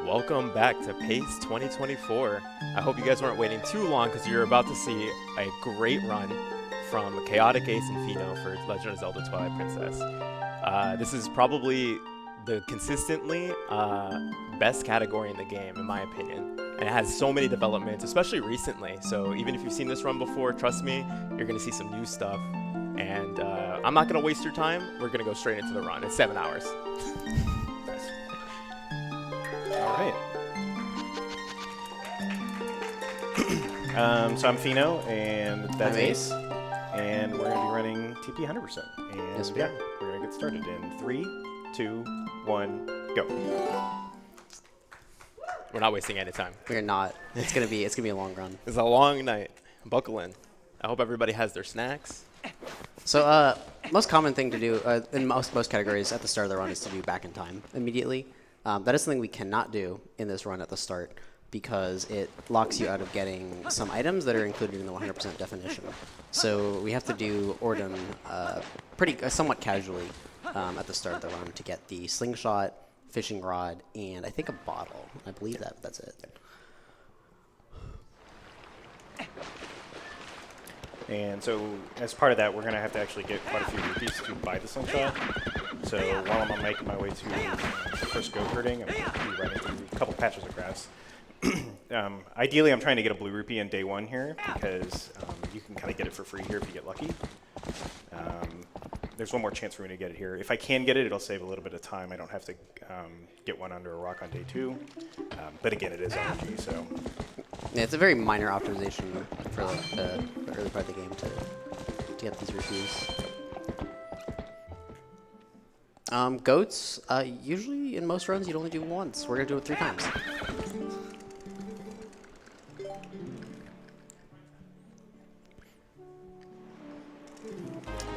Welcome back to PACE 2024. I hope you guys weren't waiting too long because you're about to see a great run from Chaotic Ace and Pheenoh for Legend of Zelda Twilight Princess. This is probably the consistently best category in the game, in my opinion. And it has so many developments, especially recently. So even if you've seen this run before, trust me, you're going to see some new stuff. And I'm not going to waste your time. We're going to go straight into the run. It's 7 hours. All right. So I'm Pheenoh, and that's I'm Ace. And we're going to be running TP 100%. And Yes, we yeah, are. we're going to get started in 3, 2, 1, go. We're not wasting any time. We're not. It's gonna be a long run. It's a long night. Buckle in. I hope everybody has their snacks. So most common thing to do in most categories at the start of the run is to do back in time immediately. That is something we cannot do in this run at the start because it locks you out of getting some items that are included in the 100% definition. So we have to do Ordem somewhat casually at the start of the run to get the slingshot, fishing rod, and I think a bottle. I believe that's it. And so as part of that, we're going to have to actually get quite a few rupees to buy the slingshot. So while I'm making my way to the first goat herding, I'm going to be running through a couple patches of grass. Ideally, I'm trying to get a blue rupee in day one here because you can kind of get it for free here if you get lucky. There's one more chance for me to get it here. If I can get it, it'll save a little bit of time. I don't have to get one under a rock on day 2. But again, it is RNG, so... Yeah, it's a very minor optimization for the early part of the game to get these reviews. Goats, usually in most runs you'd only do once. We're going to do it 3 times.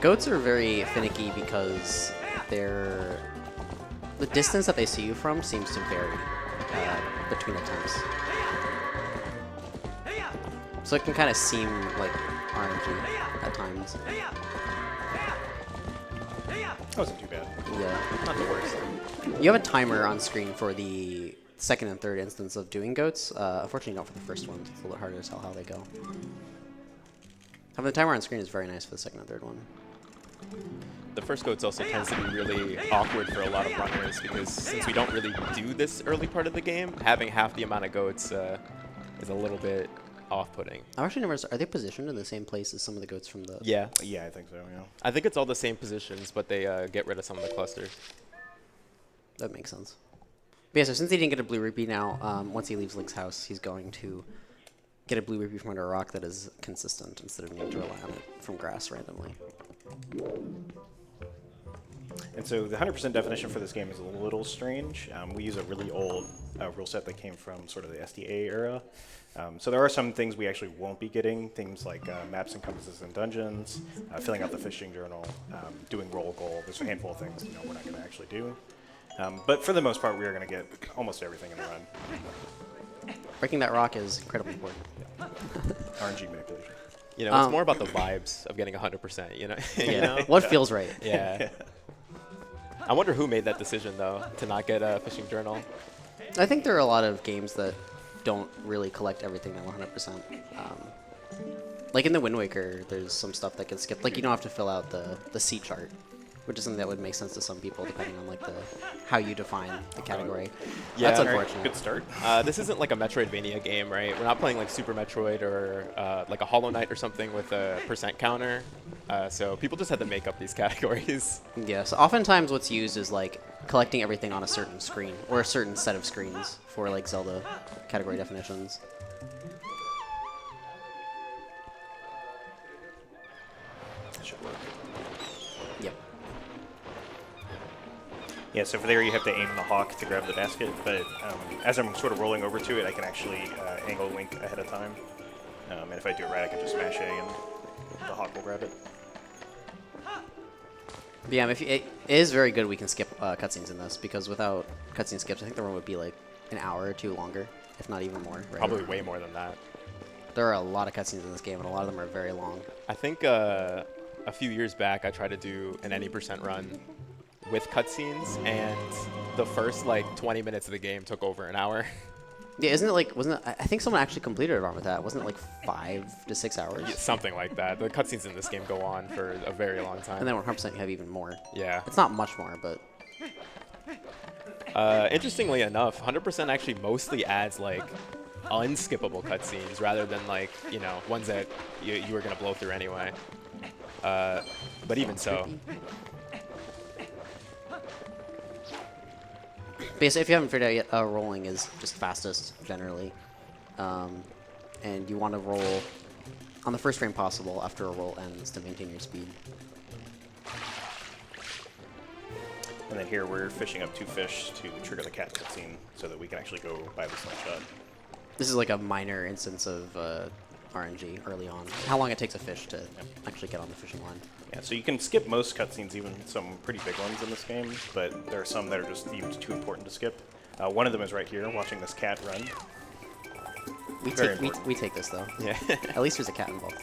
Goats are very finicky because the distance that they see you from seems to vary between attempts. So it can kind of seem like RNG at times. That wasn't too bad. Yeah. Not the worst. You have a timer on screen for the second and third instance of doing goats. Unfortunately, not for the first one. It's a little bit harder to tell how they go. Having the timer on screen is very nice for the second and third one. The first goats also tends to be really awkward for a lot of runners because since we don't really do this early part of the game, having half the amount of goats is a little bit off-putting. I've actually never. Are they positioned in the same place as some of the goats from the? Yeah. Yeah, I think so, yeah. I think it's all the same positions, but they get rid of some of the clusters. That makes sense. But yeah, so since he didn't get a blue rupee now, once he leaves Link's house, he's going to get a blue rupee from under a rock that is consistent instead of needing to rely on it from grass randomly. And so the 100% definition for this game is a little strange. We use a really old rule set that came from sort of the SDA era. So there are some things we actually won't be getting, things like maps and compasses and dungeons, filling out the fishing journal, doing roll goal. There's a handful of things we're not going to actually do. But for the most part, we are going to get almost everything in the run. Breaking that rock is incredibly important. RNG manipulation. You know, it's more about the vibes of getting 100%, you know? Yeah. You know? What feels right? Yeah. I wonder who made that decision, though, to not get a fishing journal. I think there are a lot of games that don't really collect everything at 100%. Like in the Wind Waker, there's some stuff that gets skipped. Like you don't have to fill out the sea chart, which is something that would make sense to some people depending on like how you define the category. Yeah. That's All right, unfortunate. Good start. This isn't like a Metroidvania game, right? We're not playing like Super Metroid or like a Hollow Knight or something with a percent counter. So people just had to make up these categories. Yeah, so oftentimes what's used is like collecting everything on a certain screen or a certain set of screens for like Zelda category definitions. Should work. Yep. Yeah, so for there you have to aim the hawk to grab the basket, but as I'm sort of rolling over to it, I can actually angle Link ahead of time. And if I do it right, I can just smash A and the hawk will grab it. But yeah, it is very good we can skip cutscenes in this because without cutscene skips, I think the run would be like an hour or 2 longer, if not even more. Right? Probably way more than that. There are a lot of cutscenes in this game, and a lot of them are very long. I think a few years back, I tried to do an any % run with cutscenes, and the first like 20 minutes of the game took over an hour. Yeah, isn't it like, wasn't it, I think someone actually completed a run with that. Wasn't it like 5 to 6 hours? Yeah, something like that. The cutscenes in this game go on for a very long time. And then 100% you have even more. Yeah. It's not much more, but... Interestingly enough, 100% actually mostly adds like unskippable cutscenes rather than like, you know, ones that you were going to blow through anyway. But even so. Basically, if you haven't figured out yet, rolling is just fastest, generally. And you want to roll on the first frame possible after a roll ends to maintain your speed. And then here we're fishing up 2 fish to trigger the cat cutscene so that we can actually go buy the slingshot. This is like a minor instance of RNG early on. How long it takes a fish to actually get on the fishing line. Yeah, so you can skip most cutscenes, even some pretty big ones in this game, but there are some that are just deemed too important to skip. One of them is right here, watching this cat run. We take this, though. Yeah. At least there's a cat involved.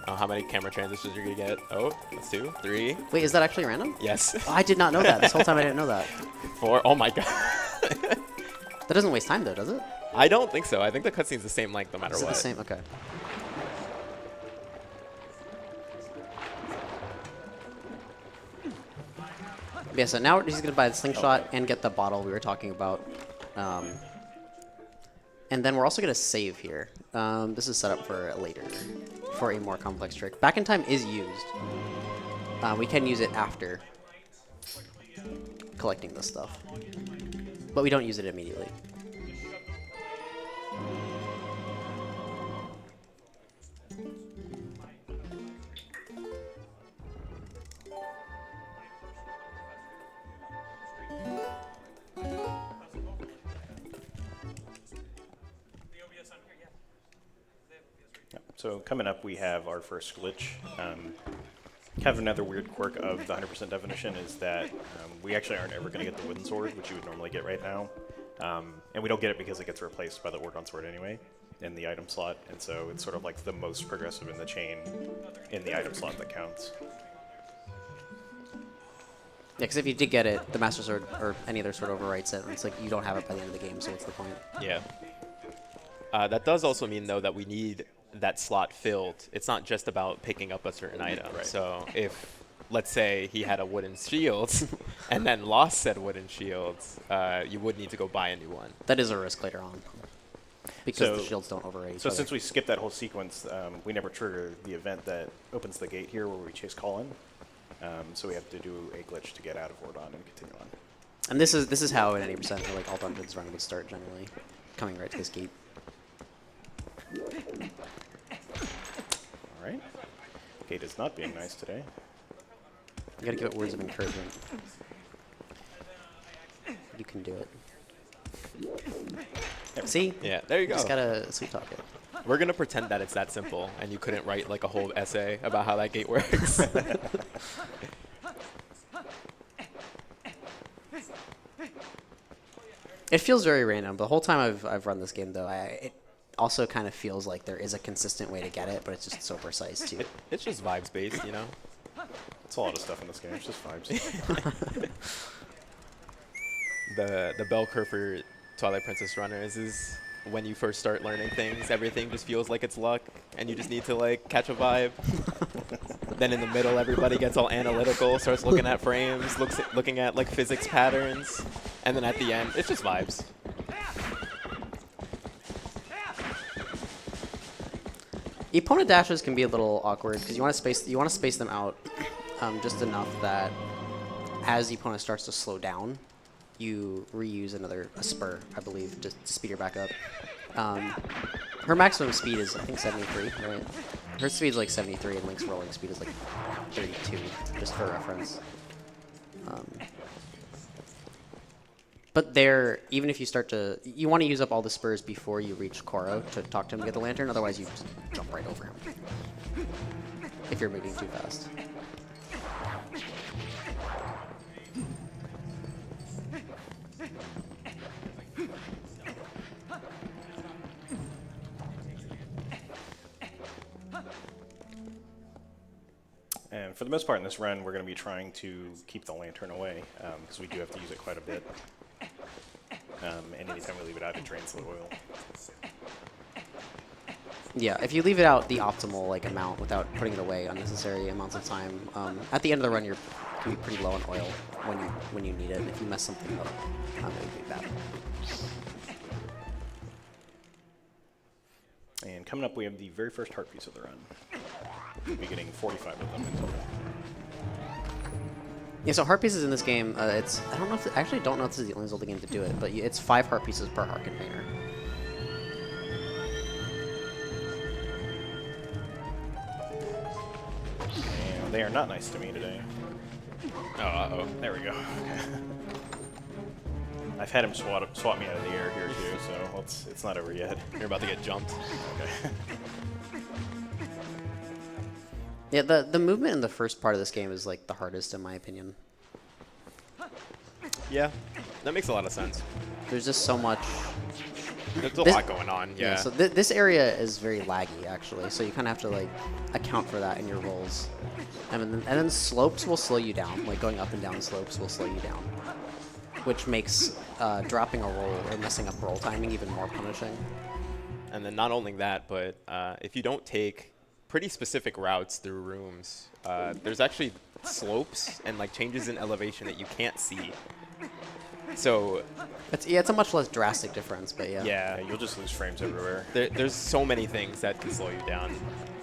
Oh, how many camera transitions you're going to get? Oh, that's 2, 3. Wait, is that actually random? Yes. Oh, I did not know that. This whole time I didn't know that. 4. Oh my god. That doesn't waste time, though, does it? I don't think so. I think the cutscene's the same length no matter Is it what. the same? Okay. Yeah, so now he's going to buy the slingshot and get the bottle we were talking about. And then we're also going to save here. This is set up for later, for a more complex trick. Back in time is used. We can use it after collecting this stuff. But we don't use it immediately. So coming up, we have our first glitch. Kind of another weird quirk of the 100% definition is that we actually aren't ever going to get the wooden sword, which you would normally get right now. And we don't get it because it gets replaced by the Orgon sword anyway in the item slot. And so it's sort of like the most progressive in the chain in the item slot that counts. Yeah, because if you did get it, the Master Sword or any other sword overwrites it. And it's like you don't have it by the end of the game, so what's the point? Yeah. That does also mean, though, that we need that slot filled. It's not just about picking up a certain item. Right. So if, let's say, he had a wooden shield and then lost said wooden shield, you would need to go buy a new one. That is a risk later on. Because the shields don't overwrite each So other. since we skipped that whole sequence, we never trigger the event that opens the gate here where we chase Colin. So we have to do a glitch to get out of Ordon and continue on. And this is how an 80% of like all dungeons run would start generally, coming right to this gate. All right. Gate is not being nice today. You gotta give it words of encouragement. You can do it. See? Yeah, there you go. Just gotta sweet talk it. We're going to pretend that it's that simple and you couldn't write like a whole essay about how that gate works. It feels very random. The whole time I've run this game, though, it also kind of feels like there is a consistent way to get it, but it's just so precise, too. It's just vibes based, you know? It's a lot of stuff in this game. It's just vibes. The bell curve for Twilight Princess runners is when you first start learning things, everything just feels like it's luck, and you just need to like catch a vibe. Then in the middle, everybody gets all analytical, starts looking at frames, looking at like physics patterns, and then at the end, it's just vibes. Epona dashes can be a little awkward because you want to space them out just enough that as Epona starts to slow down, you reuse a spur, I believe, just to speed her back up. Her maximum speed is, I think, 73, right? Her speed is like 73, and Link's rolling speed is like 32, just for reference. But there, even if you start to, you want to use up all the spurs before you reach Koro to talk to him to get the lantern, otherwise you just jump right over him if you're moving too fast. And for the most part in this run, we're going to be trying to keep the lantern away, because we do have to use it quite a bit. And anytime we leave it out, it drains the oil. Yeah, if you leave it out the optimal like amount without putting it away unnecessary amounts of time, at the end of the run you're can be pretty low on oil when you need it. And if you mess something up, it would be bad. And coming up, we have the very first heart piece of the run. We'll be getting 45 of them in total. Yeah, so heart pieces in this game, I actually don't know if this is the only Zelda game to do it, but it's 5 heart pieces per heart container. And they are not nice to me today. Oh, uh-oh. There we go. I've had him swat me out of the air here too, so it's not over yet. You're about to get jumped. Okay. Yeah, the movement in the first part of this game is like the hardest in my opinion. Yeah, that makes a lot of sense. There's just so much. There's a lot going on. Yeah. So this area is very laggy actually, so you kind of have to like account for that in your rolls. And then slopes will slow you down. Like going up and down slopes will slow you down, which makes dropping a roll or messing up roll timing even more punishing. And then not only that, but if you don't take pretty specific routes through rooms, there's actually slopes and like changes in elevation that you can't see. So it's a much less drastic difference, but yeah. Yeah, you'll just lose frames everywhere. There's so many things that can slow you down.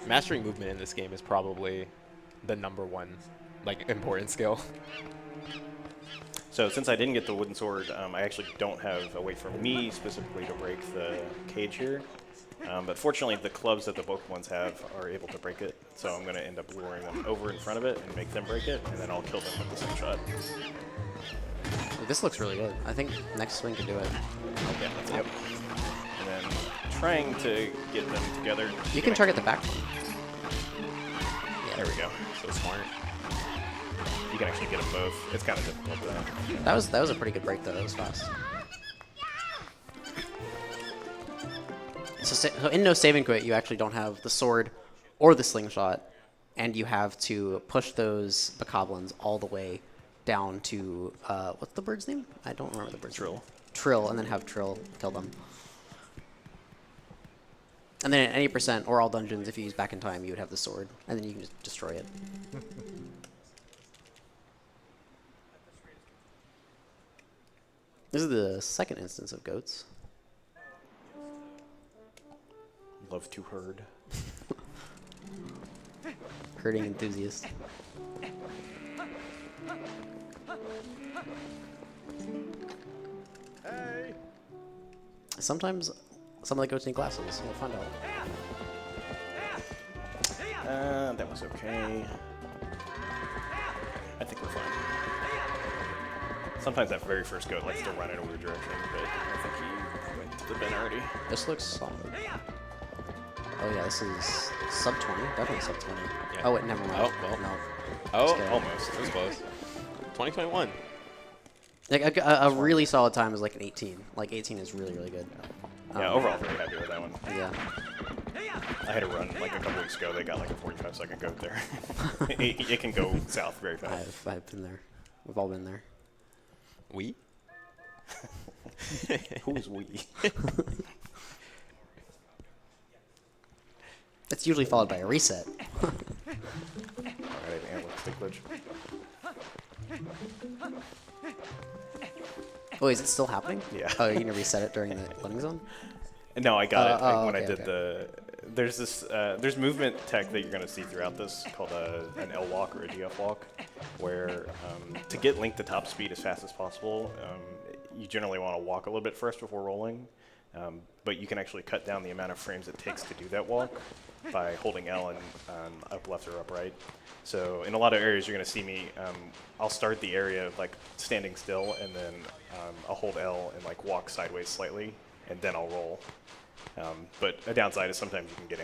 Mastering movement in this game is probably the #1 like important skill. So since I didn't get the wooden sword, I actually don't have a way for me specifically to break the cage here. But fortunately, the clubs that the Pokemons have are able to break it, so I'm going to end up luring them over in front of it and make them break it, and then I'll kill them with the slingshot. This looks really good. I think next swing can do it. Yeah, that's it. And then trying to get them together. You can target the back one. Yeah. There we go. So smart. You can actually get them both. It's kind of difficult though. That was a pretty good break though. That was fast. So in No Save and Quit, you actually don't have the sword or the slingshot, and you have to push those bokoblins all the way down to what's the bird's name? I don't remember the bird's Trill. name. Trill, and then have Trill kill them. And then at any percent or all dungeons, if you use back in time, you would have the sword, and then you can just destroy it. This is the second instance of goats. Love to herd. Herding enthusiast. Hey. Sometimes some of the goats need glasses. We'll find out. That was okay. I think we're fine. Sometimes that very first goat likes to run in a weird direction, but I think he went to the bin already. This looks solid. Oh yeah, this is sub 20. Definitely sub 20. Yeah. Oh wait, never mind. Oh, well. No. Oh, kidding. almost. It was close. 2021. Like a really solid time is like an 18. Like 18 is really, really good. Yeah, overall very happy with that one. Yeah. I had a run like a couple weeks ago. They got like a 45-second goat there. it can go south very fast. I've been there. We've all been there. We? Who's we? It's usually followed by a reset. Alright, analog stick glitch. Oh, is it still happening? Yeah. Oh, you're gonna reset it during the loading zone? No, I got it when okay, I did okay. the. There's this. There's movement tech that you're going to see throughout this called an L walk or a DF walk, where to get Link to top speed as fast as possible, you generally want to walk a little bit first before rolling, but you can actually cut down the amount of frames it takes to do that walk by holding L and up left or up right. So in a lot of areas, you're going to see me. I'll start the area like standing still, and then I'll hold L and like walk sideways slightly, and then I'll roll. But a downside is sometimes you can get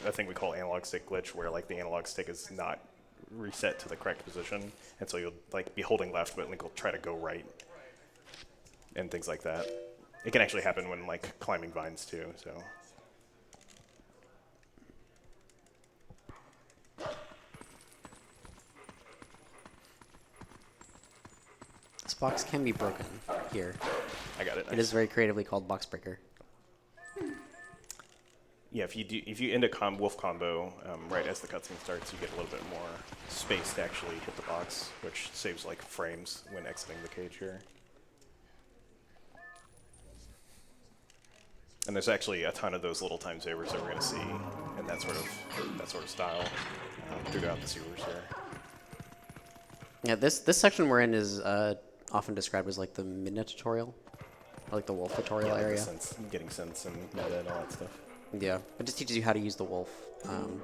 a thing we call analog stick glitch, where like the analog stick is not reset to the correct position, and so you'll like be holding left, but Link will try to go right, and things like that. It can actually happen when like climbing vines too. So. box can be broken here. I got it. It is very creatively called Box Breaker. Yeah, if you end a wolf combo right as the cutscene starts, you get a little bit more space to actually hit the box, which saves like frames when exiting the cage here. And there's actually a ton of those little time savers that we're going to see in that sort of style throughout the sewers here. Yeah, this section we're in is often described as like the Midna tutorial, or like the wolf tutorial Like area. getting sense and meta and all that stuff. Yeah, it just teaches you how to use the wolf, and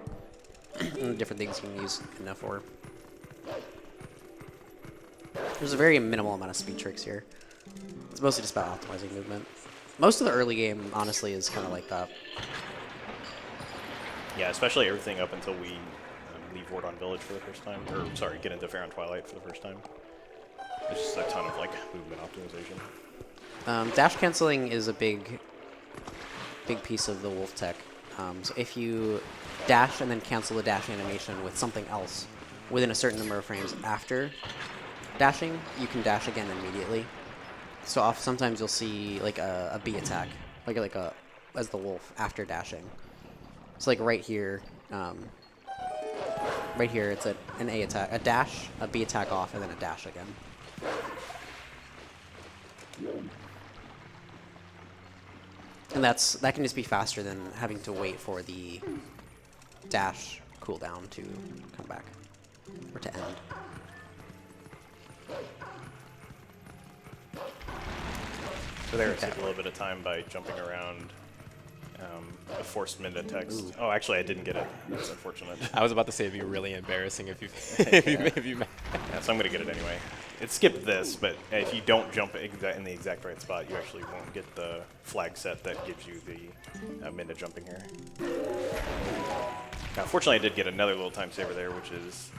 the different things you can use Midna for. There's a very minimal amount of speed tricks here. It's mostly just about optimizing movement. Most of the early game, honestly, is kind of like that. Yeah, especially everything up until we leave Wardon Village for the first time, or sorry, get into Fair Twilight for the first time. There's just a ton of like movement optimization. Dash canceling is a big piece of the wolf tech. So if you dash and then cancel the dash animation with something else within a certain number of frames after dashing, you can dash again immediately. So sometimes you'll see like a B attack, like as the wolf after dashing. So like right here, it's an A attack, a dash, a B attack off, and then a dash again. And that can just be faster than having to wait for the dash cooldown to come back or to end. So there, it saved a little bit of time by jumping around the forced Minda text. Ooh. Oh, actually, I didn't get it. That's unfortunate. I was about to say it'd be really embarrassing if you if you Yeah, so I'm gonna get it anyway. It skipped this, but if you don't jump in the exact right spot, you actually won't get the flag set that gives you the Minda jumping here. Now, fortunately, I did get another little time saver there, which is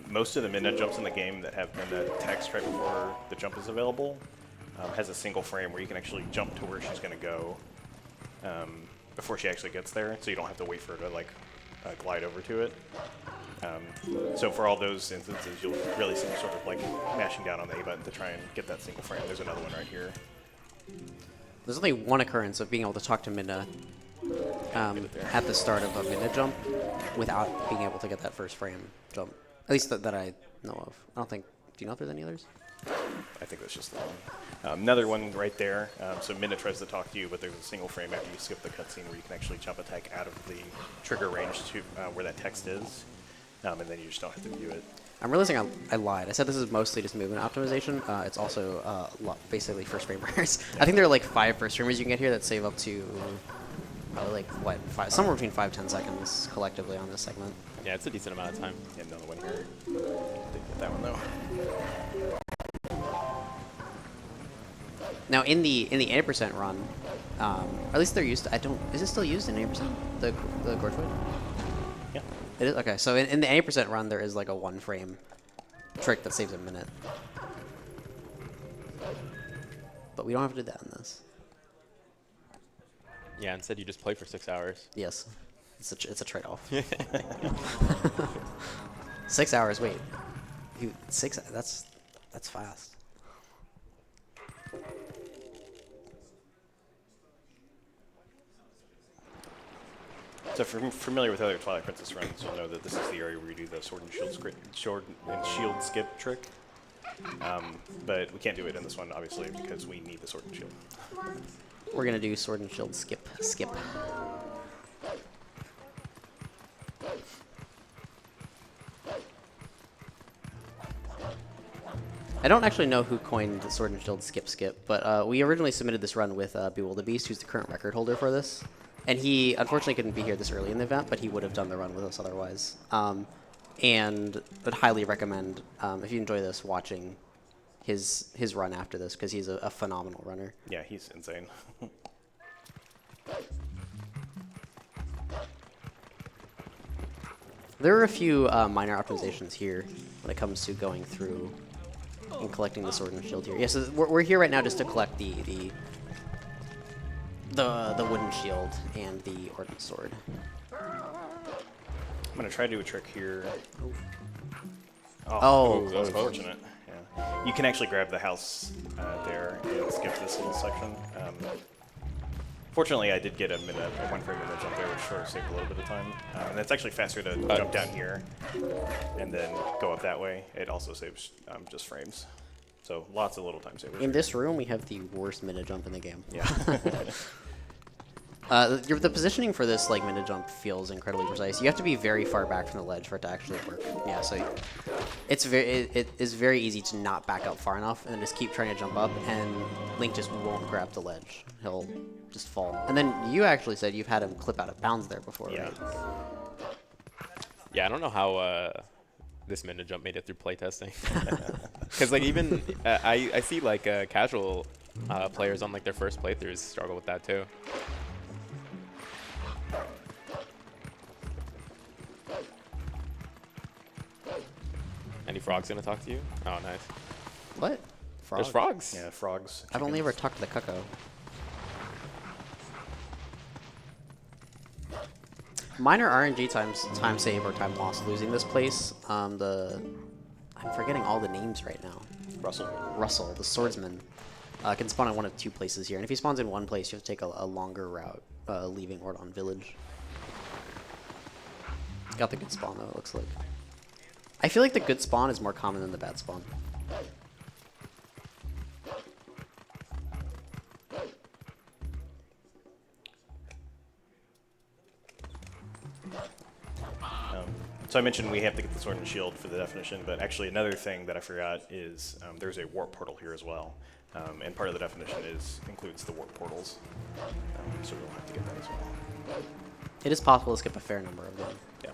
most of the Minda jumps in the game that have Minda text right before the jump is available has a single frame where you can actually jump to where she's going to go before she actually gets there, so you don't have to wait for her to like glide over to it. So for all those instances, you'll really see me sort of like mashing down on the A button to try and get that single frame. There's another one right here. There's only one occurrence of being able to talk to Minda at the start of a Minda jump without being able to get that first frame jump. At least that I know of. I don't think. Do you know if there's any others? I think that's just the one. Another one right there. So Minda tries to talk to you, but there's a single frame after you skip the cutscene where you can actually jump attack out of the trigger range to where that text is, and then you just don't have to view it. I'm realizing I lied. I said this is mostly just movement optimization. It's also basically first frame rares. I think there are like 5 first framers you can get here that save up to probably like what somewhere between 5-10 seconds collectively on this segment. Yeah, it's a decent amount of time. And another one here. Didn't get that one though. Now in the 80% run, or at least they're used. Is it still used in 80%? The Gorgewood? Yeah. It is okay. So in the 80% run, there is like a 1 frame trick that saves a minute. But we don't have to do that in this. Yeah, instead you just play for 6 hours. Yes, it's a trade-off. 6 hours. Wait, 6. That's fast. So if you're familiar with other Twilight Princess runs, you'll know that this is the area where you do the sword and shield skip trick. But we can't do it in this one, obviously, because we need the sword and shield. We're gonna do sword and shield skip. I don't actually know who coined the sword and shield skip, but we originally submitted this run with Bewildebeest, who's the current record holder for this. And he unfortunately couldn't be here this early in the event, but he would have done the run with us otherwise. And would highly recommend, if you enjoy this, watching his run after this, because he's a phenomenal runner. Yeah, he's insane. There are a few minor optimizations here when it comes to going through and collecting the sword and shield here. Yeah, so we're here right now just to collect the wooden shield and the ordnance sword. I'm gonna try to do a trick here. Oh, that was unfortunate. Yeah. You can actually grab the house there and skip this little section. Fortunately, I did get a 1 frame minute jump there, which sort of saved a little bit of time. And it's actually faster to jump down here and then go up that way. It also saves just frames. So lots of little time savers. In this room, we have the worst minute jump in the game. Yeah. The positioning for this like minute jump feels incredibly precise. You have to be very far back from the ledge for it to actually work. Yeah, so it is very easy to not back up far enough and then just keep trying to jump up, and Link just won't grab the ledge. He'll just fall. And then you actually said you've had him clip out of bounds there before, Yeah. right? Yeah, I don't know how this minute jump made it through playtesting. Because like even I see like casual players on like their first playthroughs struggle with that too. Any frogs gonna talk to you? Oh, nice. What? Frogs? There's frogs. Yeah, frogs. I've only ever chickens. talked to the cuckoo. Minor RNG time save or time loss losing this place. I'm forgetting all the names right now. Russell, the swordsman, can spawn in one of two places here, and if he spawns in one place, you have to take a longer route, leaving Ordon Village. Got the good spawn though, it looks like. I feel like the good spawn is more common than the bad spawn. So I mentioned we have to get the sword and shield for the definition, but actually another thing that I forgot is there's a warp portal here as well. And part of the definition includes the warp portals. So we'll have to get that as well. It is possible to skip a fair number of them. Yeah.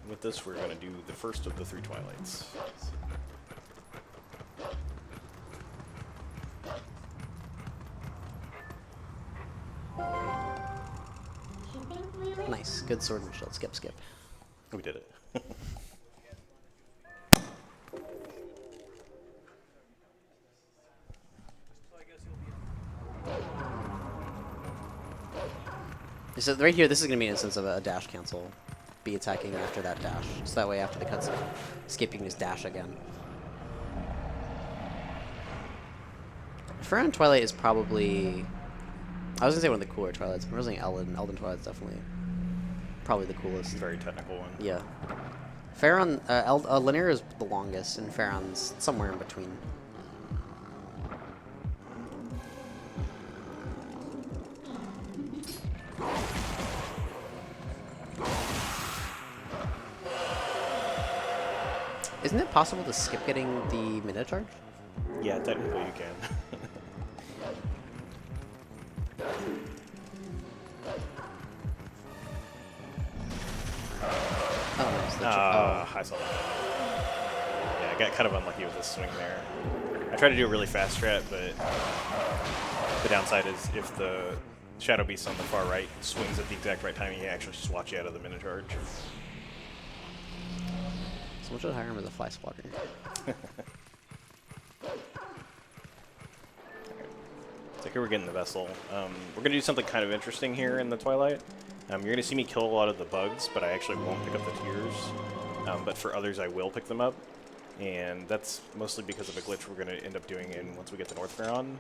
With this, we're going to do the first of the 3 Twilights. Nice, good sword and shield. Skip, skip. We did it. So right here, this is going to be an instance of a dash cancel. Be attacking after that dash. So that way after the cutscene, skipping his dash again. Pheenoh Twilight is probably... I was going to say one of the cooler Twilights, but originally Elden Twilight's definitely probably the coolest. Very technical one. Yeah. Pheenoh, Linear is the longest, and Pheron's somewhere in between. Isn't it possible to skip getting the minute charge? Yeah, technically you can. Oh, nice. I saw that. Yeah, I got kind of unlucky with this swing there. I tried to do a really fast strat, but the downside is if the Shadow Beast on the far right swings at the exact right time, he can actually swatch you out of the minute charge. Someone should hire him as a fly swatter. So here we're getting the vessel. We're going to do something kind of interesting here in the Twilight. You're going to see me kill a lot of the bugs, but I actually won't pick up the tears. But for others, I will pick them up. And that's mostly because of a glitch we're going to end up doing once we get to North Pheron.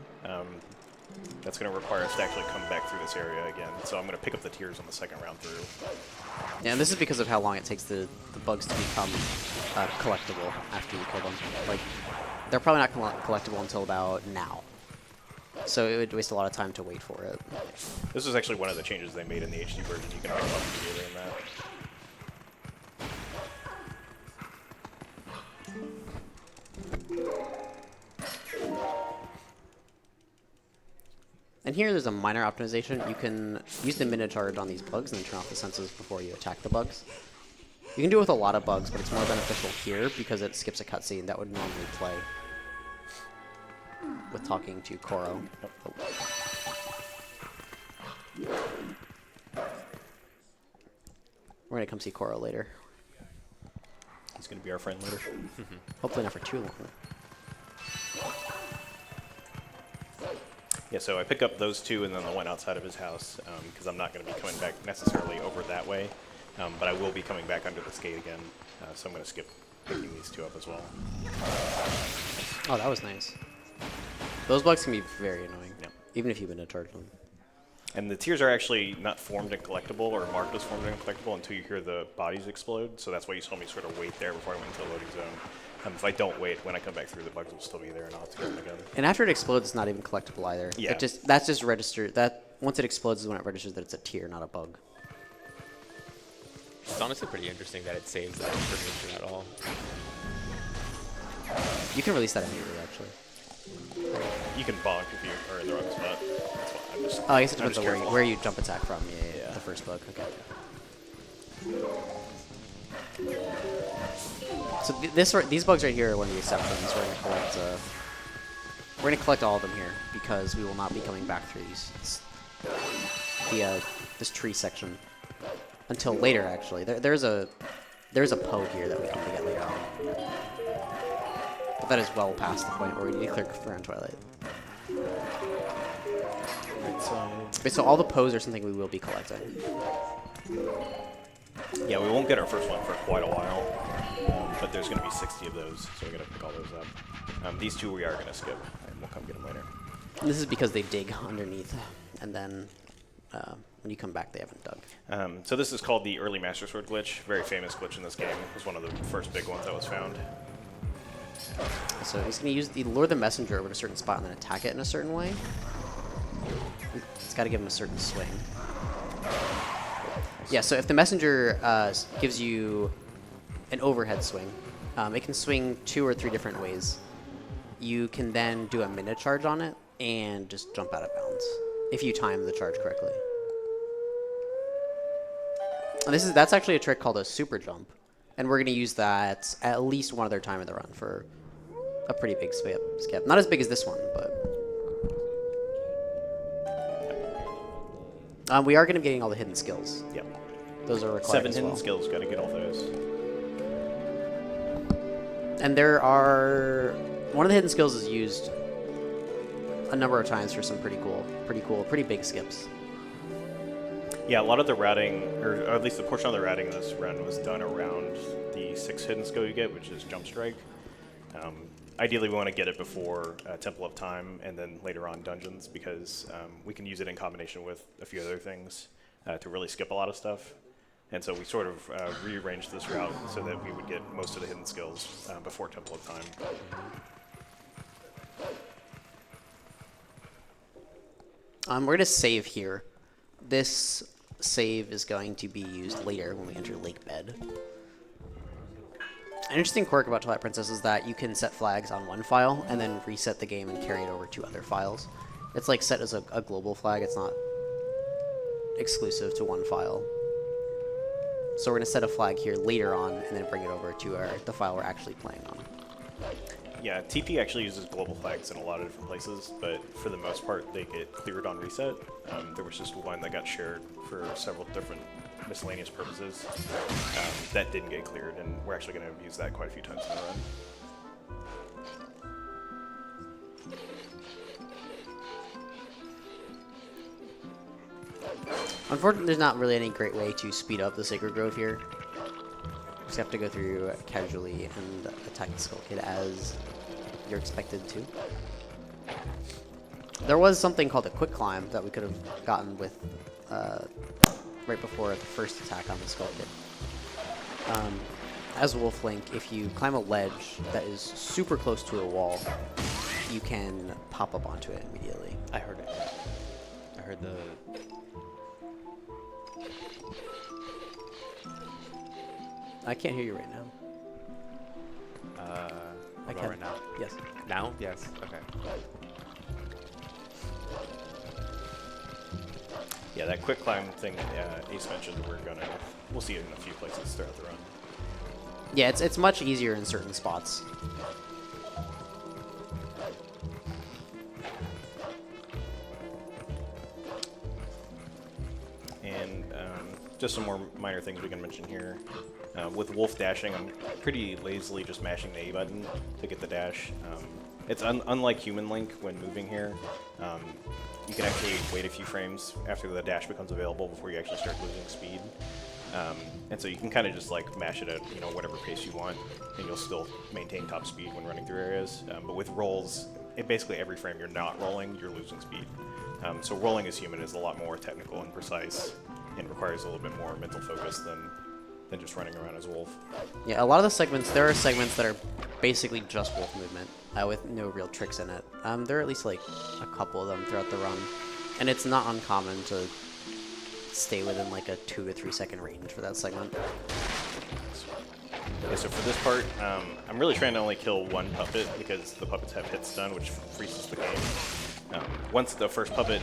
That's going to require us to actually come back through this area again. So I'm going to pick up the tears on the second round through. Yeah, and this is because of how long it takes the bugs to become collectible after you kill them. Like, they're probably not collectible until about now. So it would waste a lot of time to wait for it. This was actually one of the changes they made in the HD version. You can pick them up immediately in that. And here there's a minor optimization. You can use the minute charge on these bugs and then turn off the senses before you attack the bugs. You can do it with a lot of bugs, but it's more beneficial here because it skips a cutscene that would normally play with talking to Koro. Oh. We're gonna come see Koro later. He's going to be our friend later. Hopefully not for too long. Yeah, so I pick up those two and then the one outside of his house because I'm not going to be coming back necessarily over that way. But I will be coming back under this gate again, so I'm going to skip picking these two up as well. Oh, that was nice. Those bugs can be very annoying, Yeah. even if you've been to charge them. And the tiers are actually not formed and collectible or marked as formed and collectible until you hear the bodies explode. So that's why you saw me sort of wait there before I went into the loading zone. If I don't wait, when I come back through, the bugs will still be there and I'll have to get them again. And after it explodes, it's not even collectible either. Yeah. That's just registered. Once it explodes is when it registers that it's a tier, not a bug. It's honestly pretty interesting that it saves that information at all. You can release that immediately, actually. You can bonk if you are in the wrong spot. That's why I'm just, Oh, I guess it I'm depends just on careful. where you jump attack from. Yeah, Yeah. the first bug. Okay. So these bugs right here are one of the exceptions. We're gonna collect all of them here because we will not be coming back through this tree section until later. Actually, there's a Poe here that we come to get later on, but that is well past the point where we need to clear around Twilight. Right side. Okay, so all the Poes are something we will be collecting. Yeah, we won't get our first one for quite a while, but there's going to be 60 of those, so we're going to pick all those up. These two we are going to skip, and we'll come get them later. And this is because they dig underneath, and then when you come back, they haven't dug. So this is called the early Master Sword glitch. Very famous glitch in this game. It was one of the first big ones that was found. So he's going to lure the messenger over to a certain spot and then attack it in a certain way. It's got to give him a certain swing. Yeah, so if the messenger gives you an overhead swing, it can swing 2 or 3 different ways. You can then do a minute charge on it and just jump out of bounds if you time the charge correctly. And that's actually a trick called a super jump, and we're going to use that at least one other time in the run for a pretty big skip. Not as big as this one, but we are going to be getting all the hidden skills. Yep. Those are required 7 as hidden well. skills, got to get all those. And one of the hidden skills is used a number of times for some pretty big skips. Yeah, a lot of the routing, or at least the portion of the routing in this run was done around the 6th hidden skill you get, which is Jump Strike. Ideally, we want to get it before Temple of Time and then later on Dungeons, because we can use it in combination with a few other things to really skip a lot of stuff. And so we sort of rearranged this route so that we would get most of the hidden skills before Temple of Time. We're going to save here. This save is going to be used later when we enter Lake Bed. An interesting quirk about Twilight Princess is that you can set flags on one file and then reset the game and carry it over to other files. It's like set as a global flag. It's not exclusive to one file. So we're going to set a flag here later on and then bring it over to the file we're actually playing on. Yeah, TP actually uses global flags in a lot of different places, but for the most part, they get cleared on reset. There was just one that got shared for several different miscellaneous purposes that didn't get cleared, and we're actually going to use that quite a few times in the run. Unfortunately, there's not really any great way to speed up the Sacred Grove here. You just have to go through casually and attack the Skull Kid as you're expected to. There was something called a quick climb that we could have gotten with right before the first attack on the Skull Kid. As Wolf Link, if you climb a ledge that is super close to a wall, you can pop up onto it immediately. I heard it. I heard the... I can't hear you right now. I can. right now. Yes. Now? Yes. Okay. Yeah, that quick climb thing Ace mentioned, we'll see it in a few places throughout the run. Yeah, it's much easier in certain spots. And just some more minor things we can mention here. With wolf dashing, I'm pretty lazily just mashing the A button to get the dash. It's unlike human Link when moving here. You can actually wait a few frames after the dash becomes available before you actually start losing speed. And so you can kind of just like mash it at whatever pace you want, and you'll still maintain top speed when running through areas. But with rolls, basically every frame you're not rolling, you're losing speed. So rolling as human is a lot more technical and precise, and requires a little bit more mental focus than just running around as wolf. Yeah, a lot of the segments, there are segments that are basically just wolf movement with no real tricks in it. There are at least like a couple of them throughout the run, and it's not uncommon to stay within like a 2 to 3 second range for that segment. Okay, so for this part, I'm really trying to only kill one puppet because the puppets have hit stun, which freezes the game. Once the first puppet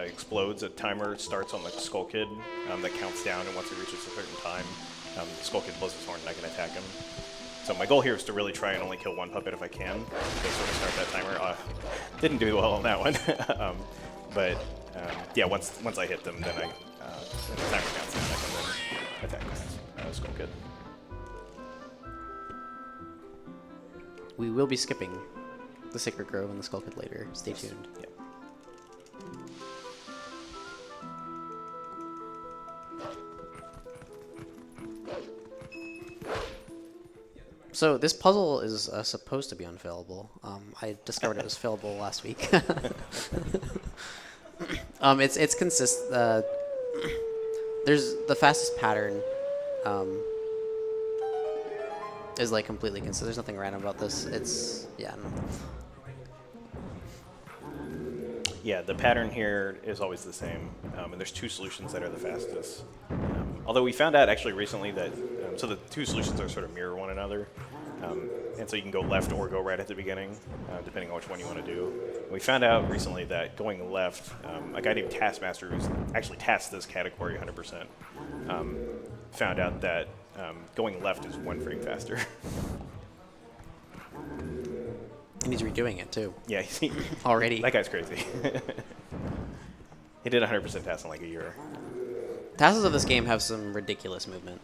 explodes, a timer starts on the Skull Kid that counts down, and once it reaches a certain time, the Skull Kid blows his horn and I can attack him. So my goal here is to really try and only kill one puppet if I can, to sort of start that timer. Didn't do well on that one, but yeah, once I hit them, then the timer counts down, I can then attack the Skull Kid. We will be skipping the Sacred Grove and the Skull Kid later. Stay tuned. Yeah. So this puzzle is supposed to be unfailable. I discovered it was failable last week. It's there's the fastest pattern is like completely consistent. There's nothing random about this. It's I don't know. Yeah, the pattern here is always the same, and there's two solutions that are the fastest. Although we found out actually recently that, so the two solutions are sort of mirror one another, and so you can go left or go right at the beginning, depending on which one you want to do. And we found out recently that going left, a guy named Taskmaster, who's actually tasked this category 100%, found out that going left is 1 frame faster. And he's redoing it too. Yeah, Already. That guy's crazy. He did 100% task in like a year. Tasks of this game have some ridiculous movement.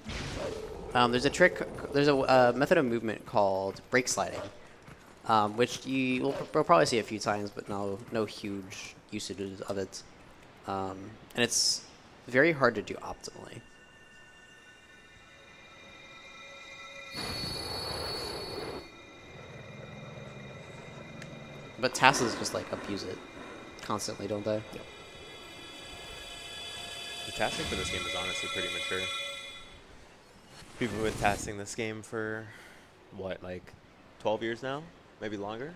There's a method of movement called brake sliding, which you'll probably see a few times, but no huge usages of it. And it's very hard to do optimally. But Tasses just like abuse it constantly, don't they? Yeah. The tasking for this game is honestly pretty mature. People have been tasking this game for, what, like 12 years now? Maybe longer?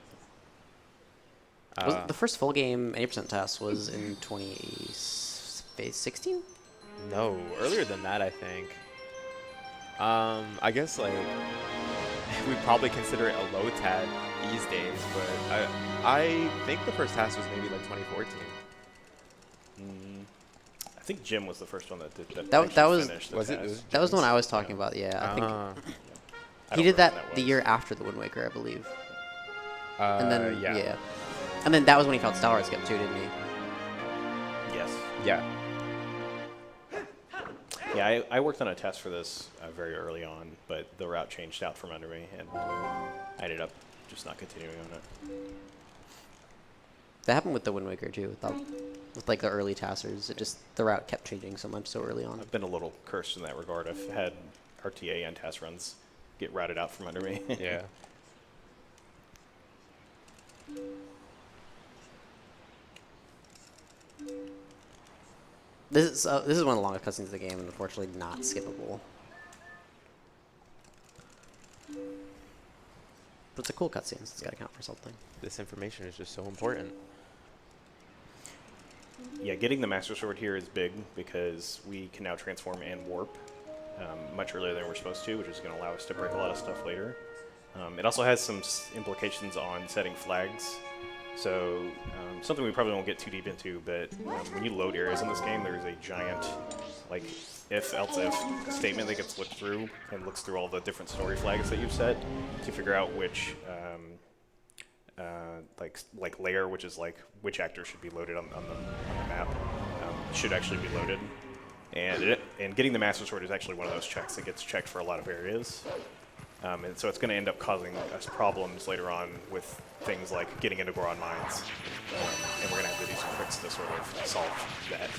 The first full game 80% task was in 2016? No, earlier than that, I think. I guess, like, we'd probably consider it a low tad these days, but I think the first task was maybe like 2014. I think Jim was the first one that did that. That was finished was it? task. that was the one I was talking about. Yeah, I think I he don't did that remember when the was. year after the Wind Waker, I believe. And then yeah. And then that was when he felt Star Wars Skip too, didn't he? Yes. Yeah. Yeah, I worked on a test for this very early on, but the route changed out from under me, and I ended up just not continuing on it. That happened with the Wind Waker too. With like the early taskers, the route kept changing so much so early on. I've been a little cursed in that regard. I've had RTA and task runs get routed out from under me. Yeah. This is one of the longest cutscenes of the game, and unfortunately not skippable. But it's a cool cutscene, so it's got to count for something. This information is just so important. Yeah, getting the Master Sword here is big because we can now transform and warp much earlier than we're supposed to, which is going to allow us to break a lot of stuff later. It also has some implications on setting flags. So something we probably won't get too deep into, but when you load areas in this game, there's a giant like if else if statement that gets looked through and looks through all the different story flags that you've set to figure out which like layer, which is like which actor should be loaded on the map, should actually be loaded. And getting the Master Sword is actually one of those checks that gets checked for a lot of areas. And so it's going to end up causing us problems later on with things like getting into Goron mines. And we're going to have to do some tricks to sort of solve that.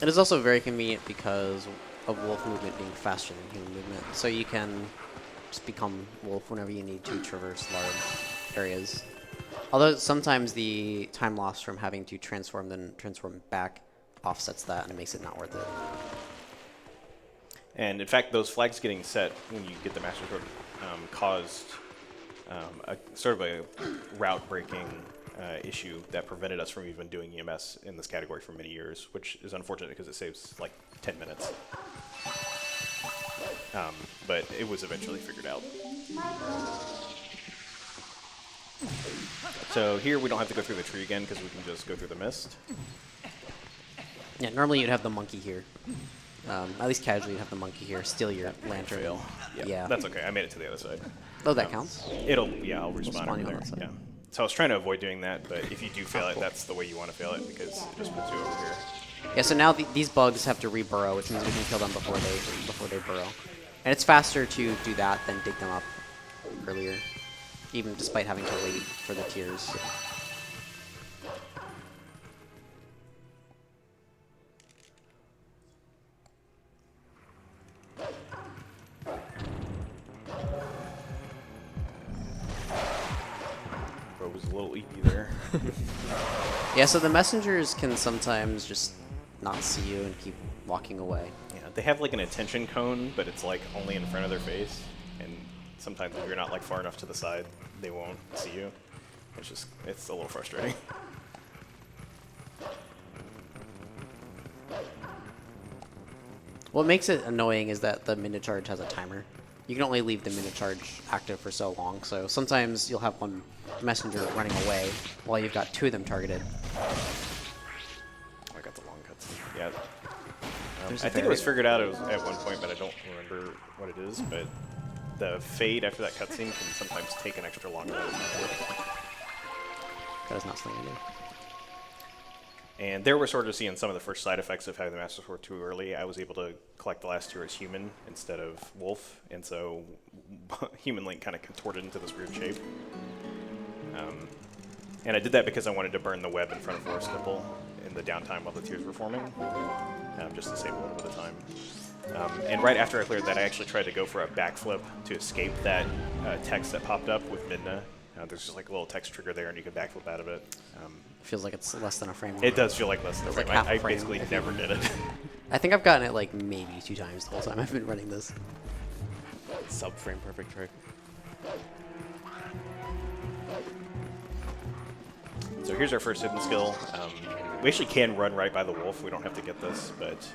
It is also very convenient because of wolf movement being faster than human movement. So you can just become wolf whenever you need to traverse large areas. Although sometimes the time loss from having to transform then transform back offsets that, and it makes it not worth it. And in fact, those flags getting set when you get the Master Sword caused a sort of a route-breaking issue that prevented us from even doing EMS in this category for many years, which is unfortunate because it saves like 10 minutes. But it was eventually figured out. So here we don't have to go through the tree again because we can just go through the mist. Yeah, normally you'd have the monkey here. At least casually you'd have the monkey here, steal your lantern. Fail. Yeah. That's okay. I made it to the other side. Oh, that counts? I'll respawn spawn over you on there. that side. Yeah. So I was trying to avoid doing that, but if you do fail it, that's the way you want to fail it because it just puts you over here. Yeah, so now these bugs have to re-burrow, which means we can kill them before they burrow. And it's faster to do that than dig them up earlier, even despite having to wait for the tears. Bro was a little eepy there. Yeah, so the messengers can sometimes just not see you and keep walking away. Yeah, they have like an attention cone, but it's like only in front of their face, and sometimes if you're not like far enough to the side, they won't see you. It's a little frustrating. What makes it annoying is that the minute charge has a timer. You can only leave the minute charge active for so long, so sometimes you'll have one messenger running away while you've got two of them targeted. I got the long cuts. Yeah. There's I a think it was very- figured out at one point, but I don't remember what it is. But the fade after that cutscene can sometimes take an extra long amount of time. That is not something I do. And there we're sort of seeing some of the first side effects of having the Master Sword too early. I was able to collect the last two as human instead of wolf, and so human Link kind of contorted into this weird shape. And I did that because I wanted to burn the web in front of Forest Temple in the downtime while the tears were forming, just to save a little bit of time. And right after I cleared that, I actually tried to go for a backflip to escape that text that popped up with Midna. There's just like a little text trigger there, and you can backflip out of it. Feels like it's less than a frame. It does feel like less than a It's like frame. half a I frame, basically I think. never did it. I think I've gotten it like maybe 2 times the whole time I've been running this. Subframe perfect trick. So here's our first hidden skill. We actually can run right by the wolf. We don't have to get this, but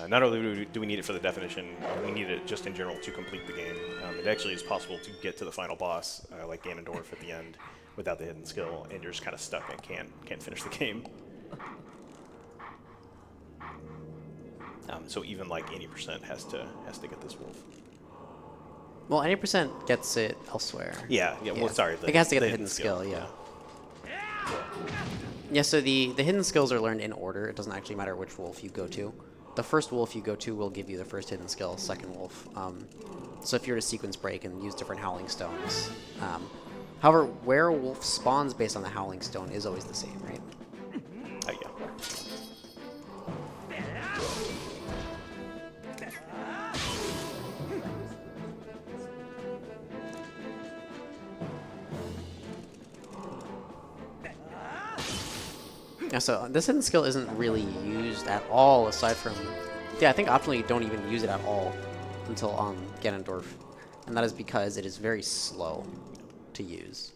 not only do we need it for the definition, we need it just in general to complete the game. It actually is possible to get to the final boss, like Ganondorf at the end, without the hidden skill, and you're just kind of stuck and can't finish the game. So even like 80% has to get this wolf. Well, any percent gets it elsewhere. Yeah. Well, sorry. It has to get the hidden skill, yeah. Yeah, so the hidden skills are learned in order. It doesn't actually matter which wolf you go to. The first wolf you go to will give you the first hidden skill, second wolf. So if you're to sequence break and use different Howling Stones. However, where a wolf spawns based on the Howling Stone is always the same, right? Yeah. Yeah, so this hidden skill isn't really used at all aside from... Yeah, I think optionally you don't even use it at all until on Ganondorf. And that is because it is very slow to use.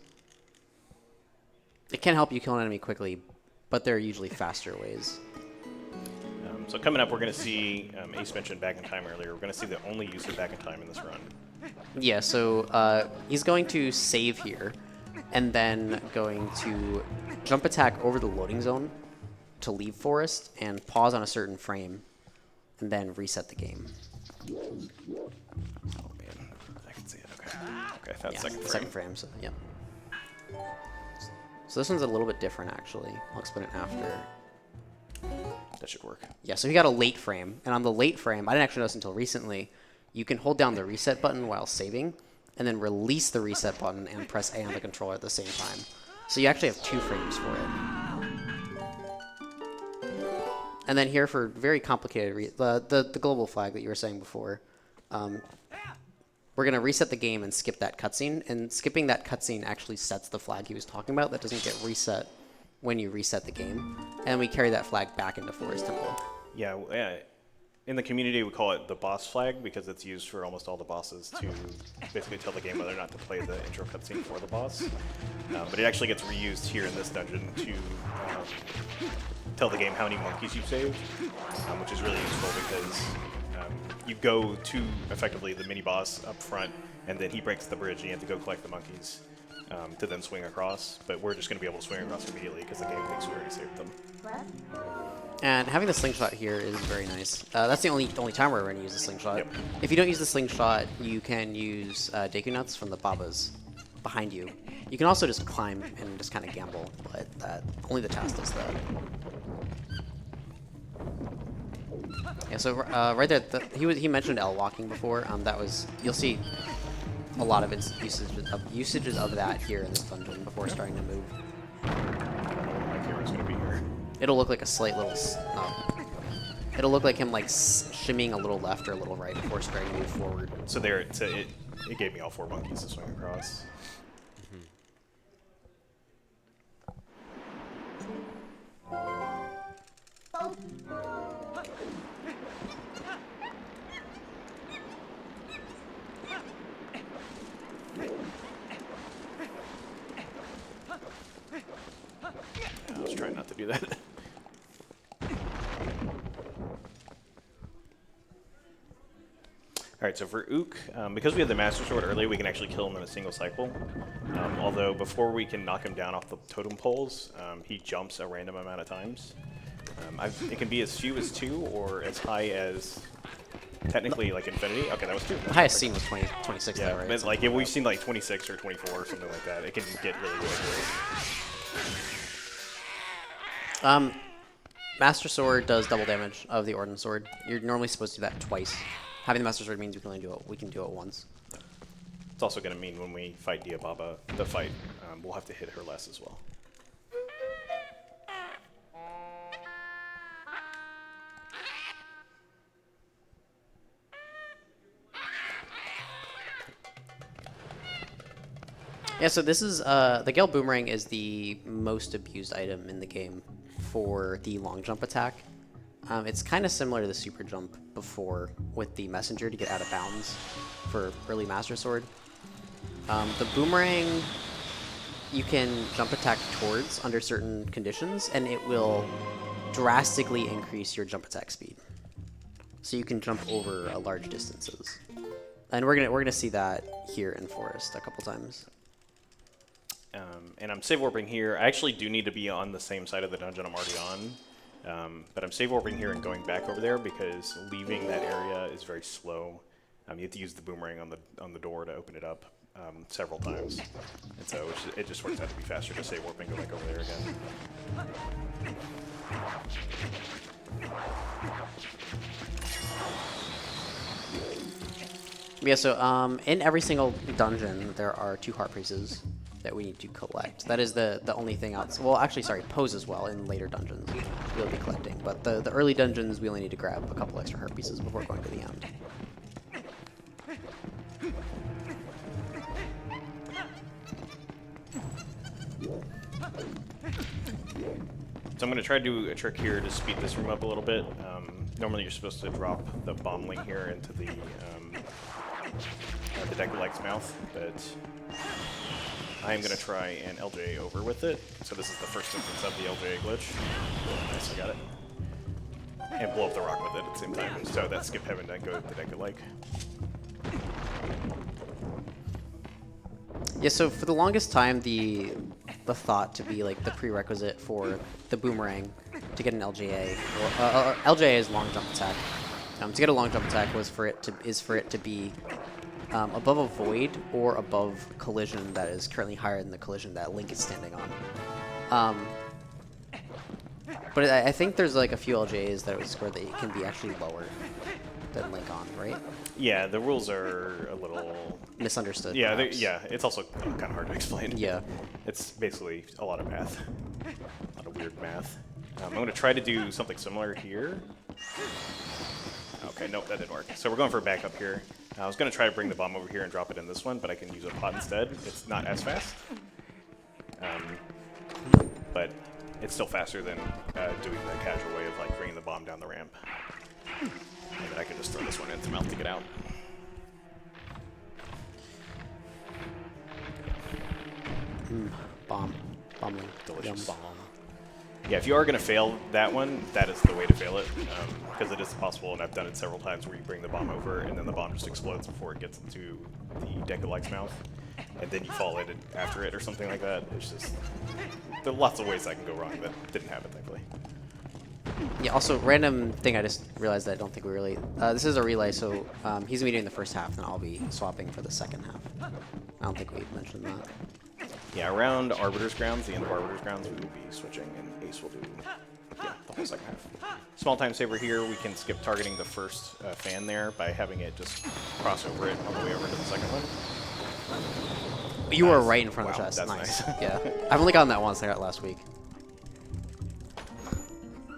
It can help you kill an enemy quickly, but there are usually faster ways. So coming up, we're going to see, Ace mentioned back in time earlier, we're going to see the only use of back in time in this run. Yeah, so he's going to save here, and then going to jump attack over the loading zone to leave forest, and pause on a certain frame, and then reset the game. Oh man, I can see it. Okay. Okay, that's Yeah, second frame. second frame. So yeah. So this one's a little bit different actually. I'll explain it after. That should work. Yeah, so he got a late frame, and on the late frame, I didn't actually notice until recently, you can hold down the reset button while saving, and then release the reset button and press A on the controller at the same time. So you actually have 2 frames for it. And then here for very complicated, the global flag that you were saying before, we're going to reset the game and skip that cutscene, and skipping that cutscene actually sets the flag he was talking about that doesn't get reset when you reset the game, and we carry that flag back into Forest Temple. Yeah, in the community we call it the boss flag because it's used for almost all the bosses to basically tell the game whether or not to play the intro cutscene for the boss. But it actually gets reused here in this dungeon to tell the game how many monkeys you've saved, which is really useful because you go to effectively the mini boss up front, and then he breaks the bridge and you have to go collect the monkeys to then swing across. But we're just going to be able to swing across immediately because the game thinks we already saved them. And having the slingshot here is very nice. That's the only time we're going to use the slingshot. Yep. If you don't use the slingshot, you can use Deku Nuts from the Babas behind you. You can also just climb and just kind of gamble, but only the task does that. Yeah, so right there, he mentioned L walking before. That was, you'll see a lot of its usages of that here in this dungeon before starting to move. My camera's going to be here. It'll look like a slight little. It'll look like him like shimmying a little left or a little right before starting to move forward. So there, it gave me all 4 monkeys to swing across. I was trying not to do that. Alright, so for Ook, because we have the Master Sword early, we can actually kill him in a single cycle. Although before we can knock him down off the totem poles, he jumps a random amount of times. It can be as few as 2 or as high as technically like infinity. Okay, that was 2. The highest seen was 26 Yeah, though, right? but like if we've seen like 26 or 24 or something like that, it can get really good. Master Sword does double damage of the Ordnance Sword. You're normally supposed to do that twice. Having the Master Sword means we can do it once. It's also going to mean when we fight Diababa, we'll have to hit her less as well. Yeah, so this is the Gale Boomerang is the most abused item in the game for the long jump attack. It's kind of similar to the super jump before with the messenger to get out of bounds for early Master Sword. The boomerang you can jump attack towards under certain conditions, and it will drastically increase your jump attack speed. So you can jump over large distances, and we're gonna see that here in Forest a couple times. And I'm save warping here. I actually do need to be on the same side of the dungeon I'm already on. But I'm save warping here and going back over there because leaving that area is very slow. You have to use the boomerang on the door to open it up several times. And so it just works out to be faster to save warp and go back over there again. Yeah, so in every single dungeon, there are 2 heart pieces that we need to collect. That is the only thing else. Well, actually, sorry, pose as well in later dungeons we'll be collecting. But the early dungeons, we only need to grab a couple extra heart pieces before going to the end. So I'm going to try to do a trick here to speed this room up a little bit. Normally you're supposed to drop the bombling here into the Deku-Like's mouth, but I'm going to try and LJ over with it. So this is the first instance of the LJ glitch. Nice, I got it. And blow up the rock with it at the same time. So that skip heaven doesn't go to the Deku-Like. Yeah, so for the longest time, the thought to be like the prerequisite for the boomerang to get an LJA, or LJA is long jump attack. To get a long jump attack is for it to be above a void or above collision that is currently higher than the collision that Link is standing on. But I think there's like a few LJAs that would score that it can be actually lower than Link on, right? Yeah, the rules are a little Misunderstood. Yeah, perhaps. yeah. It's also kind of hard to explain. Yeah. It's basically a lot of math, a lot of weird math. I'm going to try to do something similar here. Okay, nope, that didn't work. So we're going for a backup here. I was going to try to bring the bomb over here and drop it in this one, but I can use a pot instead. It's not as fast, but it's still faster than doing the casual way of like bringing the bomb down the ramp. And then I can just throw this one into mouth to get out. Bomb. Bombling. Delicious. Yum. Yeah, if you are going to fail that one, that is the way to fail it, because it is possible, and I've done it several times, where you bring the bomb over, and then the bomb just explodes before it gets into the Decalight's mouth, and then you fall in after it or something like that. It's just, there are lots of ways that can go wrong. That didn't happen, thankfully. Yeah, also, random thing I just realized that I don't think we really... this is a relay, so he's going to be doing the first half, and I'll be swapping for the second half. I don't think we mentioned that. Yeah, around Arbiter's Grounds, the end of Arbiter's Grounds, we will be switching, and Ace will do the whole second half. Small time saver here, we can skip targeting the first fan there by having it just cross over it on the way over to the second one. You were right in front of the Wow, chest. that's Nice. nice. Yeah. I've only gotten that once. I got it last week.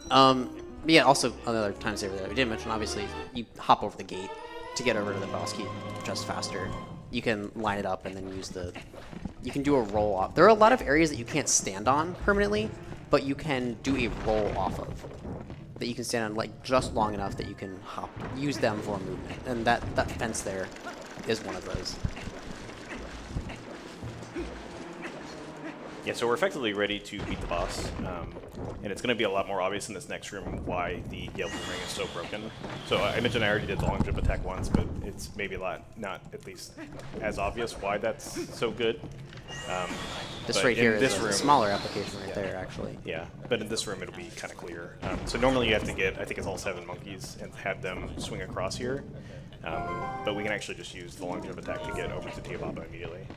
But yeah, also another time saver that we didn't mention, obviously, you hop over the gate to get over to the boss key just faster. You can line it up and then use the... You can do a roll off. There are a lot of areas that you can't stand on permanently, but you can do a roll off of. That you can stand on like just long enough that you can hop, use them for movement. And that fence there is one of those. Yeah, so we're effectively ready to beat the boss, and it's going to be a lot more obvious in this next room why the Gale Boomerang is so broken. So I mentioned I already did the long jump attack once, but it's maybe a lot, not at least as obvious why that's so good. This but right in here this is room, a smaller application right there, actually. Yeah, but in this room it'll be kind of clear. So normally you have to get, I think it's all 7 monkeys, and have them swing across here. But we can actually just use the long jump attack to get over to Tiababa immediately.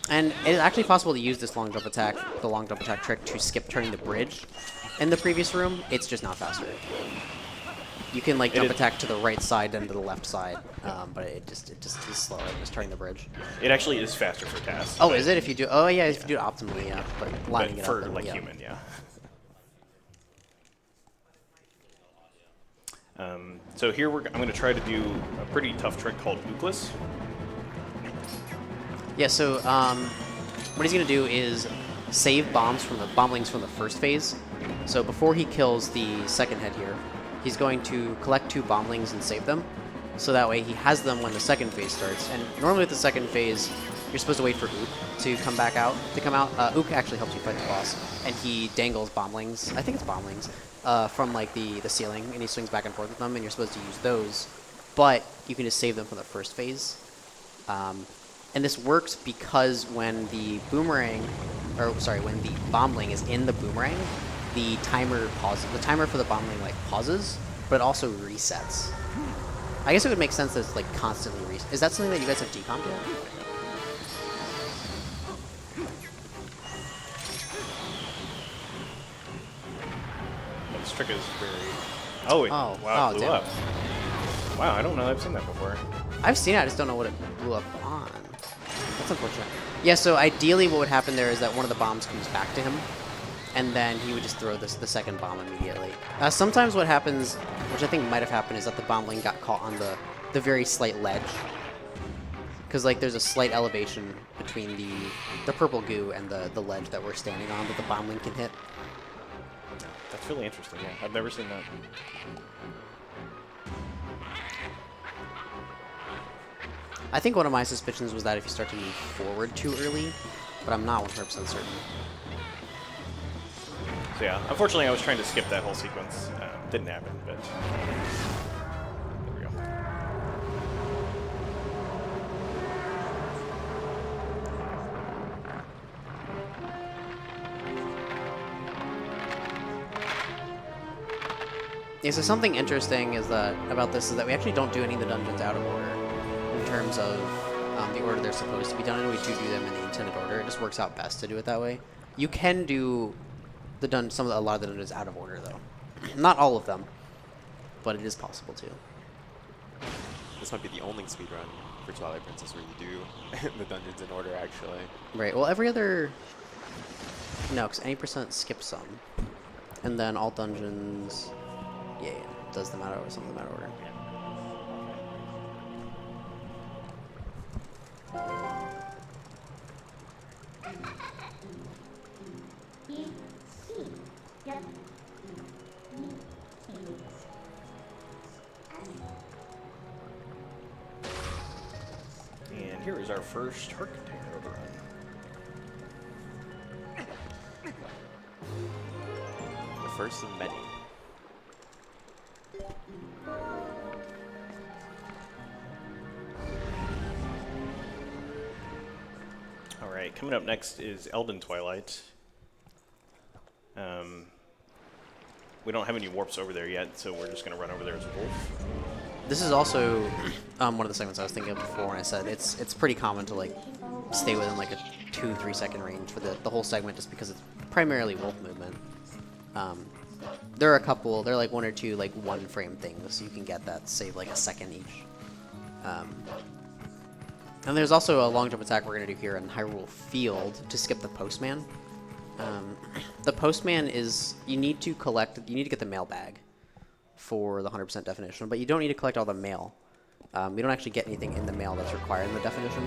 And it is actually possible to use this long jump attack, the long jump attack trick, to skip turning the bridge in the previous room. It's just not faster. You can like jump attack to the right side and to the left side, but it just is slower than just turning the bridge. It actually is faster for tasks. Oh, is it? If you do, oh yeah, if you do it optimally, yeah. But lining it for up, and, like yeah. human, yeah. So here I'm going to try to do a pretty tough trick called Ookless. Yeah. So what he's gonna do is save bombs from the bomblings from the first phase. So before he kills the second head here, he's going to collect 2 bomblings and save them. So that way he has them when the second phase starts. And normally with the second phase, you're supposed to wait for Ook to come out. Ook actually helps you fight the boss, and he dangles bomblings. I think it's bomblings from like the ceiling, and he swings back and forth with them. And you're supposed to use those, but you can just save them from the first phase. And this works because when the boomerang, when the bombling is in the boomerang, the timer pauses. The timer for the bombling like pauses, but it also resets. I guess it would make sense that it's like constantly resets. Is that something that you guys have decomped yet? This trick is very... Oh, wow, it blew damn. up. Wow, I don't know I've seen that before. I've seen it, I just don't know what it blew up on. That's unfortunate. Yeah, so ideally what would happen there is that one of the bombs comes back to him, and then he would just throw the second bomb immediately. Sometimes what happens, which I think might have happened, is that the bombling got caught on the very slight ledge. Because like there's a slight elevation between the purple goo and the ledge that we're standing on that the bombling can hit. That's really interesting, yeah. I've never seen that. I think one of my suspicions was that if you start to move forward too early, but I'm not 100% certain. So yeah, unfortunately I was trying to skip that whole sequence. Didn't happen, but... There we go. Yeah, so something interesting is that about this is that we actually don't do any of the dungeons out of order in terms of the order they're supposed to be done in. We do them in the intended order. It just works out best to do it that way. You can do a lot of the dungeons out of order though. Not all of them, but it is possible to. This might be the only speedrun for Twilight Princess where you do the dungeons in order, actually. Right. Well, every other... No, because any percent skips some. And then all dungeons... Yeah, does them out of some of them out of order. And here is our first heart container overrun. The first of many. All right, coming up next is Elden Twilight. We don't have any warps over there yet, so we're just going to run over there as a wolf. This is also one of the segments I was thinking of before when I said it's pretty common to like stay within like a 2-3 second range for the whole segment just because it's primarily wolf movement. There are a couple, there are like 1 or 2 like 1 frame things you can get that save like a second each. And there's also a long jump attack we're going to do here in Hyrule Field to skip the Postman. The Postman is, you need to get the mail bag for the 100% definition, but you don't need to collect all the mail. We don't actually get anything in the mail that's required in the definition.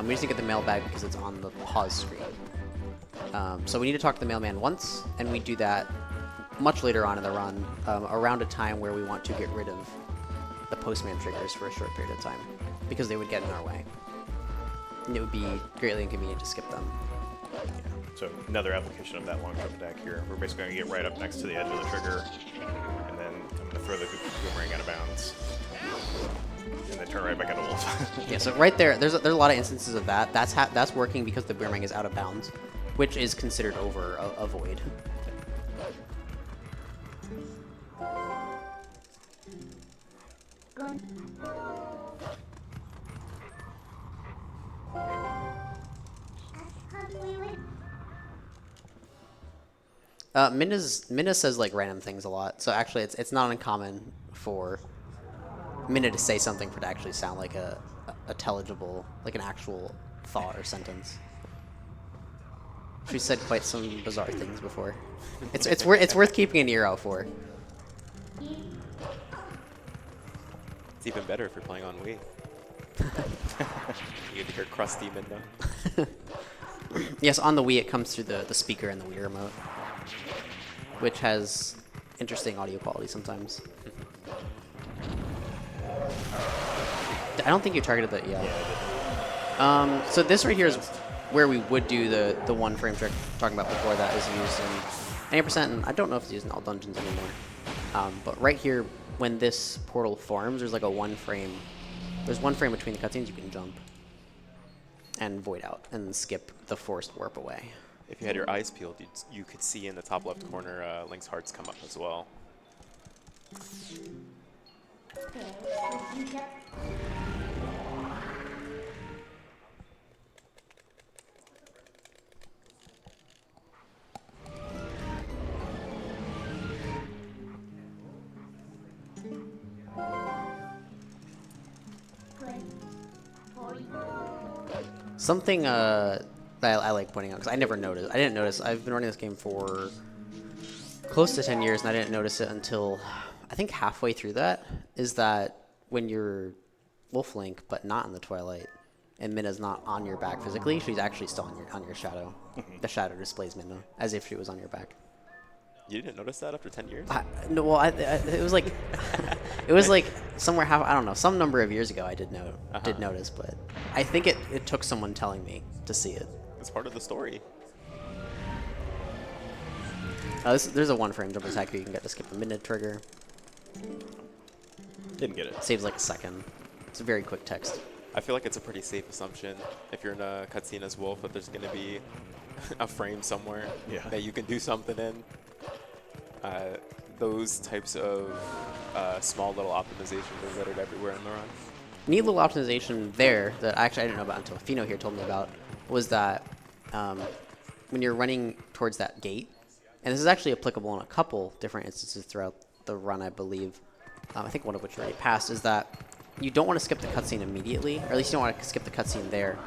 We just need to get the mail bag because it's on the pause screen. So we need to talk to the mailman once, and we do that much later on in the run, around a time where we want to get rid of the Postman triggers for a short period of time, because they would get in our way. And it would be greatly inconvenient to skip them. Yeah. So another application of that long jump attack here. We're basically going to get right up next to the edge of the trigger, and then I'm going to throw the boomerang out of bounds, and then turn right back into wolf. Yeah, so right there, there's a lot of instances of that. That's working because the boomerang is out of bounds, which is considered over a void. Minna says like random things a lot, so actually it's not uncommon for Minna to say something for it to actually sound like a intelligible, like an actual thought or sentence. She said quite some bizarre things before. It's worth keeping an ear out for. It's even better if you're playing on Wii. You get to hear crusty Minna. Yes, on the Wii it comes through the speaker in the Wii remote, which has interesting audio quality sometimes. I don't think you targeted that yet. Yeah, So this right here is where we would do the 1 frame trick talking about before that is used in 90%, and I don't know if it's used in all dungeons anymore. But right here, when this portal forms, there's like a 1 frame. There's 1 frame between the cutscenes you can jump and void out and skip the forced warp away. If you had your eyes peeled, you could see in the top left corner Link's hearts come up as well. Something that I like pointing out, because I didn't notice, I've been running this game for close to 10 years, and I didn't notice it until, I think halfway through that, is that when you're Wolf Link, but not in the Twilight, and Minna's not on your back physically, she's actually still on your shadow. The shadow displays Minna, as if she was on your back. You didn't notice that after 10 years? No, well, it was like, it was like somewhere I don't know, some number of years ago I did notice, but I think it took someone telling me to see it. It's part of the story. There's a 1 frame jump attack you can get to skip the mid trigger. Didn't get it. Saves like a second. It's a very quick text. I feel like it's a pretty safe assumption if you're in a cutscene as Wolf that there's going to be a frame somewhere that you can do something in. those types of small little optimizations are littered everywhere in the run. Neat little optimization there that actually I didn't know about until Pheenoh here told me about was that when you're running towards that gate, and this is actually applicable in a couple different instances throughout the run, I believe. I think one of which already passed, is that you don't want to skip the cutscene immediately, or at least you don't want to skip the cutscene there,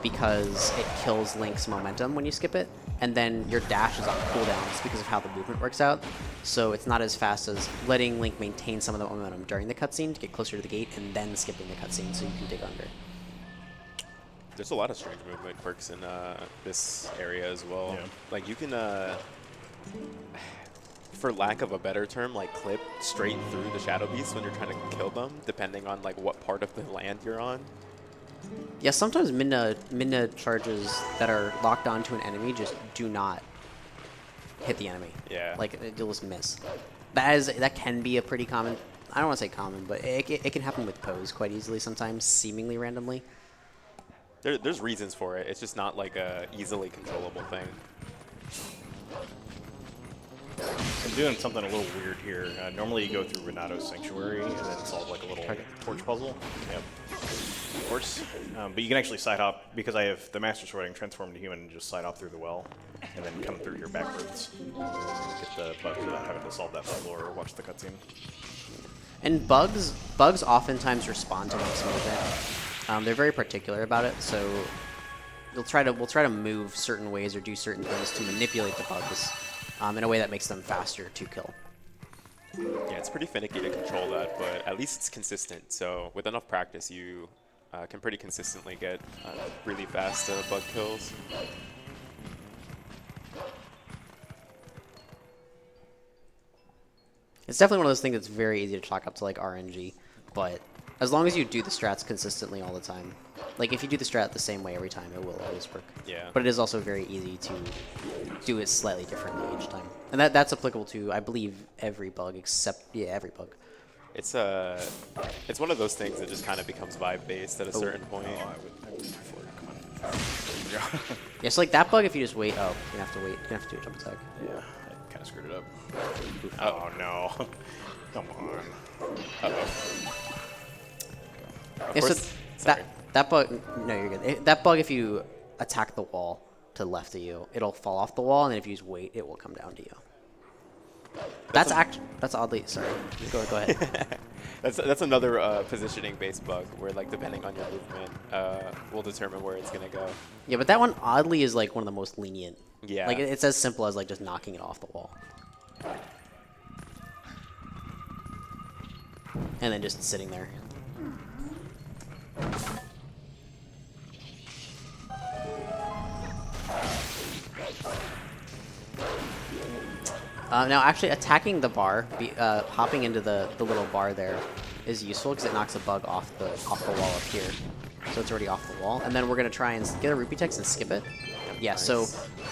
because it kills Link's momentum when you skip it, and then your dash is on cooldowns because of how the movement works out. So it's not as fast as letting Link maintain some of the momentum during the cutscene to get closer to the gate, and then skipping the cutscene so you can dig under. There's a lot of strange movement quirks in this area as well. Yeah. Like you can, for lack of a better term, like clip straight through the shadow beasts when you're trying to kill them, depending on like what part of the land you're on. Yeah, sometimes Midna charges that are locked onto an enemy just do not hit the enemy. Yeah. Like, you'll just miss. That can be a pretty common, I don't want to say common, but it can happen with pose quite easily sometimes, seemingly randomly. There's reasons for it. It's just not like a easily controllable thing. I'm doing something a little weird here. Normally you go through Renato's Sanctuary and then solve like a little torch puzzle. Yep. Of course. But you can actually side hop, because I have the Master Sword, I can transform into human and just side hop through the well and then come through here backwards. Get the bug without having to solve that puzzle or watch the cutscene. And bugs oftentimes respond to Link's movement. They're very particular about it, so we'll try to move certain ways or do certain things to manipulate the bugs in a way that makes them faster to kill. Yeah, it's pretty finicky to control that, but at least it's consistent. So with enough practice, you can pretty consistently get really fast bug kills. It's definitely one of those things that's very easy to chalk up to like RNG, but as long as you do the strats consistently all the time, like if you do the strat the same way every time, it will always work. Yeah. But it is also very easy to do it slightly differently each time, and that's applicable to, I believe, every bug except every bug. It's one of those things that just kind of becomes vibe based at a certain point. I would prefer it. Come on. There we go. Yeah, so like that bug, if you just wait, you're gonna have to wait. You're gonna have to do a jump attack. Yeah, I kind of screwed it up. Oh no. Come on. Uh-oh. Yeah, so course- sorry. that bug, no, you're good. That bug, if you attack the wall to the left of you, it'll fall off the wall, and then if you just wait, it will come down to you. That's oddly, sorry. Go ahead. That's another positioning based bug where like depending on your movement will determine where it's gonna go. Yeah, but that one oddly is like one of the most lenient. Yeah. Like it's as simple as like just knocking it off the wall. And then just sitting there. Now, actually, attacking the bar, hopping into the little bar there, is useful because it knocks a bug off the wall up here, so it's already off the wall. And then we're gonna try and get a rupee text and skip it. Yeah. Nice. So,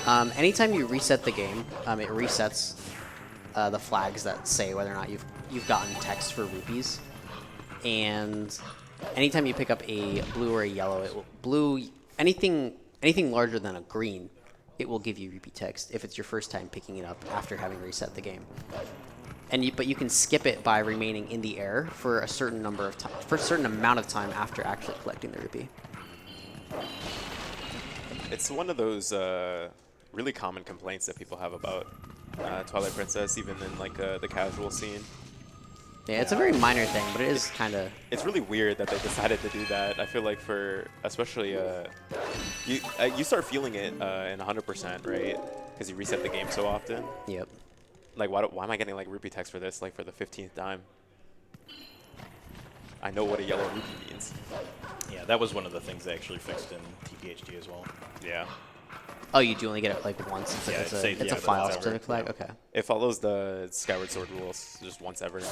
anytime you reset the game, it resets the flags that say whether or not you've gotten text for rupees. And anytime you pick up a blue or a yellow, anything larger than a green, it will give you rupee text if it's your first time picking it up after having reset the game. But you can skip it by remaining in the air for a certain amount of time after actually collecting the rupee. It's one of those really common complaints that people have about Twilight Princess, even in like the casual scene. Yeah, it's a very minor thing, but it is kind of... It's really weird that they decided to do that. I feel like especially, you start feeling it in 100%, right? Because you reset the game so often. Yep. Like, why am I getting like rupee text for this, like for the 15th time? I know what a yellow rupee means. Yeah, that was one of the things they actually fixed in TPHD as well. Yeah. Oh, you do only get it like once. It's, like, Yeah, it's it saves a you file once ever. specific flag. Yeah. Okay. It follows the Skyward Sword rules just once ever.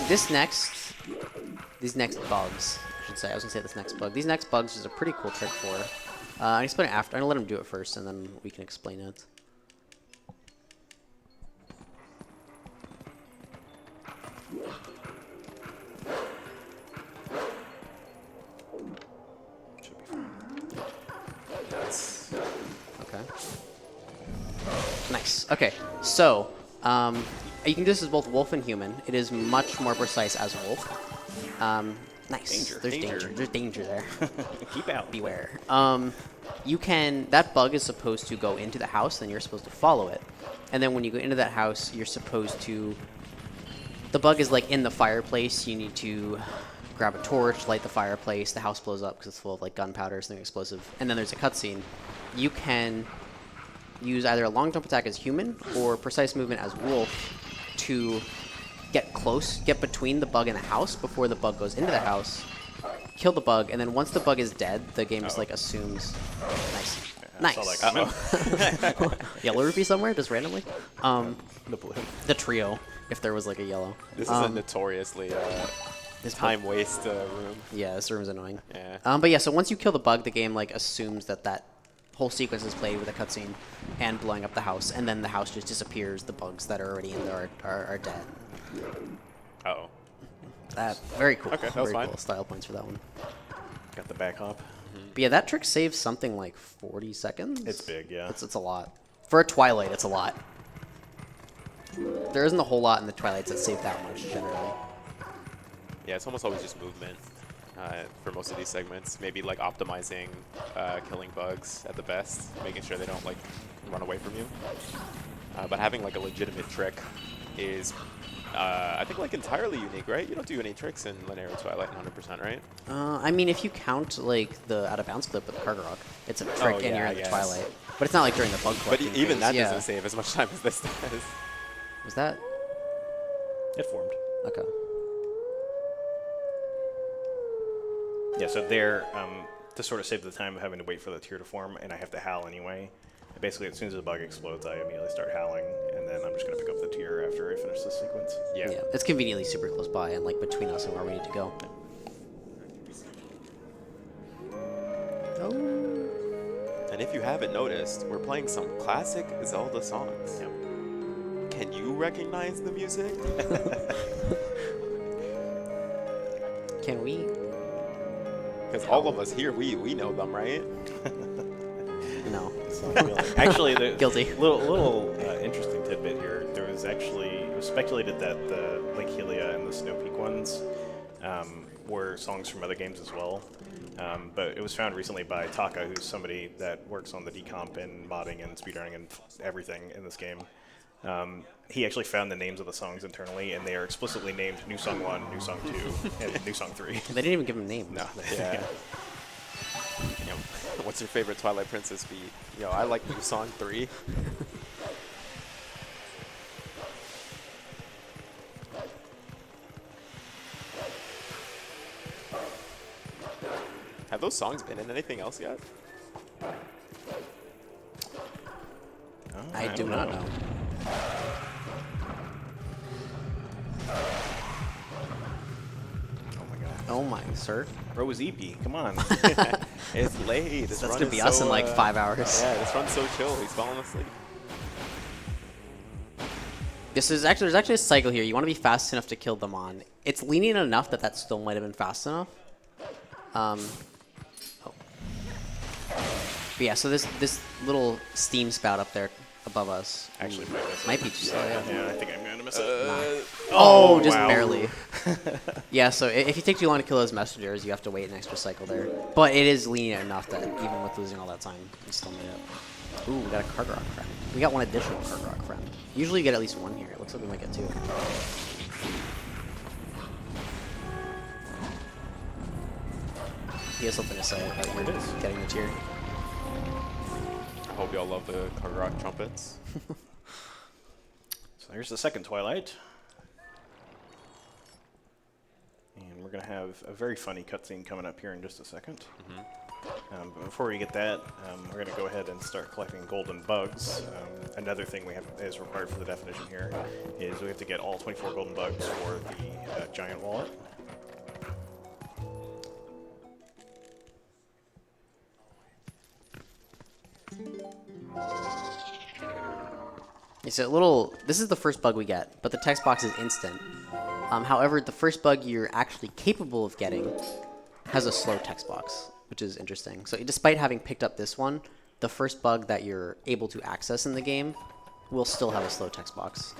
These next bugs, I should say. I was gonna say this next bug. These next bugs is a pretty cool trick for. I explain it after. I'm gonna let him do it first, and then we can explain it. Should be fine. Okay. Okay, so you can do this as both wolf and human. It is much more precise as wolf. Nice. Danger. There's Danger. danger. There's danger there. Keep out. Beware. You can. That bug is supposed to go into the house, and you're supposed to follow it. And then when you go into that house, you're supposed to. The bug is like in the fireplace. You need to grab a torch, light the fireplace. The house blows up because it's full of like gunpowder, something explosive. And then there's a cutscene. You can use either a long jump attack as human or precise movement as wolf to get close, get between the bug and the house before the bug goes into the house, kill the bug, and then once the bug is dead, the game just like assumes. Nice. I saw that coming. Yellow rupee somewhere, just randomly. The blue. The trio, if there was like a yellow. This is a notoriously This time waste room. Yeah, this room's annoying. Yeah. But yeah, so once you kill the bug, the game like assumes that whole sequence is played with a cutscene and blowing up the house, and then the house just disappears. The bugs that are already in there are dead. Uh-oh. That very cool. Okay, that was very fine. cool. Style points for that one. Got the back hop. But yeah, that trick saves something like 40 seconds. It's big, yeah. It's a lot. For a Twilight, it's a lot. There isn't a whole lot in the Twilights that save that much generally. Yeah, it's almost always just movement for most of these segments. Maybe like optimizing killing bugs at the best, making sure they don't like run away from you. But having like a legitimate trick is, I think, like entirely unique, right? You don't do any tricks in linear Twilight 100%, right? I mean, if you count like the out of bounds clip with the Cargarok, it's a trick and yeah, you're I in the guess. Twilight. But it's not like during the bug But collecting even phase. that Yeah. doesn't save as much time as this does. Was that? It formed. Okay. Yeah, so there, to sort of save the time of having to wait for the tear to form, and I have to howl anyway. Basically, as soon as the bug explodes, I immediately start howling, and then I'm just going to pick up the tear after I finish this sequence. Yeah. Yeah, it's conveniently super close by and like between us and where we need to go. Oh. And if you haven't noticed, we're playing some classic Zelda songs. Yep. Can you recognize the music? Can we? Because all of us here, we know them, right? No. Actually, the Guilty. Little interesting tidbit here. There was actually, it was speculated that the Lake Hylia and the Snow Peak ones were songs from other games as well. But it was found recently by Taka, who's somebody that works on the decomp and modding and speedrunning and everything in this game. He actually found the names of the songs internally, and they are explicitly named New Song 1, New Song 2, and New Song 3. They didn't even give them names. No. Yeah. You know, what's your favorite Twilight Princess beat? Yo, I like New Song 3. Have those songs been in anything else yet? I do not know. Oh my god. Oh my, sir. Bro was EP. Come on. It's late. This That's run gonna is be us so, in like 5 hours. Yeah, this run's so chill. He's falling asleep. There's actually a cycle here. You want to be fast enough to kill them on. It's lenient enough that still might have been fast enough. But yeah, so this little steam spout up there above us Actually, might be just yeah. Yeah, I think I'm going to miss it. Oh, just wow. barely. Yeah, so if you take too long to kill those messengers, you have to wait an extra cycle there. But it is lenient enough that even with losing all that time, you still made it. Ooh, we got a Cargarok friend. We got one additional Cargarok friend. Usually you get at least one here. It looks like we might get two. He has something to say about you getting the tier. I hope y'all love the Cargarok trumpets. So here's the second Twilight. And we're going to have a very funny cutscene coming up here in just a second. But before we get that, we're going to go ahead and start collecting golden bugs. Another thing we have is required for the definition here is we have to get all 24 golden bugs for the giant wallet. It's a little. This is the first bug we get, but the text box is instant. However, the first bug you're actually capable of getting has a slow text box, which is interesting. So despite having picked up this one, the first bug that you're able to access in the game we'll still have a slow text box.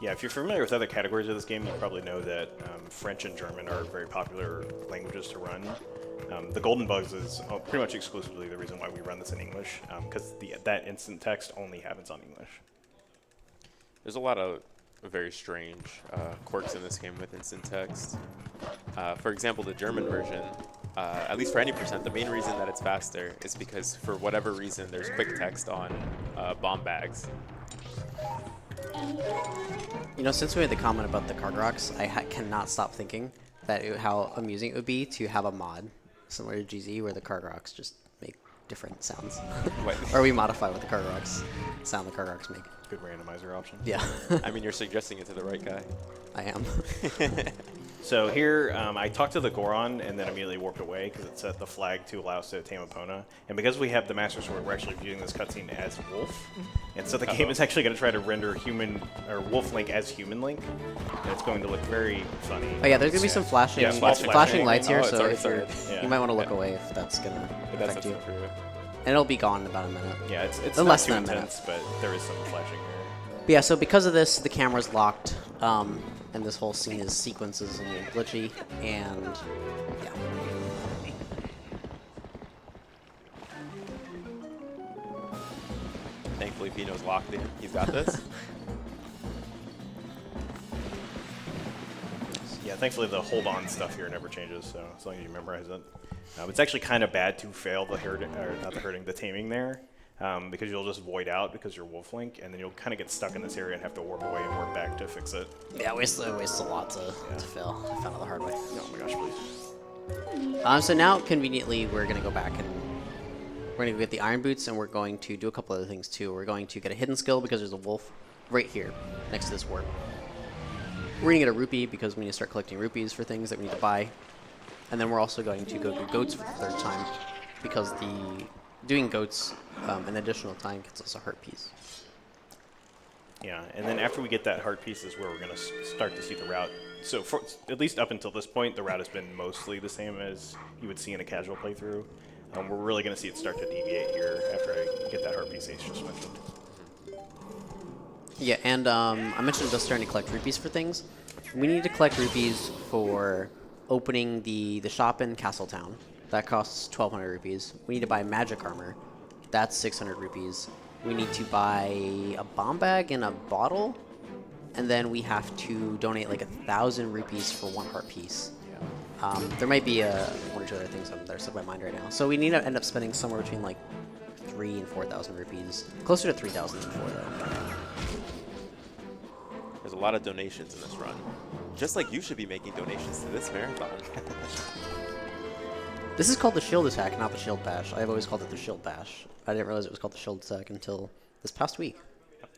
Yeah, if you're familiar with other categories of this game, you probably know that French and German are very popular languages to run. The Golden Bugs is pretty much exclusively the reason why we run this in English, because that instant text only happens on English. There's a lot of very strange quirks in this game with instant text. For example, the German version, at least for any percent, the main reason that it's faster is because for whatever reason there's quick text on bomb bags. You know, since we made the comment about the card rocks, I cannot stop thinking that how amusing it would be to have a mod similar to GZ where the card rocks just make different sounds. Or we modify what the card rocks sound the card rocks make. Good randomizer option. Yeah. I mean, you're suggesting it to the right guy. I am. So here, I talked to the Goron and then immediately warped away because it set the flag to allow us to tame Epona. And because we have the Master Sword, we're actually viewing this cutscene as Wolf. And so the game is actually going to try to render human or Wolf Link as Human Link. And it's going to look very funny. Oh yeah, there's going to be some flashing, Yeah, flashing lights here, it's so already if you're, started. you might want to look away if that's going to But that's affect you. for you. And it'll be gone in about a minute. Yeah, it's Or not less too than a minute. intense, but there is some flashing here. But yeah, so because of this, the camera's locked, and this whole scene is sequences and glitchy, and yeah. Thankfully, Pheenoh's locked in. He's got this. Yeah, thankfully the hold on stuff here never changes, so as long as you memorize it. It's actually kind of bad to fail the the taming there, because you'll just void out because you're Wolf Link, and then you'll kind of get stuck in this area and have to warp away and warp back to fix it. Yeah, wastes a lot to fail. I found it the hard way. Oh my gosh, please. So now, conveniently, we're going to go back and we're going to get the Iron Boots, and we're going to do a couple other things too. We're going to get a hidden skill because there's a wolf right here next to this warp. We're going to get a rupee because we need to start collecting rupees for things that we need to buy. And then we're also going to go do goats for the third time because doing goats an additional time gets us a heart piece. Yeah, and then after we get that heart piece is where we're going to start to see the route. So for, at least up until this point, the route has been mostly the same as you would see in a casual playthrough. We're really going to see it start to deviate here after I get that heart piece Ace just mentioned. Yeah, and I mentioned just starting to collect rupees for things. We need to collect rupees for opening the shop in Castletown. That costs 1,200 rupees. We need to buy magic armor. That's 600 rupees. We need to buy a bomb bag and a bottle. And then we have to donate like 1,000 rupees for one heart piece. There might be one or two other things that are stuck in my mind right now. So we need to end up spending somewhere between like 3,000 and 4,000 rupees. Closer to 3,000 than 4,000 though. There's a lot of donations in this run. Just like you should be making donations to this marathon. This is called the shield attack, not the shield bash. I've always called it the shield bash. I didn't realize it was called the shield attack until this past week.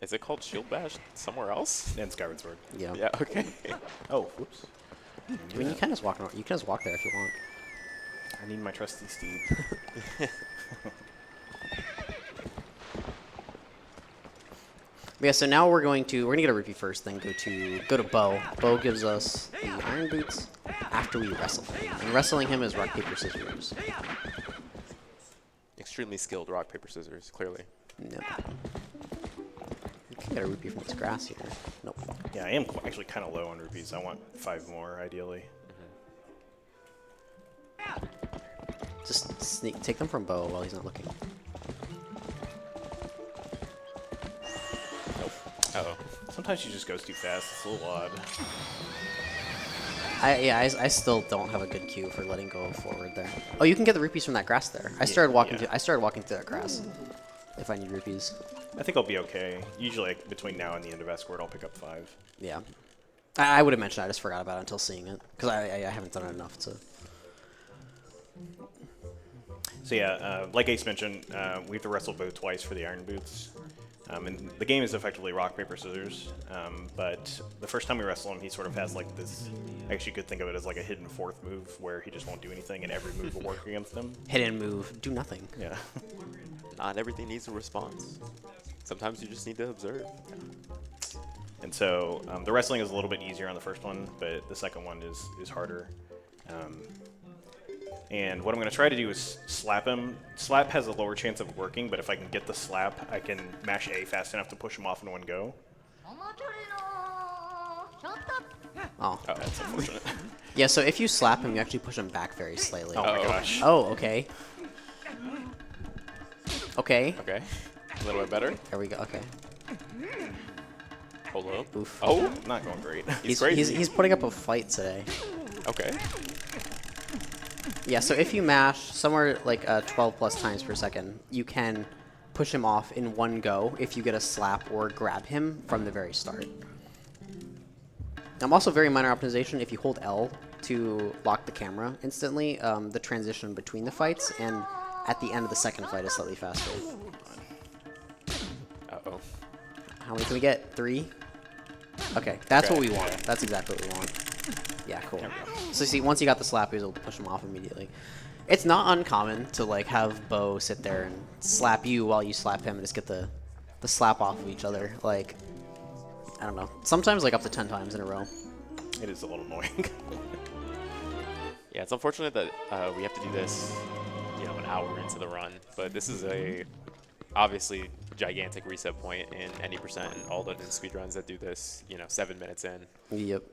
Is it called Shield Bash somewhere else? And Skyward Sword. Yeah. Yeah, okay. Oh, whoops. I mean, you can just walk around. You can just walk there if you want. I need my trusty steed. Yeah, so now we're gonna get a rupee first, then go to Bo. Bo gives us the Iron Boots after we wrestle him. And wrestling him is rock, paper, scissors. Extremely skilled rock, paper, scissors, clearly. No. You can get a rupee from this grass here. Nope. Yeah, I am actually kind of low on rupees. I want 5 more, ideally. Just take them from Bo while he's not looking. Uh-oh. Sometimes she just goes too fast. It's a little odd. I still don't have a good cue for letting go forward there. Oh, you can get the rupees from that grass there. I started walking through that grass. If I need rupees. I think I'll be okay. Usually, like, between now and the end of Escort, I'll pick up 5. Yeah. I would have mentioned. I just forgot about it until seeing it because I haven't done it enough to. So yeah, like Ace mentioned, we have to wrestle Bo twice for the Iron Boots. And the game is effectively rock, paper, scissors. But the first time we wrestle him, he sort of has like this, I guess you could think of it as like a hidden fourth move where he just won't do anything and every move will work against him. Hidden move, do nothing. Yeah. Not everything needs a response. Sometimes you just need to observe. And so the wrestling is a little bit easier on the first one, but the second one is harder. And what I'm going to try to do is slap him. Slap has a lower chance of working, but if I can get the slap, I can mash A fast enough to push him off in one go. Oh. That's unfortunate. Yeah, so if you slap him, you actually push him back very slightly. Oh my gosh. Oh, okay. Okay. Okay. A little bit better. There we go. Okay. Hold up. Oof. Oh. Not going great. He's crazy. He's putting up a fight today. Okay. Yeah, so if you mash somewhere like 12 plus times per second, you can push him off in one go if you get a slap or grab him from the very start. Also very minor optimization, if you hold L to lock the camera instantly, the transition between the fights and at the end of the second fight is slightly faster. Uh-oh. How many can we get? 3? Okay, that's Okay. what we want. That's exactly what we want. Yeah, cool. So see, once you got the slap, he was able to push him off immediately. It's not uncommon to like have Bo sit there and slap you while you slap him and just get the slap off of each other. Like, I don't know. Sometimes like up to 10 times in a row. It is a little annoying. Yeah, it's unfortunate that we have to do this, you know, an hour into the run. But this is a obviously gigantic reset point in any percent and all the speedruns that do this, you know, 7 minutes in. Yep.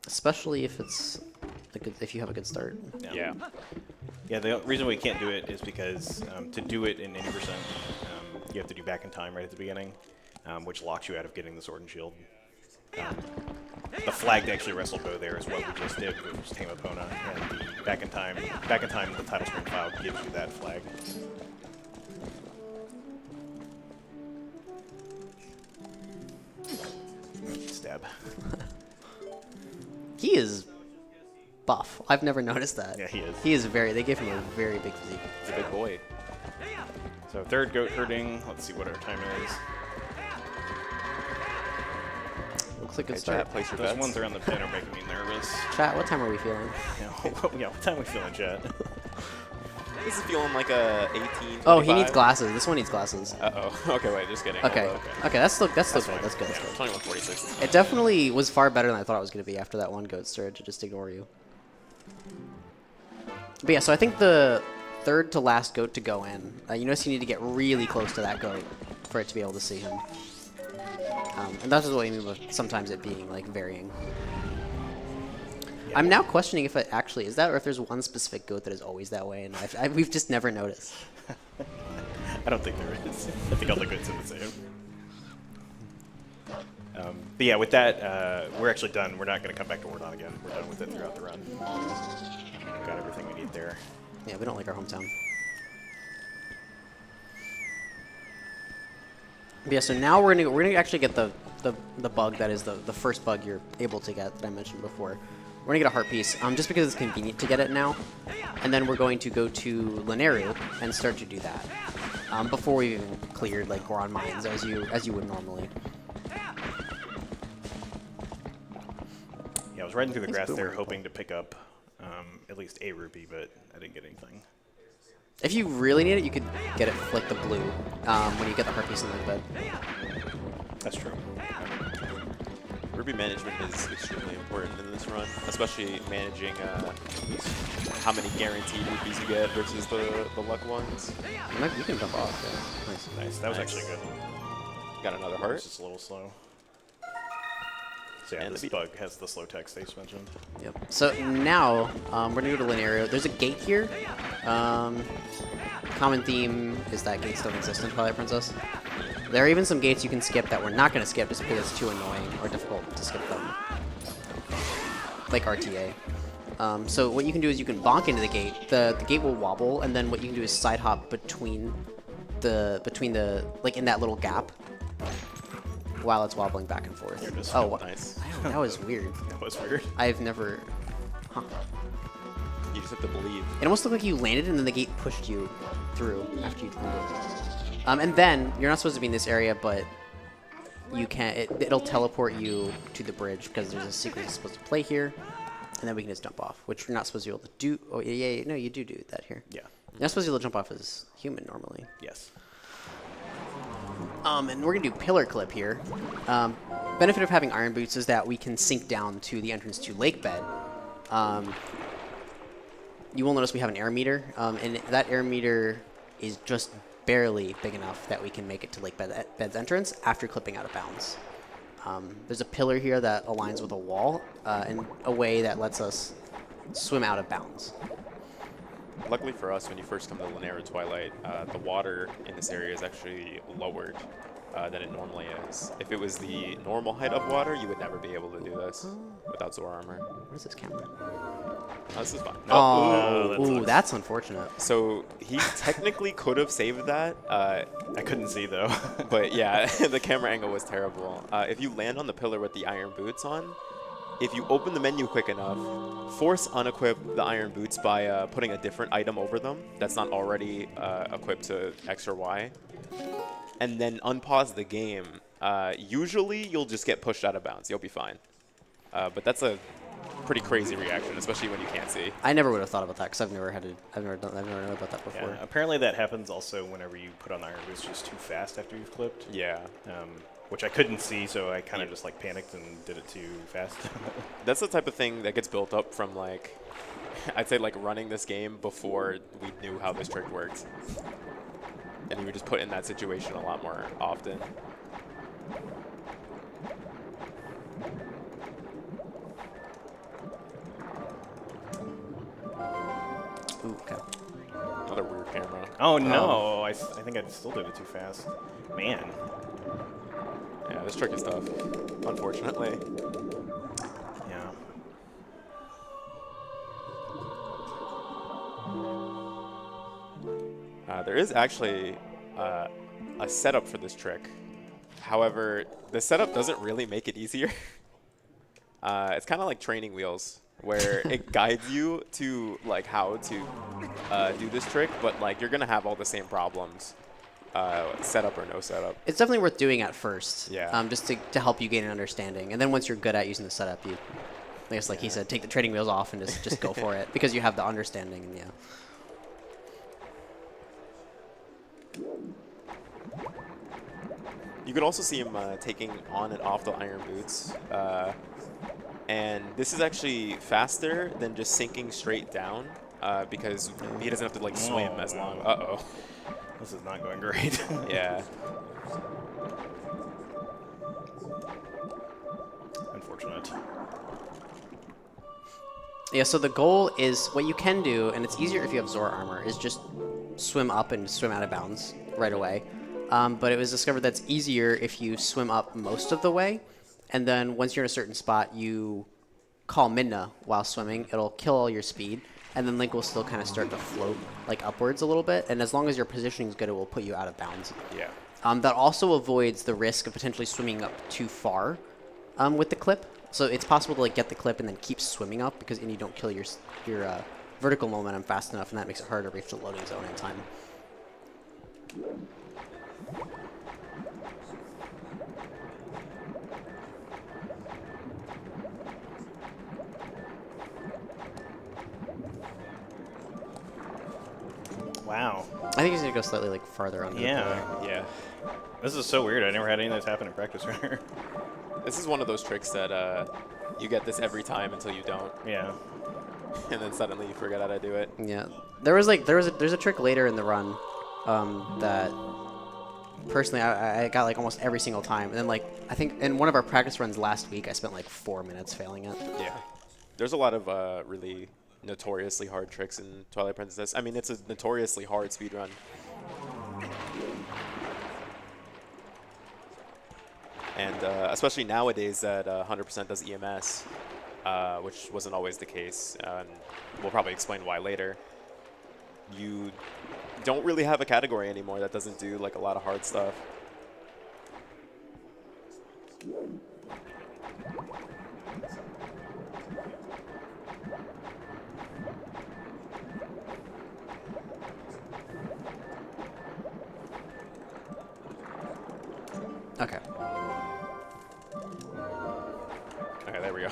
Especially if it's if you have a good start. Yeah. Yeah, the reason we can't do it is because to do it in any percent, you have to do back in time right at the beginning, which locks you out of getting the sword and shield. The flag to actually wrestle Bo there is what we just did, which was Tame Epona, and the back in time, the title screen file gives you that flag. Stab. He is buff. I've never noticed that. Yeah, he is. He is very. They give him a very big physique. He's a big boy. So third goat herding. Let's see what our timer is. Looks like a good Hey, start. chat, place your Those bets. ones around the pin are making me nervous. Chat, what time are we feeling? Yeah, what time are we feeling, chat? This is feeling like a 18, 25. Oh, he needs glasses. This one needs glasses. Uh-oh. Okay, wait, just kidding. Okay. Hold up. Okay, that's still good. That's fine. good. That's Yeah, good. 21:46. It definitely was far better than I thought it was going to be after that one goat stirred to just ignore you. But yeah, so I think the third to last goat to go in, you notice you need to get really close to that goat for it to be able to see him. And that's what I mean with sometimes it being like varying. I'm now questioning if it actually is that, or if there's one specific goat that is always that way, and we've just never noticed. I don't think there is. I think all the goats are the same. But yeah, with that, we're actually done. We're not going to come back to Wardon again. We're done with it throughout the run. Got everything we need there. Yeah, we don't like our hometown. But yeah, so now we're gonna actually get the bug that is the first bug you're able to get that I mentioned before. We're gonna get a heart piece, just because it's convenient to get it now, and then we're going to go to Lineru and start to do that before we even cleared like Goron mines as you would normally. Yeah, I was riding through the Thanks, grass there, Boomer. hoping to pick up at least a rupee, but I didn't get anything. If you really need it, you could get it like the blue when you get the heart piece in the bed. That's true. Rupee management is extremely important in this run, especially managing how many guaranteed rupees you get versus the luck ones. You can jump off. Yeah. Nice. Nice. That was Nice. actually good. Got another It's heart. just a little slow. So yeah, And this the bug has the slow text Ace mentioned. Yep. So now we're gonna go to Lineario. There's a gate here. Common theme is that gates don't exist in Twilight Princess. There are even some gates you can skip that we're not gonna skip just because it's too annoying or difficult to skip them. Like RTA. So what you can do is you can bonk into the gate. The gate will wobble, and then what you can do is side hop between the like in that little gap while it's wobbling back and forth. You're just Oh, Nice. that was weird. That was weird. I've never. Huh. You just have to believe. It almost looked like you landed and then the gate pushed you through after you landed. And then you're not supposed to be in this area, but you can. It'll teleport you to the bridge because there's a secret that's supposed to play here, and then we can just jump off, which you're not supposed to be able to do. Oh yeah, no, you do that here. Yeah. You're not supposed to be able to jump off as human normally. Yes. And we're gonna do pillar clip here. Benefit of having iron boots is that we can sink down to the entrance to Lake Bed. you will notice we have an air meter, and that air meter is just barely big enough that we can make it to Lake Bed's entrance after clipping out of bounds. There's a pillar here that aligns with a wall in a way that lets us swim out of bounds. Luckily for us, when you first come to Llanera Twilight, the water in this area is actually lowered than it normally is. If it was the normal height of water, you would never be able to do this without Zora armor. Where's this camera? Oh, this is fine. Oh, that ooh, sucks. that's unfortunate. So he technically could have saved that, I couldn't see though. but yeah, the camera angle was terrible. If you land on the pillar with the iron boots on, if you open the menu quick enough, force unequip the iron boots by putting a different item over them that's not already equipped to X or Y, and then unpause the game, usually you'll just get pushed out of bounds. You'll be fine. But that's a pretty crazy reaction, especially when you can't see. I never would have thought about that because I've never known about that before. Yeah, apparently that happens also whenever you put on the iron boots just too fast after you've clipped. Yeah. Which I couldn't see, so I kind of just like panicked and did it too fast. That's the type of thing that gets built up from like, I'd say like running this game before we knew how this trick worked. And you were just put in that situation a lot more often. Ooh, okay. Another weird camera. Oh no, I think I still did it too fast. Man. Yeah, this trick is tough, unfortunately. Yeah. There is actually a setup for this trick. However, the setup doesn't really make it easier. It's kind of like training wheels, where it guides you to like how to do this trick, but like you're gonna have all the same problems, setup or no setup. It's definitely worth doing at first. Yeah. Just to help you gain an understanding, and then once you're good at using the setup, you, I guess like he said, take the training wheels off and just go for it because you have the understanding. And yeah. You can also see him taking on and off the iron boots. And this is actually faster than just sinking straight down because he doesn't have to like swim as long. Uh-oh. This is not going great. Yeah. Unfortunate. Yeah, so the goal is, what you can do, and it's easier if you have Zora armor, is just swim up and swim out of bounds right away. But it was discovered that's easier if you swim up most of the way, and then once you're in a certain spot, you call Midna while swimming. It'll kill all your speed, and then Link will still kind of start to float like upwards a little bit, and as long as your positioning is good, it will put you out of bounds. Yeah. That also avoids the risk of potentially swimming up too far with the clip. So it's possible to like get the clip and then keep swimming up because and you don't kill your vertical momentum fast enough, and that makes it harder to reach the loading zone in time. Wow. I think he's gonna go slightly like farther under the pillar. Yeah. Yeah. This is so weird. I never had any of this happen in practice runner. This is one of those tricks that you get this every time until you don't, Yeah. and then suddenly you forget how to do it. Yeah, there's a trick later in the run that personally I got like almost every single time, and then like I think in one of our practice runs last week I spent like 4 minutes failing it. Yeah. There's a lot of really notoriously hard tricks in Twilight Princess. I mean, it's a notoriously hard speedrun. And especially nowadays that 100% does EMS, which wasn't always the case. And we'll probably explain why later. You don't really have a category anymore that doesn't do like a lot of hard stuff. Okay. Okay, there we go.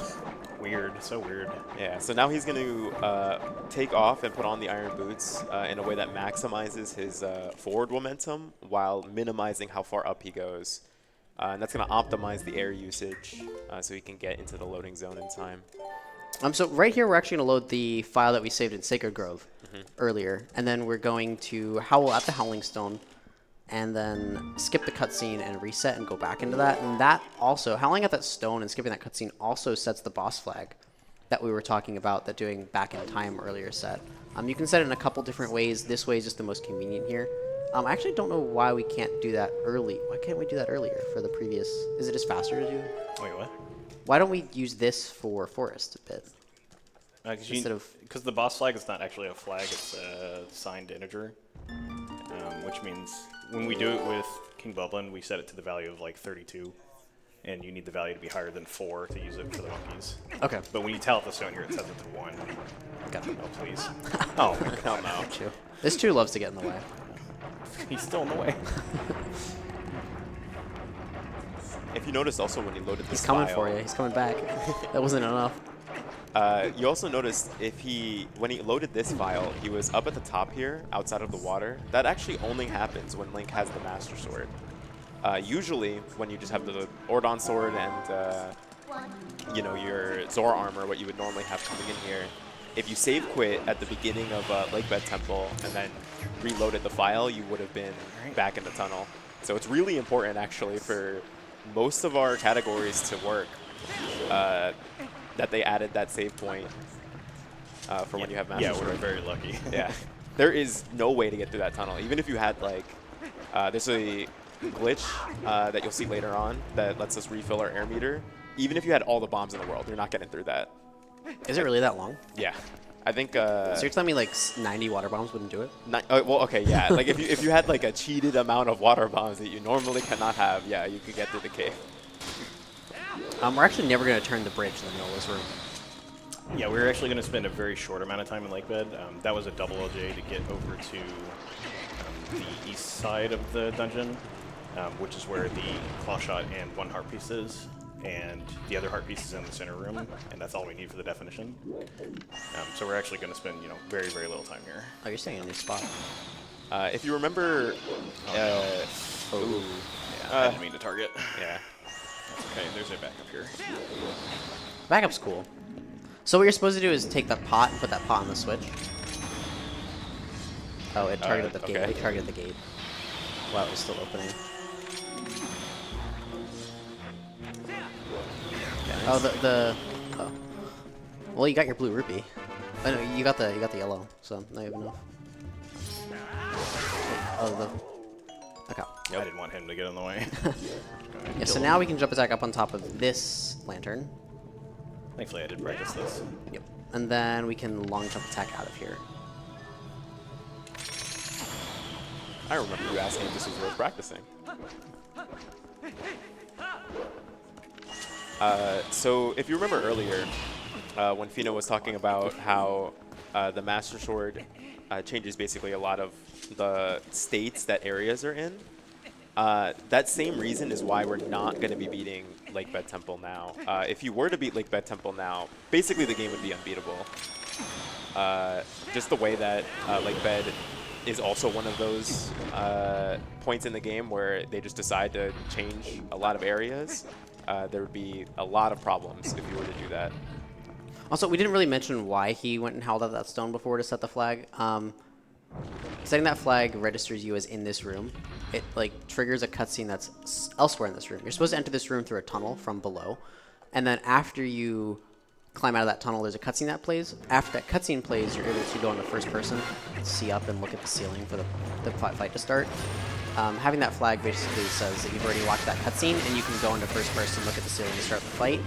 Weird. So weird. Yeah, so now he's going to take off and put on the iron boots in a way that maximizes his forward momentum while minimizing how far up he goes. And that's going to optimize the air usage so he can get into the loading zone in time. So right here, we're actually going to load the file that we saved in Sacred Grove earlier, and then we're going to howl at the Howling Stone, and then skip the cutscene and reset and go back into that. And that also, howling at that stone and skipping that cutscene also sets the boss flag that we were talking about that doing back in time earlier set. You can set it in a couple different ways. This way is just the most convenient here. I actually don't know why we can't do that early. Why can't we do that earlier for the previous? Is it just faster to do? Wait, what? Why don't we use this for Forest a bit? Because the boss flag is not actually a flag, it's a signed integer, which means when we do it with King Bublin, we set it to the value of like 32, and you need the value to be higher than 4 to use it for the monkeys. Okay. But when you tell it the stone here, it sets it to 1. Gotcha. Oh, please. Oh, hell no. Chew. This Chew loves to get in the way. He's still in the way. If you notice also when you loaded this He's coming file, for you. He's coming back. That wasn't enough. You also noticed when he loaded this file, he was up at the top here, outside of the water. That actually only happens when Link has the Master Sword. Usually, when you just have the Ordon Sword and you know, your Zora armor, what you would normally have coming in here, if you save quit at the beginning of Lakebed Temple and then reloaded the file, you would have been back in the tunnel. So it's really important, actually, for most of our categories to work, that they added that save point for when you have Master Sword. Yeah, we're very lucky. Yeah. There is no way to get through that tunnel. Even if you had, like, there's a glitch that you'll see later on that lets us refill our air meter. Even if you had all the bombs in the world, you're not getting through that. Is it really that long? Yeah. I think... So you're telling me like 90 water bombs wouldn't do it? Well, okay, yeah. Like if you had like a cheated amount of water bombs that you normally cannot have, yeah, you could get through the cave. We're actually never going to turn the bridge in the middle of this room. Yeah, we were actually going to spend a very short amount of time in Lakebed. That was a double LJ to get over to the east side of the dungeon, which is where the claw shot and 1 heart piece is. And the other heart piece is in the center room, and that's all we need for the definition. So we're actually going to spend, you know, very, very little time here. Oh, you're staying in your spot. If you remember... Yeah, I didn't mean to target. Yeah. That's okay, there's a backup here. Backup's cool. So what you're supposed to do is take that pot and put that pot on the switch. Oh, it targeted the gate. okay. It targeted the gate while it was still opening. Oh, oh. Well, you got your blue rupee. Oh, no, you got the yellow. So now you have enough. Oh, okay. I didn't want him to get in the way. Yeah. So now we can jump attack up on top of this lantern. Thankfully, I did practice this. Yep. And then we can long jump attack out of here. I remember you asking if this was worth practicing. So if you remember earlier, when Pheenoh was talking about how the Master Sword changes basically a lot of the states that areas are in, that same reason is why we're not going to be beating Lakebed Temple now. If you were to beat Lakebed Temple now, basically the game would be unbeatable. Just the way that Lakebed is also one of those points in the game where they just decide to change a lot of areas. There would be a lot of problems if you were to do that. Also, we didn't really mention why he went and held out that stone before to set the flag. Setting that flag registers you as in this room. It like triggers a cutscene that's elsewhere in this room. You're supposed to enter this room through a tunnel from below, and then after you climb out of that tunnel, there's a cutscene that plays. After that cutscene plays, you're able to go into first person, see up and look at the ceiling for the fight to start. Having that flag basically says that you've already watched that cutscene, and you can go into first person, look at the ceiling, and start the fight.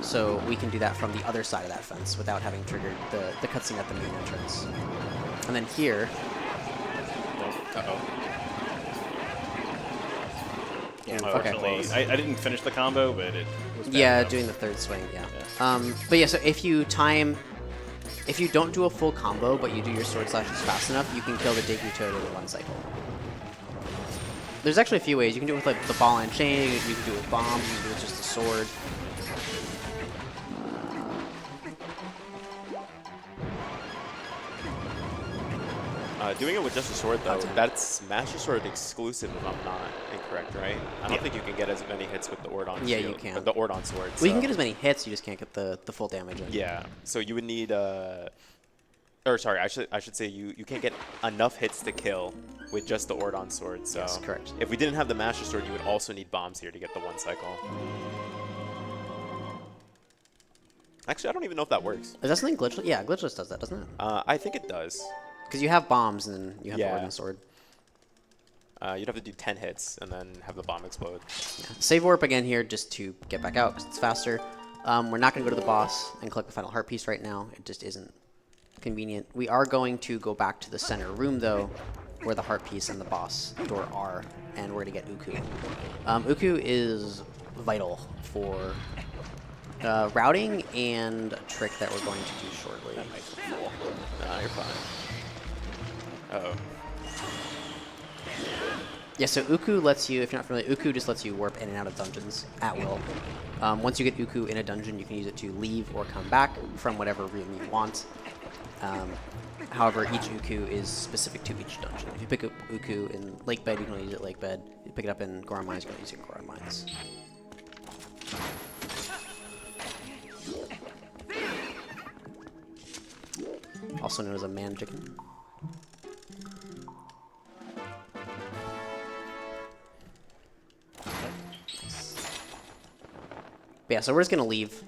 So we can do that from the other side of that fence without having triggered the cutscene at the main entrance. And then here... Uh-oh. Yeah, Okay. unfortunately, I didn't finish the combo, but it was bad Yeah, enough. doing the third swing, yeah. But yeah, so if you don't do a full combo, but you do your sword slashes fast enough, you can kill the Deku Toad in 1 cycle. There's actually a few ways. You can do it with like the ball and chain, you can do it with bombs, you can do it with just the sword. Doing it with just a sword, though, that's Master Sword exclusive, if I'm not incorrect, right? I don't think you can get as many hits with the Ordon Yeah, shield, you can. the Ordon sword. Well, you can get as many hits, you just can't get the full damage in. Yeah, so you would need, or sorry, I should say you can't get enough hits to kill with just the Ordon sword. So Yes, correct. if we didn't have the Master Sword, you would also need bombs here to get the one cycle. Actually, I don't even know if that works. Is that something glitchless? Yeah, glitchless does that, doesn't it? I think it does. Because you have bombs and then you have the Yeah. Ordnance Sword. You'd have to do 10 hits and then have the bomb explode. Yeah. Save warp again here just to get back out because it's faster. We're not going to go to the boss and collect the final heart piece right now. It just isn't convenient. We are going to go back to the center room, though, where the heart piece and the boss door are, and we're going to get Uku. Uku is vital for routing and a trick that we're going to do shortly. Nah, you're fine. Uh-oh. Yeah, so Uku lets you, if you're not familiar, Uku just lets you warp in and out of dungeons at will. Once you get Uku in a dungeon, you can use it to leave or come back from whatever room you want. However, each Uku is specific to each dungeon. If you pick up Uku in Lake Bed, you can only use it at Lake Bed. If you pick it up in Goron Mines, you can only use it in Goron Mines. Also known as a man chicken. But yeah, so we're just gonna leave.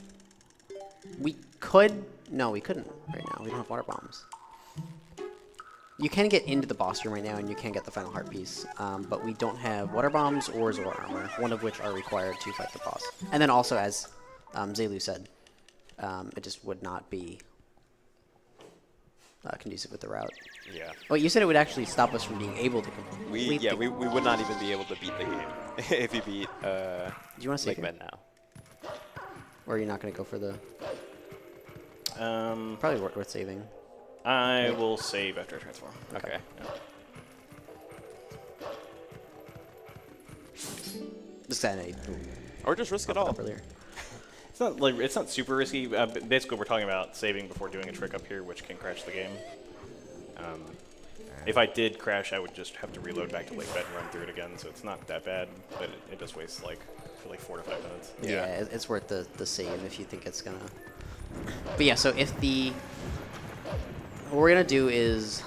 We could, no, we couldn't right now. We don't have water bombs. You can get into the boss room right now, and you can get the final heart piece, but we don't have water bombs or Zor armor, one of which are required to fight the boss. And then also, as Zelu said, it just would not be conducive with the route. Yeah. Oh, you said it would actually stop us from being able to complete We would not even be able to beat the game if you beat Do you want to Lake save Bed here? now. Or are you not going to go for the... Um, Probably worth saving. I will save after I transform. Okay. Just that Or just risk it all. earlier. It's not like it's not super risky. Basically, we're talking about saving before doing a trick up here, which can crash the game. If I did crash, I would just have to reload back to Lake Bed and run through it again. So it's not that bad, but it does waste for 4 to 5 minutes. Yeah, it's worth the save if you think it's gonna. But yeah, so if the what we're gonna do is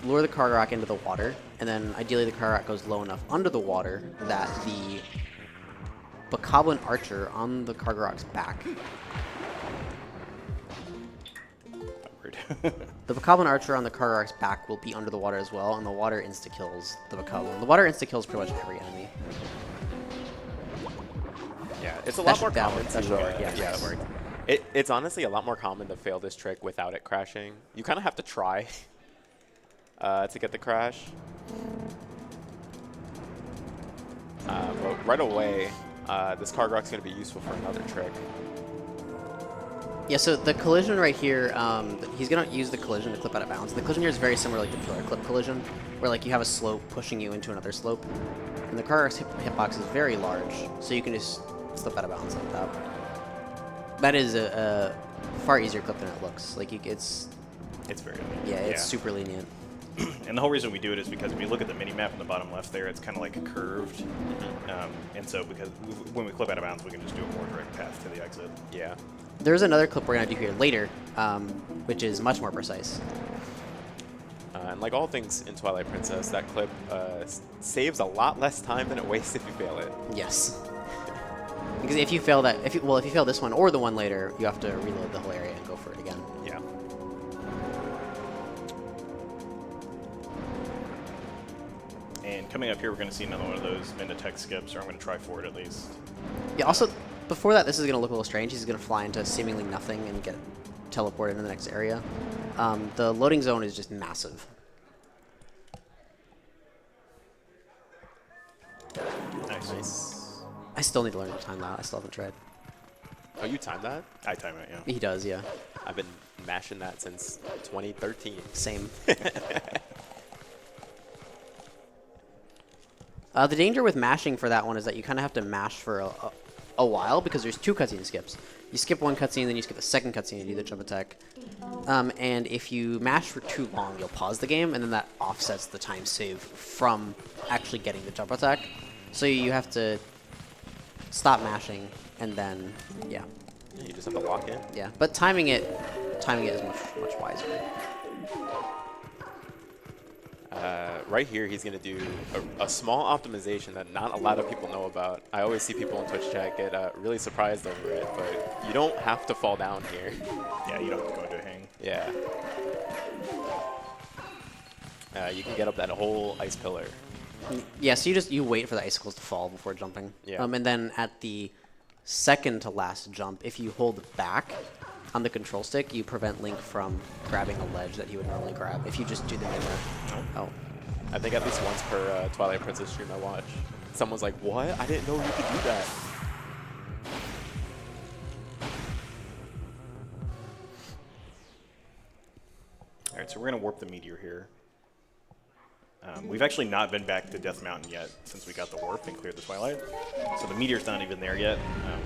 lure the Kargarak into the water, and then ideally the Kargarak goes low enough under the water that the Bokoblin Archer on the Kargarak's back. Weird. The Bokoblin Archer on the Kargarak's back will be under the water as well, and the water insta-kills the Bokoblin. The water insta-kills pretty much every enemy. Yeah, it's a That lot should- more that common worked, that to should work, yeah. that worked. It's honestly a lot more common to fail this trick without it crashing. You kind of have to try to get the crash. But right away, this Kargarak's going to be useful for another trick. Yeah, so the collision right here, he's going to use the collision to clip out of bounds. The collision here is very similar like the pillar clip collision, where like you have a slope pushing you into another slope. And the Kargarak's hitbox is very large, so you can just slip out of bounds like that. That is a far easier clip than it looks. Like it's very yeah, it's super lenient. And the whole reason we do it is because if you look at the mini map in the bottom left there, it's kind of like curved. And so because when we clip out of bounds, we can just do a more direct path to the exit. Yeah. There's another clip we're going to do here later, which is much more precise. And like all things in Twilight Princess, that clip saves a lot less time than it wastes if you fail it. Yes. Because if you fail that, if you fail this one or the one later, you have to reload the whole area and go for it again. Yeah. And coming up here, we're going to see another one of those Mendotech skips, or I'm going to try for it at least. Yeah, also, before that, this is going to look a little strange. He's going to fly into seemingly nothing and get teleported into the next area. The loading zone is just massive. Nice. I still need to learn to time that. I still haven't tried. Oh, you timed that? I time it, yeah. He does, yeah. I've been mashing that since 2013. Same. The danger with mashing for that one is that you kind of have to mash for a while because there's 2 cutscene skips. You skip one cutscene, then you skip the second cutscene and do the jump attack. And if you mash for too long, you'll pause the game, and then that offsets the time save from actually getting the jump attack. So you have to stop mashing, and then, yeah. You just have to lock in. Yeah, but timing it is much wiser. Right here, he's going to do a small optimization that not a lot of people know about. I always see people in Twitch chat get really surprised over it, but you don't have to fall down here. Yeah, you don't have to go into a hang. Yeah. You can get up that whole ice pillar. Yeah, so you wait for the icicles to fall before jumping. Yeah. And then at the second to last jump, if you hold back on the control stick, you prevent Link from grabbing a ledge that he would normally grab if you just do the mirror. Oh. I think at least once per Twilight Princess stream I watch, someone's like, what? I didn't know you could do that. All right, so we're going to warp the meteor here. We've actually not been back to Death Mountain yet since we got the warp and cleared the Twilight. So the meteor's not even there yet.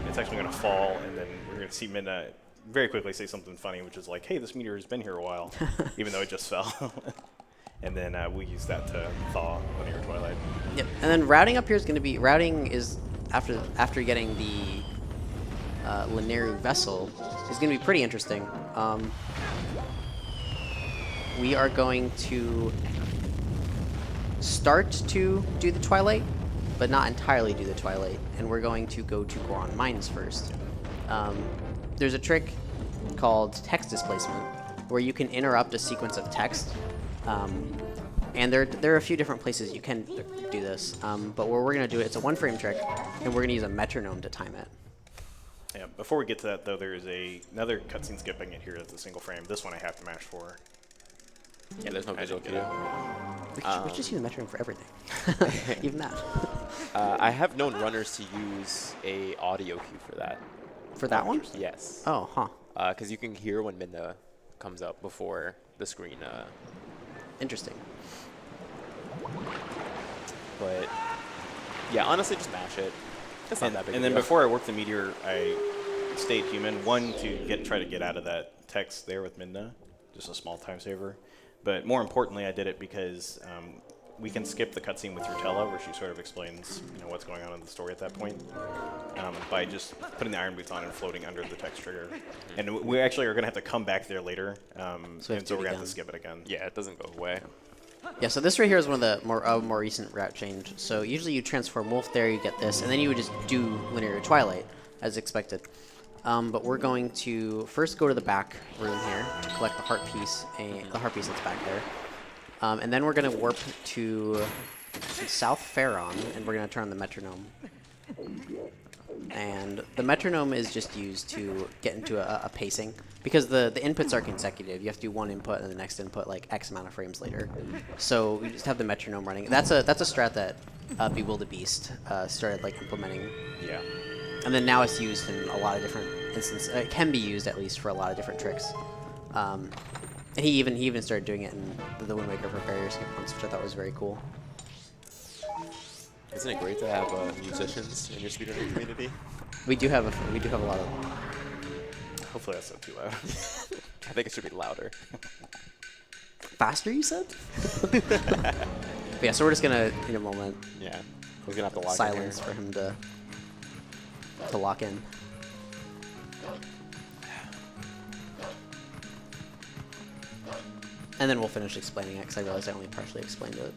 It's actually going to fall, and then we're going to see Midna very quickly say something funny, which is like, hey, this meteor has been here a while, even though it just fell. And then we use that to thaw linear Twilight. Yep. And then routing up here is going to be after getting the linear vessel is going to be pretty interesting. We are going to start to do the Twilight, but not entirely do the Twilight, and we're going to go to Goron Mines first. There's a trick called text displacement, where you can interrupt a sequence of text. And there are a few different places you can do this, but where we're going to do it, it's a one-frame trick, and we're going to use a metronome to time it. Yeah, before we get to that, though, there is another cutscene skipping it here that's a single frame. This one I have to mash for. Yeah, there's no visual cue. We just use a metronome for everything, even that. I have known runners to use a audio cue for that. For that one? Yes. Oh, huh. Because you can hear when Midna comes up before the screen. Interesting. But yeah, honestly, just mash it. It's not that big. And then before I warped the meteor, I stayed human. One, to try to get out of that text there with Midna, just a small time saver. But more importantly, I did it because we can skip the cutscene with Rutella, where she sort of explains what's going on in the story at that point, by just putting the iron boots on and floating under the text trigger. And we actually are going to have to come back there later, and so we're going to have to skip it again. Yeah, it doesn't go away. Yeah, so this right here is one of the more recent route change. So usually you transform Wolf there, you get this, and then you would just do linear Twilight, as expected. But we're going to first go to the back room here to collect the heart piece, that's back there. And then we're going to warp to South Pharaon, and we're going to turn on the metronome. And the metronome is just used to get into a pacing, because the inputs are consecutive. You have to do one input and the next input like X amount of frames later. So we just have the metronome running. That's a strat that Bewildebeast started like implementing. Yeah. And then now it's used in a lot of different instances. It can be used at least for a lot of different tricks. And he even started doing it in the Wind Waker for barrier skip once, which I thought was very cool. Isn't it great to have musicians in your speedrunning community? We do have a lot of them. Hopefully that's not too loud. I think it should be louder. Faster, you said? But yeah, so we're just gonna, in a moment, Yeah. We're gonna have to lock silence in for him to lock in. And then we'll finish explaining it, because I realized I only partially explained it.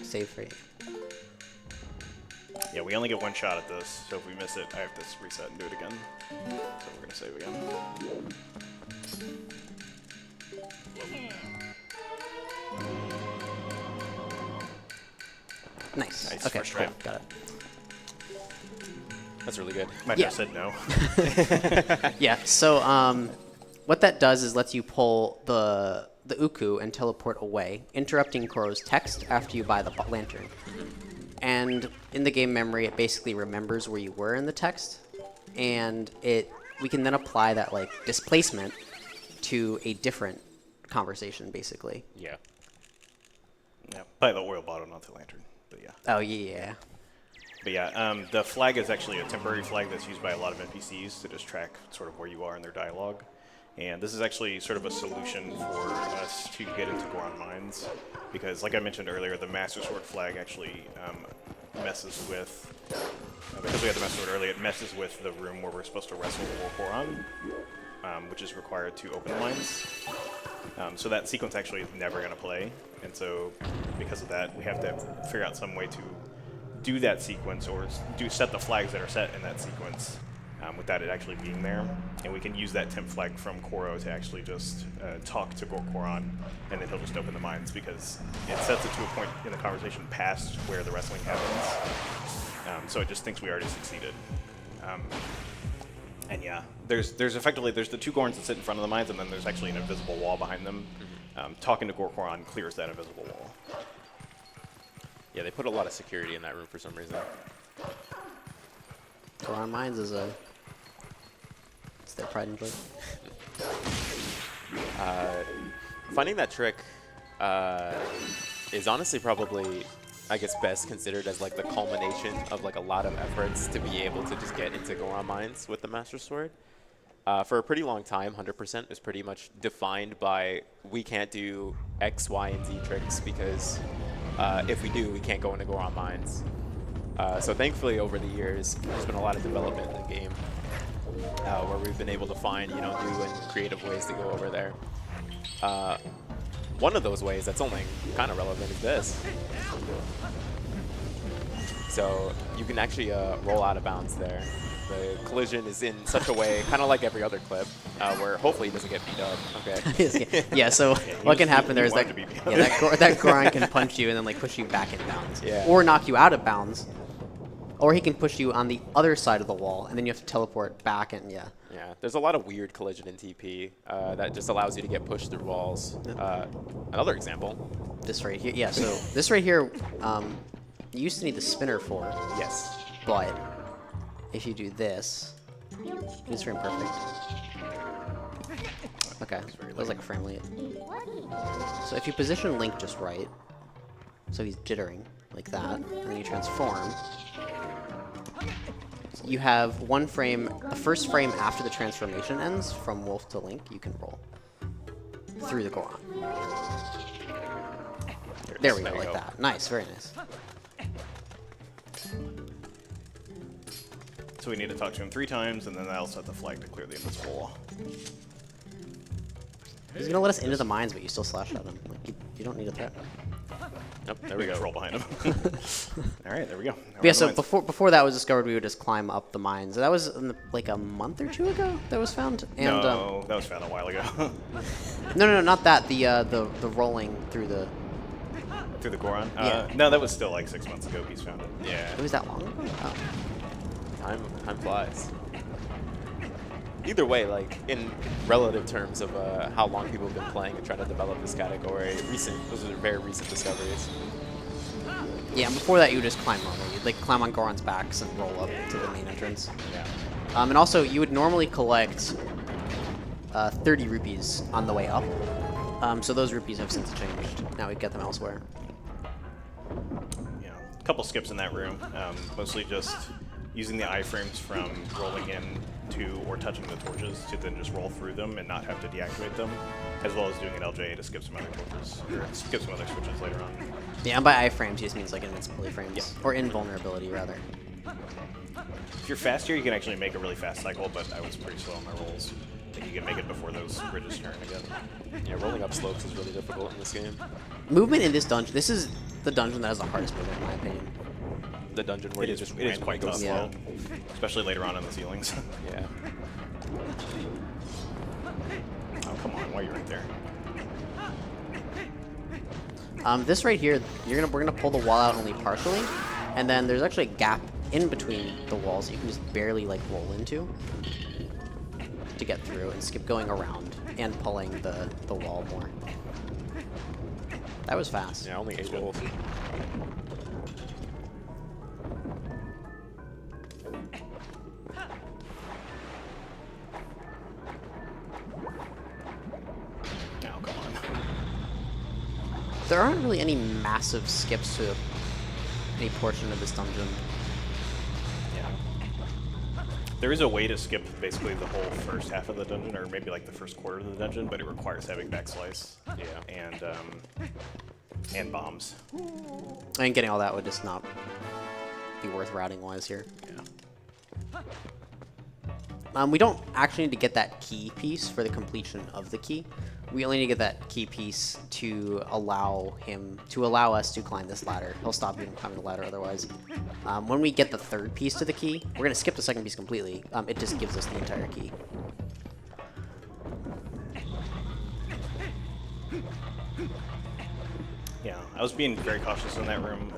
Save free. Yeah, we only get one shot at this, so if we miss it, I have to reset and do it again. So we're going to save again. Nice. Nice, Okay, first cool. try. Got it. That's really good. Might Yeah. have said no. Yeah, so what that does is lets you pull the Uku and teleport away, interrupting Koro's text after you buy the lantern. And in the game memory, it basically remembers where you were in the text, and we can then apply that like displacement to a different conversation, basically. Yeah. Yeah, by the oil bottle, not the lantern. But yeah. Oh, yeah. But yeah, the flag is actually a temporary flag that's used by a lot of NPCs to just track sort of where you are in their dialogue. And this is actually sort of a solution for us to get into Goron Mines, because like I mentioned earlier, the Master Sword flag actually messes with, because we had the Master Sword earlier, it messes with the room where we're supposed to wrestle Goron, which is required to open the mines. So that sequence actually is never going to play, and so because of that, we have to figure out some way to do that sequence, or set the flags that are set in that sequence without it actually being there. And we can use that temp flag from Koro to actually just talk to Goron, and then he'll just open the mines, because it sets it to a point in the conversation past where the wrestling happens. So it just thinks we already succeeded. And yeah, there's the two Gorons that sit in front of the mines, and then there's actually an invisible wall behind them. Talking to Goron clears that invisible wall. Yeah, they put a lot of security in that room for some reason. Goron Mines is it's their pride and joy. Finding that trick is honestly probably, I guess, best considered as like the culmination of like a lot of efforts to be able to just get into Goron Mines with the Master Sword. For a pretty long time, 100% is pretty much defined by we can't do X, Y, and Z tricks because if we do, we can't go into Goron Mines. So thankfully, over the years, there's been a lot of development in the game where we've been able to find, new and creative ways to go over there. One of those ways that's only kind of relevant is this. So you can actually roll out of bounds there. The collision is in such a way, kind of like every other clip, where hopefully he doesn't get beat up. Okay. Yeah, so what can happen there is that that Goron can punch you and then like push you back in bounds. Yeah. Or knock you out of bounds. Or he can push you on the other side of the wall, and then you have to teleport back, and yeah. Yeah, there's a lot of weird collision in TP that just allows you to get pushed through walls. Another example. This right here, yeah, so this right here, you used to need the spinner for, Yes. but if you do this, it's frame perfect. Okay, that was like a frame late. So if you position Link just right, so he's jittering like that, and then you transform, you have one frame, the first frame after the transformation ends, from Wolf to Link, you can roll through the Goron. There we go, like that. Nice, very nice. So we need to talk to him 3 times, and then that'll set the flag to clear the invisible wall. He's gonna let us into the mines, but you still slash at him. Like, you don't need a threat. Nope, there We we just go. roll behind him. All right, there we go. Now But we're yeah, in the so mines. before that was discovered, we would just climb up the mines. That was like a month or 2 ago that was found. And No, that was found a while ago. no, not that. The rolling through the. Through the Goron? Yeah. No, that was still like 6 months ago he's found it. Yeah. It was that long ago. Oh. Time flies. Either way, like in relative terms of how long people have been playing and trying to develop this category, those are very recent discoveries. Yeah, and before that you would just climb on. You'd like climb on Goron's backs and roll up to the main entrance. Yeah. And also you would normally collect 30 rupees on the way up. So those rupees have since changed. Now we get them elsewhere. Yeah, a couple skips in that room. Mostly just using the iframes from rolling in to or touching the torches to then just roll through them and not have to deactivate them, as well as doing an LJ to skip some other torches, or skip some other switches later on. Yeah, and by iframes he just means like invincibility frames. Yep. Or invulnerability, rather. If you're fast here, you can actually make a really fast cycle, but I was pretty slow on my rolls. I think you can make it before those bridges turn again. Yeah, rolling up slopes is really difficult in this game. Movement in this dungeon, this is the dungeon that has the hardest movement in my opinion. The dungeon where It you is, just it is quite tough, Yeah. especially later on in the ceilings. Yeah. Oh, come on, why are you right there? This right here, we're gonna pull the wall out only partially, and then there's actually a gap in between the walls that you can just barely like roll into to get through and skip going around and pulling the wall more. That was fast. Yeah, only 8 rolls. Oh, come on. There aren't really any massive skips to any portion of this dungeon. Yeah. There is a way to skip basically the whole first half of the dungeon, or maybe like the first quarter of the dungeon, but it requires having backslice. Yeah. And bombs. I mean, getting all that would just not be worth routing-wise here. Yeah. We don't actually need to get that key piece for the completion of the key. We only need to get that key piece to allow us to climb this ladder. He'll stop you from climbing the ladder otherwise. When we get the third piece to the key, we're going to skip the second piece completely. It just gives us the entire key. Yeah, I was being very cautious in that room.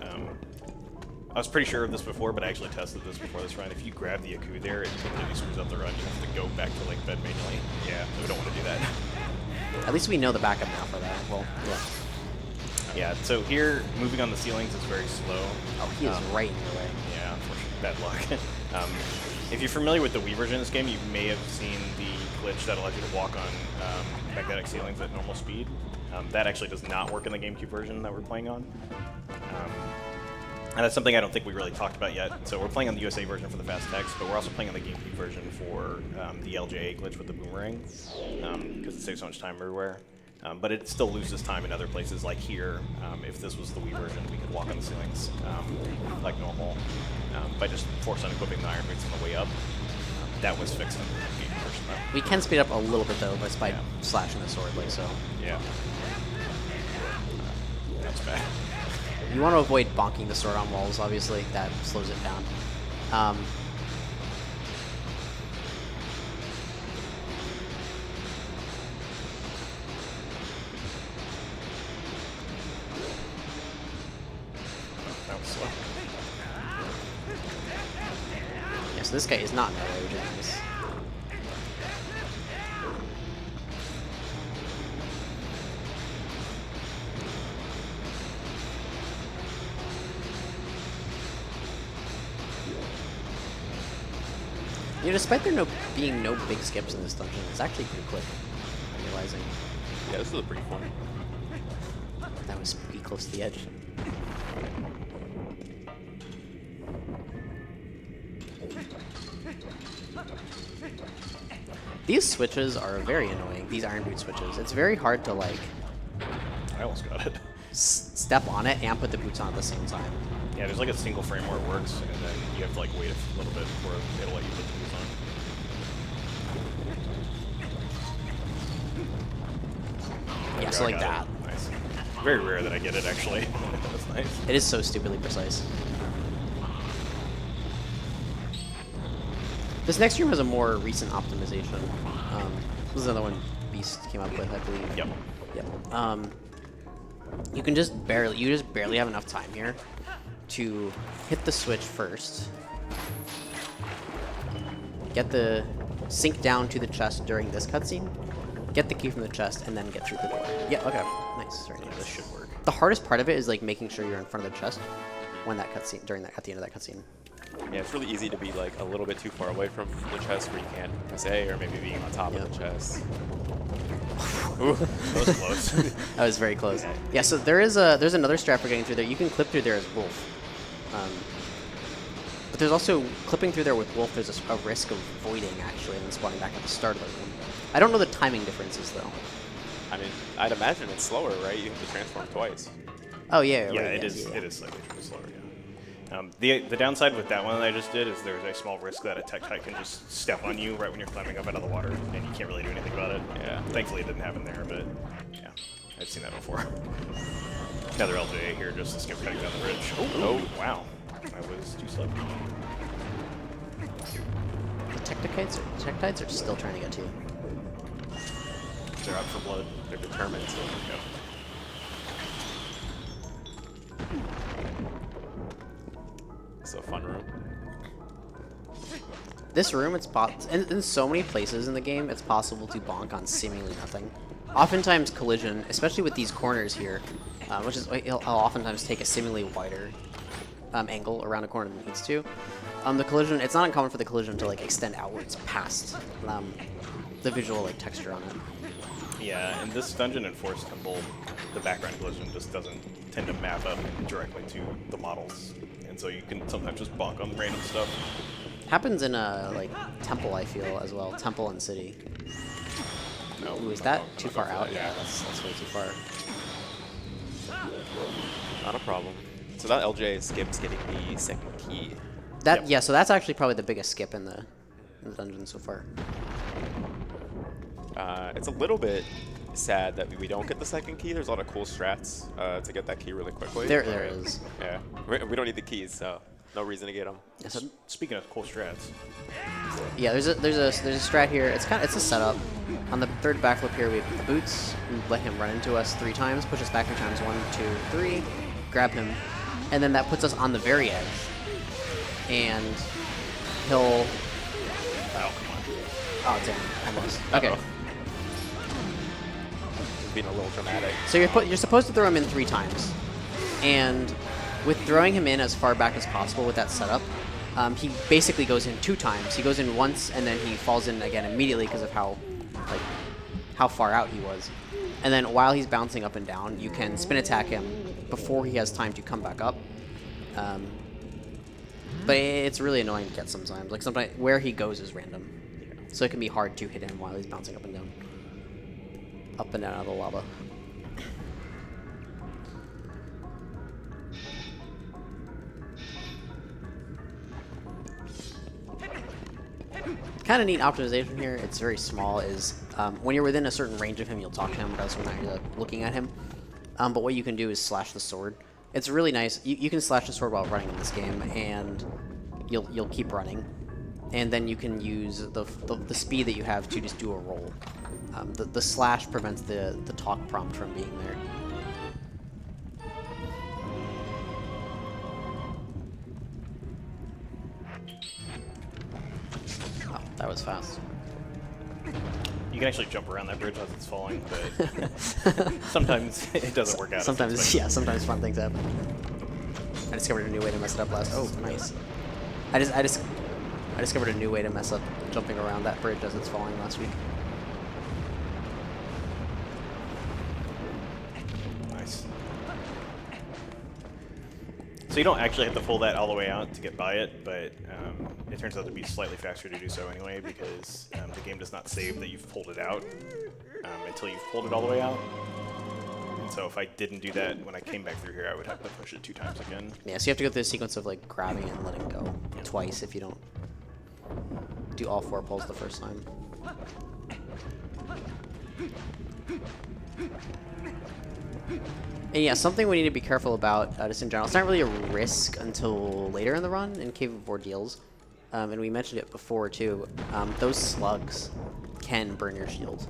I was pretty sure of this before, but I actually tested this before this run. If you grab the Aku there, it completely screws up the run. You have to go back to Lake Bed manually. Yeah, we don't want to do that. At least we know the backup now for that. Well, yeah. Yeah, so here, moving on the ceilings is very slow. Oh, he is right in your way. Yeah, unfortunately, bad luck. If you're familiar with the Wii version of this game, you may have seen the glitch that allows you to walk on magnetic ceilings at normal speed. That actually does not work in the GameCube version that we're playing on. And that's something I don't think we really talked about yet. So we're playing on the USA version for the fast text, but we're also playing on the GameCube version for the LJA glitch with the boomerang, because it saves so much time everywhere. But it still loses time in other places, like here. If this was the Wii version, we could walk on the ceilings like normal by just force unequipping the iron boots on the way up. That was fixed in the GameCube version, though. We can speed up a little bit, though, just by slashing the sword, like so. Yeah. That's bad. You want to avoid bonking the sword on walls, obviously. That slows it down. That was slow. Yeah, so this guy is not in our way, which is nice. You know, despite there being no big skips in this dungeon, it's actually pretty quick. I'm realizing. Yeah, this is a pretty fun. That was pretty close to the edge. These switches are very annoying, these iron boot switches. It's very hard to, like, I almost got it. step on it and put the boots on at the same time. Yeah, there's like a single frame where it works, and then you have to like wait a little bit before it'll let you put the boots on. Yeah, so like that. Nice. Very rare that I get it, actually. That's nice. It is so stupidly precise. This next room has a more recent optimization. This is another one Beast came up with, I believe. Yep. Yep. You just barely have enough time here to hit the switch first, get the sink down to the chest during this cutscene, get the key from the chest, and then get through the door. Yeah, okay, nice. Very nice. This should work. The hardest part of it is like making sure you're in front of the chest when that cutscene, at the end of that cutscene. Yeah, it's really easy to be like a little bit too far away from the chest where you can't press A, or maybe being on top of the chest. Ooh, that was close. That was very close. Yeah, so there's another strat for getting through there. You can clip through there as Wolf. But there's also, clipping through there with Wolf, there's a risk of voiding, actually, and then spawning back at the start of the room. I don't know the timing differences, though. I mean, I'd imagine it's slower, right? You have to transform twice. Oh, yeah, Yeah, right, it yes, is. yeah. It is slightly slower. Yeah. The downside with that one that I just did is there's a small risk that a Tektite can just step on you right when you're climbing up out of the water, and you can't really do anything about it. Yeah. Thankfully, it didn't happen there, but yeah, I've seen that before. Another LJA here just to skip cutting down the bridge. Oh, wow. I was too slow. The Tektites are still trying to get to you. They're out for blood. They're determined. So, Yep. it's a fun room. This room, in so many places in the game, it's possible to bonk on seemingly nothing. Oftentimes collision, especially with these corners here, which is, I'll oftentimes take a seemingly wider angle around a corner than it needs to. The collision, it's not uncommon for the collision to like extend outwards past the visual like texture on it. Yeah, in this dungeon and Forest Temple, the background collision just doesn't tend to map up directly to the models, and so you can sometimes just bonk on random stuff. Happens in like Temple, I feel, as well. Temple and City. No, Ooh, is that I'll too go far for out? that, Yeah, that's way too far. Not a problem. So that LJ skips getting the second key. That Yep. yeah, so that's actually probably the biggest skip in the dungeon so far. It's a little bit sad that we don't get the second key. There's a lot of cool strats to get that key really quickly. There is. Yeah, we don't need the keys, so no reason to get them. Yeah, so, Speaking of cool strats, yeah, there's a strat here. It's a setup. On the third backflip here, we have the boots. We let him run into us 3 times, push us back 3 times, 1, 2, 3, grab him, and then that puts us on the very edge. And he'll. oh come on, Oh damn! Almost. Okay. Uh-oh. Being a little dramatic. So you're supposed to throw him in 3 times, and with throwing him in as far back as possible with that setup, he basically goes in 2 times. He goes in once, and then he falls in again immediately because of how far out he was. And then while he's bouncing up and down, you can spin attack him before he has time to come back up. But it's really annoying to get sometimes. Like sometimes where he goes is random, so it can be hard to hit him while he's bouncing up and down. Up and down out of the lava. Kind of neat optimization here. It's very small. Is when you're within a certain range of him, you'll talk to him, but when you're looking at him. But what you can do is slash the sword. It's really nice. You can slash the sword while running in this game, and you'll keep running, and then you can use the speed that you have to just do a roll. The slash prevents the talk prompt from being there. Oh, that was fast. you can actually jump around that bridge as it's falling, but sometimes it doesn't work out. Sometimes, yeah, sometimes fun things happen. I discovered a new way to mess it up last. Oh, nice. I discovered a new way to mess up jumping around that bridge as it's falling last week. Nice. So you don't actually have to pull that all the way out to get by it, but it turns out to be slightly faster to do so anyway because the game does not save that you've pulled it out until you've pulled it all the way out. And so if I didn't do that when I came back through here, I would have to push it 2 times again. Yeah, so you have to go through the sequence of like grabbing it and letting go twice if you don't do all 4 pulls the first time. And yeah, something we need to be careful about just in general. It's not really a risk until later in the run in Cave of Ordeals. And we mentioned it before too. Those slugs can burn your shield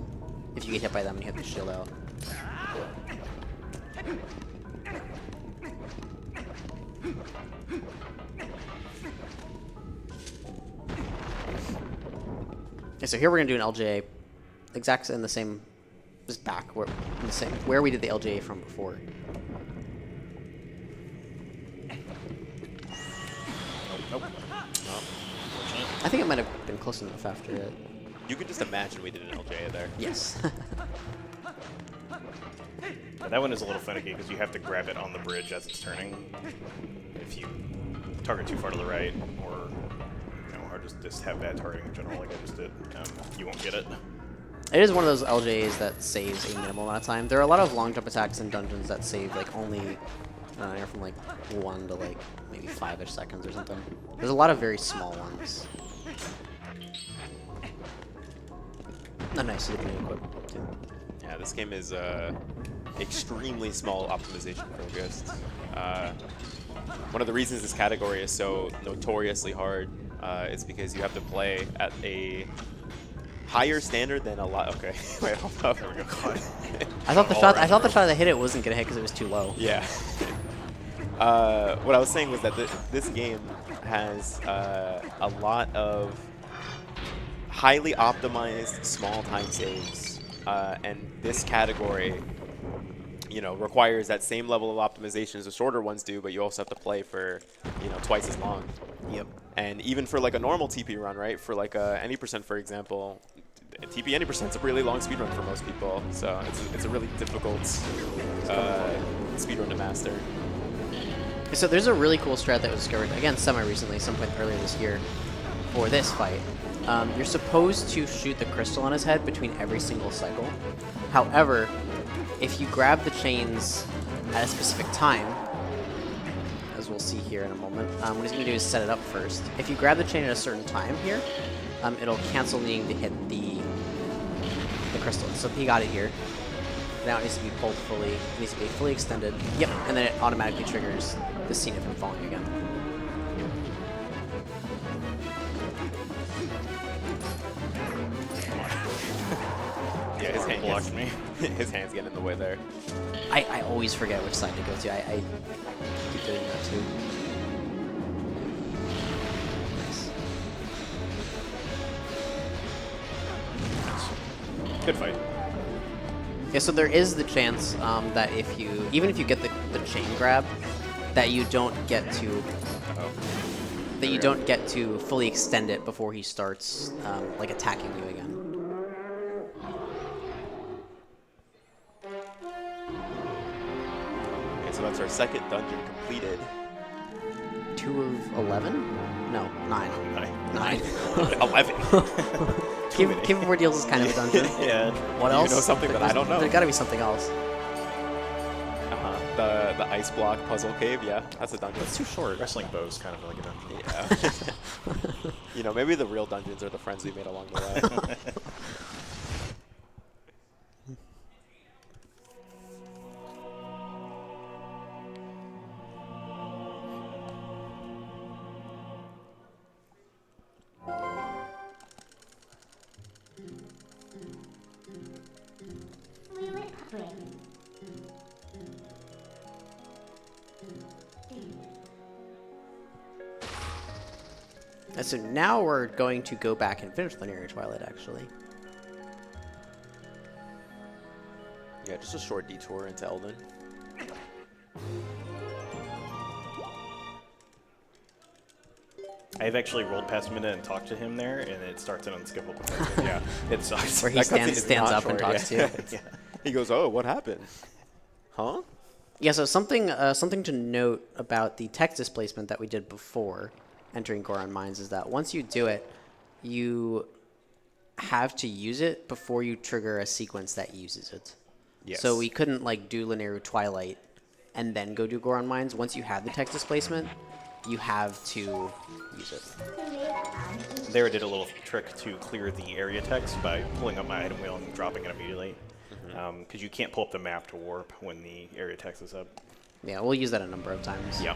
if you get hit by them and you have the shield out. Okay, so here we're gonna do an LJA, exactly in the same, just back where, in the same where we did the LJA from before. Nope. I think it might have been close enough after it. You can just imagine we did an LJ there. Yes. But that one is a little finicky because you have to grab it on the bridge as it's turning. If you target too far to the right, or just have bad targeting in general, like I just did, you won't get it. It is one of those LJAs that saves a minimal amount of time. There are a lot of long jump attacks in dungeons that save like only anywhere from like 1 to like maybe 5-ish seconds or something. There's a lot of very small ones. Oh, nice. You can equip too. Yeah, this game is extremely small optimization focused. One of the reasons this category is so notoriously hard is because you have to play at a higher standard than a lot. Okay, wait, hold up. There we go. I thought the shot that hit it wasn't gonna hit because it was too low. Yeah. What I was saying was that this game has a lot of highly optimized small time saves, and this category, requires that same level of optimization as the shorter ones do, but you also have to play for, twice as long. Yep. And even for like a normal TP run, right? For like any percent, for example, TP 90% is a really long speedrun for most people, so it's a really difficult speedrun to master. So there's a really cool strat that was discovered, again, semi-recently, some point earlier this year, for this fight. You're supposed to shoot the crystal on his head between every single cycle. However, if you grab the chains at a specific time, as we'll see here in a moment, what he's going to do is set it up first. If you grab the chain at a certain time here, it'll cancel needing to hit the crystal. So he got it here. Now it needs to be pulled fully. It needs to be fully extended. Yep, and then it automatically triggers the scene of him falling again. Yeah, his hand blocked me. His hand's getting in the way there. I always forget which side to go to. I keep doing that too. Nice. Good fight. Yeah, so there is the chance that even if you get the chain grab, that you don't get to fully extend it before he starts like attacking you again. Okay, so that's our second dungeon completed. 2 of 11? No, 9. 9. 11. Cave of Ordeals is kind of a dungeon. Yeah. What You else? know something that I don't know. There's got to be something else. The ice block puzzle cave, yeah, that's a dungeon. It's too short. Wrestling bow's kind of like a dungeon. Yeah. You know, maybe the real dungeons are the friends we made along the way. And so now we're going to go back and finish Linear Twilight, actually. Yeah, just a short detour into Elden. I've actually rolled past Minna and talked to him there, and it starts an unskippable cutscene. Yeah, it sucks. Where he That cutscene stands is not up and short, talks yeah. to you. Yeah. He goes, "Oh, what happened? Huh?" Yeah, so something to note about the text displacement that we did before entering Goron Mines is that once you do it, you have to use it before you trigger a sequence that uses it. Yes. So we couldn't like do Linear Twilight and then go do Goron Mines. Once you have the text displacement, you have to use it. There I did a little trick to clear the area text by pulling up my item wheel and dropping it immediately. Because you can't pull up the map to warp when the area text is up. Yeah, we'll use that a number of times. Yeah.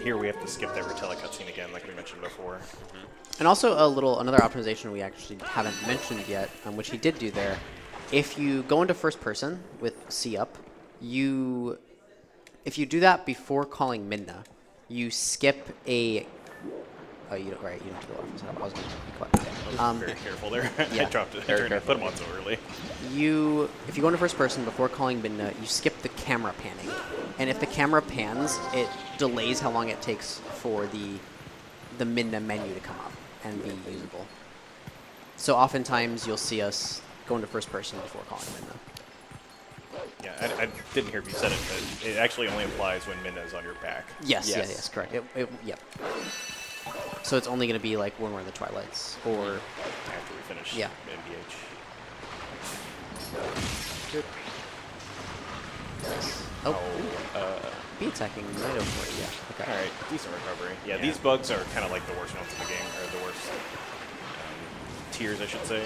Here we have to skip that Rotella cutscene again, like we mentioned before. And also another optimization we actually haven't mentioned yet, which he did do there. If you go into first person with C up, if you do that before calling Midna, you skip a. Oh, you don't. Right, you don't have to go off. I was going to be quiet. I was very careful there. Yeah. I dropped it. I put him on so early. If you go into first person before calling Midna, you skip the camera panning, and if the camera pans, it delays how long it takes for the Midna menu to come up and be usable. So oftentimes you'll see us go into first person before calling Midna. Yeah, I didn't hear if you said it, but it actually only applies when Minna is on your back. Yes, yes, correct. Yep. So it's only going to be like when we're in the Twilights or After we finish Yeah. MBH. Good. oh, be attacking right over it. Yeah. Okay. All right, decent recovery. Yeah, Yeah. these bugs are kind of like the worst ones in the game, or the worst tiers, I should say,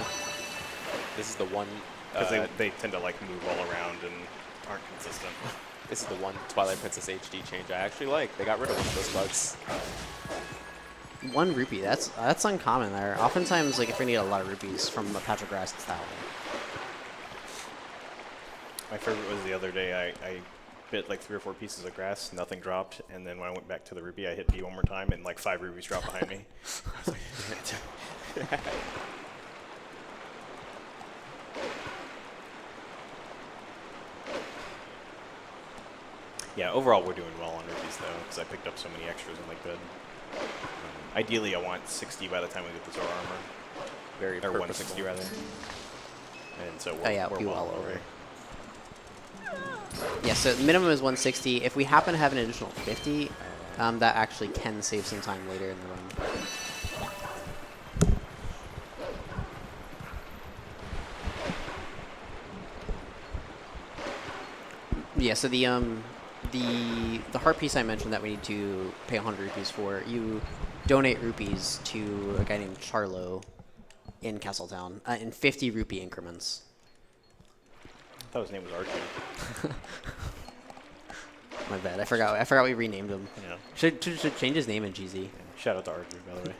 This is the one. because they tend to like move all around and aren't consistent. This is the one Twilight Princess HD change I actually like. They got rid of one of those bugs. 1 rupee. That's uncommon there. Oftentimes, like if you need a lot of rupees from a patch of grass, it's that one. My favorite was the other day. I bit like 3 or 4 pieces of grass, nothing dropped, and then when I went back to the rupee, I hit B one more time, and like 5 rupees dropped behind me. I was like, Yeah, overall we're doing well on rupees though, because I picked up so many extras and like good. Ideally, I want 60 by the time we get the Zora armor, Very or purposeful. 160 rather. And so we're, Oh yeah, we're we well well on our way. over. Yeah, so the minimum is 160. If we happen to have an additional 50, that actually can save some time later in the run. Yeah, so the heart piece I mentioned that we need to pay 100 rupees for, you donate rupees to a guy named Charlo in Castletown in 50 rupee increments. I thought his name was Archie. My bad. I forgot we renamed him. Yeah. Should change his name in GZ. Shout out to Archie, by the way.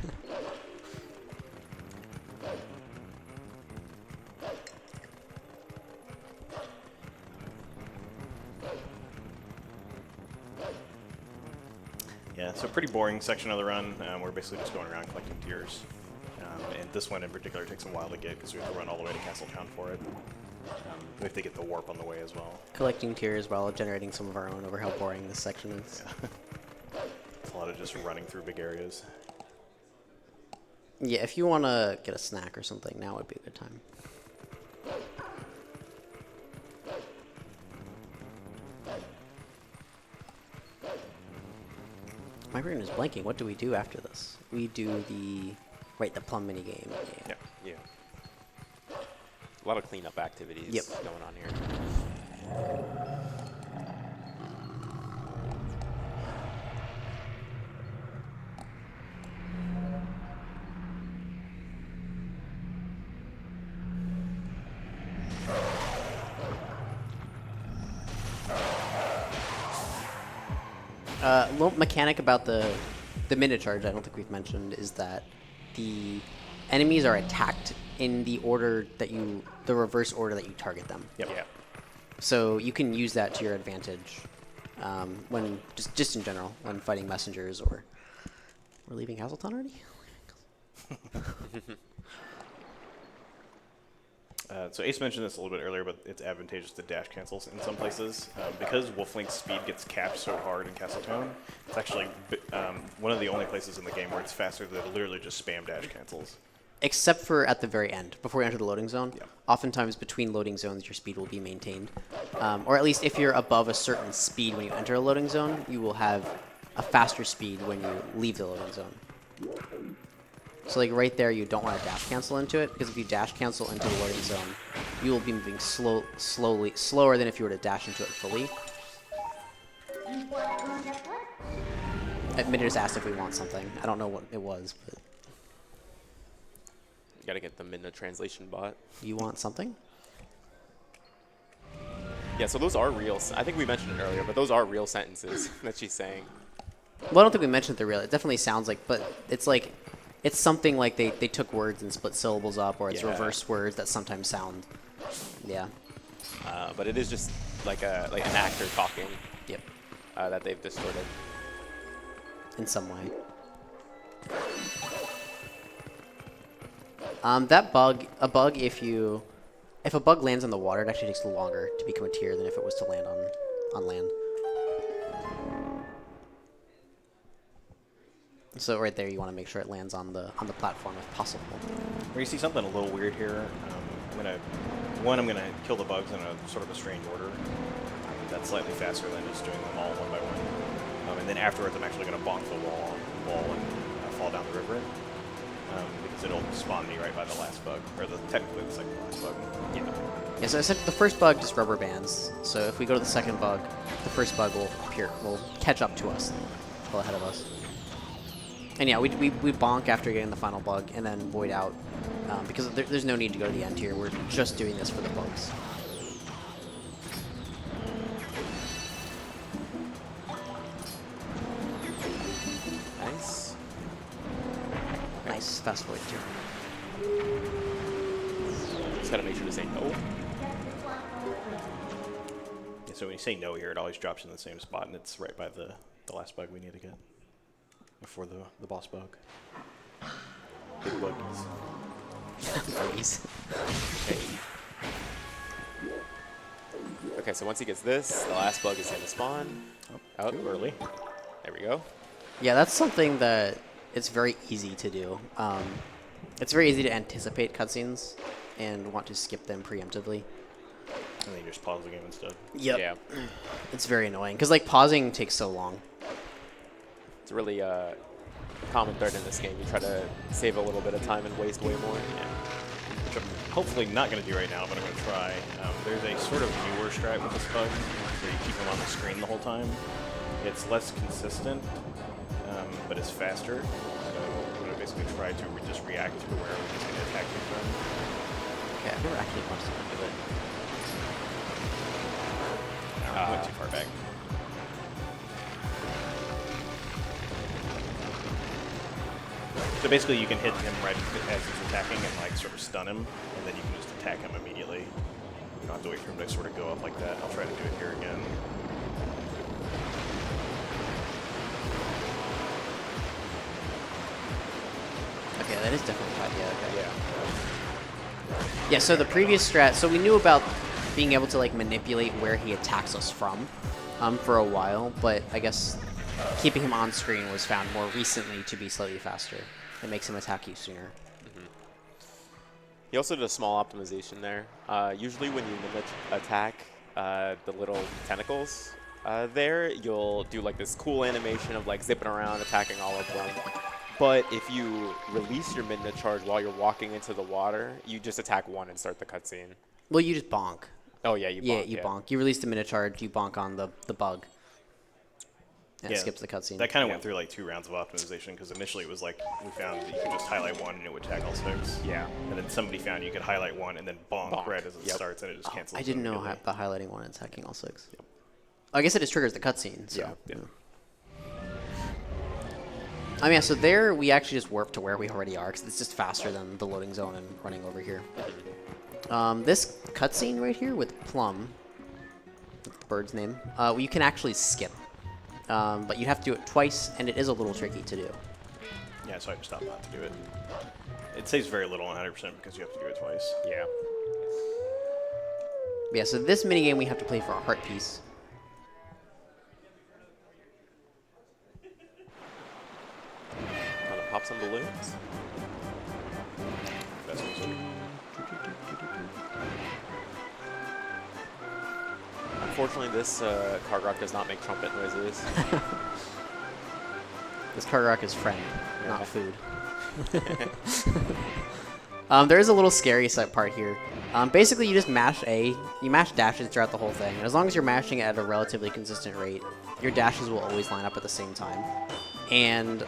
Yeah, so pretty boring section of the run. We're basically just going around collecting tears. And this one in particular takes a while to get because we have to run all the way to Castletown for it. We have to get the warp on the way as well. Collecting tears while generating some of our own over how boring this section is. Yeah. It's a lot of just running through big areas. Yeah, if you want to get a snack or something, now would be a good time. My brain is blanking. What do we do after this? We do the plum mini game. Yeah. Yeah. A lot of cleanup activities Yep. going on here. Little mechanic about the minute charge I don't think we've mentioned is that the enemies are attacked in the order that the reverse order that you target them. Yep. Yeah. So you can use that to your advantage when just in general when fighting messengers or we're leaving Castletown already. So Ace mentioned this a little bit earlier, but it's advantageous to dash cancels in some places. Because Wolflink's speed gets capped so hard in Castletown, it's actually one of the only places in the game where it's faster than literally just spam dash cancels. Except for at the very end, before you enter the loading zone. Yeah. Oftentimes between loading zones, your speed will be maintained. Or at least if you're above a certain speed when you enter a loading zone, you will have a faster speed when you leave the loading zone. So like right there, you don't want to dash cancel into it, because if you dash cancel into the loading zone, you will be moving slower than if you were to dash into it fully. Admitter just asked if we want something. I don't know what it was, but You gotta get them in the translation bot. you want something? Yeah, so those are real. I think we mentioned it earlier, but those are real sentences that she's saying. Well, I don't think we mentioned the real. It definitely sounds like, but it's like, it's something like they took words and split syllables up, or it's Yeah. reverse words that sometimes sound, yeah. But it is just like an actor talking Yep. that they've distorted. In some way. That bug, if a bug lands on the water, it actually takes longer to become a tier than if it was to land on land. So right there, you want to make sure it lands on the platform if possible. Where you see something a little weird here, I'm gonna kill the bugs in a sort of a strange order. That's slightly faster than just doing them all one by one. And then afterwards, I'm actually gonna bonk the wall and fall down the river. Because it'll spawn me right by the last bug, or technically the second to last bug. Yeah. Yeah, so I said the first bug just rubber bands. So if we go to the second bug, the first bug will catch up to us, pull ahead of us. And yeah, we bonk after getting the final bug, and then void out, because there's no need to go to the end here. We're just doing this for the bugs. Nice. Nice, fast forward too. Just gotta make sure to say no. Yeah, so when you say no here, it always drops in the same spot, and it's right by the last bug we need to get before the boss bug. Big buggies. Buggies. Okay. Okay, so once he gets this, the last bug is going to spawn. Oh, Too early. there we go. Yeah, that's something that it's very easy to do. It's very easy to anticipate cutscenes and want to skip them preemptively. And then you just pause the game instead. Yep. Yeah. It's very annoying because like pausing takes so long. It's really a common thread in this game. You try to save a little bit of time and waste way more. Yeah. Which I'm hopefully not going to do right now, but I'm going to try. There's a sort of newer strat with this bug where you keep him on the screen the whole time. It's less consistent, but it's faster. So I'm going to basically try to just react to wherever he's going to attack you from. Yeah, I've never actually watched something of it. I went too far back. So basically you can hit him right as he's attacking and like sort of stun him, and then you can just attack him immediately. You don't have to wait for him to sort of go up like that. I'll try to do it here again. Okay, that is definitely tied. Yeah, okay. Yeah. Yeah, so the previous strat, so we knew about being able to like manipulate where he attacks us from for a while, but I guess keeping him on screen was found more recently to be slightly faster. It makes him attack you sooner. He also did a small optimization there. Usually when you mimic attack the little tentacles there, you'll do like this cool animation of like zipping around, attacking all of them. But if you release your midna charge while you're walking into the water, you just attack one and start the cutscene. Well, you just bonk. Oh yeah, you bonk. Yeah, you bonk. You release the minute charge, you bonk on the bug. And it skips the cutscene. That kind of went through like 2 rounds of optimization, because initially it was like we found that you could just highlight one and it would attack all 6. Yeah. And then somebody found you could highlight one and then bonk right as it Yep. starts, and it just cancels. I didn't know immediately. about highlighting one and attacking all 6. Yep. I guess it just triggers the cutscene. So. Yeah. I mean, yeah, so there we actually just warp to where we already are, because it's just faster than the loading zone and running over here. This cutscene right here with Plum, that's the bird's name, you can actually skip. But you have to do it twice, and it is a little tricky to do. Yeah, so I just stopped not to do it. It saves very little on 100% because you have to do it twice. Yeah. Yeah, so this minigame we have to play for a heart piece. Gonna pop some balloons. Best music. Unfortunately, this card rock does not make trumpet noises. This card rock is friend, not food. There is a little scary side part here. Basically, you just mash A, you mash dashes throughout the whole thing, and as long as you're mashing it at a relatively consistent rate, your dashes will always line up at the same time. And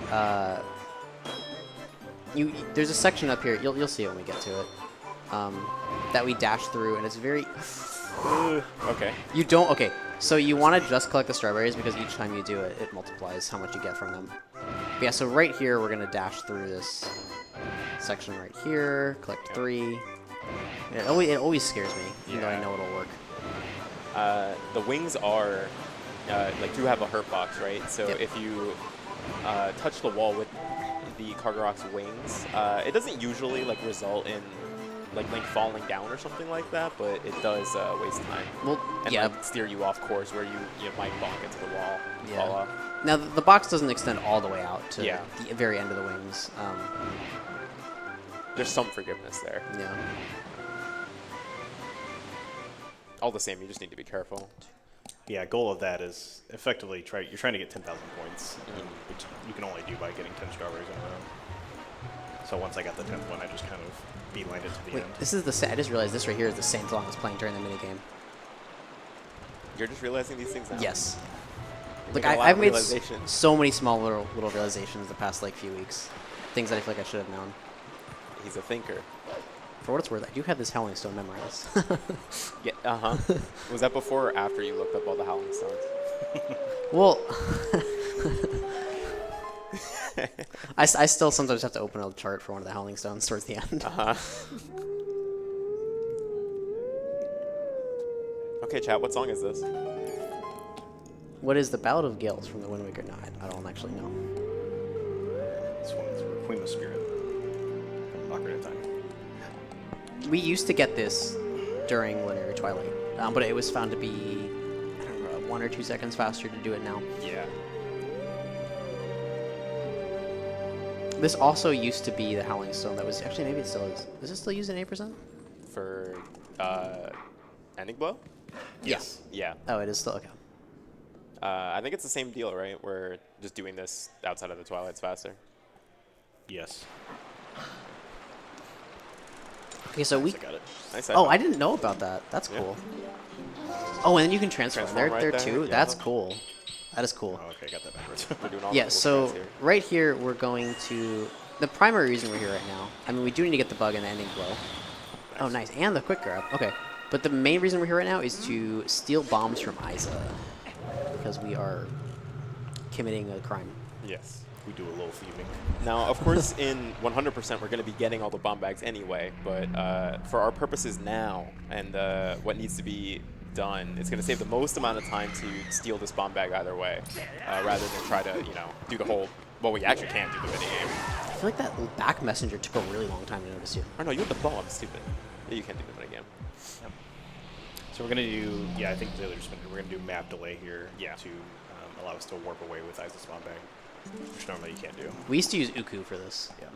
there's a section up here, you'll see it when we get to it, that we dash through, and it's very... Okay. You don't... Okay, so you want to just collect the strawberries because each time you do it, it multiplies how much you get from them. But yeah, so right here, we're going to dash through this section right here, collect 3. It always scares me, even though I know it'll work. The wings are, like, do have a hurt box, right? So Yep. if you touch the wall with the Kargarok's wings, it doesn't usually, like, result in like Link falling down or something like that, but it does waste time. Well, And yeah. like steer you off course where you might bonk into the wall. And Yeah. fall off. Now, the box doesn't extend all the way out to Yeah. the very end of the wings. There's some forgiveness there. Yeah. All the same, you just need to be careful. Yeah, goal of that is effectively you're trying to get 10,000 points, which you can only do by getting 10 strawberries in a row. So once I got the 10th one, I just kind of beelined it to the Wait, end. this is I just realized this right here is the same song I was playing during the minigame. You're just realizing these things now? Yes. You're Like, making a lot I've of made realizations. so many small little realizations the past, like, few weeks. Things that I feel like I should have known. He's a thinker. For what it's worth, I do have this Howling Stone memorized. Yeah, uh-huh. Was that before or after you looked up all the Howling Stones? Well... I still sometimes have to open a chart for one of the Howling Stones towards the end. Uh-huh. Okay, chat, what song is this? What is the Ballad of Gales from the Wind Waker? No, I don't actually know. This one is Queen of Spirit. Ocarina of Time. We used to get this during Linear Twilight. but it was found to be, I don't know, 1 or 2 seconds faster to do it now. Yeah. This also used to be the Howling Stone that was, actually maybe it still is. Is it still used in 8%? For ending blow? Yes. Yeah. Oh, it is still, okay. I think it's the same deal, right? We're just doing this outside of the Twilight's faster. Yes. Okay, so we... I got it. Nice. Oh, I didn't know about that. That's cool. Oh, and then you can transform. Transform right there there, too. yeah. That's cool. That is cool. Oh, okay, I got that backwards. We're doing all Yeah, the cool so strats here. right here we're going to... The primary reason we're here right now, I mean, we do need to get the bug and the ending blow. Oh, nice. And the quick grab. Okay. But the main reason we're here right now is to steal bombs from Isa. Because we are committing a crime. Yes. We do a little thieving. Now, of course, in 100%, we're going to be getting all the bomb bags anyway, but for our purposes now and what needs to be done, it's going to save the most amount of time to steal this bomb bag either way, rather than try to, do the whole, well, we actually can't do the mini game. I feel like that back messenger took a really long time to notice you. Oh, no, you have the ball. I'm stupid. Yeah, you can't do the mini game. So we're going to do, I think Taylor just mentioned, we're going to do map delay here to allow us to warp away with Isa's bomb bag, which normally you can't do. We used to use Uku for this. Yeah.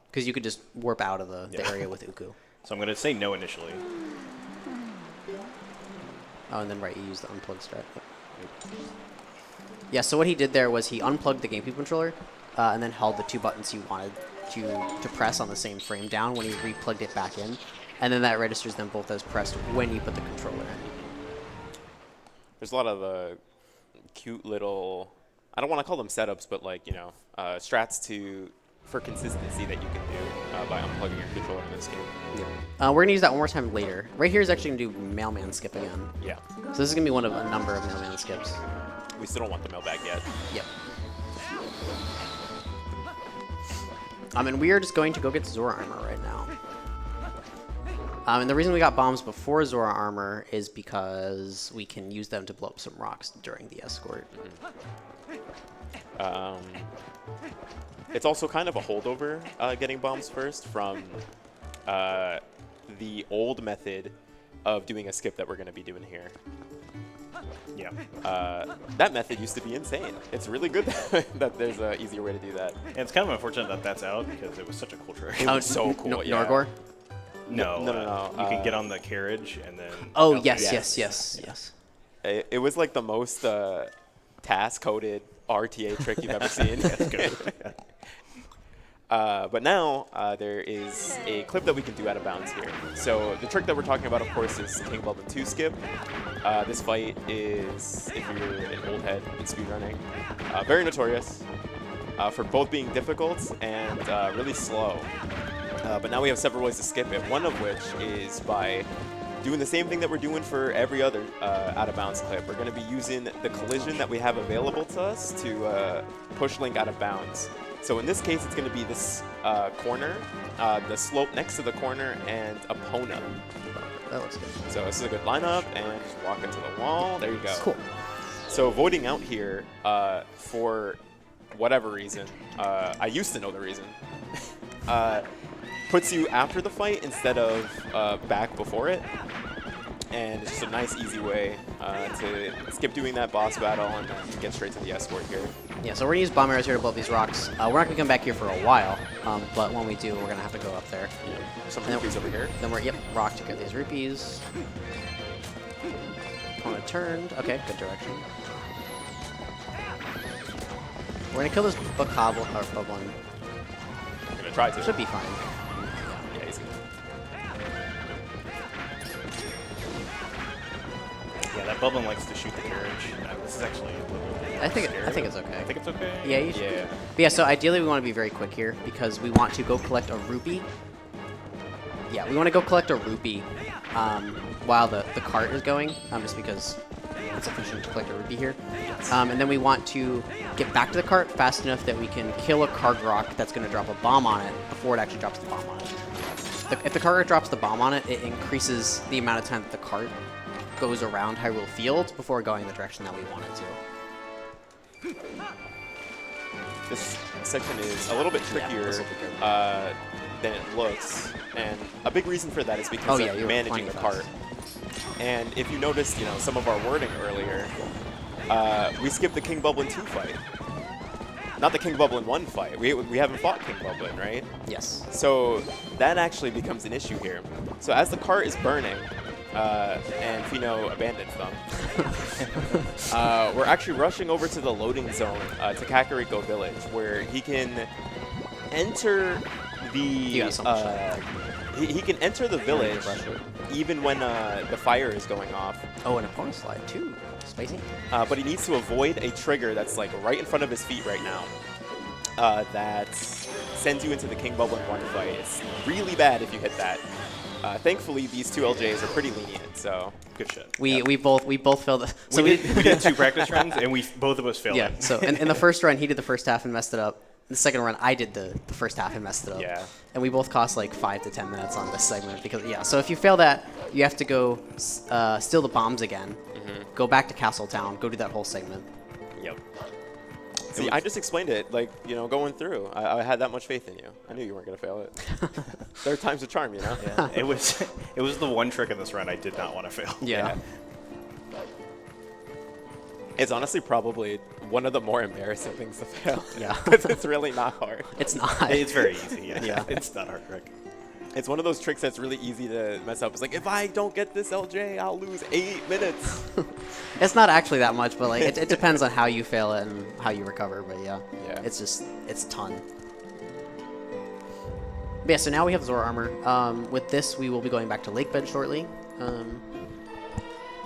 Because you could just warp out of the area with Uku. So I'm going to say no initially. Oh, and then right, you use the unplug strat. Yeah, so what he did there was he unplugged the GameCube controller and then held the 2 buttons he wanted to press on the same frame down when he replugged it back in. And then that registers them both as pressed when you put the controller in. There's a lot of cute little, I don't want to call them setups, but like, strats for consistency that you can do by unplugging your controller in this game. Yeah. We're going to use that one more time later. Right here is actually going to do Mailman Skip again. Yeah. So this is going to be one of a number of Mailman Skips. We still don't want the mailbag yet. Yep. And we are just going to go get Zora Armor right now. And the reason we got bombs before Zora Armor is because we can use them to blow up some rocks during the escort. It's also kind of a holdover getting bombs first from the old method of doing a skip that we're going to be doing here. Yeah. That method used to be insane. It's really good that there's an easier way to do that. And it's kind of unfortunate that that's out because it was such a cool trick. It was so cool. Yeah. Norgor? No. You can get Uh, on the carriage and then... Oh, out yes. It was like the most task-coded RTA trick you've ever seen. That's good. But now there is a clip that we can do out of bounds here. So the trick that we're talking about, of course, is King Baldwin 2 skip. This fight is, if you're an old head in speedrunning, very notorious for both being difficult and really slow. But now we have several ways to skip it, one of which is by doing the same thing that we're doing for every other out-of-bounds clip. We're going to be using the collision that we have available to us to push Link out of bounds. So in this case, it's going to be this corner, the slope next to the corner, and Epona. That looks good. So this is a good lineup, and just walk into the wall. There you go. Cool. So voiding out here, for whatever reason, I used to know the reason, puts you after the fight instead of back before it. And it's just a nice, easy way to skip doing that boss battle and then get straight to the escort here. Yeah, so we're going to use bomb arrows here to blow up these rocks. We're not going to come back here for a while, but when we do, we're going to have to go up there. Yeah. Some And then- rupees over here. Then we're, rock to get these rupees. Opponent turned. Okay, good direction. We're going to kill this Bokoblin. I'm going to try to. Should be fine. Yeah, easy. Yeah, that Bublin likes to shoot the carriage. This is actually a little scary. I think it's okay. I think it's okay. Yeah, you should. Yeah. But yeah, so ideally we want to be very quick here because we want to go collect a rupee. Yeah, we want to go collect a rupee while the cart is going, just because it's efficient to collect a rupee here. And then we want to get back to the cart fast enough that we can kill a card rock that's going to drop a bomb on it before it actually drops the bomb on it. If the cart drops the bomb on it, it increases the amount of time that the cart goes around Hyrule Field before going the direction that we want it to. This section is a little bit trickier this'll be good. than it looks, and a big reason for that is because Oh, yeah, of you were managing plenty the fast. cart. And if you noticed, you know, some of our wording earlier, we skipped the King Bublin 2 fight. Not the King Bublin 1 fight. We haven't fought King Bublin, right? Yes. So that actually becomes an issue here. So as the cart is burning, and Pheenoh abandons them, we're actually rushing over to the loading zone to Kakariko Village, where he can enter the he can enter the village even when the fire is going off. Oh, and a bonus slide too. Spicy. But he needs to avoid a trigger that's like right in front of his feet right now. That sends you into the King Bublin 1 fight. It's really bad if you hit that. Thankfully, these two LJs are pretty lenient, so Good shit. We both failed. So we did 2 practice runs, and both of us failed. Yeah. So in the first run, he did the first half and messed it up. In the second run, I did the first half and messed it up. Yeah. And we both cost like 5 to 10 minutes on this segment because So if you fail that, you have to go steal the bombs again. Go back to Castle Town. Go do that whole segment. Yep. See, I just explained it, like, you know, going through. I had that much faith in you. I knew you weren't going to fail it. Third time's a charm, you know? Yeah. It was the one trick in this run I did not want to fail. Yeah. It's honestly probably one of the more embarrassing things to fail. Yeah. Because it's really not hard. It's not. It's very easy. Yeah. Yeah. It's not a hard trick. It's one of those tricks that's really easy to mess up. It's like, if I don't get this LJ, I'll lose 8 minutes. It's not actually that much, but like it depends on how you fail it and how you recover. But yeah. It's a ton. But yeah, so now we have Zora armor. With this, we will be going back to Lakebed shortly.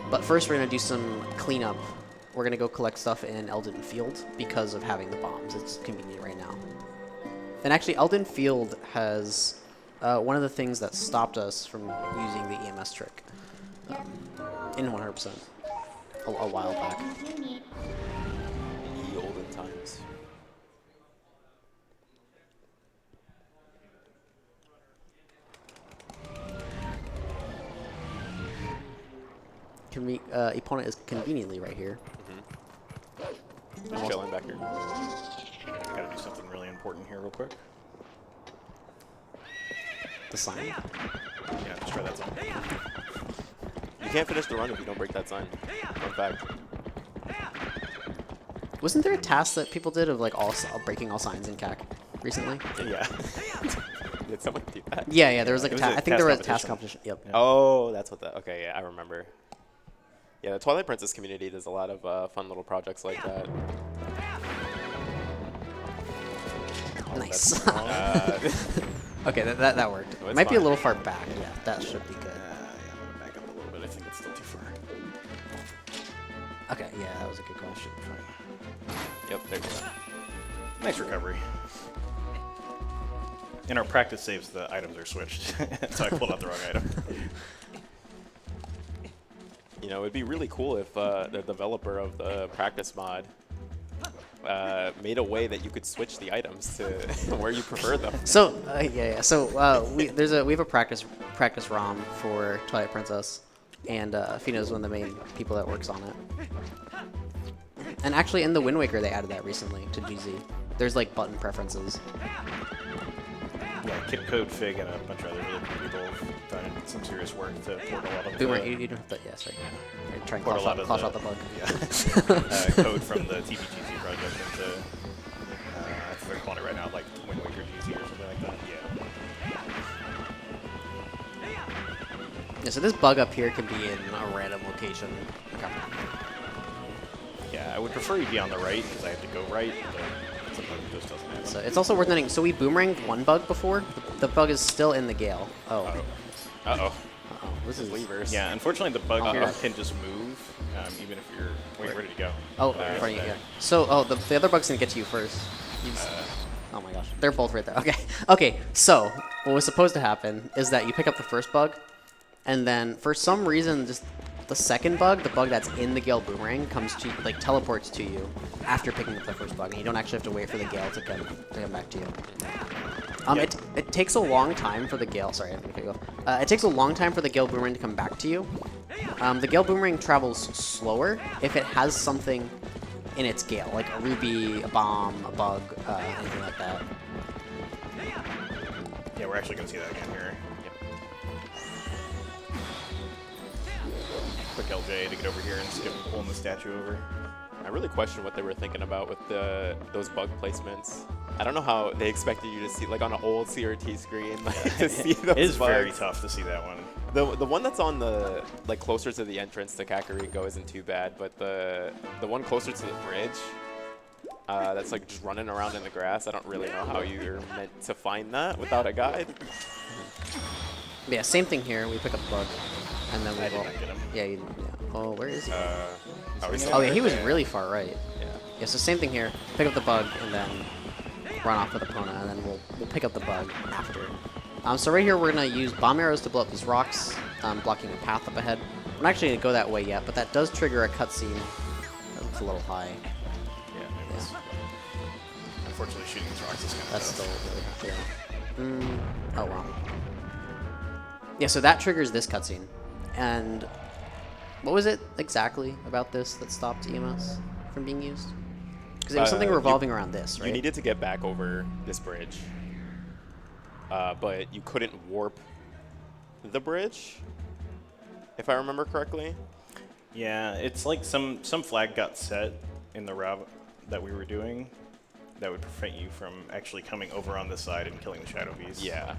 But first, we're gonna do some cleanup. We're gonna go collect stuff in Eldon Field because of having the bombs. It's convenient right now. And actually, Eldon Field has one of the things that stopped us from using the EMS trick in 100% a while back. Ye olden times. Epona is conveniently right here. Just chilling back here. Gotta do something really important here real quick. The sign. Yeah, let's try that zone. You can't finish the run if you don't break that sign. Fun fact. Wasn't there a task that people did of like breaking all signs in CAC recently? Yeah. Did someone do that? Yeah. There was like a task. I think there was a task competition. competition. Yep. Oh, that's what that. Okay, yeah, I remember. Yeah, the Twilight Princess community does a lot of fun little projects like that. Nice. Oh, Okay, that worked. Oh, It it's might be a fine. little far back. Yeah, that should be good. Yeah, I'm gonna back up a little bit. I think it's still too far. Okay, yeah, that was a good call. Should be fine. Yep, there you go. Nice recovery. In our practice saves, the items are switched, so I pulled out the wrong item. You know, it'd be really cool if the developer of the practice mod made a way that you could switch the items to where you prefer them. So yeah. So we have a practice ROM for Twilight Princess, and Pheenoh is one of the main people that works on it. And actually, in the Wind Waker, they added that recently to GZ. There's like button preferences. Yeah, Kid Code, Fig, and a bunch of other really cool people have done some serious work to port a lot of Boomer, the, you don't have to, yeah, sorry. Right, try and port a lot clash of out the bug. code from the TBGZ project into, I think they're calling it right now, like Wind Waker GZ or something like that. Yeah, so this bug up here can be in a random location. Okay. Yeah, I would prefer you be on the right because I have to go right, but sometimes it just doesn't happen. So it's also worth noting. So we boomeranged one bug before. The bug is still in the gale. Oh. Uh-oh. Uh-oh. This is Levers. Yeah, unfortunately the bug here can just move, even if you're ready to go. Oh, in front of you. Yeah. So the other bug's gonna get to you first. Oh my gosh, they're both right there. Okay. Okay. So what was supposed to happen is that you pick up the first bug, and then for some reason, just the second bug, the bug that's in the gale boomerang, comes to like teleports to you after picking up the first bug, and you don't actually have to wait for the gale to come back to you. It takes a long time for the gale. Sorry, I'm gonna go. It takes a long time for the gale boomerang to come back to you. The gale boomerang travels slower if it has something in its gale, like a ruby, a bomb, a bug, anything like that. Yeah, we're actually going to see that again here. Yep. quick LJ to get over here and skip pulling the statue over. I really question what they were thinking about with those bug placements. I don't know how they expected you to see, like on an old CRT screen, like, to see those It is bugs. very tough to see that one. The one that's on the, like, closer to the entrance to Kakariko isn't too bad, but the one closer to the bridge, that's like just running around in the grass, I don't really know how you're meant to find that without a guide. Yeah, same thing here. We pick up the bug, and then we I did roll. not get him. Yeah. Oh, where is he? He's Oh yeah, he was there. really far right. Yeah. Yeah, so same thing here. Pick up the bug and then run off with Epona, and then we'll pick up the bug after. So right here we're gonna use bomb arrows to blow up these rocks, blocking a path up ahead. We're not actually gonna go that way yet, but that does trigger a cutscene. That looks a little high. Yeah, it was. Unfortunately, shooting these rocks is kind of That's tough. still really yeah. Oh wrong. Yeah, so that triggers this cutscene, and what was it exactly about this that stopped EMS from being used? Because it was something revolving around this, right? You needed to get back over this bridge, but you couldn't warp the bridge, if I remember correctly. Yeah, it's like some flag got set in the route that we were doing that would prevent you from actually coming over on this side and killing the Shadow Beast. Yeah.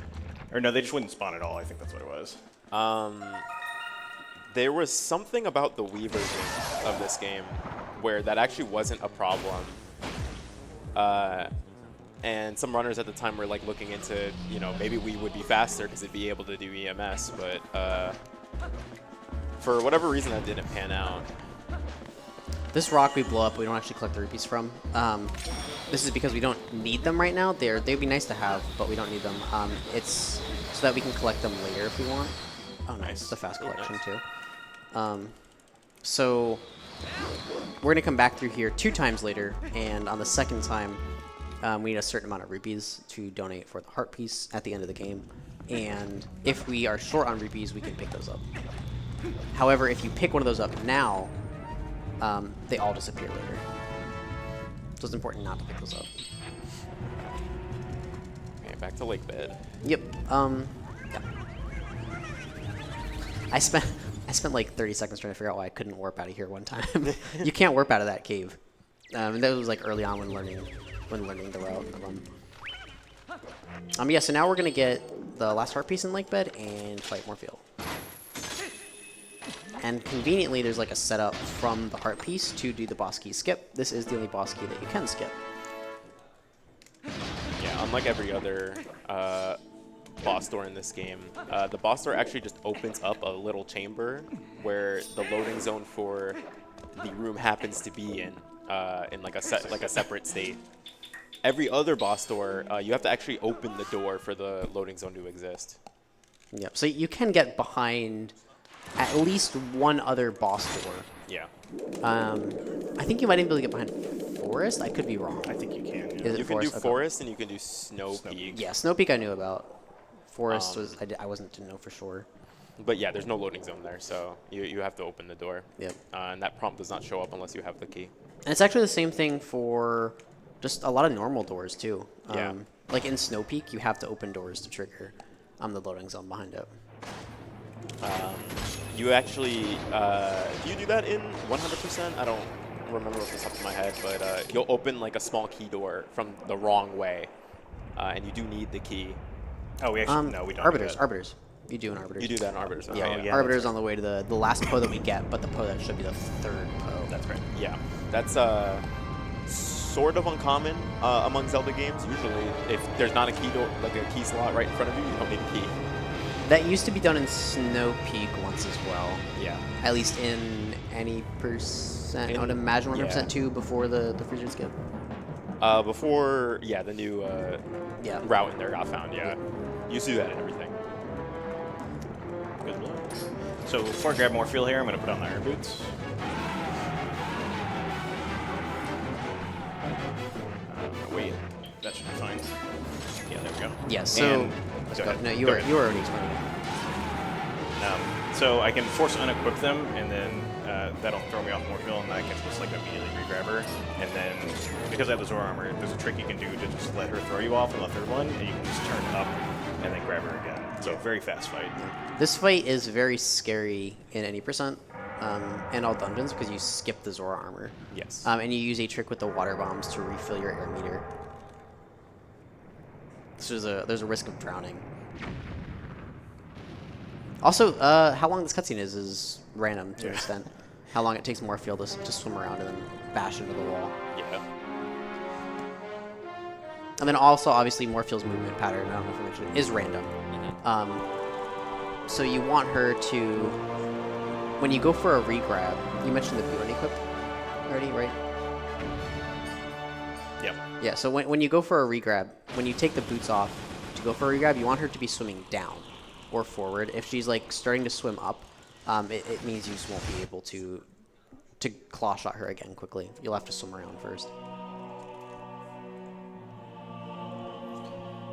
Or no, they just wouldn't spawn at all. I think that's what it was. There was something about the Wii version of this game where that actually wasn't a problem. And some runners at the time were like looking into, you know, maybe we would be faster because it'd be able to do EMS, but for whatever reason that didn't pan out. This rock we blow up, we don't actually collect the rupees from. This is because we don't need them right now. They'd be nice to have, but we don't need them. It's so that we can collect them later if we want. Oh, nice. It's a fast collection, too. So we're going to come back through here 2 times later, and on the second time, we need a certain amount of rupees to donate for the heart piece at the end of the game. And if we are short on rupees, we can pick those up. However, if you pick one of those up now, they all disappear later. So it's important not to pick those up. Okay, back to lake bed. Yep. Yeah. I spent like 30 seconds trying to figure out why I couldn't warp out of here one time. You can't warp out of that cave. And that was like early on when learning the route of them. Yeah, so now we're gonna get the last heart piece in lake bed and fight Morpheal. And conveniently, there's like a setup from the heart piece to do the boss key skip. This is the only boss key that you can skip. Yeah, unlike every other boss door in this game, the boss door actually just opens up a little chamber where the loading zone for the room happens to be in like a separate state. Every other boss door, you have to actually open the door for the loading zone to exist. Yep. So you can get behind at least one other boss door. Yeah. I think you might even be able to get behind Forest. I could be wrong. I think you can. Yeah. Is it You can do Forest? Okay. Forest and you can do Snow Peak. Yeah, Snow Peak I knew about. Forest was I wasn't to know for sure. But yeah, there's no loading zone there, so you have to open the door. Yep. And that prompt does not show up unless you have the key. And it's actually the same thing for just a lot of normal doors too. Yeah. Like in Snow Peak, you have to open doors to trigger the loading zone behind it. You actually, do you do that in 100%? I don't remember off the top of my head, but you'll open like a small key door from the wrong way, and you do need the key. Oh, we actually no, we don't. Arbiters, do that. Arbiters. You do an Arbiters. You do that in Arbiters. Okay, Yeah, Oh, yeah. Arbiters on the way to the last Poe that we get, but the Poe that should be the 3rd Poe. That's right. Yeah, that's sort of uncommon among Zelda games. Usually, if there's not a key door, like a key slot right in front of you, you don't need a key. That used to be done in Snow Peak once as well. Yeah. At least in any percent. I would imagine 100% too before the freezer skip. Before, yeah, the new Yeah. route in there got found. Yeah, you used to do that in everything. Good luck. So before I grab more fuel here, I'm going to put on the iron boots. Wait, that should be fine. Yeah, there we go. Yeah, so And- let's go go. ahead. No, you Go were ahead. already explaining it. So I can force unequip them, and then that'll throw me off more fuel, and I can just like immediately regrab her. And then because I have the Zora armor, there's a trick you can do to just let her throw you off on the 3rd one, and you can just turn up and then grab her again. So very fast fight. This fight is very scary in any percent. and all dungeons because you skip the Zora armor. Yes. And you use a trick with the water bombs to refill your air meter. So there's a risk of drowning. Also, how long this cutscene is random to an extent. How long it takes Morpheal to swim around and then bash into the wall. Yeah. And then also, obviously, Morpheal's movement pattern, I don't know if I mentioned it, is random. So you want her to, when you go for a re-grab, you mentioned the boot unequip already, right? Yep. Yeah, so when you go for a re-grab, when you take the boots off to go for a re-grab, you want her to be swimming down or forward. If she's like starting to swim up, it means you just won't be able to claw shot her again quickly. You'll have to swim around first.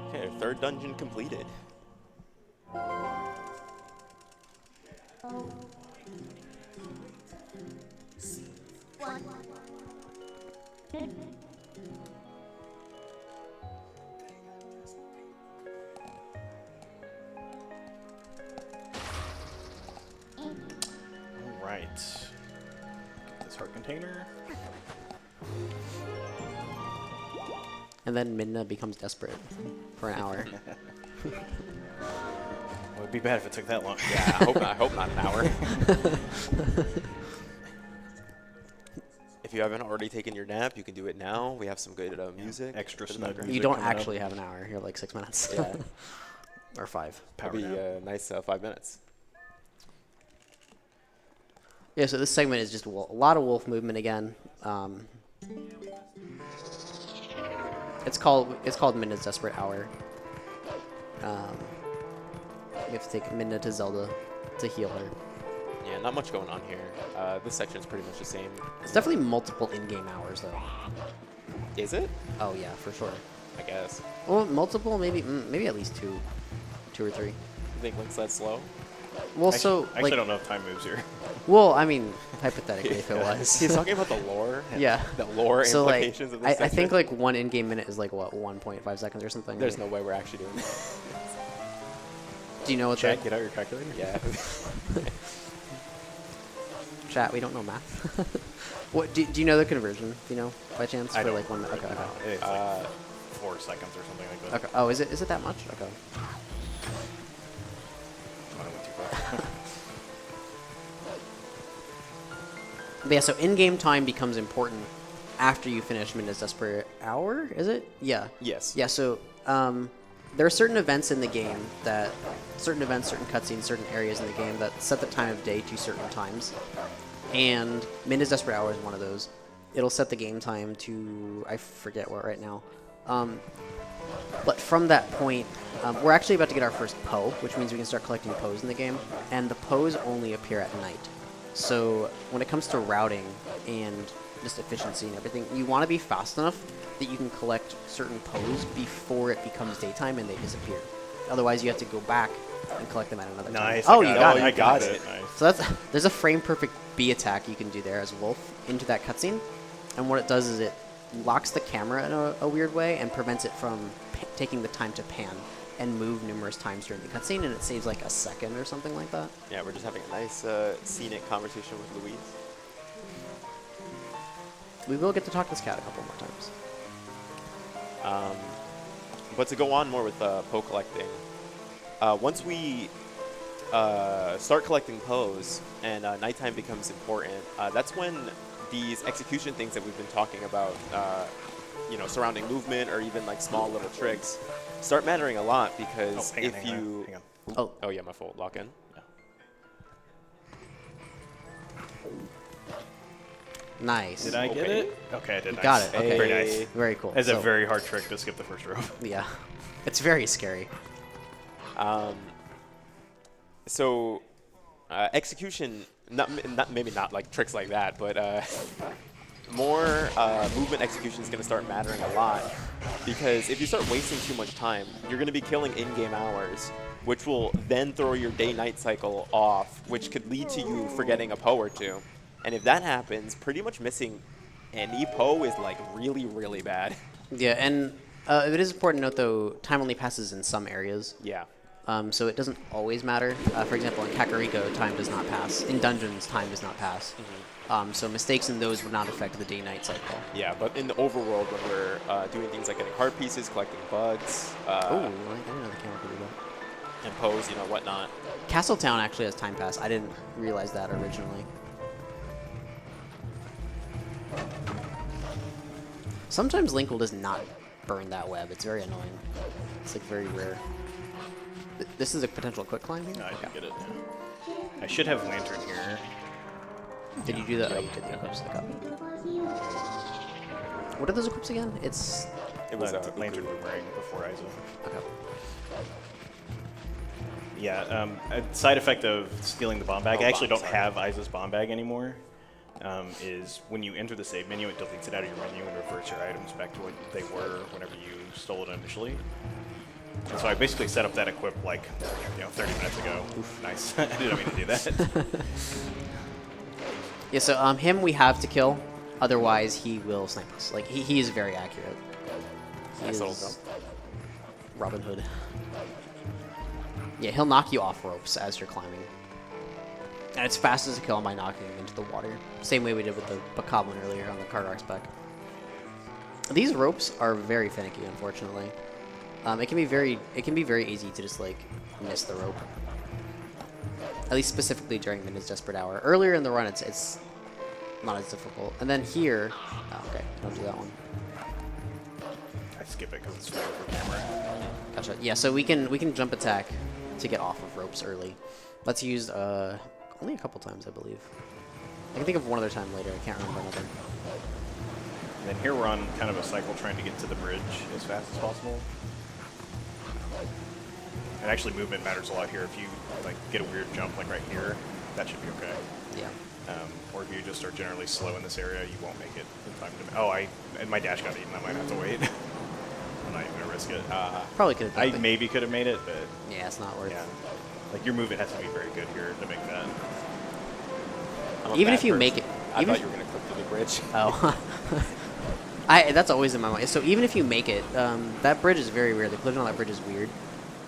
Okay, third dungeon completed. All right. Get this heart container. And then Midna becomes desperate for an hour. It would be bad if it took that long. Yeah, I hope not an hour. If you haven't already taken your nap, you can do it now. We have some good music. Extra for the snug background. music. You don't coming up. actually have an hour. You have like 6 minutes. Yeah. Or 5. That'd be a nice 5 minutes. Yeah, so this segment is just a lot of wolf movement again. It's called Midna's Desperate Hour. You have to take Midna to Zelda to heal her. Yeah, not much going on here. This section is pretty much the same. It's definitely multiple in-game hours though. Is it? Oh yeah, for sure. I guess. Well, multiple, maybe at least two or three. You think Link's that slow? Well, I so actually like, don't know if time moves here. well, I mean, hypothetically, if it was. He's talking about the lore. Yeah. The lore So like, implications of this I section. think like one in-game minute is like what 1.5 seconds or something. There's no way we're actually doing that. Do you know what Chat, that? get out your calculator. Yeah. Chat, we don't know math. What do you know the conversion? Do you know by chance I for don't. like 1 minute? Okay, okay. It's like 4 seconds or something like that. Okay. Oh, is it that much? Okay. I went too far. But yeah, so in-game time becomes important after you finish Midna's Desperate Hour, is it? Yeah. Yes. Yeah, so there are certain events in the game certain cutscenes, certain areas in the game that set the time of day to certain times. And Midna's Desperate Hour is one of those. It'll set the game time to, I forget what right now. But from that point, we're actually about to get our first Poe, which means we can start collecting Poes in the game. And the Poes only appear at night. So when it comes to routing and just efficiency and everything, you want to be fast enough that you can collect certain Poes before it becomes daytime and they disappear. Otherwise, you have to go back and collect them at another time. Nice. Oh, you got it. I got Okay. it. Nice. So there's a frame perfect B attack you can do there as Wolf into that cutscene, and what it does is it locks the camera in a weird way and prevents it from taking the time to pan and move numerous times during the cutscene, and it saves like a second or something like that. Yeah, we're just having a nice scenic conversation with Louise. We will get to talk to this cat a couple more times. But to go on more with Poe collecting, once we start collecting Poes and nighttime becomes important, that's when these execution things that we've been talking about, surrounding movement or even like small little tricks, start mattering a lot because Hang on. Oh yeah, my fault. Lock in. Nice. Did I get Okay. it? Okay, I did. You Nice. got it. Okay. Very nice. Very cool. It's So- a very hard trick to skip the first row. Yeah. It's very scary. So execution, maybe not like tricks like that, but more movement execution is going to start mattering a lot because if you start wasting too much time, you're going to be killing in-game hours, which will then throw your day-night cycle off, which could lead to you forgetting a Poe or two. And if that happens, pretty much missing any Poe is like really, really bad. Yeah, and it is important to note though, time only passes in some areas. Yeah. so it doesn't always matter. For example, in Kakariko, time does not pass. In dungeons, time does not pass. So mistakes in those would not affect the day-night cycle. Yeah, but in the overworld, when we're doing things like getting heart pieces, collecting bugs, Oh, I didn't know the camera could do that. and pose, you know, whatnot. Castletown actually has time pass. I didn't realize that originally. Sometimes Link will just not burn that web. It's very annoying. It's like very rare. This is a potential quick climb here? No, I didn't get it. I should have lantern here. Did you do that? Oh, you did the equips of the cup. What are those equips again? It's... It was lantern boomerang before Iso. Okay. Yeah, a side effect of stealing the bomb bag, Oh, I actually bomb, don't sorry. have Iso's bomb bag anymore, is when you enter the save menu, it deletes it out of your menu and reverts your items back to what they were whenever you stole it initially. And so I basically set up that equip like, 30 minutes ago. Oof, nice. I didn't mean to do that. Yeah, so him we have to kill. Otherwise, he will snipe us. Like, he is very accurate. He Nice little is Robin Hood. Yeah, he'll knock you off ropes as you're climbing. And it's fastest to kill him by knocking him into the water. Same way we did with the Bokoblin earlier on the Cardar spec. These ropes are very finicky, unfortunately. It can be very easy to just like miss the rope. At least specifically during Min's Desperate Hour. Earlier in the run, it's not as difficult. And then here, oh, okay, don't do that one. I skip it because it's slow for camera. Gotcha. Yeah, so we can jump attack to get off of ropes early. That's used only a couple times, I believe. I can think of one other time later. I can't remember another. And then here we're on kind of a cycle trying to get to the bridge as fast as possible. And actually movement matters a lot here. If you like get a weird jump like right here, that should be okay. Yeah. Or if you just are generally slow in this area, you won't make it in time to... Oh, and my dash got eaten. I might have to wait. I'm not even going to risk it. Probably could have I done it. maybe could have made it, but Yeah, it's not worth yeah. Like your movement has to be very good here to make that. I'm a Even bad if you person. make it- I even thought if- you were going to clip through the bridge. Oh. That's always in my mind. So even if you make it, that bridge is very weird. The collision on that bridge is weird.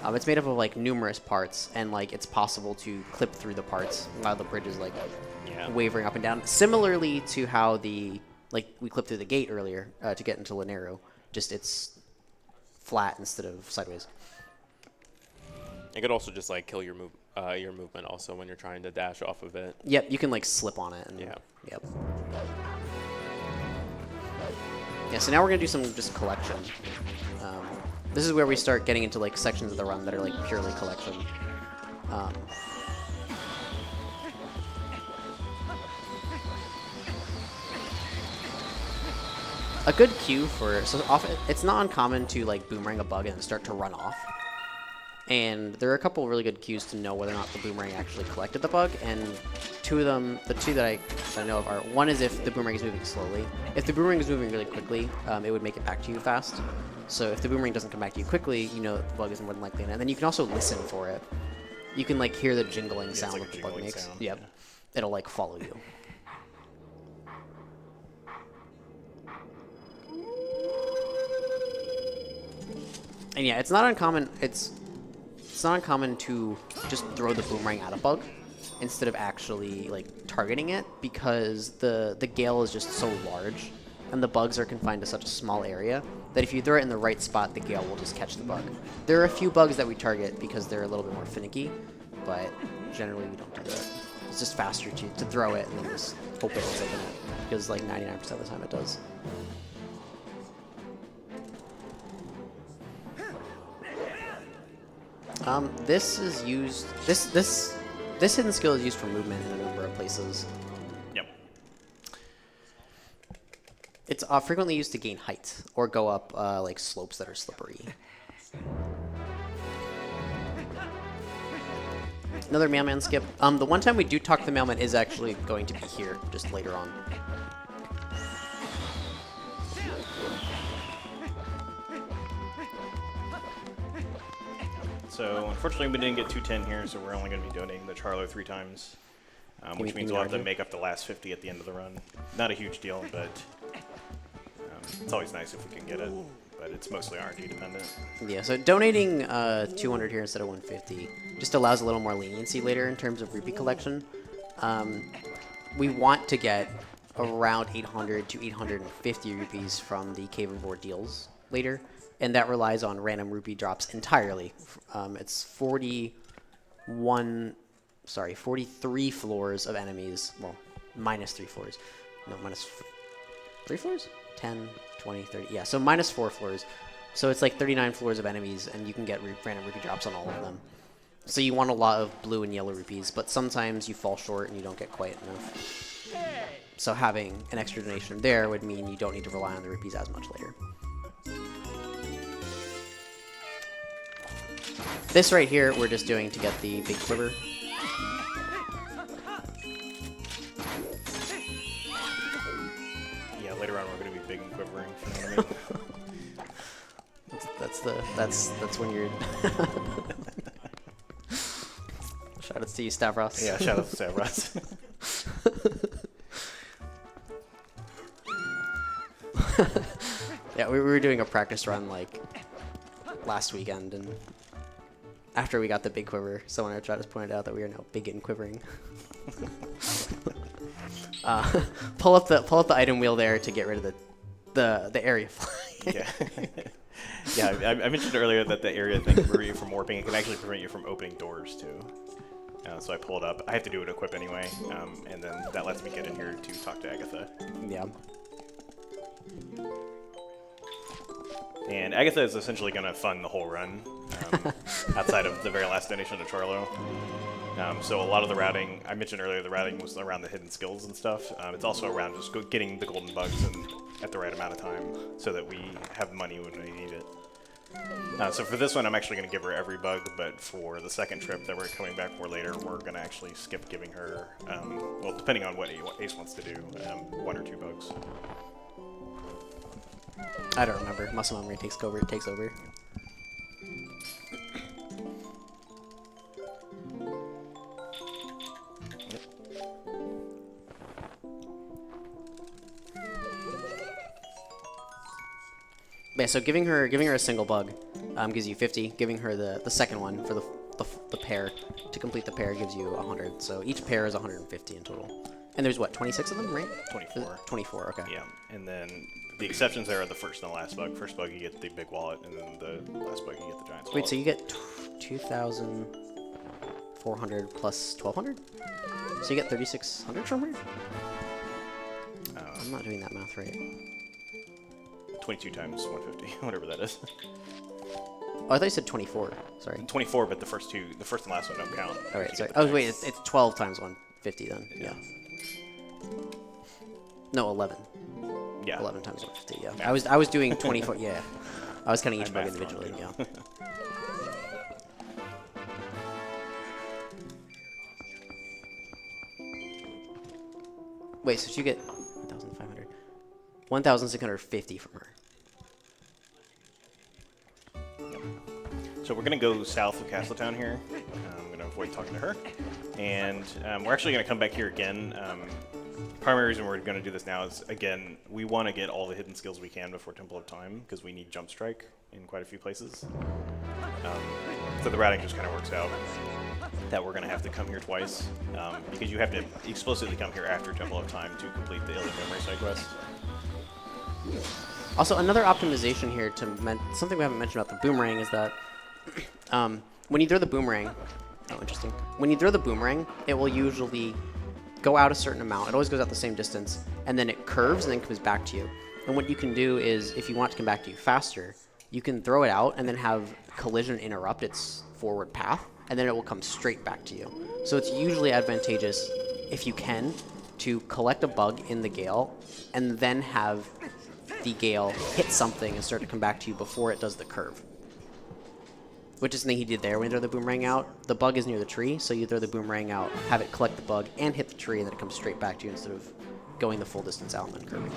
It's made up of like numerous parts, and like it's possible to clip through the parts while the bridge is like wavering up and down. Similarly to how we clipped through the gate earlier to get into Lanero. Just it's flat instead of sideways. It could also just like kill your movement also when you're trying to dash off of it. Yep, you can like slip on it. And, Yeah. Yep. Yeah, so now we're gonna do some just collection. This is where we start getting into like sections of the run that are like purely collection. A good cue for it's not uncommon to like boomerang a bug and start to run off. And there are a couple really good cues to know whether or not the boomerang actually collected the bug, and two of them, the two that I know of are, one is if the boomerang is moving slowly. If the boomerang is moving really quickly, it would make it back to you fast. So if the boomerang doesn't come back to you quickly, you know the bug is more than likely in it. And then you can also listen for it. You can like hear the jingling sound like that a the bug jingling makes. sound, Yep. yeah. It'll like follow you. And yeah, it's not uncommon. It's not uncommon to just throw the boomerang at a bug instead of actually like targeting it, because the gale is just so large and the bugs are confined to such a small area that if you throw it in the right spot, the gale will just catch the bug. There are a few bugs that we target because they're a little bit more finicky, but generally we don't do that. It's just faster to throw it and then just hope it will take it, because like 99% of the time it does. This is used. This hidden skill is used for movement in a number of places. Yep. It's frequently used to gain height or go up like slopes that are slippery. Another mailman skip. The one time we do talk to the mailman is actually going to be here, just later on. So unfortunately we didn't get 210 here, so we're only going to be donating the Charlo 3 times, which means we'll have to make up the last 50 at the end of the run. Not a huge deal, but It's always nice if we can get it, but it's mostly RNG dependent. Yeah, so donating 200 here instead of 150 just allows a little more leniency later in terms of rupee collection. We want to get around 800 to 850 rupees from the Cave and Board deals later, and that relies on random rupee drops entirely. It's 43 floors of enemies. Well, minus 3 floors. No, minus 3 floors? 10, 20, 30. Yeah, so minus 4 floors. So it's like 39 floors of enemies, and you can get random rupee drops on all of them. So you want a lot of blue and yellow rupees, but sometimes you fall short and you don't get quite enough. So having an extra donation there would mean you don't need to rely on the rupees as much later. This right here, we're just doing to get the big quiver. Yeah, later on we're going to be big and quivering. If you know what I mean. That's when you're. Shout outs to you, Stavros. Yeah, shout out to Stavros. Yeah, we were doing a practice run like last weekend, and after we got the big quiver, someone in our chat has pointed out that we are now big and quivering. Pull up the item wheel there to get rid of the area fly. Yeah. Yeah, I mentioned earlier that the area thing can prevent you from warping. It can actually prevent you from opening doors too. So I pulled up. I have to do it equip anyway, and then that lets me get in here to talk to Agatha. Yeah. And Agatha is essentially going to fund the whole run, outside of the very last donation to Charlo. So a lot of the routing, I mentioned earlier, the routing was around the hidden skills and stuff. It's also around just getting the golden bugs at the right amount of time so that we have money when we need it. So for this one, I'm actually going to give her every bug, but for the second trip that we're coming back for later, we're going to actually skip giving her, well, depending on what Ace wants to do, 1 or 2 bugs. I don't remember. Muscle memory takes over. Yeah, so giving her a single bug gives you 50. Giving her the second one for the pair to complete the pair gives you 100. So each pair is 150 in total. And there's what, 26 of them, right? 24. 24. Okay. Yeah, and then the exceptions there are the first and the last bug. First bug you get the big wallet, and then the last bug you get the giant's wallet. Wait, so you get 2,400 plus 1,200? So you get 3,600 from her? I'm not doing that math right. 22 times 150, whatever that is. Oh, I thought you said 24. Sorry. 24, but the first and last one don't count. All right, sorry. Oh, wait, it's 12 times 150 then. Yeah. No, 11. Yeah. 11 times 150. Yeah. I was doing 24. Yeah. I was counting each bug individually. Yeah. Wait, so you get 1,500, 1,650 from her. Yep. So we're gonna go south of Castletown here. I'm gonna avoid talking to her, and we're actually gonna come back here again. Primary reason we're going to do this now is, again, we want to get all the hidden skills we can before Temple of Time, because we need Jump Strike in quite a few places. So the routing just kind of works out that we're going to have to come here twice, because you have to explicitly come here after Temple of Time to complete the Alien Memory side quest. Also, another optimization here something we haven't mentioned about the boomerang is that when you throw the boomerang, oh, interesting. When you throw the boomerang, it will usually go out a certain amount. It always goes out the same distance, and then it curves and then comes back to you. And what you can do is, if you want it to come back to you faster, you can throw it out and then have collision interrupt its forward path, and then it will come straight back to you. So it's usually advantageous, if you can, to collect a bug in the gale and then have the gale hit something and start to come back to you before it does the curve. Which is the thing he did there when you throw the boomerang out. The bug is near the tree, so you throw the boomerang out, have it collect the bug, and hit the tree, and then it comes straight back to you instead of going the full distance out and then curving.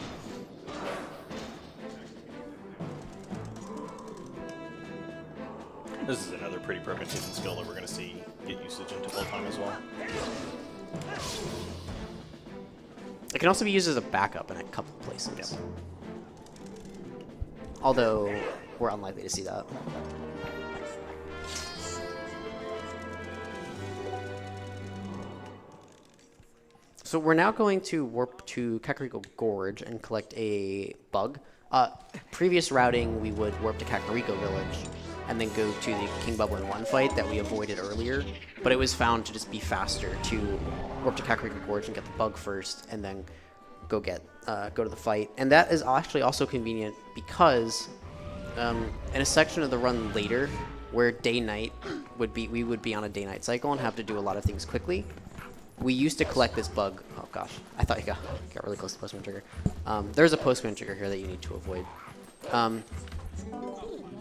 This is another pretty broken hidden skill that we're going to see get usage into full time as well. It can also be used as a backup in a couple places. Yep. although we're unlikely to see that. So we're now going to warp to Kakariko Gorge and collect a bug. Previous routing, we would warp to Kakariko Village and then go to the King Bubblen 1 fight that we avoided earlier, but it was found to just be faster to warp to Kakariko Gorge and get the bug first, and then go to the fight. And that is actually also convenient because in a section of the run later, where day-night would be, we would be on a day-night cycle and have to do a lot of things quickly. We used to collect this bug. Oh gosh, I thought you got really close to the postman trigger. There's a postman trigger here that you need to avoid.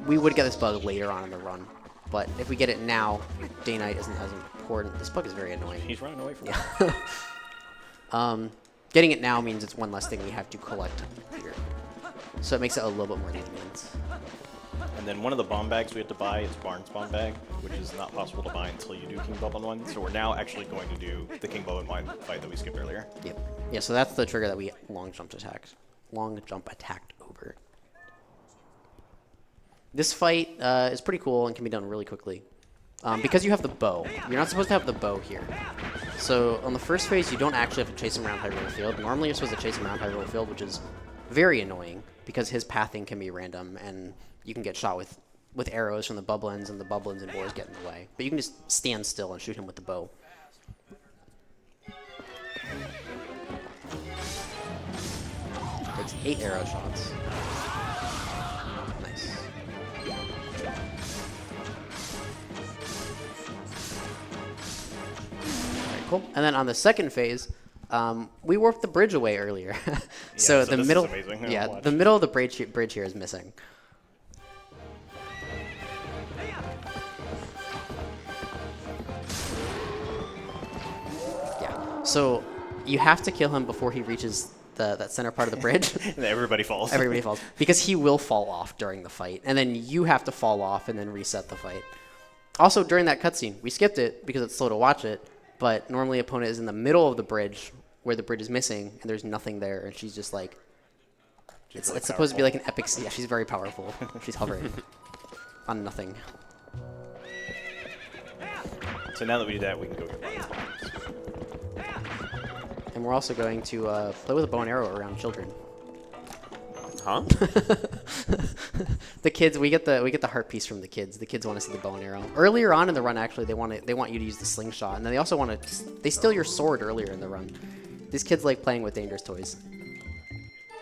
We would get this bug later on in the run, but if we get it now, day-night isn't as important. This bug is very annoying. He's running away from me. Getting it now means it's one less thing we have to collect here. So it makes it a little bit more convenient. And then one of the bomb bags we have to buy is Barnes bomb bag, which is not possible to buy until you do King Bubblen 1. So we're now actually going to do the King Bubblen 1 fight that we skipped earlier. Yep. Yeah, so that's the trigger that we long jump attacked over. This fight is pretty cool and can be done really quickly. Because you have the bow. You're not supposed to have the bow here. So on the first phase, you don't actually have to chase him around Hyrule Field. Normally you're supposed to chase him around Hyrule Field, which is very annoying because his pathing can be random and you can get shot with arrows from the Bubblins, and the Bubblins and boars get in the way. But you can just stand still and shoot him with the bow. It's 8 arrow shots. Nice. Alright, cool. And then on the second phase, we warped the bridge away earlier. so the this middle, is amazing. yeah, the middle of the bridge here is missing. So you have to kill him before he reaches that center part of the bridge. And everybody falls. Everybody falls. Because he will fall off during the fight. And then you have to fall off and then reset the fight. Also, during that cutscene, we skipped it because it's slow to watch it, but normally opponent is in the middle of the bridge where the bridge is missing and there's nothing there, and she's just like... It's supposed to be like an epic... Yeah, she's very powerful. She's hovering on nothing. So now that we do that, we can go get bombs. And we're also going to play with a bow and arrow around children. Huh? The kids, we get the heart piece from the kids. The kids want to see the bow and arrow. Earlier on in the run, actually, they want you to use the slingshot, and then they also want to. They steal your sword earlier in the run. These kids like playing with dangerous toys.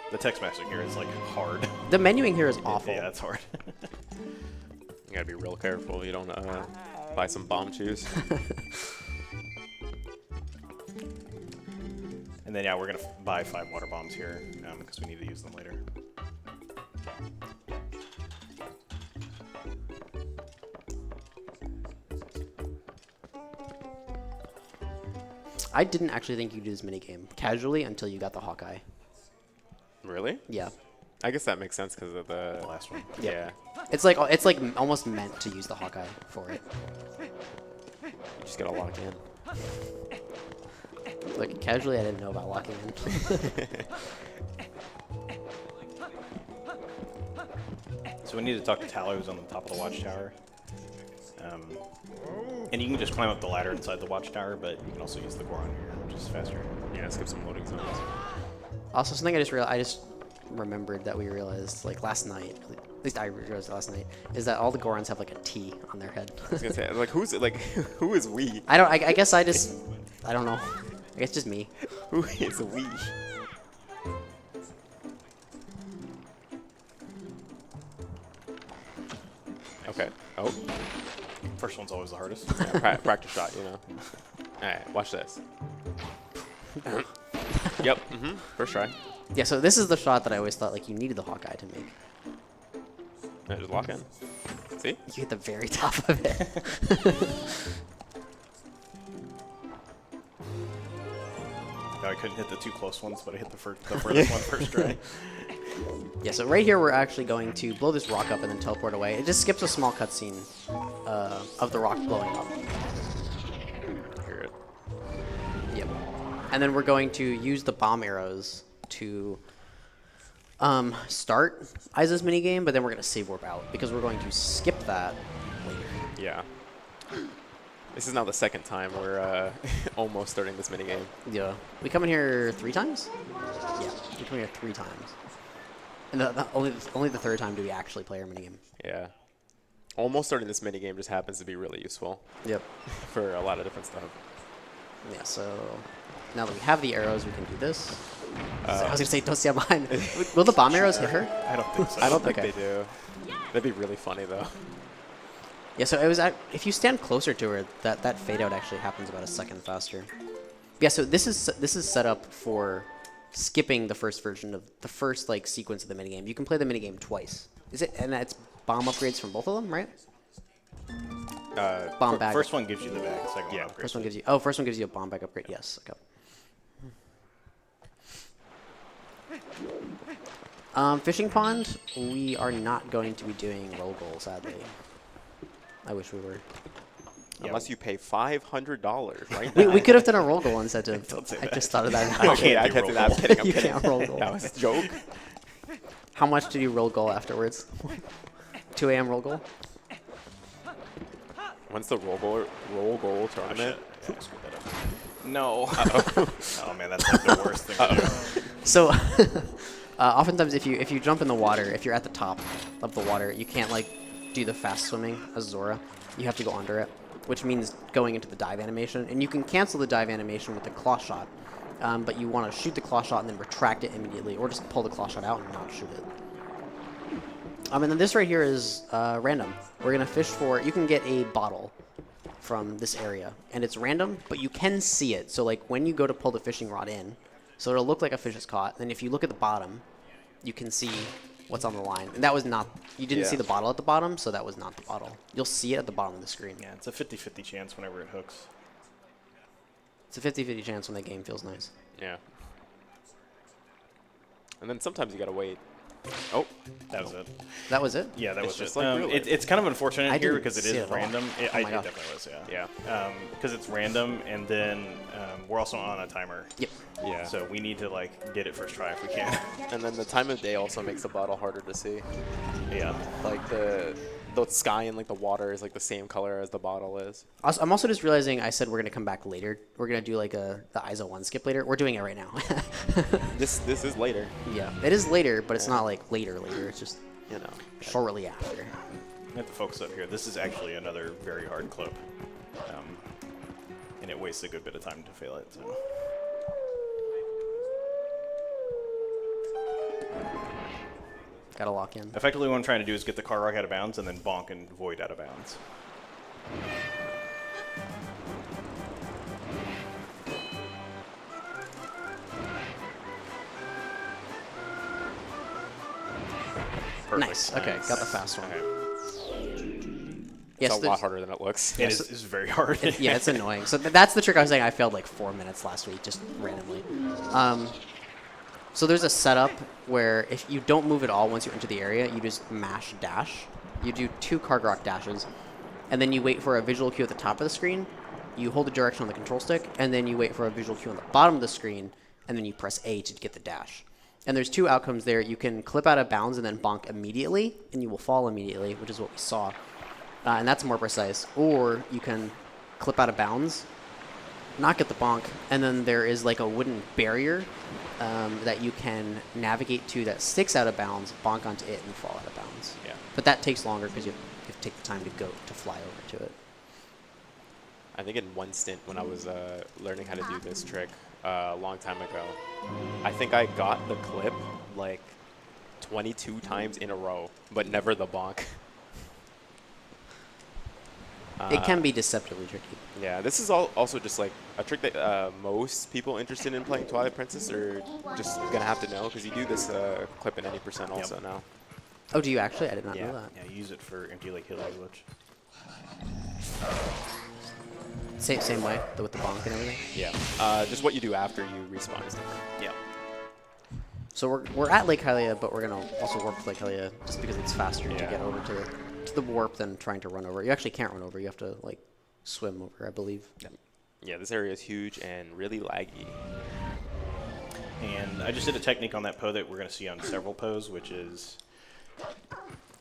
The text messaging here is like hard. The menuing here is awful. Yeah, it's hard. You gotta be real careful. You don't buy some bomb shoes. And then, yeah, we're going to buy 5 water bombs here because we need to use them later. I didn't actually think you'd do this minigame casually until you got the Hawkeye. Really? Yeah. I guess that makes sense because of the last one. Yeah. It's like almost meant to use the Hawkeye for it. You just gotta lock in. Like, casually, I didn't know about locking in. So we need to talk to Tallow, who's on the top of the watchtower. And you can just climb up the ladder inside the watchtower, but you can also use the Goron here, which is faster. Yeah, skip some loading zones. Also, something I just remembered that we realized, like, last night, at least I realized last night, is that all the Gorons have, like, a T on their head. I was gonna say, like, who is we? I guess I don't know. I guess just me. Who is we? Okay. Oh. First one's always the hardest. Yeah, practice shot, you know. Alright, watch this. Yep. First try. Yeah, so this is the shot that I always thought, like, you needed the Hawkeye to make. Yeah, just lock in. See? You hit the very top of it. No, I couldn't hit the 2 close ones, but I hit the furthest one first try. Yeah, so right here we're actually going to blow this rock up and then teleport away. It just skips a small cutscene of the rock blowing up. Hear it. Yep. And then we're going to use the bomb arrows to Start Isa's minigame, but then we're going to save warp out because we're going to skip that later. Yeah. This is now the second time we're almost starting this minigame. Yeah. We come in here 3 times? Yeah, we come in here 3 times. And only the 3rd time do we actually play our minigame. Yeah. Almost starting this minigame just happens to be really useful. Yep. For a lot of different stuff. Yeah, so now that we have the arrows, we can do this. I was going to say, don't stand behind. Will the bomb arrows hit her? I don't think so. I don't think Okay. they do. That'd be really funny, though. Yeah, so it was if you stand closer to her, that fade out actually happens about a second faster. Yeah, so this is set up for skipping the first version of the first like sequence of the minigame. You can play the minigame twice. Is it? And it's bomb upgrades from both of them, right? Bomb bag. First one gives you the bag. Second one upgrades. First one gives you a bomb bag upgrade. Yes. Okay. Fishing pond. We are not going to be doing roll goal, sadly. I wish we were. Unless you pay $500 right We now. could have done a roll goal incentive. Don't say I that. just thought of that. now. Okay, I can't do that. I'm kidding. I'm You kidding. can't roll goal. That was a joke. How much did you roll goal afterwards? 2 a.m. roll goal? When's the roll goal tournament? Yeah, I screwed that up. No. Oh man, that's like the worst thing to do. So, oftentimes if you jump in the water, if you're at the top of the water, you can't like do the fast swimming as Zora. You have to go under it, which means going into the dive animation. And you can cancel the dive animation with the claw shot, but you want to shoot the claw shot and then retract it immediately, or just pull the claw shot out and not shoot it. And then this right here is random. We're gonna fish for. You can get a bottle from this area, and it's random, but you can see it. So like when you go to pull the fishing rod in, so it'll look like a fish is caught. Then if you look at the bottom, you can see what's on the line. And that was not. You didn't see the bottle at the bottom, so that was not the bottle. You'll see it at the bottom of the screen. Yeah, it's a 50-50 chance whenever it hooks. It's a 50-50 chance when the game feels nice. Yeah. And then sometimes you gotta wait. Oh, That was it. That was it? Yeah, that It's was just it. like real life. It's kind of unfortunate I here didn't because it see it is at all. random. Oh It my God. definitely was, yeah. yeah. Because it's random, and then we're also on a timer. Yep. Yeah. So we need to like get it first try if we can. And then the time of day also makes the bottle harder to see. Yeah. Like the sky and like the water is like the same color as the bottle is. I'm also just realizing I said we're gonna come back later. We're gonna do like the ISO 1 skip later. We're doing it right now. This is later. Yeah, it is later, but it's not like later. It's just You know. shortly after. I have to focus up here. This is actually another very hard clip. And it wastes a good bit of time to fail it. So. Gotta lock in. Effectively, what I'm trying to do is get the car rock out of bounds and then bonk and void out of bounds. Perfect. Nice. Okay, got the fast one. Okay. Yes, It's a lot there's- harder than it looks. It is very hard. yeah, it's annoying. So that's the trick I was saying. I failed like 4 minutes last week, just randomly. So there's a setup where if you don't move at all once you enter the area, you just mash dash. You do 2 card rock dashes, and then you wait for a visual cue at the top of the screen. You hold the direction on the control stick, and then you wait for a visual cue on the bottom of the screen, and then you press A to get the dash. And there's 2 outcomes there. You can clip out of bounds and then bonk immediately, and you will fall immediately, which is what we saw. And that's more precise. Or you can clip out of bounds, not get the bonk, and then there is like a wooden barrier that you can navigate to that sticks out of bounds, bonk onto it, and fall out of bounds. Yeah. But that takes longer because you have to take the time to fly over to it. I think in one stint when I was learning how to do this trick a long time ago, I think I got the clip like 22 times in a row, but never the bonk. It can be deceptively tricky. Yeah, this is also just like a trick that most people interested in playing Twilight Princess are just gonna have to know, because you do this clip in any percent also now. Oh, do you actually? I did not Yeah. know that. Yeah, use it for empty Lake Hill glitch. Same way, with the bonk and everything. Yeah, just what you do after you respawn is different. Yeah. So we're at Lake Hylia, but we're gonna also warp to Lake Hylia just because it's faster to Yeah. get over to the warp than trying to run over. You actually can't run over. You have to like swim over, I believe. Yeah, this area is huge and really laggy. And I just did a technique on that Poe that we're going to see on several Poes, which is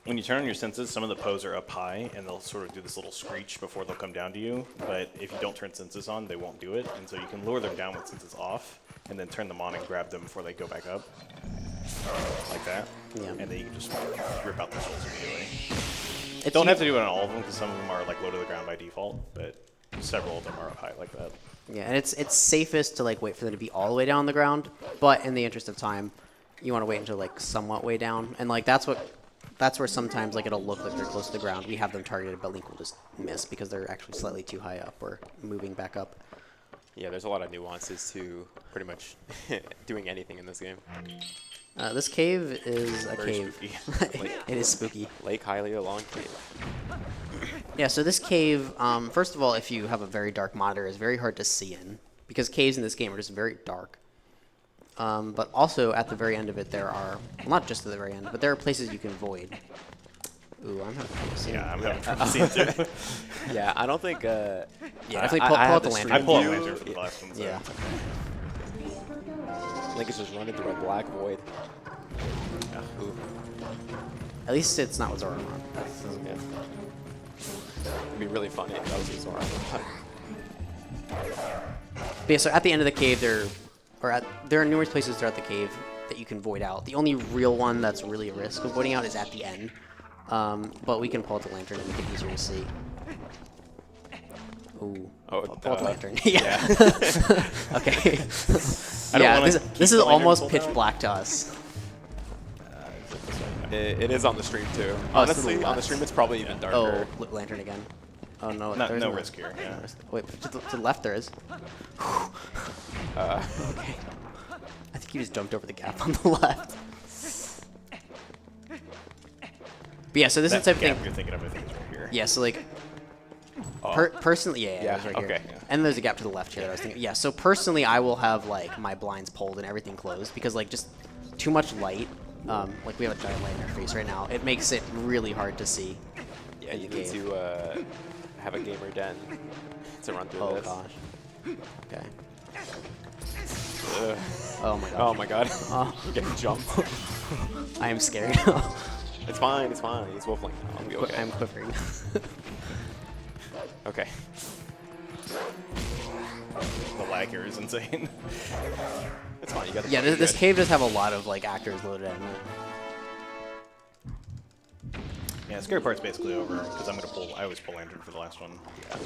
when you turn on your senses, some of the Poes are up high, and they'll sort of do this little screech before they'll come down to you. But if you don't turn senses on, they won't do it. And so you can lure them down with senses off, and then turn them on and grab them before they go back up. Like that. Yeah. And then you can just rip out the souls immediately. It's Don't have to do it on all of them, because some of them are like low to the ground by default, but several of them are up high like that. Yeah, and it's safest to like wait for them to be all the way down on the ground, but in the interest of time, you want to wait until like somewhat way down, and like that's where sometimes like it'll look like they're close to the ground. We have them targeted, but Link will just miss because they're actually slightly too high up or moving back up. Yeah, there's a lot of nuances to pretty much doing anything in this game. This cave is a Very cave. spooky. It is spooky. Lake Hylia Long Cave. Yeah, so this cave, first of all, if you have a very dark monitor, is very hard to see in because caves in this game are just very dark. But also at the very end of it, there are, well, not just at the very end, but there are places you can void. Ooh, I'm having trouble seeing. Yeah, I'm having trouble seeing too. Yeah, I don't think. Yeah, definitely pull out the lantern. I pull out view. lantern for the last one. So. Yeah. Link is just running through a black void. Ooh. At least it's not with Zora on. Yeah. It'd be really funny if that was Zora. But yeah, so at the end of the cave, there are numerous places throughout the cave that you can void out. The only real one that's really a risk of voiding out is at the end. But we can pull out the lantern and make it easier to see. Ooh. Oh, Pull out the lantern. Yeah. Okay. I don't Yeah, wanna this keep is the lantern almost pulled pitch out. black to us. It is on the stream too. Oh, it's to the Honestly, on the left. stream it's probably even darker. Oh, lantern again. Oh no, No, there's no risk here. Yeah. Wait, to the left there is. Okay. I think you just jumped over the gap on the left. But yeah, so this is the type of gap thing. you're thinking of, I think, is right here. Yeah, so like, Oh. personally, yeah, Yeah, it's right okay. here. And there's a gap to the left here that I was thinking. Yeah, so personally, I will have like my blinds pulled and everything closed because like just too much light. Like we have a giant light in our face right now. It makes it really hard to see. Yeah, in you the need cave. to have a gamer den to run through Oh this. gosh. Okay. Ugh. Oh my gosh. Oh my god. Oh. You're getting jumped. I am scared. It's fine, it's fine. He's wolfling now. I'll be okay. I'm quivering. Okay. The lag here is insane. It's fine, you got the Yeah, point, this you're cave does have a lot of like actors loaded in it. Yeah, scary part's basically over because I'm gonna pull. I always pull lantern for the last one. Yeah.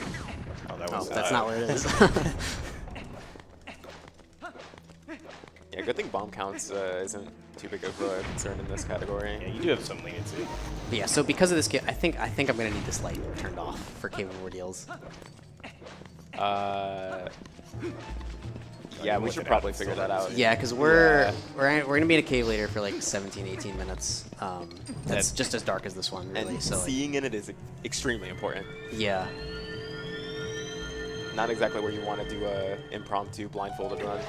Oh, that Oh, was. that's not where it is. good. Yeah, good thing bomb counts isn't too big of a concern in this category. Yeah, you do have some leniency. But yeah, so because of this kit, I think I'm gonna need this light turned off for cave of ordeals. Yeah, we Look should it probably up, figure still that out. doesn't Yeah, because we're gonna be in a cave later for like 17, 18 minutes. That's just as dark as this one, really. And So like, seeing in it is extremely important. yeah, Not exactly where you want to do a impromptu blindfolded run.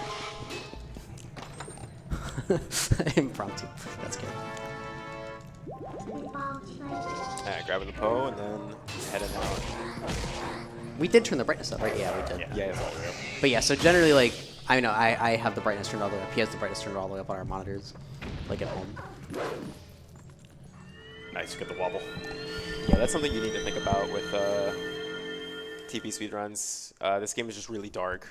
impromptu. That's good. Alright, grabbing the Poe and then heading out. We did turn the brightness up, right? Yeah, we did. Yeah, Yeah, that's all the way up. But yeah, so generally, like, I know I have the brightness turned all the way up. He has the brightness turned all the way up on our monitors, like at home. Nice, get the wobble. Yeah, that's something you need to think about with TP speedruns. This game is just really dark,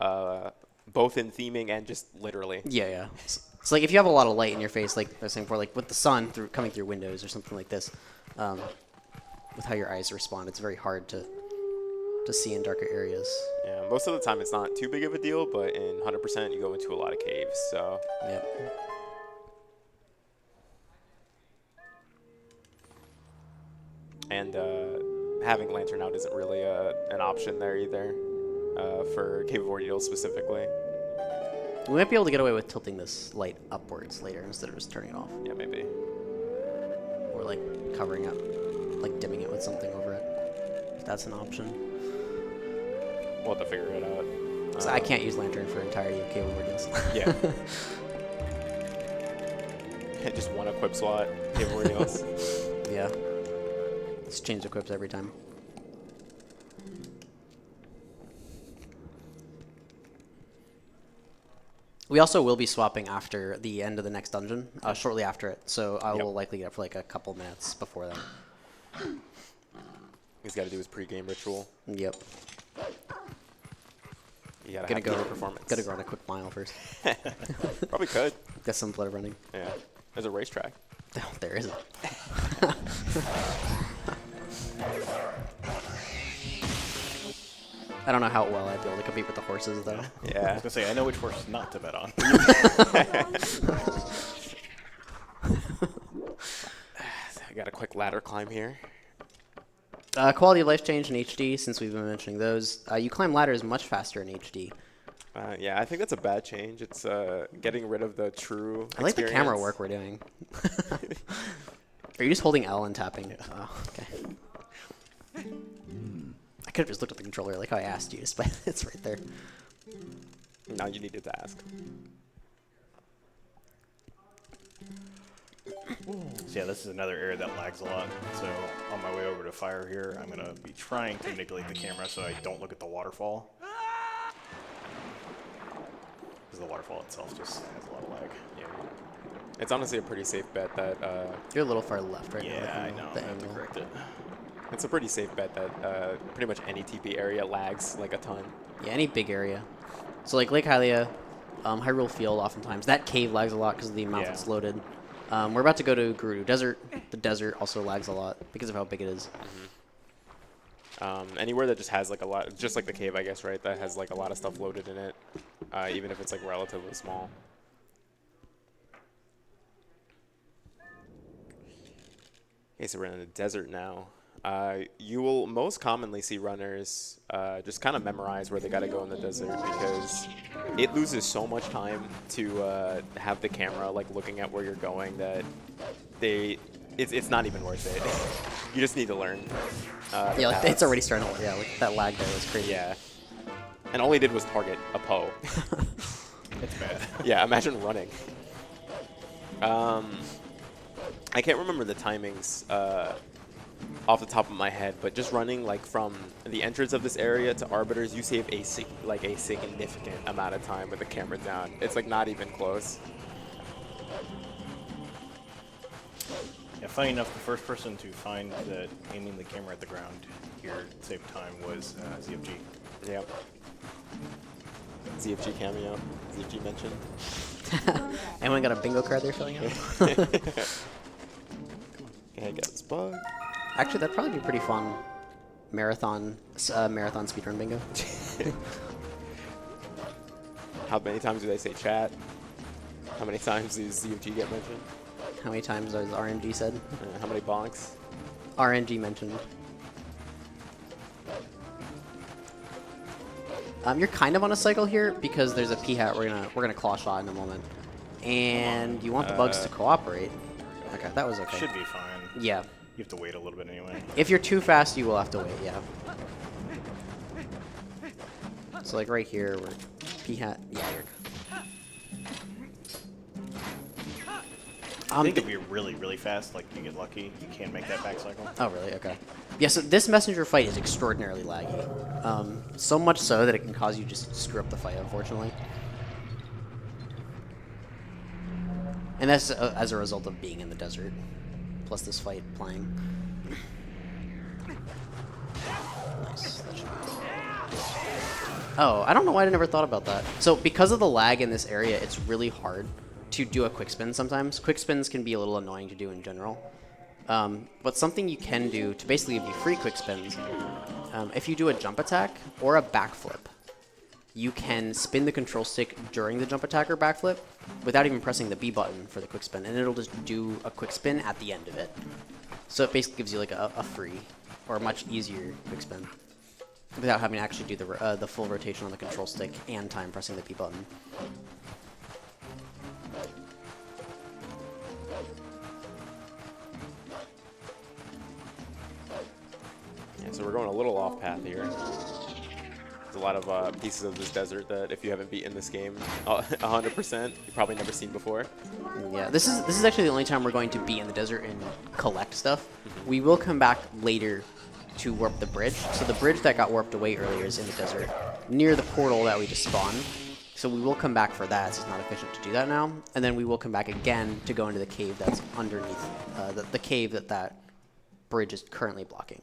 both in theming and just literally. Yeah, yeah. So like, if you have a lot of light in your face, like I was saying before, like with the sun coming through windows or something like this, with how your eyes respond, it's very hard to see in darker areas. Yeah, most of the time it's not too big of a deal, but in 100% you go into a lot of caves, so. Yep. And having lantern out isn't really an option there either, for Cave of Ordeals specifically. We might be able to get away with tilting this light upwards later instead of just turning it off, Yeah, maybe. or like covering it, like dimming it with something over it. If that's an option. We'll have to figure it out. 'Cause I can't use lantern for entirety of cable ordeals. Yeah. Just one equip slot, Cave of Ordeals. Yeah. Let's change equips every time. We also will be swapping after the end of the next dungeon, shortly after it. So I will likely get up for like a couple minutes before then. He's got to do his pre-game ritual. Yep. You gotta Gonna have go. good performance. Gotta go run a quick mile first. Probably could. Get some blood running. Yeah. There's a racetrack. Oh, there isn't. I don't know how well I'd be able to compete with the horses, though. Yeah. I was gonna say I know which horse not to bet on. I got a quick ladder climb here. Quality of life change in HD, since we've been mentioning those. You climb ladders much faster in HD. Yeah, I think that's a bad change. It's getting rid of the true I like the camera experience. work we're doing. Are you just holding L and tapping? Yeah. Oh, okay. I could have just looked at the controller like how I asked you, but it's right there. Now you needed to ask. So yeah, this is another area that lags a lot. So on my way over to fire here, I'm gonna be trying to manipulate the camera so I don't look at the waterfall. Because the waterfall itself just has a lot of lag. Yeah. It's honestly a pretty safe bet that You're a little far left right now. Yeah, I know. The I have to angle. correct it. it's a pretty safe bet that pretty much any TP area lags like a ton. Yeah, any big area. So like Lake Hylia, Hyrule Field, oftentimes that cave lags a lot because of the amount Yeah. that's loaded. We're about to go to Gerudo Desert. The desert also lags a lot because of how big it is. Anywhere that just has like a lot, just like the cave, I guess, right? That has like a lot of stuff loaded in it, even if it's like relatively small. Okay, so we're in the desert now. You will most commonly see runners just kind of memorize where they got to go in the desert because it loses so much time to have the camera like looking at where you're going that it's not even worth it. You just need to learn. Yeah, like, it's already starting to. Yeah, like, that lag there was crazy. Yeah. And all he did was target a Poe. It's bad. Yeah, imagine running. I can't remember the timings off the top of my head, but just running like from the entrance of this area to Arbiters, you save a significant amount of time with the camera down. It's like not even close. Yeah, funny enough, the first person to find that aiming the camera at the ground here saved time was ZFG. Yep. ZFG cameo. ZFG mentioned. Anyone got a bingo card they're filling out? Okay, I got this bug. Actually, that'd probably be pretty fun. Marathon speedrun bingo. How many times do they say chat? How many times does ZFG get mentioned? How many times has RNG said? How many bonks? RNG mentioned. You're kind of on a cycle here because there's a P-hat we're gonna claw shot in a moment, and you want the bugs to cooperate. Okay, that was okay. Should be fine. Yeah. You have to wait a little bit anyway. If you're too fast, you will have to wait. Yeah. So like right here, we're P-hat. Yeah. I think if you're really, really fast, like you get lucky, you can make that back cycle. Oh, really? Okay. Yeah, so this messenger fight is extraordinarily laggy. So much so that it can cause you just screw up the fight, unfortunately. And that's as a result of being in the desert, plus this fight playing. Nice. That should be good. Oh, I don't know why I never thought about that. So because of the lag in this area, it's really hard to do a quick spin sometimes. Quick spins can be a little annoying to do in general. But something you can do to basically give you free quick spins, if you do a jump attack or a backflip, you can spin the control stick during the jump attack or backflip without even pressing the B button for the quick spin, and it'll just do a quick spin at the end of it. So it basically gives you like a free or a much easier quick spin without having to actually do the full rotation on the control stick and time pressing the B button. Yeah, so we're going a little off path here. There's a lot of pieces of this desert that if you haven't beaten this game 100%, you've probably never seen before. Yeah, this is actually the only time we're going to be in the desert and collect stuff. We will come back later to warp the bridge. So the bridge that got warped away earlier is in the desert, near the portal that we just spawned. So we will come back for that. It's just not efficient to do that now. And then we will come back again to go into the cave that's underneath, the cave that bridge is currently blocking.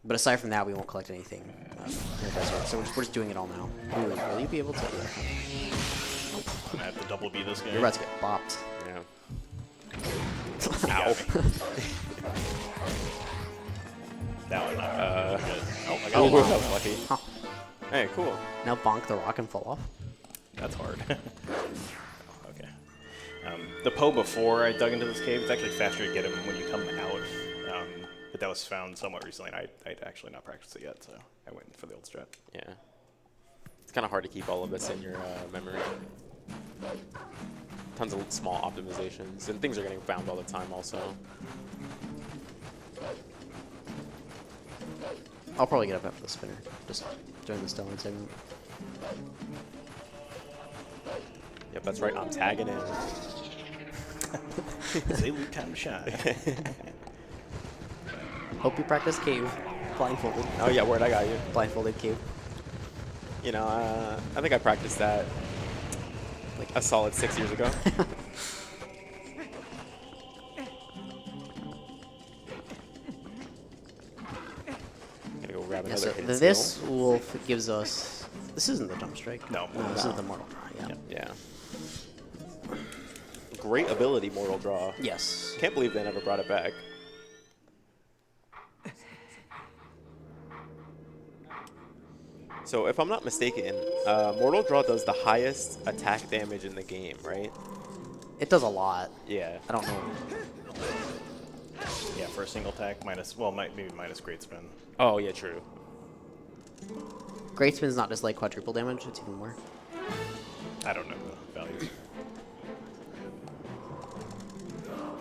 But aside from that, we won't collect anything in the desert. So we're just doing it all now. Ooh, will you be able to? Yeah. I have to double B this game. You're about to get bopped. Yeah. Ow. That was not good. Oh, I got Oh, one. that was lucky. Huh. Hey, cool. Now bonk the rock and fall off. That's hard. Okay. The Poe before I dug into this cave, it's actually faster to get him when you come out. But that was found somewhat recently, and I'd actually not practiced it yet, so I went for the old strat. Yeah. It's kind of hard to keep all of this in your memory. Tons of small optimizations, and things are getting found all the time also. I'll probably get up after the spinner, just during the Stellan segment. Yep, that's right. I'm tagging in. Say Luke time to shine. Hope you practice cave. Blindfolded. Oh yeah, word, I got you. Blindfolded cave. You know, I think I practiced that like a solid 6 years ago. Gonna go grab Yeah, another so hidden this skill. wolf gives us... This isn't the jump strike. No. This is the mortal draw, yeah. Yeah. Great ability, Mortal Draw. Yes. Can't believe they never brought it back. So if I'm not mistaken, Mortal Draw does the highest attack damage in the game, right? It does a lot. Yeah. I don't know. Yeah, for a single attack, minus, well, maybe minus Great Spin. Oh, yeah, true. Great Spin's not just like quadruple damage, it's even more. I don't know the values.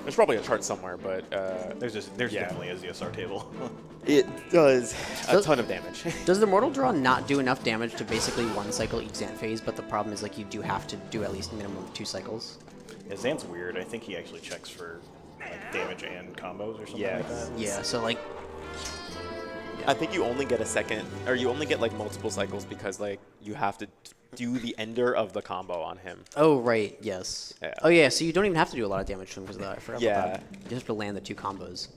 There's probably a chart somewhere, but There's yeah. definitely a ZSR table. It does a Does- ton of damage. Does the Mortal Draw not do enough damage to basically one cycle each Xant phase, but the problem is like you do have to do at least a minimum of 2 cycles? Yeah, Xant's weird. I think he actually checks for like damage and combos or something Yeah. like that. Yeah, so like... I think you only get a second, or you only get like multiple cycles because like you have to do the ender of the combo on him. Oh, right, yes. Yeah. Oh, yeah, so you don't even have to do a lot of damage to him because of that. I forgot Yeah. about that. You just have to land the 2 combos.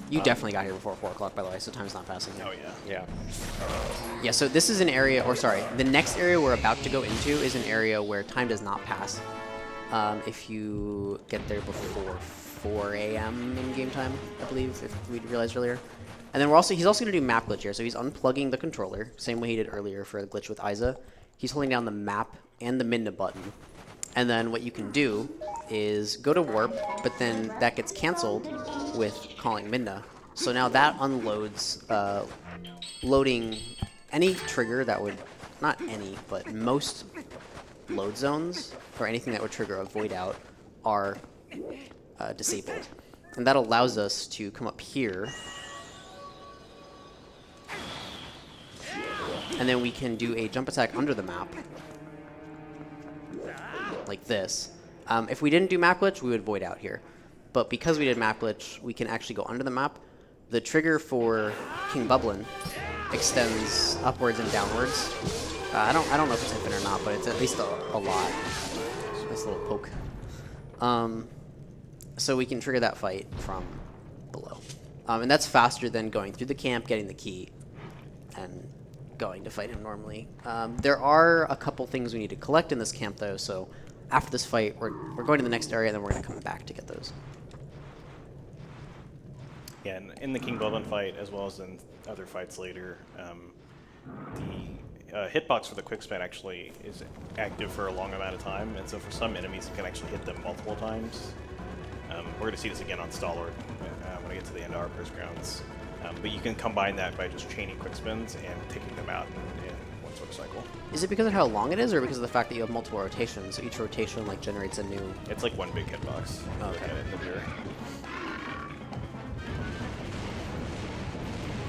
You definitely got here before 4 o'clock, by the way, so time's not passing you. Oh yeah. Yeah. Yeah, so this is an area, or sorry, the next area we're about to go into is an area where time does not pass. If you get there before 4 a.m. in game time, I believe, if we realized earlier. And then he's also going to do map glitch here, so he's unplugging the controller, same way he did earlier for the glitch with Isa. He's holding down the map and the Minna button. And then what you can do is go to warp, but then that gets canceled with calling Minna. So now that unloads loading any trigger that would, not any, but most load zones or anything that would trigger a void out are disabled. And that allows us to come up here. And then we can do a jump attack under the map. Like this. If we didn't do map glitch, we would void out here. But because we did map glitch, we can actually go under the map. The trigger for King Bublin extends upwards and downwards. I don't know if it's infinite or not, but it's at least a lot. Nice little poke. So we can trigger that fight from below. And that's faster than going through the camp, getting the key, and going to fight him normally. There are a couple things we need to collect in this camp, though, so after this fight, we're going to the next area, and then we're going to come back to get those. Yeah, and in the King Bublin fight, as well as in other fights later, the hitbox for the quick spin actually is active for a long amount of time, and so for some enemies, you can actually hit them multiple times. We're going to see this again on Stalwart when I get to the end of Harper's Grounds. But you can combine that by just chaining quick spins and taking them out in one sort of cycle. Is it because of how long it is, or because of the fact that you have multiple rotations? So each rotation like generates a new... It's like one big hitbox. Okay. In the mirror.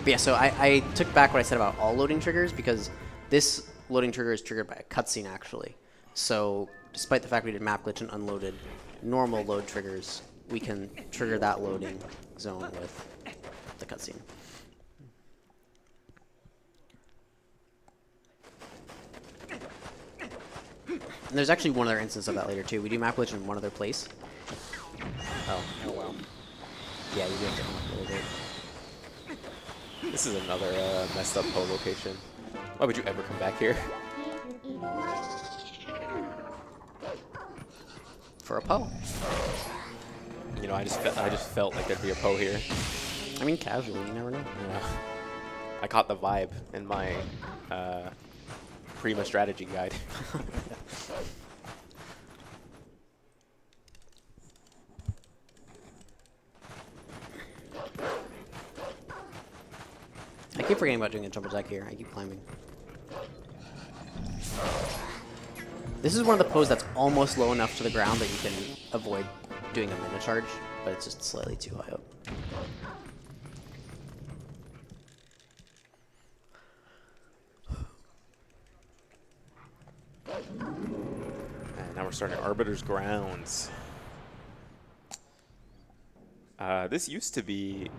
But yeah, so I took back what I said about all loading triggers, because this loading trigger is triggered by a cutscene, actually. So despite the fact we did map glitch and unloaded normal load triggers, we can trigger that loading zone with the cutscene. And there's actually one other instance of that later too. We do map glitch in one other place. Oh wow. Yeah, you do have to come up a little bit. This is another messed up Poe location. Why would you ever come back here? For a Poe. You know, I just felt like there'd be a Poe here. I mean, casually, you never know. Yeah. I caught the vibe in my Prima strategy guide. I keep forgetting about doing a jump attack here. I keep climbing. This is one of the Poes that's almost low enough to the ground that you can avoid doing a mana charge, but it's just slightly too high up. And now we're starting Arbiter's Grounds. This used to be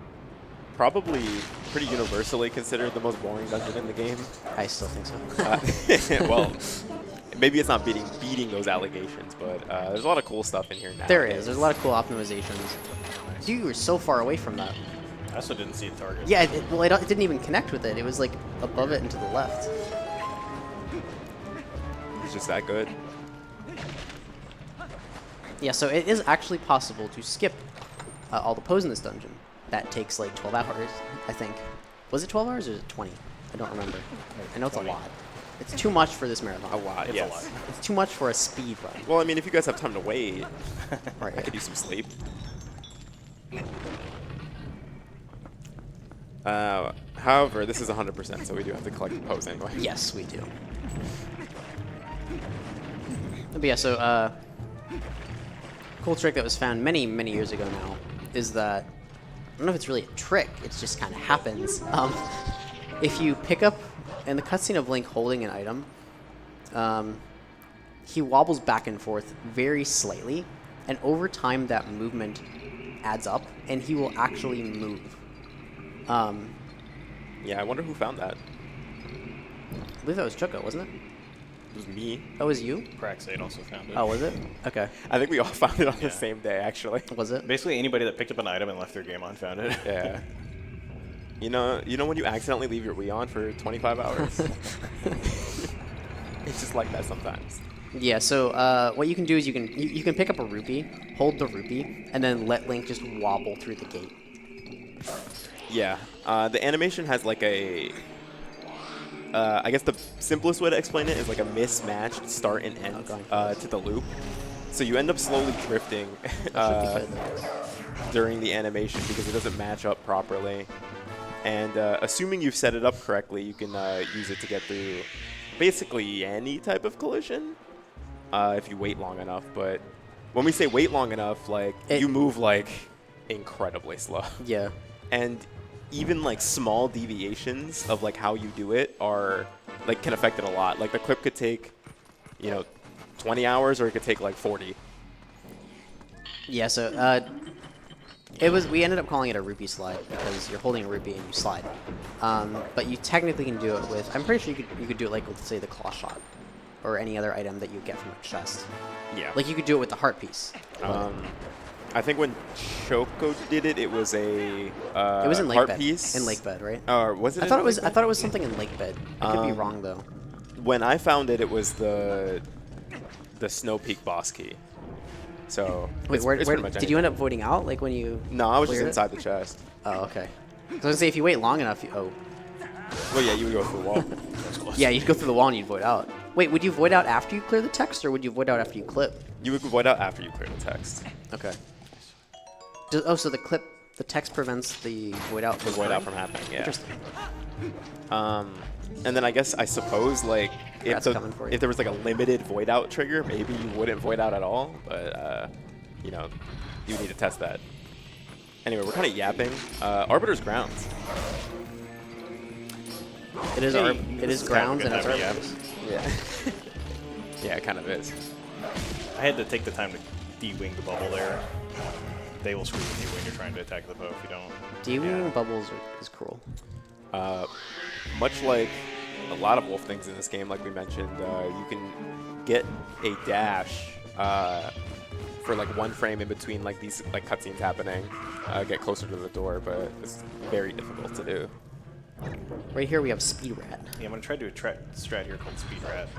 probably pretty universally considered the most boring dungeon in the game. I still think so. Well, maybe it's not beating those allegations, but there's a lot of cool stuff in here now. There is. There's a lot of cool optimizations. Dude, you were so far away from that. I also didn't see a target. Yeah, it didn't even connect with it. It was like above it and to the left. It's just that good. Yeah, so it is actually possible to skip all the Poes in this dungeon. That takes like 12 hours, I think. Was it 12 hours or is it 20? I don't remember. I know it's 20. a lot. It's too much for this marathon. A lot, It's yes. a lot. It's too much for a speed run. Well, I mean, if you guys have time to wait, Right. I could use some sleep. However, this is 100%, so we do have to collect the Poes anyway. Yes, we do. But yeah, so cool trick that was found many, many years ago now is that, I don't know if it's really a trick, it just kind of happens. If you pick up, in the cutscene of Link holding an item, he wobbles back and forth very slightly, and over time that movement adds up, and he will actually move. Yeah, I wonder who found that. I believe that was Choco, wasn't it? It was me. That was you? Praxade also found it. Oh, was it? Okay. I think we all found it on the Yeah. same day, actually. Was it? Basically, anybody that picked up an item and left their game on found it. Yeah. You know when you accidentally leave your Wii on for 25 hours? It's just like that sometimes. Yeah, so what you can do is you can pick up a rupee, hold the rupee, and then let Link just wobble through the gate. Yeah. The animation has like a... I guess the simplest way to explain it is like a mismatched start and end to the loop. So you end up slowly drifting during the animation because it doesn't match up properly. And assuming you've set it up correctly, you can use it to get through basically any type of collision if you wait long enough. But when we say wait long enough, like you move like incredibly slow. Yeah. And even like small deviations of like how you do it are like can affect it a lot. Like the clip could take, 20 hours or it could take like 40. Yeah, so we ended up calling it a rupee slide because you're holding a rupee and you slide. But you technically can do it with, I'm pretty sure you could do it like with, say, the claw shot or any other item that you get from a chest. Yeah. Like you could do it with the heart piece. I think when Choco did it, it was a It was in Lake heart Bed. piece. In Lake Bed, right? Or was it? I thought it was something in Lake Bed. I could be wrong though. When I found it, it was the Snow Peak boss key. So Wait, it's where pretty much did you end up voiding out? Like when you? No, I was just cleared it? inside the chest. Oh, okay. So I was gonna say if you wait long enough, Well, yeah, you would go through the wall. yeah, you'd go through the wall and you'd void out. Wait, would you void out after you clear the text, or would you void out after you clip? You would void out after you clear the text. Okay. So the text prevents the void out. The void out from happening. Yeah. Interesting. And then I suppose like if Rat's coming for you. there was like a limited void out trigger, maybe you wouldn't void out at all. But you need to test that. Anyway, we're kind of yapping. Arbiter's Grounds. It is it is grounds and it's our Yeah. Yeah, it kind of is. I had to take the time to de-wing the bubble there. They will screw with you when you're trying to attack the Poe if you don't. De-winging bubbles is cruel. Much like a lot of wolf things in this game, like we mentioned, you can get a dash for like 1 frame in between like these like cutscenes happening, get closer to the door, but it's very difficult to do. Right here we have Speed Rat. Yeah, I'm gonna try to do a strat here called Speed Rat.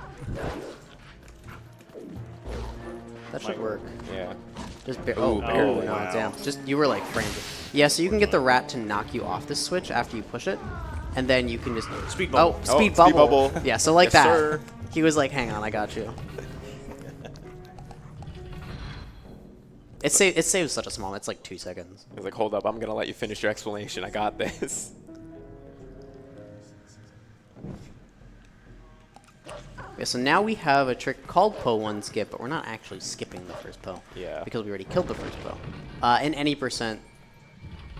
That should work. Yeah. Just Ooh, barely. no, Wow. damn. Just you were like framed. Yeah, so you can get the rat to knock you off this switch after you push it, and then you can just Speed bubble. Oh, speed speed bubble. bubble. Yeah, so like Yes, that. sir. He was like, "Hang on, I got you." It saves such a small. It's like 2 seconds. I was like, hold up, I'm gonna let you finish your explanation. I got this. Okay, so now we have a trick called Poe 1 skip, but we're not actually skipping the first Poe. Yeah. Because we already killed the first Poe. In any percent,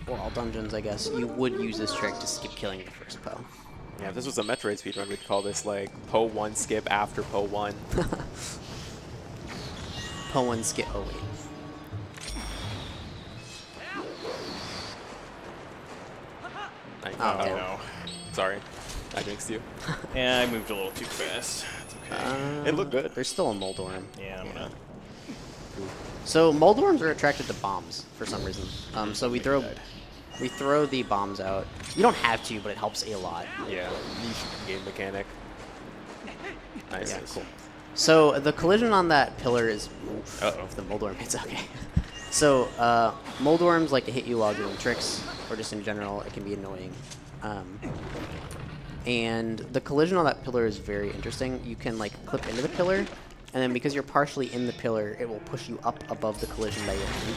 or all dungeons, I guess, you would use this trick to skip killing the first Poe. Yeah, if this was a Metroid speedrun, we'd call this like Poe 1 skip after Poe 1. Poe 1 skip. Oh wait. Nice. Oh, Oh damn. no. Sorry, I jinxed you. Yeah, I moved a little too fast. It's okay. It looked good. There's still a Moldorm. Yeah, I'm gonna. So Moldorms are attracted to bombs for some reason. So we throw the bombs out. You don't have to, but it helps a lot. Yeah, niche game mechanic. Nice. Yeah, cool. So the collision on that pillar is. Uh-oh. If the Moldorm hits, okay. So Moldorms like to hit you while doing tricks, or just in general, it can be annoying. And the collision on that pillar is very interesting. You can like clip into the pillar, and then because you're partially in the pillar, it will push you up above the collision that you're in.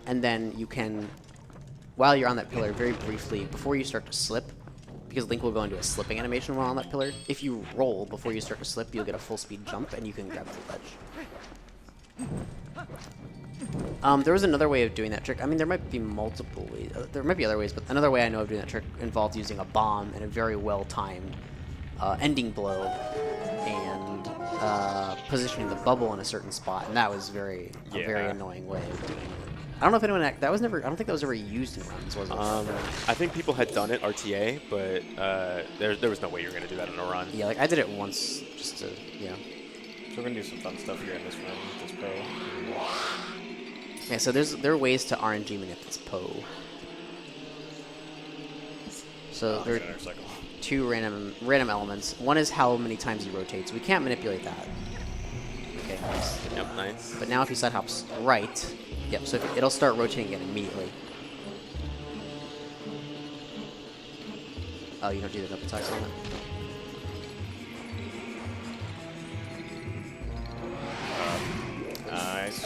And then you can, while you're on that pillar, very briefly, before you start to slip, because Link will go into a slipping animation while on that pillar, if you roll before you start to slip, you'll get a full speed jump, and you can grab the ledge. There was another way of doing that trick. I mean, there might be multiple ways. There might be other ways, but another way I know of doing that trick involves using a bomb and a very well-timed ending blow and positioning the bubble in a certain spot, and that was a very annoying way of doing it. I don't know if anyone I don't think that was ever used in runs, was it? I think people had done it RTA, but there was no way you were gonna do that in a run. Yeah, like I did it once just to, yeah. So we're gonna do some fun stuff here in this room with this Poe. Yeah, so there are ways to RNG manipulate this Poe. So there are Motorcycle. 2 random elements. One is how many times he rotates. We can't manipulate that. Okay, nice. Yep, nice. But now if he side hops right, yep, so it'll start rotating again immediately. Oh, you don't do the double attacks on it? Nice.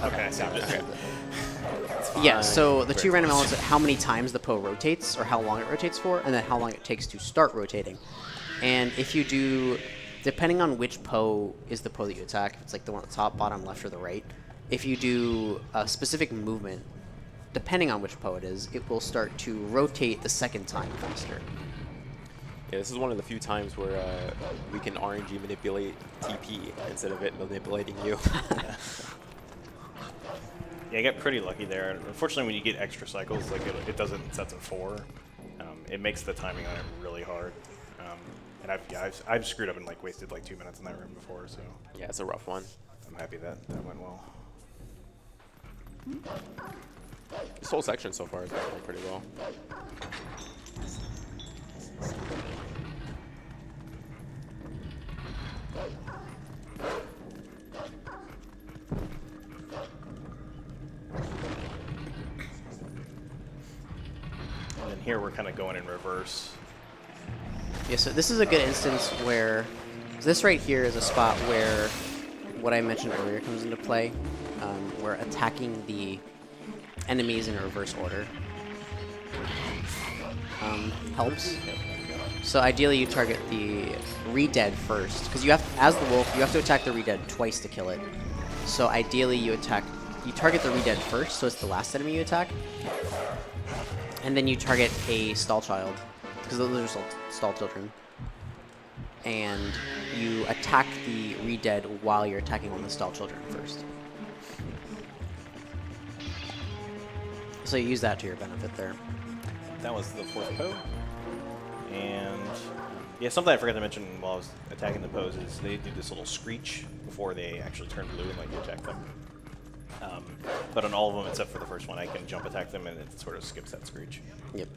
Okay, got it. Okay. Yeah, so the 2 Very random close. elements are how many times the Poe rotates, or how long it rotates for, and then how long it takes to start rotating. And if you do, depending on which Poe is the Poe that you attack, if it's like the one at the top, bottom, left, or the right, if you do a specific movement, depending on which Poe it is, it will start to rotate the second time faster. Yeah, this is one of the few times where we can RNG manipulate TP instead of it manipulating you. Yeah, I get pretty lucky there. Unfortunately, when you get extra cycles, like it doesn't set to 4. It makes the timing on it really hard. And I've screwed up and like wasted like 2 minutes in that room before, so Yeah, it's a rough one. I'm happy that went well. This whole section so far has been going pretty well. And then here we're kind of going in reverse. Yeah, so this is a good instance where this right here is a spot where what I mentioned earlier comes into play. We're attacking the enemies in a reverse order. Helps. So ideally you target the re-dead first, because you have, as the wolf, you have to attack the re-dead twice to kill it. So ideally you target the re-dead first, so it's the last enemy you attack. And then you target a stall child, because those are stall children. And you attack the re-dead while you're attacking one of the stall children first. So you use that to your benefit there. That was the 4th Poe. And Yeah, something I forgot to mention while I was attacking the pose is they do this little screech before they actually turn blue and let you attack them. But on all of them except for the first one, I can jump attack them and it sort of skips that screech. Yep.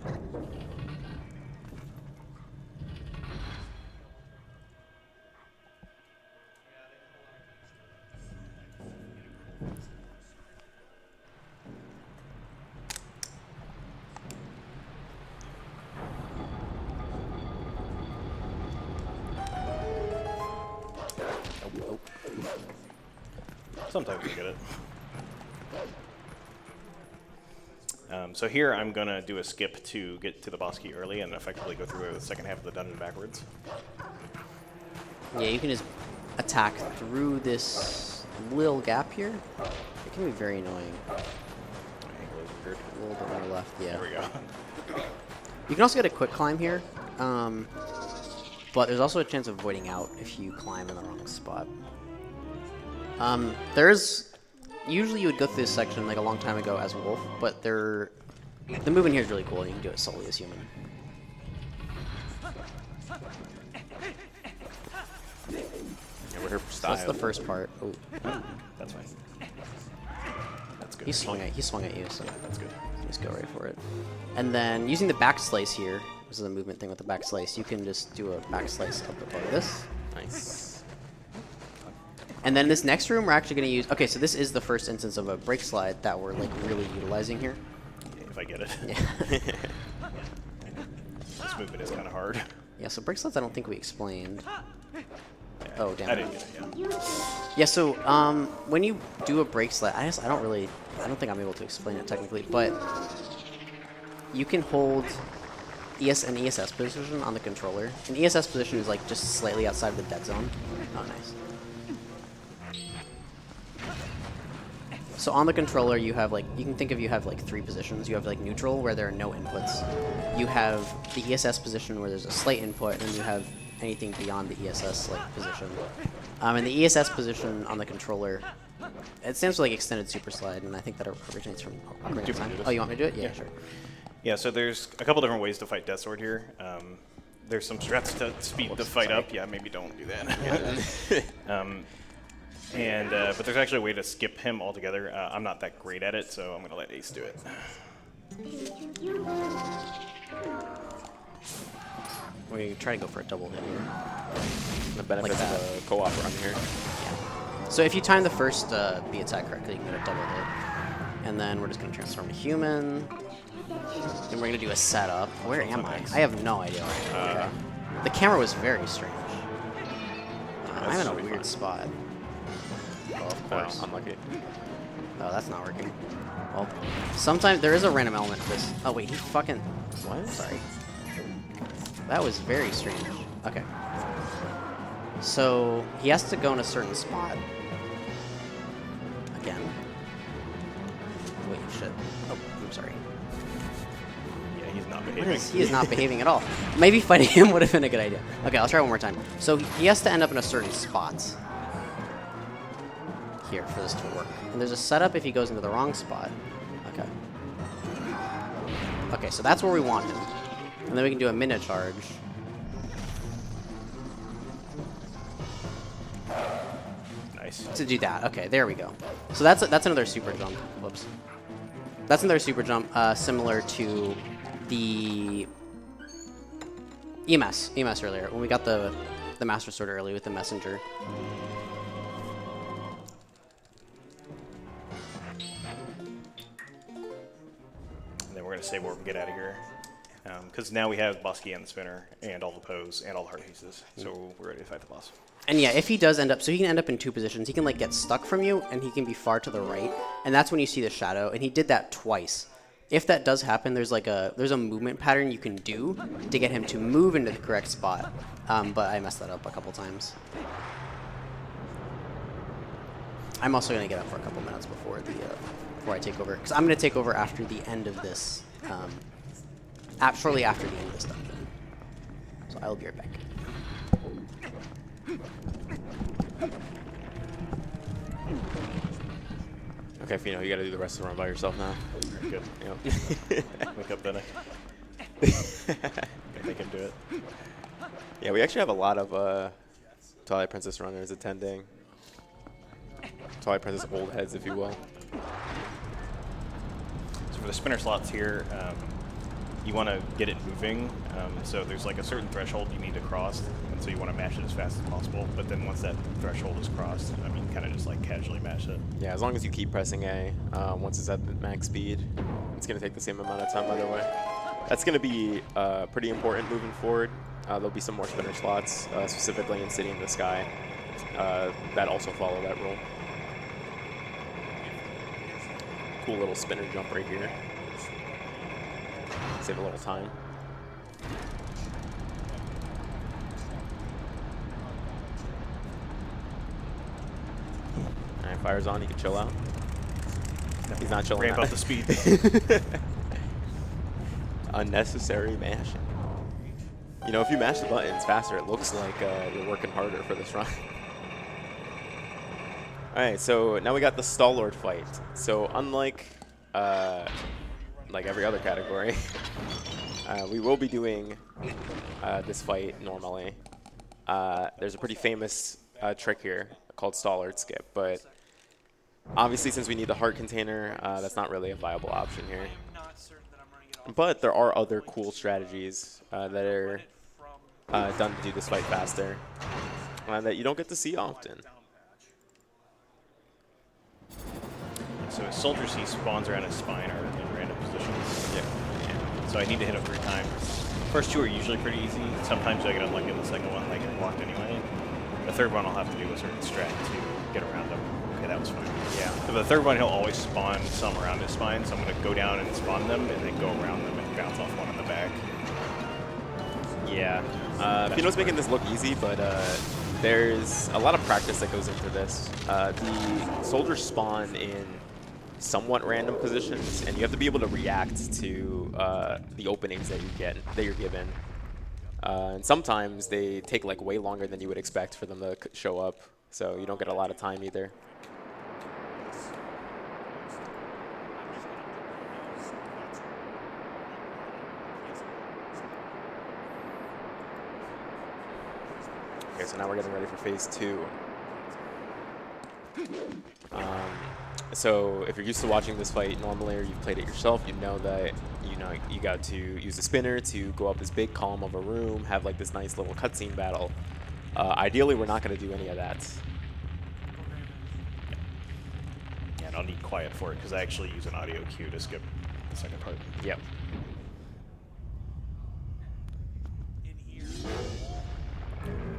Sometimes we get it. So here I'm going to do a skip to get to the boss key early and effectively go through the second half of the dungeon backwards. Yeah, you can just attack through this little gap here. It can be very annoying. Angle is weird. A little bit more left, yeah. There we go. You can also get a quick climb here, but there's also a chance of voiding out if you climb in the wrong spot. Usually you would go through this section like a long time ago as Wolf, but the movement here is really cool and you can do it solely as human. Yeah, we're here for So style. that's the first part. Ooh. That's fine. That's good. He swung at you, so That's good. just go right for it. And then using the back slice here, this is a movement thing with the back slice, you can just do a back slice up above this. Nice. And then in this next room, we're actually going to use... Okay, so this is the first instance of a break slide that we're like really utilizing here. If I get it. Yeah. This movement is kind of hard. Yeah, so break slides I don't think we explained. Yeah, Oh, damn I it. didn't get it, yeah. Yeah, so when you do a break slide, I don't think I'm able to explain it technically, but you can hold an ESS position on the controller. An ESS position is like just slightly outside of the dead zone. Oh, nice. So on the controller, you have like, you can think of you have like 3 positions. You have like neutral, where there are no inputs. You have the ESS position where there's a slight input, and you have anything beyond the ESS like position. And the ESS position on the controller, it stands for like extended super slide, and I think that originates from Ocarina of Time. Oh, you want me to do it? Yeah, sure. Yeah, so there's a couple different ways to fight Death Sword here. There's some strats to speed the fight up. Yeah, maybe don't do that. But there's actually a way to skip him altogether. I'm not that great at it, so I'm going to let Ace do it. We try to go for a double hit here. The benefits that. of a co-op run here. Yeah. So if you time the first B attack correctly, you can get a double hit. And then we're just going to transform to human. And we're going to do a setup. Where am I? I have no idea where I am. Okay. The camera was very strange. I'm in a weird spot. Oh, of course. Unlucky. Oh, that's not working. Well, sometimes there is a random element to this. Oh, wait, he fucking... What? Sorry. That was very strange. Okay. So, he has to go in a certain spot. Again. Wait, shit. Oh, I'm sorry. Yeah, he's not What behaving. is, he is not behaving at all. Maybe fighting him would have been a good idea. Okay, I'll try one more time. So, he has to end up in a certain spot. Here, for this to work. And there's a setup if he goes into the wrong spot. Okay. Okay, so that's where we want him. And then we can do a minute charge. Nice. To do that. Okay, there we go. So that's another super jump. Whoops. That's another super jump, similar to the EMS earlier, when we got the Master Sword early with the Messenger. And then we're going to save where we can get out of here. Because now we have boss key and the spinner, and all the pose, and all the heart pieces. So we're ready to fight the boss. And yeah, if he does end up, so he can end up in 2 positions. He can like get stuck from you, and he can be far to the right, and that's when you see the shadow. And he did that twice. If that does happen, there's a movement pattern you can do to get him to move into the correct spot. But I messed that up a couple times. I'm also gonna get up for a couple minutes before I take over, because I'm gonna take over after the end of this, shortly after the end of this dungeon. So I will be right back. Okay, Pheenoh, you gotta do the rest of the run by yourself now. Very good. Yep. Wake up, Benny. Can make him do it. Yeah, we actually have a lot of Twilight Princess runners attending. Twilight Princess old heads, if you will. So for the spinner slots here, you want to get it moving. So there's like a certain threshold you need to cross, and so you want to mash it as fast as possible. But then once that threshold is crossed, I mean, kind of just like casually mash it. Yeah, as long as you keep pressing A, once it's at the max speed, it's going to take the same amount of time either way. That's going to be pretty important moving forward. There'll be some more spinner slots, specifically in City in the Sky, that also follow that rule. Cool little spinner jump right here. Save a little time. Alright, fire's on, you can chill out. No, He's not chilling ramp out. up the speed. Unnecessary mashing. You know, if you mash the buttons faster, it looks like you're working harder for this run. Alright, so now we got the Stalord fight. So unlike like every other category, we will be doing this fight normally. There's a pretty famous trick here called Stalord skip, but obviously since we need the heart container, that's not really a viable option here. But there are other cool strategies that are done to do this fight faster that you don't get to see often. So his Soldier C spawns around his spine or in random positions. Yeah. So I need to hit him 3 times. First 2 are usually pretty easy. Sometimes I get unlucky in the second one, like get blocked anyway. The third one I'll have to do a certain strat to get around him. Okay, that was fine. Yeah. So the third one he'll always spawn some around his spine, so I'm going to go down and spawn them and then go around them and bounce off one in the back. Yeah. Pheenoh's making this look easy, but there's a lot of practice that goes into this. The soldiers spawn in somewhat random positions, and you have to be able to react to the openings that you're given. And sometimes they take like way longer than you would expect for them to show up, so you don't get a lot of time either. Okay, so now we're getting ready for phase 2. So if you're used to watching this fight normally, or you've played it yourself, you know that you got to use a spinner to go up this big column of a room, have like this nice little cutscene battle. Ideally, we're not going to do any of that. Yeah, and I'll need quiet for it because I actually use an audio cue to skip the second part. Yep.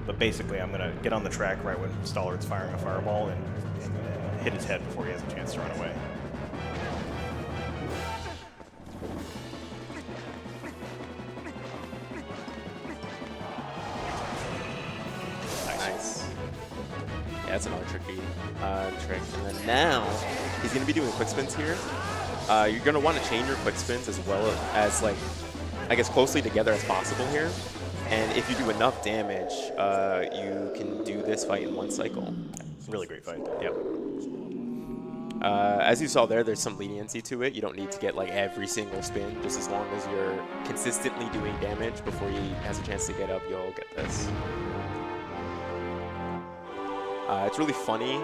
But basically, I'm going to get on the track right when Stallard's firing a fireball and hit his head before he has a chance to run away. Nice. Yeah, that's another tricky trick. And then now, he's going to be doing quick spins here. You're going to want to chain your quick spins as well as, like, I guess, closely together as possible here. And if you do enough damage, you can do this fight in 1 cycle. Really great fight. Yep. As you saw there, there's some leniency to it. You don't need to get like every single spin. Just as long as you're consistently doing damage before he has a chance to get up, you'll get this. It's really funny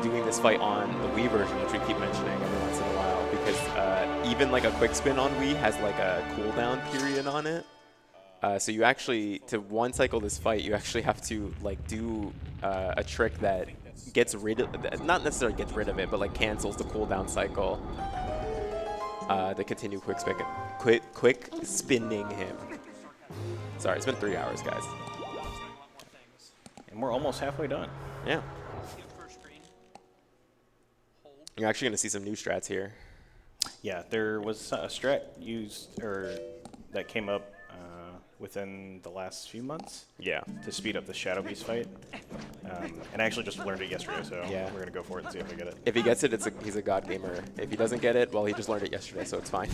doing this fight on the Wii version, which we keep mentioning every once in a while, because even like a quick spin on Wii has like a cooldown period on it. So you actually, to 1 cycle this fight, you actually have to like do a trick that gets rid of, not necessarily gets rid of it, but like cancels the cooldown cycle to continue quick spinning him. Sorry, it's been 3 hours, guys. And we're almost halfway done. Yeah. You're actually going to see some new strats here. Yeah, there was a strat used, or that came up within the last few months. Yeah. To speed up the Shadow Beast fight. And I actually just learned it yesterday, so Yeah. we're going to go for it and see if I get it. If he gets it, he's a god gamer. If he doesn't get it, well, he just learned it yesterday, so it's fine.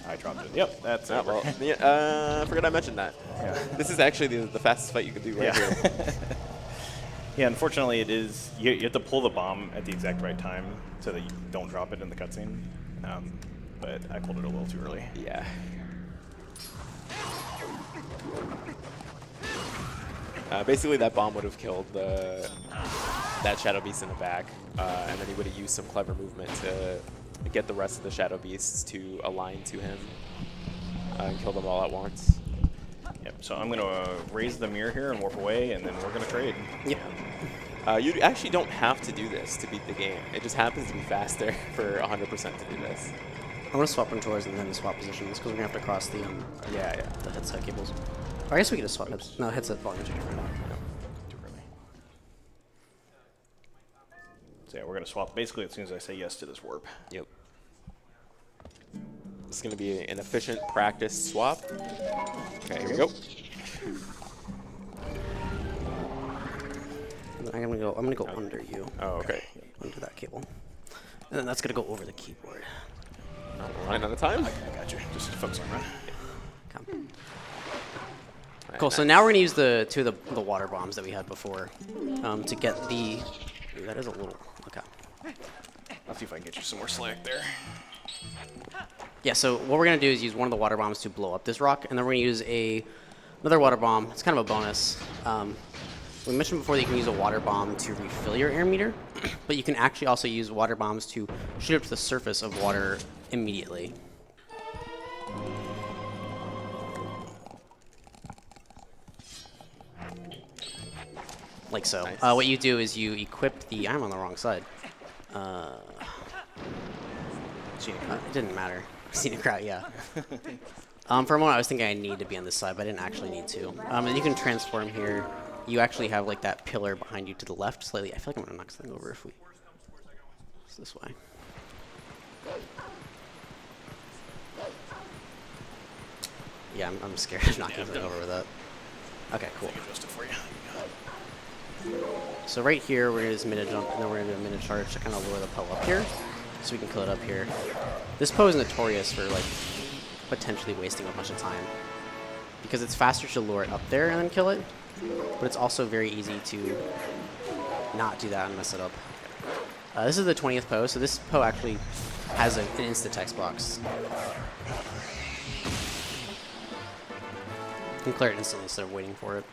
I dropped it. Yep, that's it. Well, yeah, I forgot I mentioned that. Yeah. This is actually the fastest fight you could do right Yeah. here. Yeah, unfortunately, it is. You have to pull the bomb at the exact right time so that you don't drop it in the cutscene. But I pulled it a little too early. Yeah. Basically, that bomb would have killed that Shadow Beast in the back, and then he would have used some clever movement to get the rest of the Shadow Beasts to align to him and kill them all at once. Yep. So I'm going to raise the mirror here and warp away, and then we're going to trade. Yep. You actually don't have to do this to beat the game. It just happens to be faster for 100% to do this. I'm gonna swap controllers and then swap positions because we're gonna have to cross the the headset cables. Or I guess we could just swap. No, headset volumes are different. Too early. So yeah, we're going to swap basically as soon as I say yes to this warp. Yep. It's going to be an efficient practice swap. Okay, here we go. I'm gonna go under you. Oh, okay. Under that cable. And then that's gonna go over the keyboard. I'm running out of time. I got you. Just focus on run. Come. Cool. So now we're gonna use the two of the water bombs that we had before to get the. Ooh, that is a little. Okay. I'll see if I can get you some more slack there. Yeah. So what we're gonna do is use one of the water bombs to blow up this rock, and then we're gonna use another water bomb. It's kind of a bonus. We mentioned before that you can use a water bomb to refill your air meter, but you can actually also use water bombs to shoot up to the surface of water immediately. Like so. Nice. What you do is you equip the... I'm on the wrong side. It didn't matter. Scenic route, yeah. For a moment, I was thinking I need to be on this side, but I didn't actually need to. And you can transform here. You actually have like that pillar behind you to the left slightly. I feel like I'm gonna knock something over if we. It's this way. Yeah, I'm scared of knocking something over with that. Okay, cool. Adjust it for you. So right here, we're gonna do this minute jump, and then we're gonna do a minute charge to kind of lure the Poe up here, so we can kill it up here. This Poe is notorious for like potentially wasting a bunch of time because it's faster to lure it up there and then kill it. But it's also very easy to not do that and mess it up. This is the 20th Poe, so this Poe actually has an insta-text box. You can clear it instantly instead of waiting for it.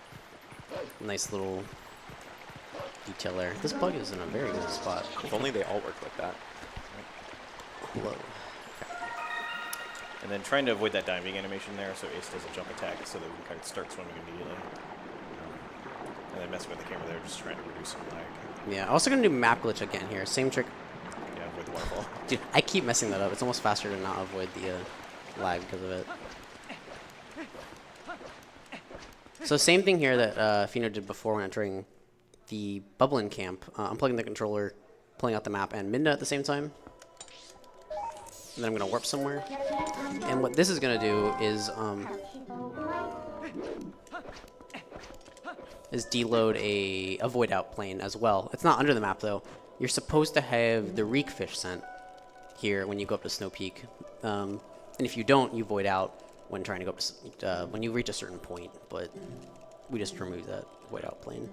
Nice little detail there. This bug is in a very good spot. If only they all worked like that. Whoa. And then trying to avoid that diving animation there so Ace does a jump attack so that we can kind of start swimming immediately. And then messing with the camera there, just trying to reduce some lag. Yeah, also gonna do map glitch again here. Same trick. Yeah, avoid the waterfall. Dude, I keep messing that up. It's almost faster to not avoid the lag because of it. So same thing here that Pheenoh did before when entering the Bubbling Camp. Unplugging the controller, pulling out the map, and Midna at the same time. And then I'm gonna warp somewhere. And what this is gonna do is deload a void out plane as well. It's not under the map though. You're supposed to have the reekfish scent here when you go up to Snow Peak, and if you don't, you void out when trying to go up to, when you reach a certain point. But we just removed that void out plane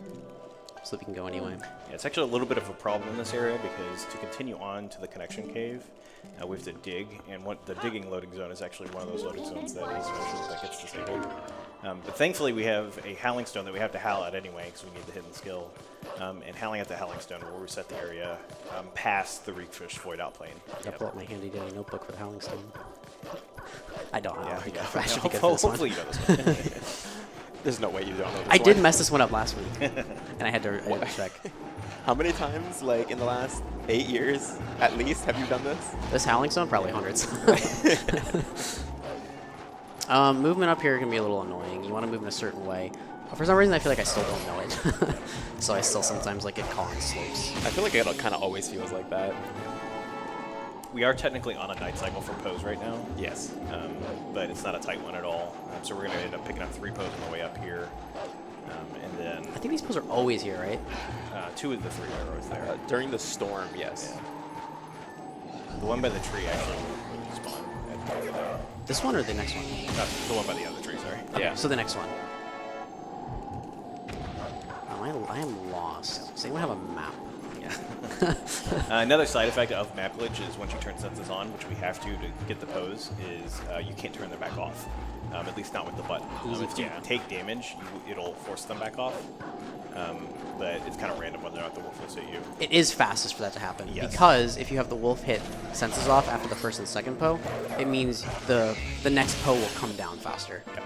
so that we can go anyway. Yeah, it's actually a little bit of a problem in this area because to continue on to the connection cave, we have to dig, and the digging loading zone is actually one of those loading zones that Ace mentions that gets disabled. But thankfully, we have a Howling Stone that we have to howl at anyway because we need the hidden skill. And howling at the Howling Stone will reset the area past the Reekfish void out plane. I pull out my handy dandy notebook for the Howling Stone. I don't. Yeah, I should be good for this one. hopefully you know this one. There's no way you don't know this I one. did mess this one up last week, and I had to check. How many times, like, in the last 8 years, at least, have you done this? This Howling Stone? Probably hundreds. Movement up here can be a little annoying. You want to move in a certain way. For some reason, I feel like I still don't know it. So I still sometimes like get caught on slopes. I feel like it kind of always feels like that. We are technically on a night cycle for Poes right now. Yes. But it's not a tight one at all. So we're going to end up picking up 3 Poes on the way up here. And then I think these poses are always here, right? 2 of the 3 are always there. During the storm, yes. Yeah. The one by the tree actually will spawn. This one or the next one? The one by the other tree, sorry. Yeah. So the next one. I am lost. Does anyone have a map? Yeah. Another side effect of map glitch is once you turn senses on, which we have to get the pose, is you can't turn them back off. at least not with the button. Easy. If you take damage, it'll force them back off. But it's kind of random whether or not the wolf will hit you. It is fastest for that to happen Yes. because if you have the wolf hit senses off after the first and second Poe, it means the next Poe will come down faster. Yep.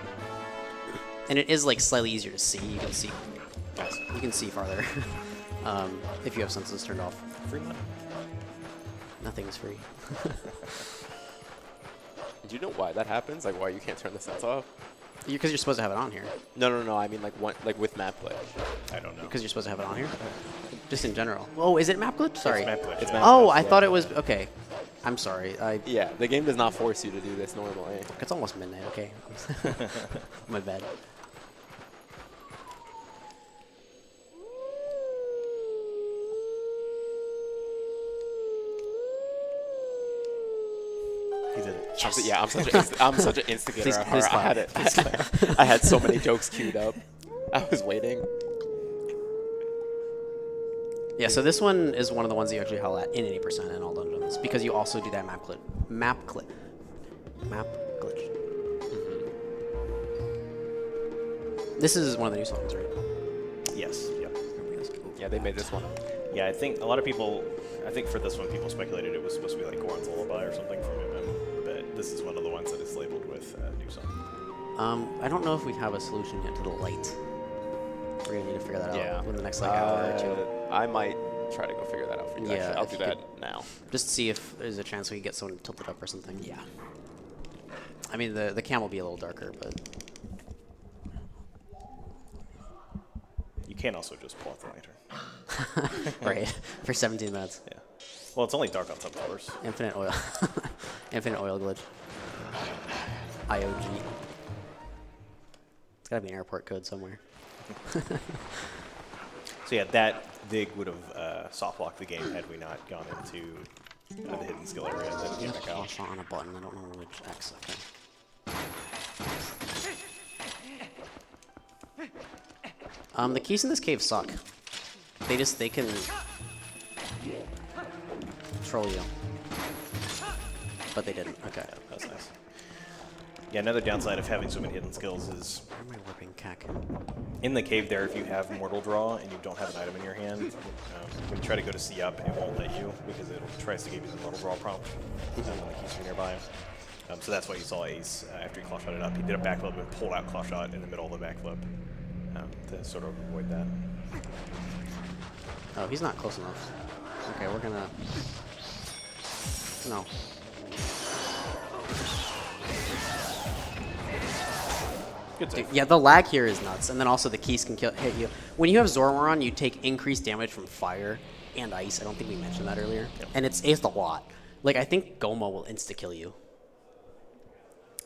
And it is like slightly easier to see. You Nice. can see farther if you have senses turned off. Free money. Nothing is free. Do you know why that happens? Like why you can't turn the sense off? Because you're supposed to have it on here. No. I mean like with map glitch. I don't know. Because you're supposed to have it on here. Just in general. Oh, is it map glitch? Sorry. It's map glitch. It's yeah. map Oh, glitch, I yeah. thought it was okay. I'm sorry. Yeah, the game does not force you to do this normally. It's almost midnight. Okay. My bad. He did it. Yes. Yeah, I'm such an instigator Please- at please heart. I had clap. it. I had so many jokes queued up. I was waiting. Yeah, so this one is one of the ones that you actually hell at in 80% in all dungeons because you also do that map glitch. Map glitch. This is one of the new songs, right? Yes. Yep. Yeah, they made this one. Yeah, I think a lot of people. I think for this one, people speculated it was supposed to be like Goron's Lullaby or something from him, but this is one of the ones that is labeled with new song. I don't know if we have a solution yet to the light. We're gonna need to figure that out Yeah. in the next like hour or two. I might try to go figure that out for you. Yeah, Actually, I'll if do you that could- now. Just see if there's a chance we can get someone tilted up or something. Yeah. I mean, the cam will be a little darker, but You can also just pull out the lantern. right for 17 minutes. Yeah. Well, it's only dark on some floors. Infinite oil. Infinite oil glitch. IOG. It's gotta be an airport code somewhere. So yeah, that dig would have soft locked the game had we not gone into the hidden skill area and then You came have back out. plus on a button. I don't know which X. Okay. The keys in this cave suck. They can troll you. But they didn't. Okay. That's nice. Yeah, another downside of having so many hidden skills is Where am I warping cack? in the cave there, if you have Mortal Draw and you don't have an item in your hand, when you try to go to see up, it won't let you because it tries to give you the Mortal Draw prompt when the keys are nearby. So that's why you saw Ace, after he claw shot it up, he did a backflip and pulled out claw shot in the middle of the backflip to sort of avoid that. Oh, he's not close enough. Okay, we're gonna... No. Good save. Yeah, the lag here is nuts, and then also the keys can hit you. When you have Zoroark, you take increased damage from fire and ice. I don't think we mentioned that earlier. Yep. And it's a lot. Like, I think Goma will insta-kill you.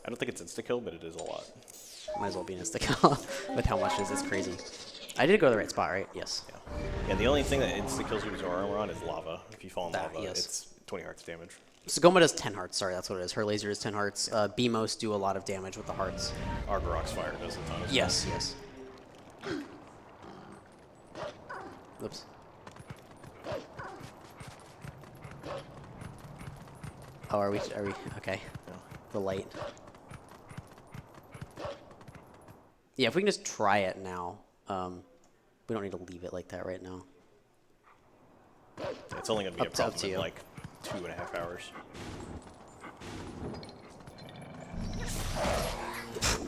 I don't think it's insta-kill, but it is a lot. Might as well be an insta-kill with how much it is. It's crazy. I did go to the right spot, right? Yes. Yeah. Yeah, the only thing that insta-kills you with Zoroark is lava. If you fall in That, lava, yes. it's 20 hearts damage. So Goma does 10 hearts. Sorry, that's what it is. Her laser is 10 hearts. Beamos do a lot of damage with the hearts. Argorok's fire does a ton as well. Yes, yes. Oops. Oh, are we, okay. Yeah. The light. Yeah, if we can just try it now. We don't need to leave it like that right now. It's only going to be a Up problem to in you. like 2.5 hours.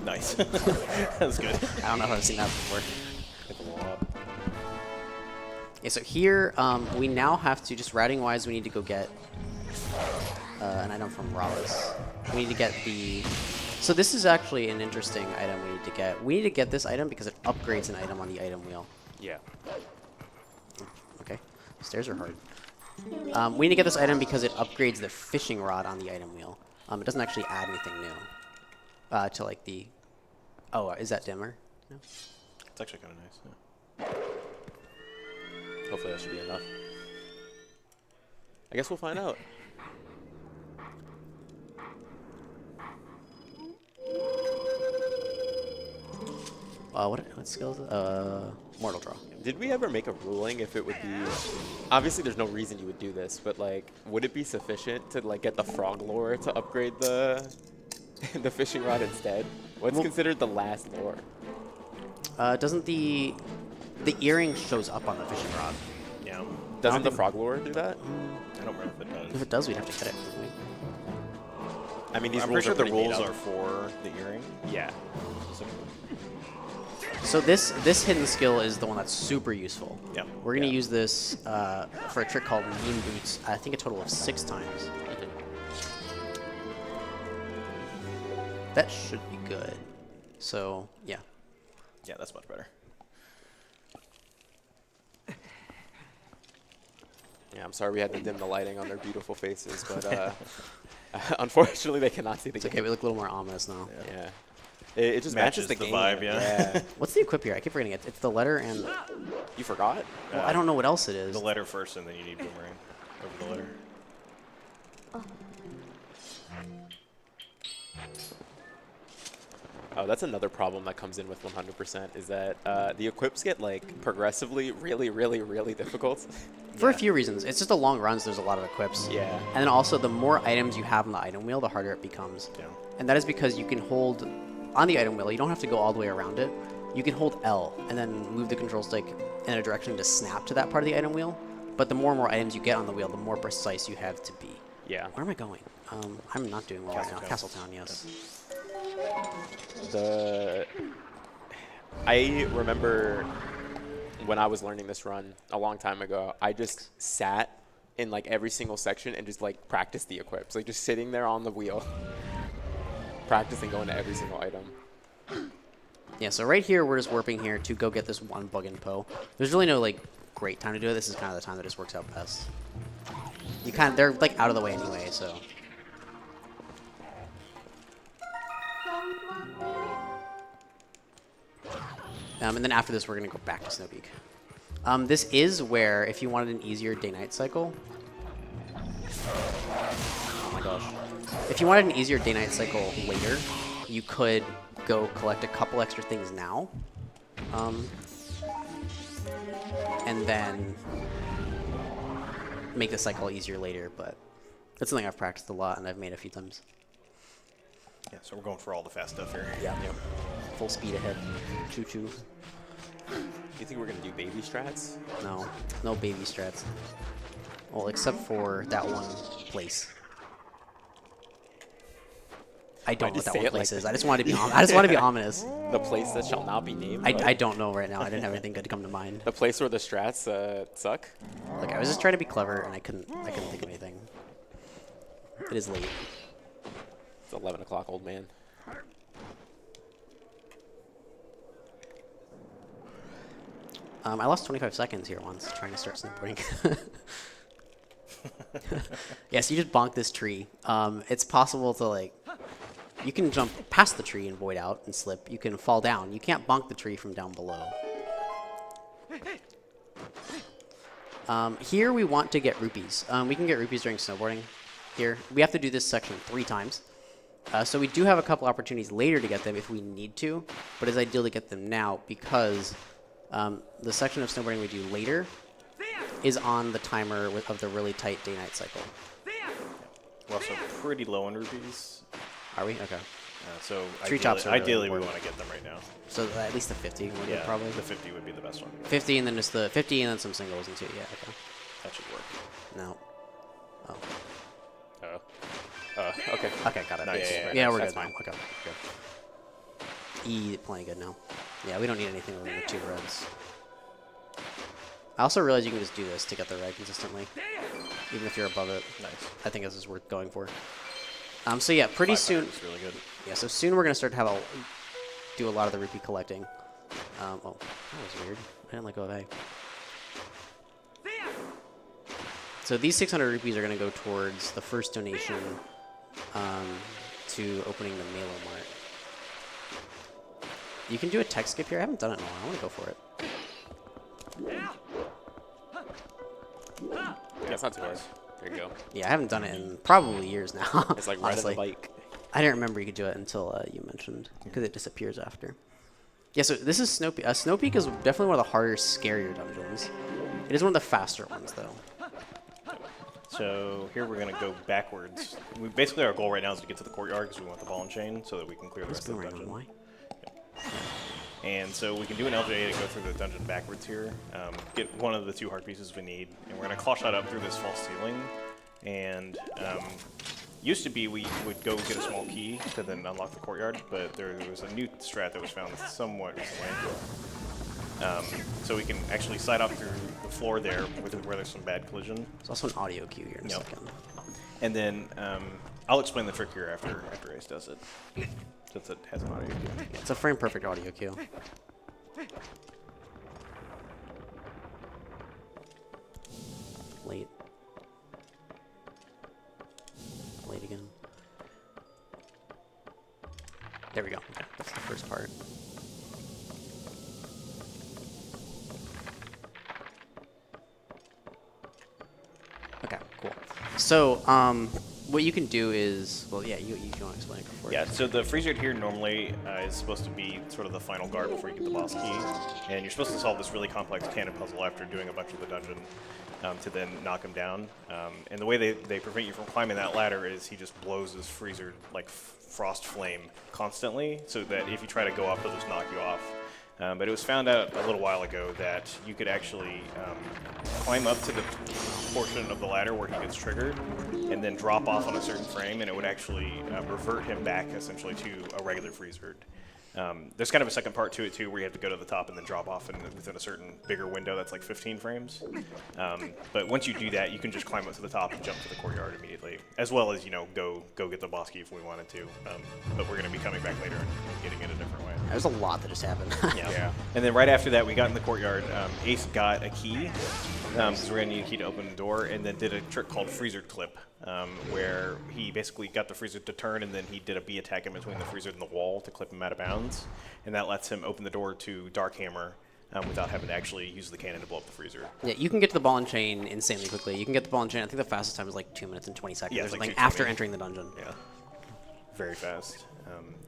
Nice. That was good. I don't know if I've seen that before. Hit the wall up. Yeah, so here, we now have to, just routing-wise, we need to go get an item from Rallis. We need to get the... So this is actually an interesting item we need to get. We need to get this item because it upgrades an item on the item wheel. Yeah. Okay, stairs are hard. We need to get this item because it upgrades the fishing rod on the item wheel. It doesn't actually add anything new to like the... Oh, is that dimmer? No? It's actually kind of nice. Yeah. Hopefully that should be enough. I guess we'll find out. What skills? Mortal Draw. Did we ever make a ruling if it would be... Obviously, there's no reason you would do this, but, like, would it be sufficient to, like, get the frog lore to upgrade the the fishing rod instead? What's considered the last lure? Doesn't the earring shows up on the fishing rod? Yeah. Doesn't the frog lure do that? I don't remember if it does. If it does, we'd have to get it. Wouldn't we? I mean, these I'm rules pretty sure are the pretty made rules up. are for the earring. Yeah. So this hidden skill is the one that's super useful. Yeah. We're gonna use this for a trick called Mean Boots. I think a total of 6 times. That should be good. So yeah. Yeah, that's much better. Yeah, I'm sorry we had to dim the lighting on their beautiful faces, but unfortunately they cannot see the It's game. okay. We look a little more ominous now. Yeah. It just matches the game. vibe, yeah. What's the equip here? I keep forgetting it. It's the letter and You forgot? well, I don't know what else it is. The letter first, and then you need boomerang over the letter. Oh, that's another problem that comes in with 100% is that the equips get like progressively really, really, really difficult. For a few reasons. It's just a long run, so there's a lot of equips. Yeah. And then also, the more items you have on the item wheel, the harder it becomes. Yeah. And that is because you can hold on the item wheel. You don't have to go all the way around it. You can hold L and then move the control stick in a direction to snap to that part of the item wheel. But the more and more items you get on the wheel, the more precise you have to be. Yeah. Where am I going? I'm not doing well right now. Castletown, yes. I remember when I was learning this run a long time ago, I just sat in like every single section and just like practiced the equips, like just sitting there on the wheel, practicing going to every single item. Yeah, so right here, we're just warping here to go get this one bug in Poe. There's really no like great time to do it. This is kind of the time that just works out best. They're like out of the way anyway, so. And then after this, we're going to go back to Snow Peak. This is where, if you wanted an easier day-night cycle... Oh my gosh. If you wanted an easier day-night cycle later, you could go collect a couple extra things now. And then make the cycle easier later, but that's something I've practiced a lot and I've made a few times. Yeah, so we're going for all the fast stuff here. Yeah. Full speed ahead. Choo-choo. You think we're gonna do baby strats? No. No baby strats. Well, except for that one place. I don't know what that one place is. I just wanted to be I just want to be ominous. The place that shall not be named. I don't know right now. I didn't have anything good to come to mind. The place where the strats suck. Like I was just trying to be clever and I couldn't think of anything. It is late. It's 11 o'clock, old man. I lost 25 seconds here once trying to start snowboarding. Yes, you just bonk this tree. It's possible to like, you can jump past the tree and void out and slip. You can fall down. You can't bonk the tree from down below. Here we want to get rupees. We can get rupees during snowboarding. Here we have to do this section 3 times. So we do have a couple opportunities later to get them if we need to, but it's ideal to get them now because the section of snowboarding we do later is on the timer of the really tight day-night cycle. We're also pretty low on rupees. Are we? Okay. So Tree chops are really ideally we important. want to get them right now. So at least the 50 would be Yeah, probably. the 50 would be the best one. 50 and then just the 50 and then some singles and 2. Yeah, okay. That should work. No. Oh. Okay. Okay, got it. Nice. Yeah, we're That's good now. fine. Okay, good. E, plenty good now. Yeah, we don't need anything other than the 2 reds. I also realize you can just do this to get the red consistently, even if you're above it. Nice. I think this is worth going for. So yeah, pretty soon. It's really good. Yeah, so soon we're gonna start to do a lot of the rupee collecting. Oh, that was weird. I didn't let go of A. So these 600 rupees are gonna go towards the first donation to opening the Melo Mart. You can do a tech skip here. I haven't done it in a while. I want to go for it. Yeah, it's not too hard. There you go. Yeah, I haven't done it in probably years now. It's like riding honestly. a bike. I didn't remember you could do it until you mentioned, because it disappears after. Yeah, so this is Snow Peak. Snow Peak is definitely one of the harder, scarier dungeons. It is one of the faster ones, though. So here we're going to go backwards. Basically, our goal right now is to get to the courtyard because we want the ball and chain so that we can clear the rest of the dungeon. Why? And so we can do an LJA to go through the dungeon backwards here, get one of the 2 heart pieces we need, and we're going to claw shot up through this false ceiling. And used to be we would go get a small key to then unlock the courtyard, but there was a new strat that was found somewhat recently. So we can actually slide off through the floor there where there's some bad collision. There's also an audio cue here in a second. And then I'll explain the trick here after Ace does it, since it has an audio cue. It's a frame perfect audio cue. Late. Late again. There we go. Okay, that's the first part. Okay, cool. So, what you can do is, well, yeah, you want to explain it before. Yeah, so the freezer here normally is supposed to be sort of the final guard before you get the boss key, and you're supposed to solve this really complex canon puzzle after doing a bunch of the dungeon to then knock him down. And the way they prevent you from climbing that ladder is he just blows this freezer like frost flame constantly, so that if you try to go up, he'll just knock you off. But it was found out a little while ago that you could actually climb up to the portion of the ladder where he gets triggered and then drop off on a certain frame, and it would actually revert him back essentially to a regular freezer. There's kind of a second part to it too, where you have to go to the top and then drop off within a certain bigger window that's like 15 frames. But once you do that, you can just climb up to the top and jump to the courtyard immediately, as well as go get the boss key if we wanted to. But we're going to be coming back later and getting it a different way. There's a lot that just happened. Yeah. And then right after that, we got in the courtyard. Ace got a key, because we're going to need a key to open the door, and then did a trick called freezer clip, where he basically got the freezer to turn, and then he did a B attack in between the freezer and the wall to clip him out of bounds, and that lets him open the door to Dark Hammer without having to actually use the cannon to blow up the freezer. Yeah, you can get to the ball and chain insanely quickly. You can get the ball and chain, I think the fastest time is like 2 minutes and 20 seconds Yeah, or it's like something 2:20. after entering the dungeon. Yeah. Very fast.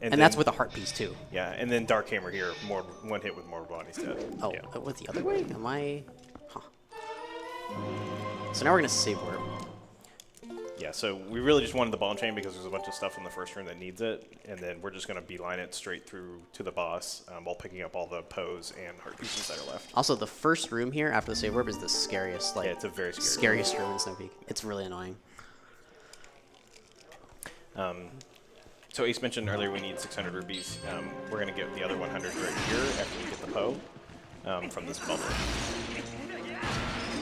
And then, that's with a heart piece too. Yeah, and then Dark Hammer here, one hit with mortal bodies dead. Oh, yeah. it was the other way? Am I? Huh. So now we're going to save word. Yeah, so we really just wanted the ball and chain because there's a bunch of stuff in the first room that needs it, and then we're just going to beeline it straight through to the boss while picking up all the pose and heart pieces that are left. Also, the first room here after the save word is the scariest, like, Yeah, it's a very scary scariest room in Snow Peak. It's really annoying. So Ace mentioned earlier we need 600 rupees. We're going to get the other 100 right here after we get the Poe from this bubble.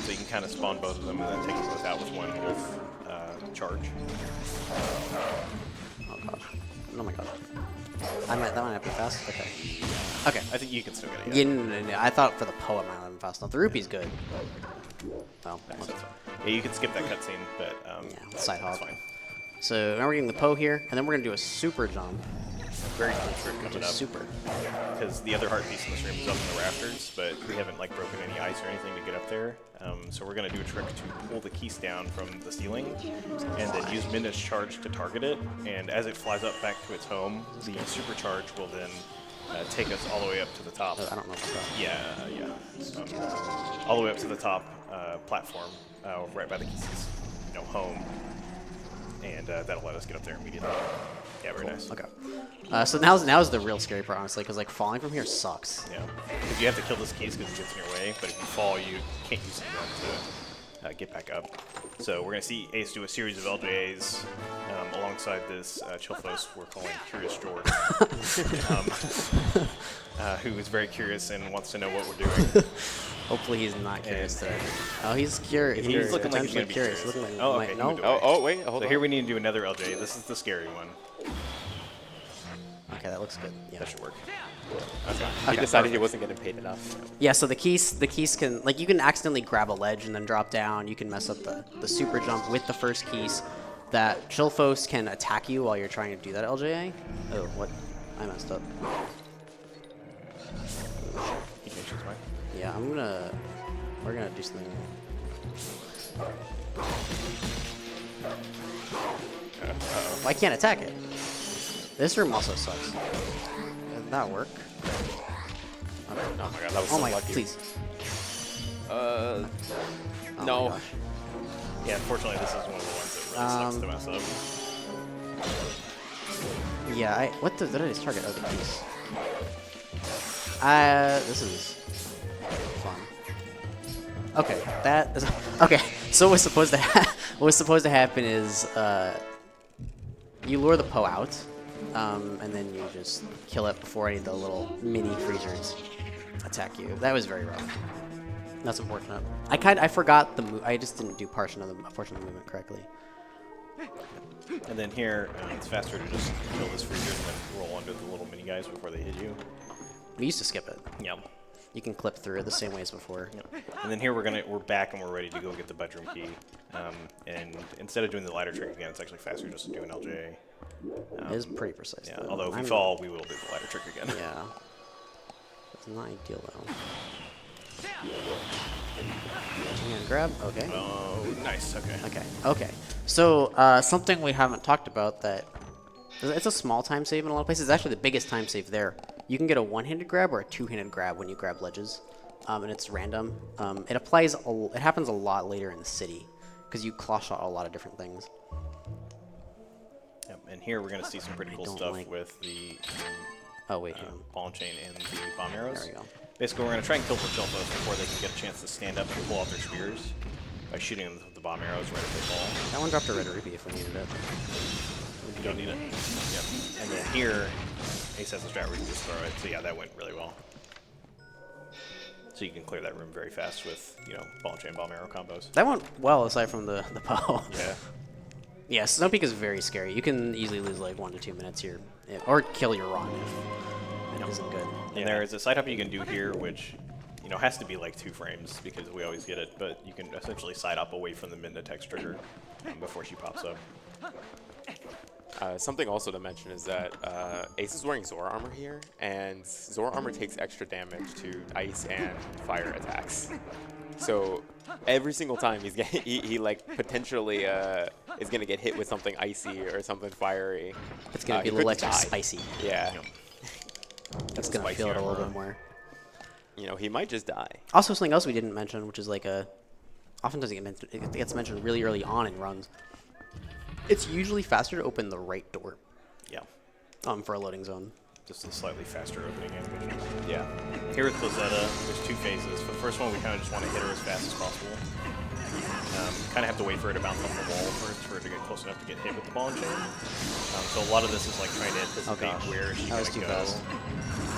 So you can kind of spawn both of them and then take them both out with one wolf charge. Oh gosh. Oh my gosh. That might have been fast. Okay. Okay. I think you can still get it. Yeah, no. I thought for the poem I might have been fast enough. The rupee's good. Well, Yeah, you can skip that cutscene, but yeah, side hop. that's fine. So now we're getting the Poe here, and then we're gonna do a super jump. Very cool trick Which coming is up. super. Because the other heart piece in this room is up in the rafters, but we haven't like broken any ice or anything to get up there. So we're going to do a trick to pull the keys down from the ceiling and then use Midnight's charge to target it. And as it flies up back to its home, the supercharge will then take us all the way up to the top. I don't know about that. Yeah. All the way up to the top platform, right by the keys, home. And that'll let us get up there immediately. Yeah, very nice. Okay. So now's the real scary part, honestly, because like falling from here sucks. Yeah, because you have to kill this keys because it gets in your way, but if you fall, you can't use it to get back up. So we're going to see Ace do a series of LJAs alongside this Chilfos we're calling Curious George, who is very curious and wants to know what we're doing. Hopefully he's not curious today. Oh, he's curious. He's looking like he's going to be curious. curious. Looking like Oh, he okay. might- you can do no. it. Oh, wait, hold So on. here we need to do another LJA. This is the scary one. Okay, that looks good. Yeah. That should work. He decided he wasn't getting paid enough. Yeah, so the keys can, like, you can accidentally grab a ledge and then drop down. You can mess up the super jump with the first keys. That Chilfos can attack you while you're trying to do that LJA. Oh, what? I messed up. You can choose mine. Yeah, we're gonna do something. Well, I can't attack it. This room also sucks. Did that work? Oh my god, that was Oh so my god, lucky. please. Uh, Oh no. my gosh. Yeah, unfortunately, this is one of the ones that really sucks to mess up. Yeah, what did I just target? Oh, the keys. This is fun. Okay, that is okay. So what's supposed to happen is you lure the Poe out, and then you just kill it before any of the little mini freezers attack you. That was very rough. That's unfortunate. I forgot the move. I just didn't do portion of the movement correctly. And then here, it's faster to just kill this freezer and then roll under the little mini guys before they hit you. We used to skip it. Yep. You can clip through it the same way as before. Yep. And then here we're back and we're ready to go get the bedroom key. And instead of doing the ladder trick again, it's actually faster just to do an LJ. It is pretty precise. Yeah. Though. Although if we fall, we will do the ladder trick again. Yeah. It's not ideal though. And grab. Okay. Oh, nice. Okay. Okay. So something we haven't talked about that it's a small time save in a lot of places. It's actually the biggest time save there. You can get a one-handed grab or a two-handed grab when you grab ledges, and it's random. It applies. It happens a lot later in the city because you claw shot a lot of different things. Yep. And here we're gonna see some pretty cool stuff with the ball and chain and the bomb arrows. There we go. Basically, we're going to try and kill Porcellos before they can get a chance to stand up and pull out their spears by shooting them with the bomb arrows right as they fall. That one dropped a red rupee if we needed it. You don't need it. Yep. And then here, Ace has a strat where you can just throw it. So yeah, that went really well. So you can clear that room very fast with, ball and chain, bomb arrow combos. That went well aside from the Poe. Yeah. Yeah, Snow Peak is very scary. You can easily lose like 1 to 2 minutes here, or kill your Ron if it isn't good. And there is a side hop you can do here, which has to be like 2 frames because we always get it. But you can essentially side hop away from the mid-text trigger before she pops up. Something also to mention is that Ace is wearing Zora armor here, and Zora armor takes extra damage to ice and fire attacks. So every single time he like potentially is gonna get hit with something icy or something fiery. It's gonna be a little extra spicy. Yeah. It's gonna feel it a little bit more. He might just die. Also, something else we didn't mention, which is like often doesn't get mentioned. It gets mentioned really early on in runs. It's usually faster to open the right door. Yeah. For a loading zone. Just a slightly faster opening animation. Yeah. Here with Blizzetta, there's 2 phases. For the first one, we kind of just want to hit her as fast as possible. Kind of have to wait for her to bounce off the wall first for her to get close enough to get hit with the ball and chain. So a lot of this is like trying to anticipate where she's going to go fast.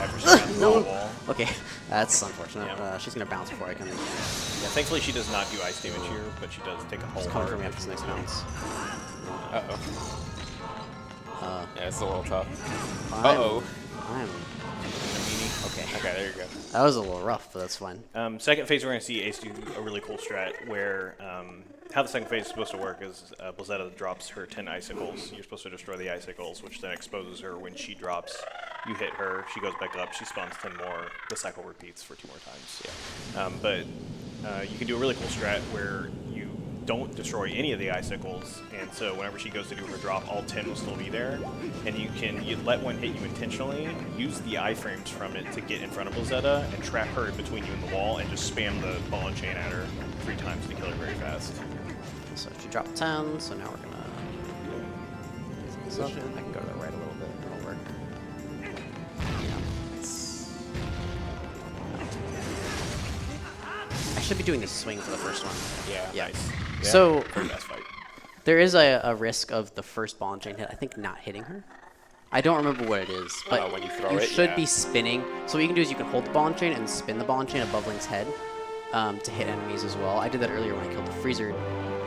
after she bounces off the wall. Okay, that's unfortunate. Yeah. She's going to bounce before I can... Yeah, thankfully she does not do ice damage here, but she does take a whole Coming for me after this next bounce. Uh-oh. Yeah, it's a little tough. I'm... Okay, there you go. That was a little rough, but that's fine. Second phase, we're going to see Ace do a really cool strat where how the second phase is supposed to work is Blizzetta drops her 10 icicles. You're supposed to destroy the icicles, which then exposes her. When she drops, you hit her. She goes back up. She spawns 10 more. The cycle repeats for 2 more times. Yeah. But you can do a really cool strat where you don't destroy any of the icicles, and so whenever she goes to do her drop, all 10 will still be there, and you let one hit you intentionally, use the iframes from it to get in front of Blizzetta and trap her in between you and the wall, and just spam the ball and chain at her 3 times to kill her very fast. So she dropped 10, so now we're gonna... I can go to the right a little bit, that'll work. I should be doing this swing for the first one. Yeah. Nice. Yeah. So best fight. There is a risk of the first ball and chain hit, I think, not hitting her. I don't remember what it is, but when you throw you it, should be spinning. So what you can do is you can hold the ball and chain and spin the ball and chain above Link's head to hit enemies as well. I did that earlier when I killed the freezer,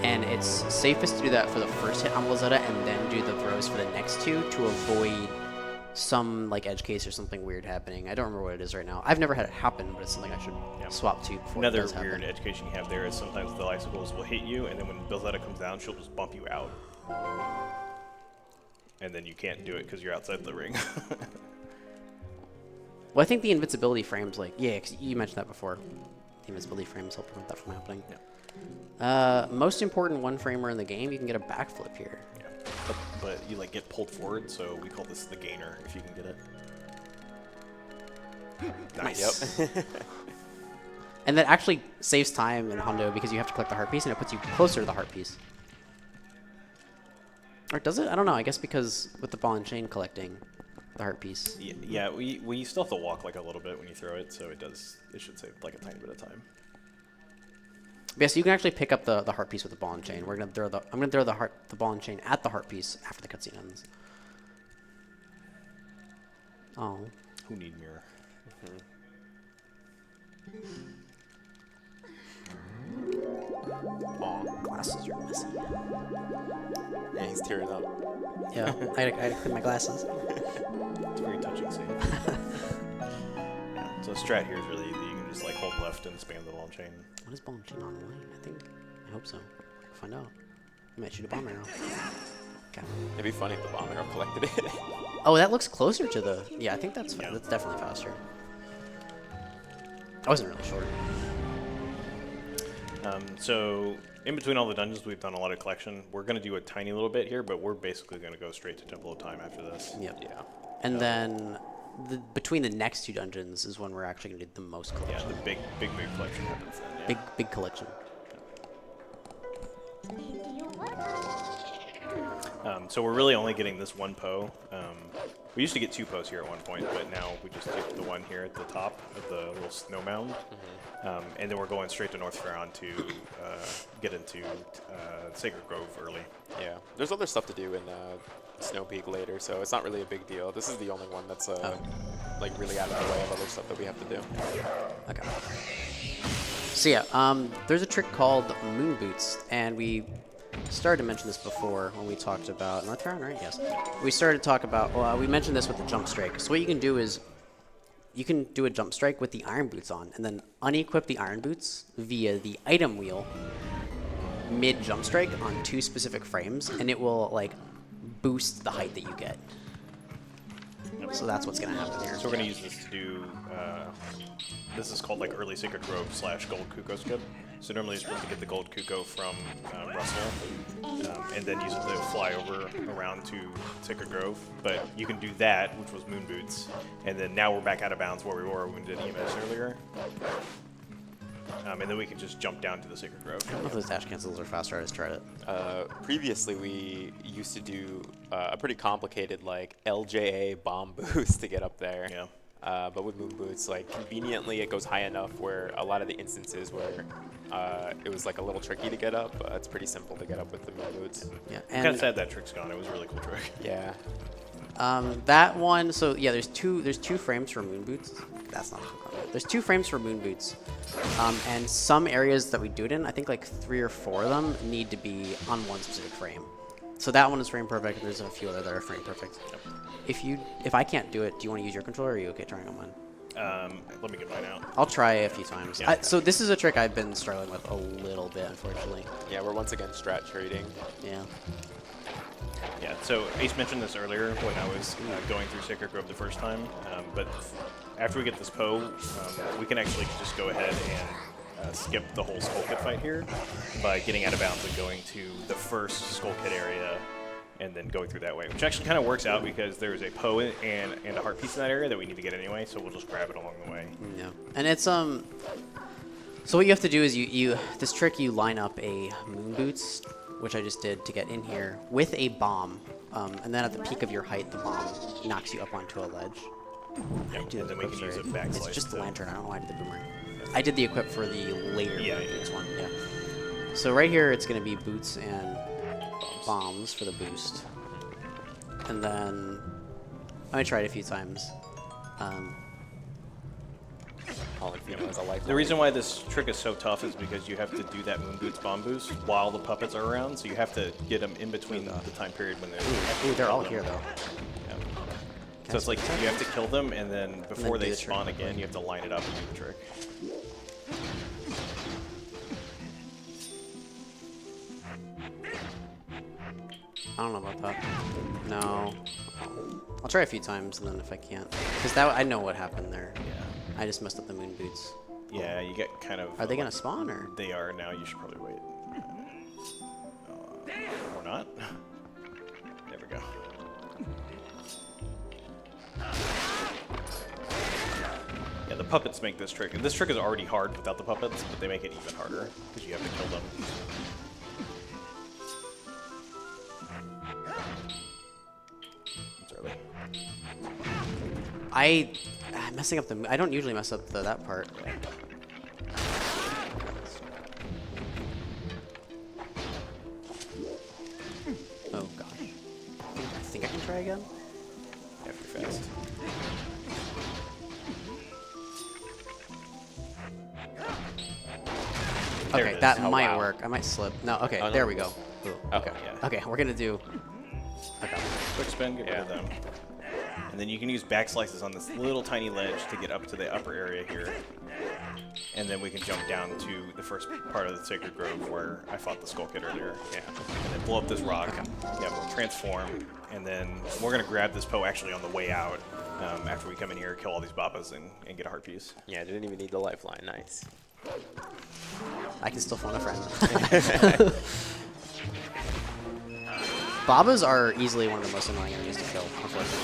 and it's safest to do that for the first hit on Blizzetta and then do the throws for the next 2 to avoid some like edge case or something weird happening. I don't remember what it is right now. I've never had it happen, but it's something I should swap to before Another it does weird happen. education you have there is sometimes the icicles will hit you, and then when Blizzetta comes down, she'll just bump you out. And then you can't do it because you're outside the ring. Well, I think the invincibility frames, like, yeah, 'cause you mentioned that before. The invincibility frames help prevent that from happening. Yeah. Most important one framer in the game, you can get a backflip here. Yeah. But you like get pulled forward, so we call this the gainer if you can get it. Nice. Yep. And that actually saves time in Hondo because you have to collect the heart piece, and it puts you closer to the heart piece. Or does it? I don't know. I guess because with the ball and chain collecting the heart piece. Yeah, we still have to walk like a little bit when you throw it, so it should save like a tiny bit of time. Yeah, so you can actually pick up the heart piece with the ball and chain. I'm gonna throw the ball and chain at the heart piece after the cutscene ends. Oh. Who need mirror? Aw, Glasses are messy. yeah, he's tearing up. Yeah, I had to clean my glasses. It's a very touching scene. Yeah, so strat here is really easy. You can just like hold left and spam the ball and chain. What is ball and chain on line? I hope so. We'll find out. I might shoot a bomb arrow. Okay. It'd be funny if the bomb arrow collected it. Oh, that looks closer to the... Yeah, I think that's Yeah. that's definitely faster. I wasn't really sure. So in between all the dungeons, we've done a lot of collection. We're going to do a tiny little bit here, but we're basically going to go straight to Temple of Time after this. Yep. Yeah. And then between the next two dungeons is when we're actually going to do the most Yeah, collection. the big move collection happens then. Yeah. Big collection. So we're really only getting this one Poe. We used to get two Poes here at one point, but now we just get the one here at the top of the little snow mound. And then we're going straight to North Farron to get into Sacred Grove early. Yeah. There's other stuff to do in Snow Peak later, so it's not really a big deal. This is the only one that's like really out of the way of other stuff that we have to do. Okay. So yeah, there's a trick called Moon Boots, and we started to mention this before when we talked about North Farron, right? Yes. We started to talk about, well, we mentioned this with the jump strike. So what you can do is you can do a jump strike with the iron boots on, and then unequip the iron boots via the item wheel mid jump strike on two specific frames, and it will like boost the height that you get. So that's what's going to happen here. So we're going to use this to do, this is called like early Sacred Grove / Gold Kuko skip. So normally you're supposed to get the Gold Kuko from Russell, and then use it to fly over around to Sacred Grove. But you can do that, which was Moon Boots, and then now we're back out of bounds where we were when we did EMS earlier. And then we can just jump down to the Sacred Grove. I don't know if those dash cancels are faster. I just tried it. Previously, we used to do a pretty complicated like LJA bomb boost to get up there. Yeah. But with Moon Boots, like conveniently, it goes high enough where a lot of the instances where it was like a little tricky to get up, it's pretty simple to get up with the Moon Boots. Yeah. I'm kind of sad that trick's gone. It was a really cool trick. Yeah. That one, so yeah, there's two frames for Moon Boots. That's not there's 2 frames for Moon Boots. And some areas that we do it in, I think like 3 or 4 of them need to be on one specific frame. So that one is frame perfect. There's a few other that are frame perfect. Yep. If I can't do it, do you want to use your controller, or are you okay trying on mine? Let me get mine out. I'll try a few times. Yeah. So this is a trick I've been struggling with a little bit, unfortunately. Yeah, we're once again strat trading. Yeah. Yeah, so Ace mentioned this earlier when I was going through Sacred Grove the first time, but after we get this Poe, we can actually just go ahead and skip the whole Skull Kit fight here by getting out of bounds and going to the first Skull Kit area and then going through that way, which actually kind of works out because there's a Poe and a heart piece in that area that we need to get anyway, so we'll just grab it along the way. Yeah. And it's so what you have to do is you this trick, you line up a Moon Boots, which I just did to get in here, with a bomb, and then at the peak of your height, the bomb knocks you up onto a ledge. Yep, Do and the then we can equip use a for it. backslice. It's just the to- lantern. I don't know why I did the boomerang. I did the equip for the later Yeah, Moon yeah. Boots one. Yeah. So right here, it's going to be boots and bombs for the boost. And then let me try it a few times. All in Pheenoh has a life. The reason why this trick is so tough is because you have to do that Moon Boots bomb boost while the puppets are around, so you have to get them in between the time period when they're... Ooh, they're all here though. Yeah. So it's like you have to kill them, and then before do they the trick. spawn again, you have to line it up and do the trick. I don't know about that. No. I'll try a few times, and then if I can't, because that I know what happened there. Yeah. I just messed up the Moon Boots. Yeah, you get kind of... Are they gonna spawn or? They are now. You should probably wait. Or not. There we go. Yeah, the puppets make this trick. And this trick is already hard without the puppets, but they make it even harder because you have to kill them. It's early. I'm messing up I don't usually mess up that part. Oh gosh. I think I can try again. Yeah, pretty fast. There it Okay, is. that Oh, might wow. work. I might slip. No, okay, Oh, no. there we go. Ooh, Oh, okay. yeah. Okay, we're gonna do. Okay. Quick spin, get rid of them. And then you can use back slices on this little tiny ledge to get up to the upper area here. And then we can jump down to the first part of the Sacred Grove where I fought the Skull Kid earlier. Yeah. And then blow up this rock. Okay. Yeah, we'll transform. And then we're going to grab this Poe actually on the way out after we come in here, kill all these Babas, and get a heart piece. Yeah, didn't even need the lifeline. Nice. I can still phone a friend. Babas are easily one of the most annoying enemies to kill, unfortunately.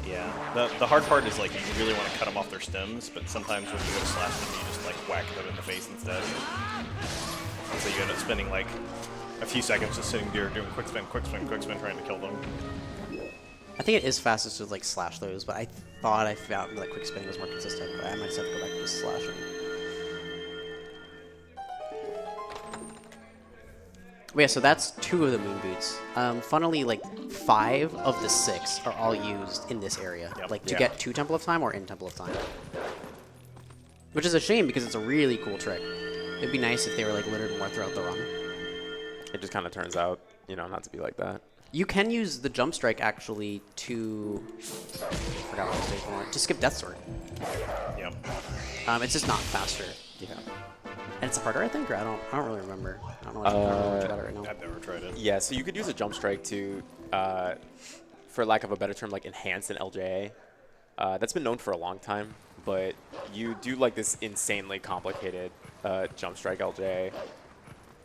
Yeah. The hard part is, like, you really want to cut them off their stems, but sometimes when you go to slash them, you just, like, whack them in the face instead. And so you end up spending, like, a few seconds just sitting there doing quick spin, trying to kill them. I think it is fastest to like slash those, but I thought I found that quick spinning was more consistent. But I might just have to go back to just slashing. But yeah, so that's 2 of the moon boots. Funnily, like 5 of the 6 are all used in this area, Yep. like to Yeah. get to Temple of Time or in Temple of Time. Which is a shame because it's a really cool trick. It'd be nice if they were like littered more throughout the run. It just kind of turns out, you know, not to be like that. You can use the jump strike actually to I forgot what I was doing for it. To skip Death Sword. Yep. It's just not faster. Yeah. And it's harder, I think, or I don't really remember. I don't know much about it right now. I've never tried it. Yeah, so you could use a jump strike to, for lack of a better term, like enhance an LJA. That's been known for a long time, but you do like this insanely complicated jump strike LJA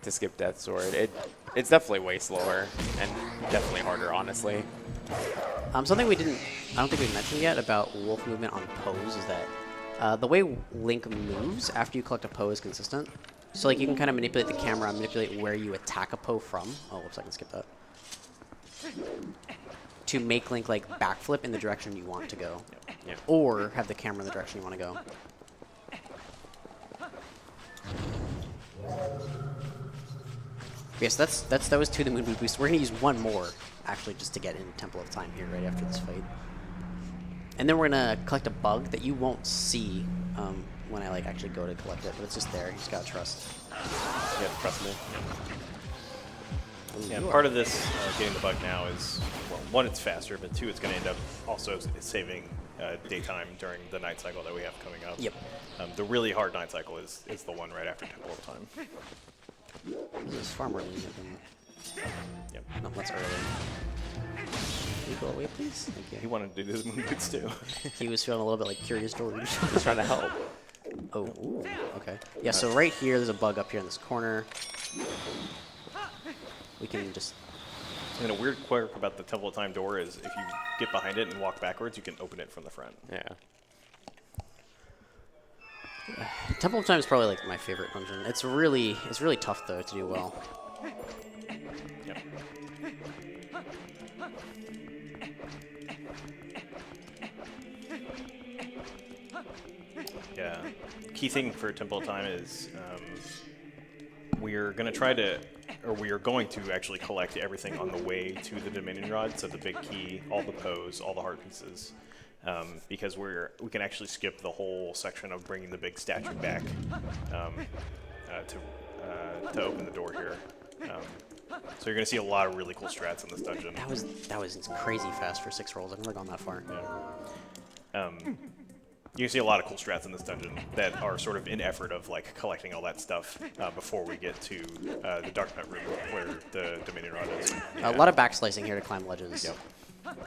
to skip Death Sword. It's definitely way slower and definitely harder, honestly. Something I don't think we mentioned yet about wolf movement on pose is that the way Link moves after you collect a Poe is consistent. So like you can kind of manipulate the camera and manipulate where you attack a Poe from. Oh, whoops, I can skip that. To make Link like backflip in the direction you want to go. Yeah. Or have the camera in the direction you want to go. Yes, that was 2 of the moon boot boosts. We're gonna use 1 more actually just to get in Temple of Time here right after this fight. And then we're gonna collect a bug that you won't see when I like actually go to collect it, but it's just there. You just gotta trust. Yeah, trust me. Ooh, Yeah, you part are- of this getting the bug now is, well, 1, it's faster, but 2, it's going to end up also saving daytime during the night cycle that we have coming up. Yep. The really hard night cycle is the one right after Temple of Time. This is far more lenient than. Yep. No, that's early. Can you go away, please? Thank He you. wanted to do his moon boots too. He was feeling a little bit like Curious George. He's trying to help. Oh, ooh, okay. Yeah, so right here, there's a bug up here in this corner. We can just. And a weird quirk about the Temple of Time door is if you get behind it and walk backwards, you can open it from the front. Yeah. Temple of Time is probably like my favorite dungeon. It's really tough though to do well. Yep. Yeah. Key thing for Temple of Time is we're going to try to, or we are going to actually collect everything on the way to the Dominion Rod. So the big key, all the Poes, all the heart pieces. Because we can actually skip the whole section of bringing the big statue back to open the door here. So you're going to see a lot of really cool strats in this dungeon. That was crazy fast for 6 rolls. I've never gone that far. Yeah. You can see a lot of cool strats in this dungeon that are sort of in effort of like collecting all that stuff before we get to the Dark Nut room where the Dominion Rod is. A lot of backslicing here to climb ledges. Yep.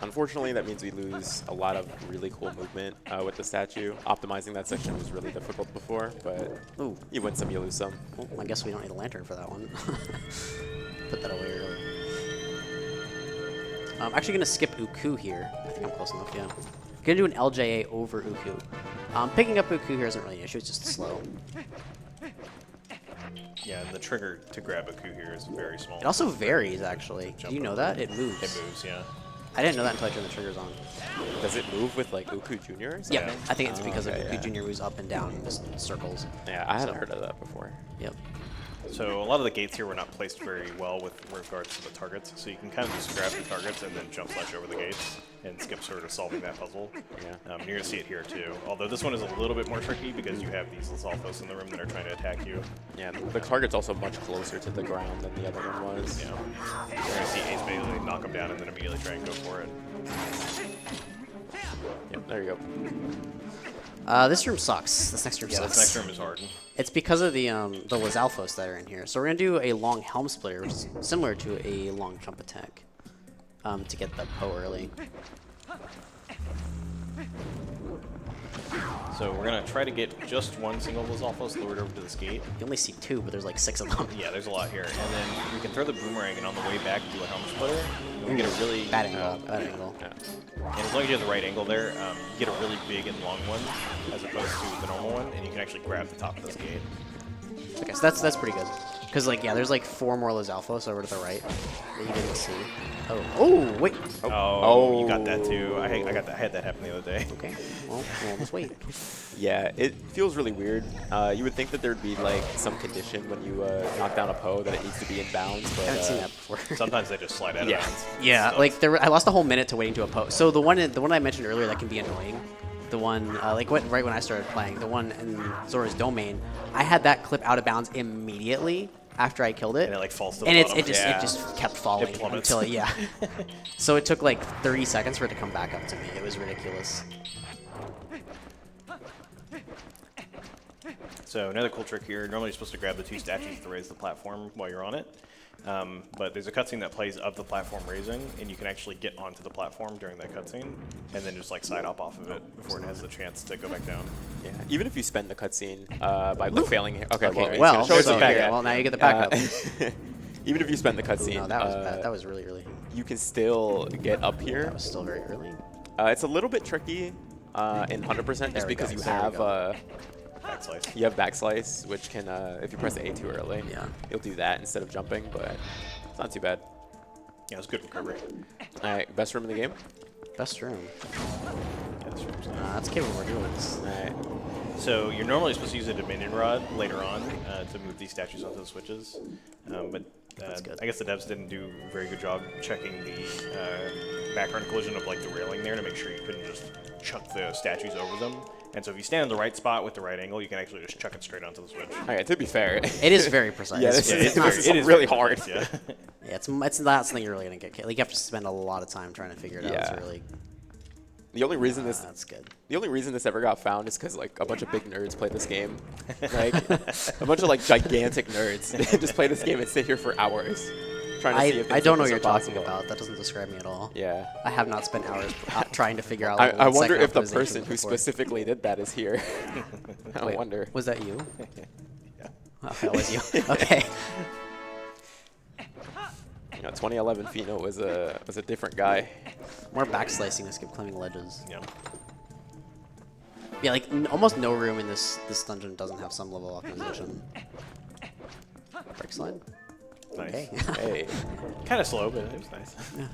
Unfortunately, that means we lose a lot of really cool movement with the statue. Optimizing that section was really difficult before, but Ooh. you win some, you lose some. Well, I guess we don't need a lantern for that one. Put that away early. I'm actually going to skip Uku here. I think I'm close enough, yeah. Going to do an LJA over Uku. Picking up Buku here isn't really an issue. It's just slow. Yeah, and the trigger to grab a coup here is very small. It also varies, actually. Do you know that? It moves. It moves, yeah. I didn't know that until I turned the triggers on. Does it move with like Uku Jr. or something? Yeah, I think it's because of okay, Buku Jr. moves up and down in just circles. Yeah, I hadn't heard of that before. Yep. So a lot of the gates here were not placed very well with regards to the targets. So you can kind of just grab the targets and then jump slash over the gates and skip sort of solving that puzzle. Yeah. And you're going to see it here too. Although this one is a little bit more tricky because you have these Lizalfos in the room that are trying to attack you. Yeah, the target's also much closer to the ground than the other one was. Yeah. You're going to see Ace basically knock him down and then immediately try and go for it. Yep, there you go. This room sucks. This next room Yeah, sucks. this next room is hard. It's because of the Lizalfos that are in here. So we're gonna do a long helm splitter, which is similar to a long jump attack, to get the Poe early. So we're going to try to get just one single Lizalfos lured over to this gate. You only see 2, but there's like 6 of them. Yeah, there's a lot here. And then we can throw the boomerang, and on the way back do a helm splitter. And we get a really Bad angle. Bad angle. Yeah. And as long as you have the right angle there, you get a really big and long one, as opposed to the normal one, and you can actually grab the top of this gate. Okay, so that's pretty good. Because like there's like 4 more Lizalfos over to the right that you didn't see. Oh wait. Oh, you got that too. I had that happen the other day. Okay. Well, let's wait. Yeah, it feels really weird. You would think that there'd be like some condition when you knock down a Poe that it needs to be in bounds, but I haven't seen that before. Sometimes they just slide out Yeah. of bounds. Yeah, like I lost a whole minute to waiting to a Poe. So the one I mentioned earlier that can be annoying, the one right when I started playing, the one in Zora's domain, I had that clip out of bounds immediately after I killed it. And it like falls to the and bottom. it just kept falling It plummets. until yeah. So it took like 30 seconds for it to come back up to me. It was ridiculous. So another cool trick here, normally you're supposed to grab the 2 statues to raise the platform while you're on it. But there's a cutscene that plays of the platform raising, and you can actually get onto the platform during that cutscene, and then just like side hop off of it before it has the chance to go back down. yeah, even if you spend the cutscene by failing here. Okay, Okay, it's well, gonna show us so the back. here, well now you get the backup. Even if you spend the Ooh, cutscene, no, that was bad. That was really early. you can still get up here. That was still very early. It's a little bit tricky in 100% There just we because go, you there we have go. Backslice. you have backslice, which can if you press A too early, Yeah. you'll do that instead of jumping, but it's not too bad. Yeah, it was good recovery. All right, best room in the game. Best room. Yeah, this room's nice. That's capable of doing this. All right. So you're normally supposed to use a Dominion Rod later on to move these statues onto the switches, but That's good. I guess the devs didn't do a very good job checking the background collision of like the railing there to make sure you couldn't just chuck the statues over them. And so if you stand in the right spot with the right angle, you can actually just chuck it straight onto the switch. All right, to be fair, It is very precise. yeah, this Yeah, is, it's this very- is it is really very hard. precise, yeah. Yeah, it's not something you're really gonna get. Like you have to spend a lot of time trying to figure it out. Yeah. It's really The only reason that's good. The only reason this ever got found is because like a bunch of big nerds play this game, like a bunch of like gigantic nerds they just play this game and sit here for hours trying to see if I don't know what things you're are talking possible. about. That doesn't describe me at all. Yeah, I have not spent hours trying to figure out. I level wonder second if the optimization person who before. specifically did that is here. I Wait, wonder. Was that you? Yeah. Oh, that was you. Okay. You know, 2011 Pheenoh was a different guy. More backslicing to skip climbing ledges. Yeah. Yeah, like almost no room in this dungeon doesn't have some level of optimization. Break slide. Nice. Okay. Hey, Kind of slow, but it was nice. Yeah.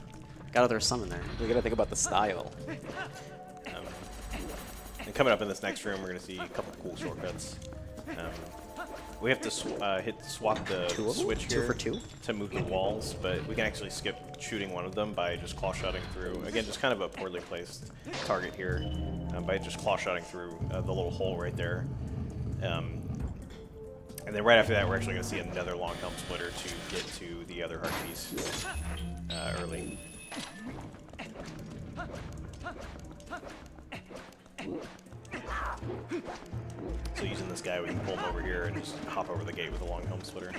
Got out there some in there. we gotta think about the style. And coming up in this next room, we're going to see a couple cool shortcuts. We have to swap the Two of them? switch 2 here for 2? to move the walls, but we can actually skip shooting one of them by just claw shotting through. Again, just kind of a poorly placed target here by just claw shotting through the little hole right there. And then right after that, we're actually going to see another long helm splitter to get to the other heart piece early. So using this guy, we can pull him over here and just hop over the gate with a long helm splitter.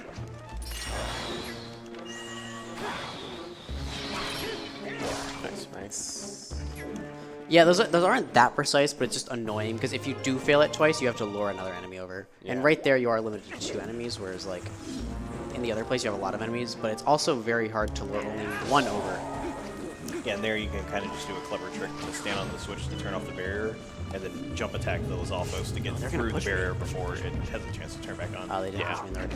Nice, nice. Yeah, those aren't that precise, but it's just annoying because if you do fail it twice, you have to lure another enemy over. And Yeah. right there, you are limited to 2 enemies, whereas like in the other place, you have a lot of enemies. But it's also very hard to lure only one over. Yeah, and there you can kind of just do a clever trick to stand on the switch to turn off the barrier, and then jump attack those Alphos to get through the barrier before it has a chance to turn back on. Oh, they didn't push me in the right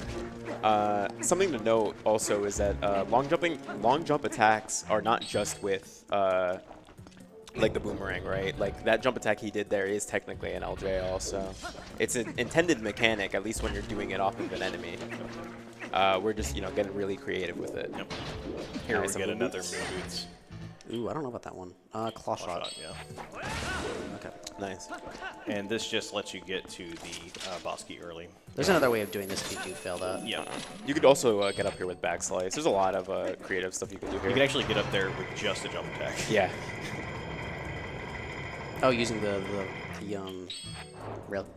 direction. Something to note also is that long jump attacks are not just with like the boomerang, right? Like that jump attack he did there is technically an LJ also. It's an intended mechanic, at least when you're doing it off of an enemy. We're just, getting really creative with it. Yep. Here Nice, we get some another boots. moon boots. Ooh, I don't know about that one. Claw shot. Yeah. Okay. Nice. And this just lets you get to the boss key early. There's another way of doing this if you do fail that. Yeah. You could also get up here with back slice. There's a lot of creative stuff you can do here. You can actually get up there with just a jump attack. Yeah. Oh, using the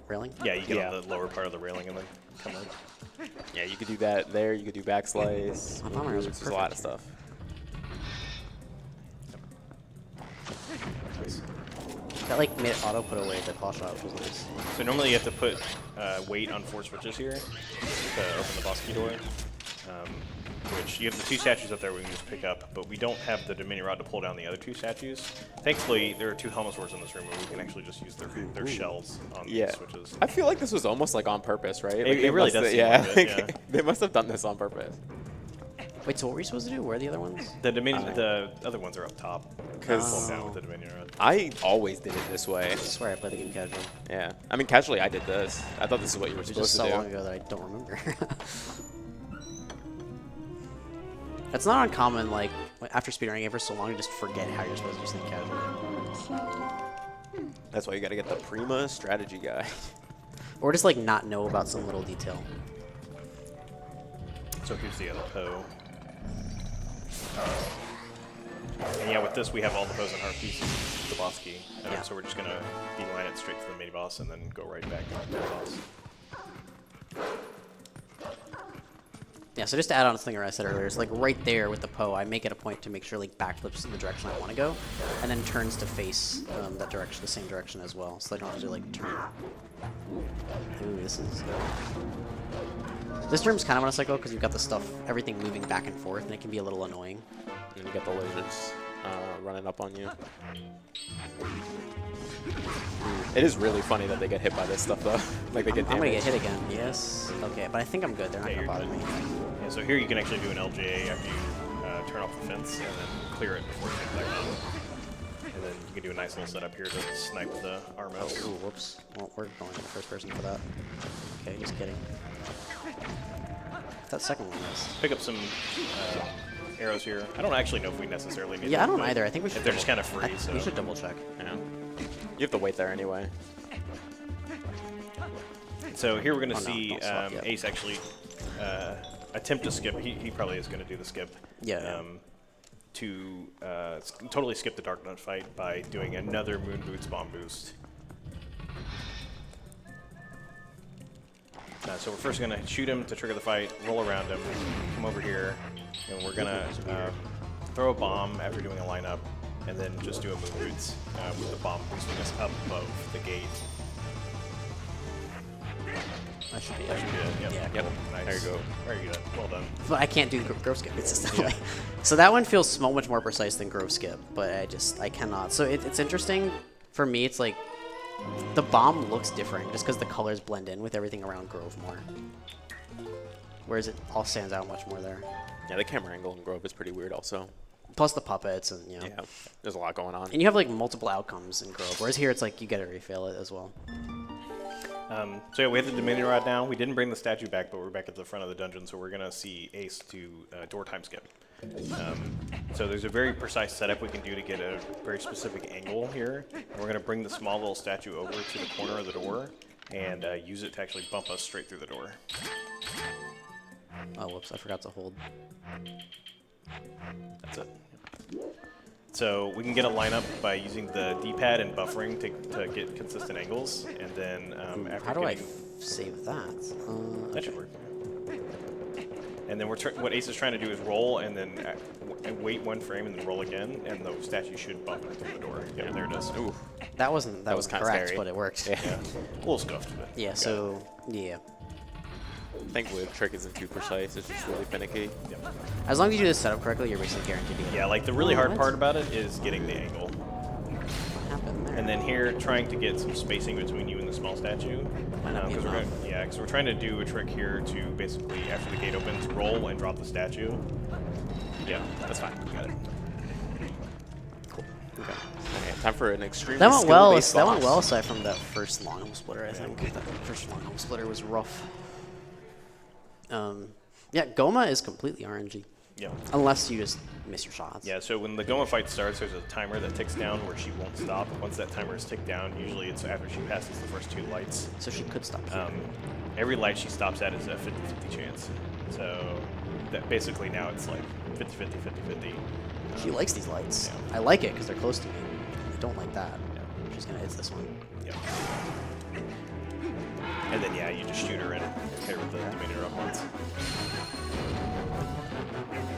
railing? Yeah, you get Yeah. on the lower part of the railing and then come in. Yeah, you could do that there. You could do back slice. I thought ours was There's a lot of perfect. stuff. Nice. That like made it auto put away the claw shot, which was nice. So normally you have to put weight on 4 switches here to open the boss key door. Which you have the 2 statues up there we can just pick up, but we don't have the Dominion Rod to pull down the other 2 statues. Thankfully, there are 2 Helmet Swords in this room where we can actually just use their shells on Yeah. these switches. I feel like this was almost like on purpose, right? Like It they really must does have- seem yeah, like it, like, yeah. they must have done this on purpose. Wait, so what were you supposed to do? Where are the other ones? The the other ones are up top. 'Cause- Pull them down with the Dominion Rod. I always did it this way. I swear I played the game casual. Yeah. I mean, casually, I did this. I thought this is what you were It was just supposed so to long do. ago that I don't remember. It's not uncommon, like, after speedrunning game for so long, to just forget how you're supposed to do something casual. That's why you got to get the Prima strategy guy. Or just, like, not know about some little detail. So here's the other Poe. And yeah, with this we have all the Poes and heart pieces, the boss key. Yeah. So we're just gonna beeline it straight to the mini boss and then go right back to the boss. Yeah, so just to add on to something I said earlier, it's like right there with the Poe, I make it a point to make sure like backflips in the direction I want to go, and then turns to face that direction, the same direction as well, so I don't have to like turn. Ooh, this is. This room's kind of on a cycle because you've got the stuff, everything moving back and forth, and it can be a little annoying. And you got the lasers running up on you. It is really funny that they get hit by this stuff, though. Like they get I'm gonna damaged. get hit again. Yes. Okay, but I think I'm good. They're not Yeah, gonna you're bother good. me. Yeah, so here you can actually do an LJA after you turn off the fence and then clear it before you get back on. And then you can do a nice little setup here to snipe the Armos. Ooh, whoops. Well, we're going to the first person for that. Okay, just kidding. That second one is. Pick up some arrows here. I don't actually know if we necessarily need Yeah, I them, don't but either. I think we should. They're just double- kind of free, so. We should double check. Yeah. You have to wait there anyway. So here we're going to Oh, no, see don't swap yet. Ace actually attempt to skip. He probably is going to do the skip. Yeah. To totally skip the Dark Knight fight by doing another Moon Boots bomb boost. So we're first going to shoot him to trigger the fight, roll around him, come over here, and we're going to throw a bomb after doing a lineup, and then just do a Moon Boots with the bomb boosting us up above the gate. That should be it. That should be it. Yep. Yeah, Yep. cool. Nice. There you go. Very good. Well done. But I can't do Grove Skip consistently. So that one feels so much more precise than Grove Skip, but I cannot. So it's interesting. For me, it's like the bomb looks different just because the colors blend in with everything around Grove more. Whereas it all stands out much more there. Yeah, the camera angle in Grove is pretty weird also. Plus the puppets and, you know. Yeah, there's a lot going on. And you have like multiple outcomes in Grove, whereas here it's like you gotta refill it as well. So yeah, we have the Dominion Rod now. We didn't bring the statue back, but we're back at the front of the dungeon, so we're going to see Ace do door time skip. So there's a very precise setup we can do to get a very specific angle here. And we're going to bring the small little statue over to the corner of the door and use it to actually bump us straight through the door. Oh, whoops, I forgot to hold. That's it. So we can get a lineup by using the D-pad and buffering to get consistent angles, and then after How do I getting save that? that should work. And then what Ace is trying to do is roll, and then wait 1 frame, and then roll again, and the statue should bump through the door. Yep, there it is. Ooh. That wasn't was wasn't kinda correct, scary. but it worked. Yeah. A little scuffed, but Yeah, got so, yeah. I think whip trick isn't too precise. It's just really finicky. Yep. As long as you do the setup correctly, you're basically guaranteed to get it. Yeah, like the really hard What? part about it is getting the angle. What happened there? And then here, trying to get some spacing between you and the small statue. Might not be enough. Because we're trying to do a trick here to basically, after the gate opens, roll and drop the statue. Yeah, that's fine. We got it. Okay. Okay, time for an extremely That went well. skill-based That went boss. well aside from that first long home splitter. I think that first long home splitter was rough. Yeah, Goma is completely RNG. Yeah. Unless you just miss your shots. Yeah, so when the Goma fight starts, there's a timer that ticks down where she won't stop. Once that timer is ticked down, usually it's after she passes the first 2 lights. So she could stop. Every light she stops at is a 50-50 chance. So that basically now it's like 50-50, 50-50. She likes these lights. Yeah. I like it because they're close to me. I don't like that. Yeah. She's gonna hit this one. Yeah. And then, yeah, you just shoot her and hit her with the Dominion up once.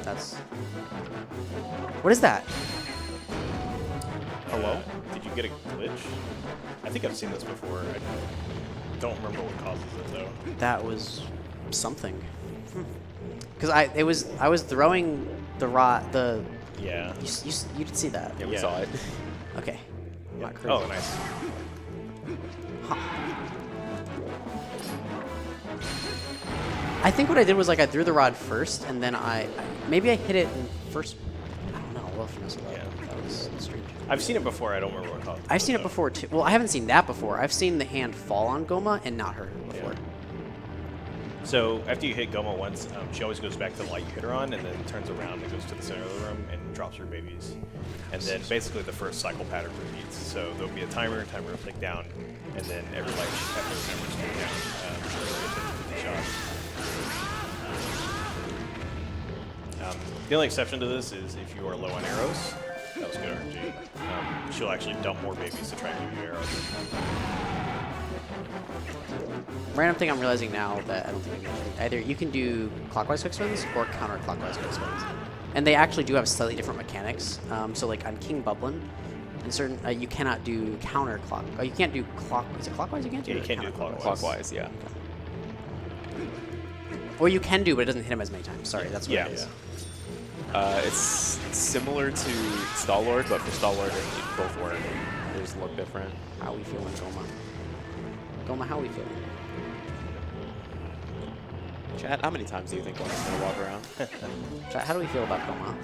That's. What is that? Hello? Did you get a glitch? I think I've seen this before. I don't remember what causes it, though. That was something. Because I was throwing the rod. Yeah. You did see that. Yeah, we Yeah. saw it. Okay. I'm not crazy. Oh, nice. I think what I did was like I threw the rod first, and then maybe I hit it in first. I don't know. Well, Pheenoh, Yeah. that was strange. I've seen it before. I don't remember what caused it. I've seen it though. before too. Well, I haven't seen that before. I've seen the hand fall on Goma and not hurt her before. Yeah. So after you hit Goma once, she always goes back to the light you hit her on, and then turns around and goes to the center of the room and drops her babies. And then basically the first cycle pattern repeats. So there'll be a timer will tick down, and then every light after the timer's ticked down, she'll get 50 shots. The only exception to this is if you are low on arrows. That was good RNG. She'll actually dump more babies to try and give you arrows. Random thing I'm realizing now that I don't think I mentioned. Either you can do clockwise quick spins or counterclockwise quick spins, and they actually do have slightly different mechanics. So like on King Bublin, in certain you cannot do counterclock. You can't do clock. Is it clockwise? You can't do. Yeah, you it? can't do clockwise. Clockwise, yeah. Or you can do, but it doesn't hit him as many times. Sorry, that's what Yeah, it is. It's similar to Star-Lord, but for Star-Lord, both work. They just look different. How we feeling, Goma? Goma, how we feeling? Chad, how many times do you think Goma's gonna walk around? Chat, how do we feel about Goma?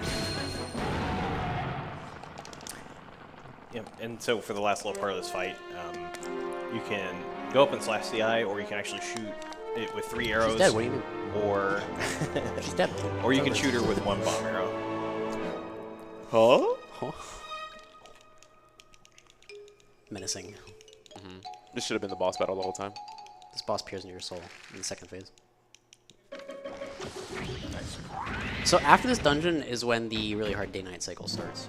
Yeah, and so for the last little part of this fight, you can go up and slash the eye, or you can actually shoot it with 3 arrows. She's dead. What do you mean? Or, She's dead. or you can shoot her with 1 bomb arrow. Huh? Huh? Menacing. This should have been the boss battle the whole time. This boss peers into your soul in the second phase. Nice. So after this dungeon is when the really hard day-night cycle starts.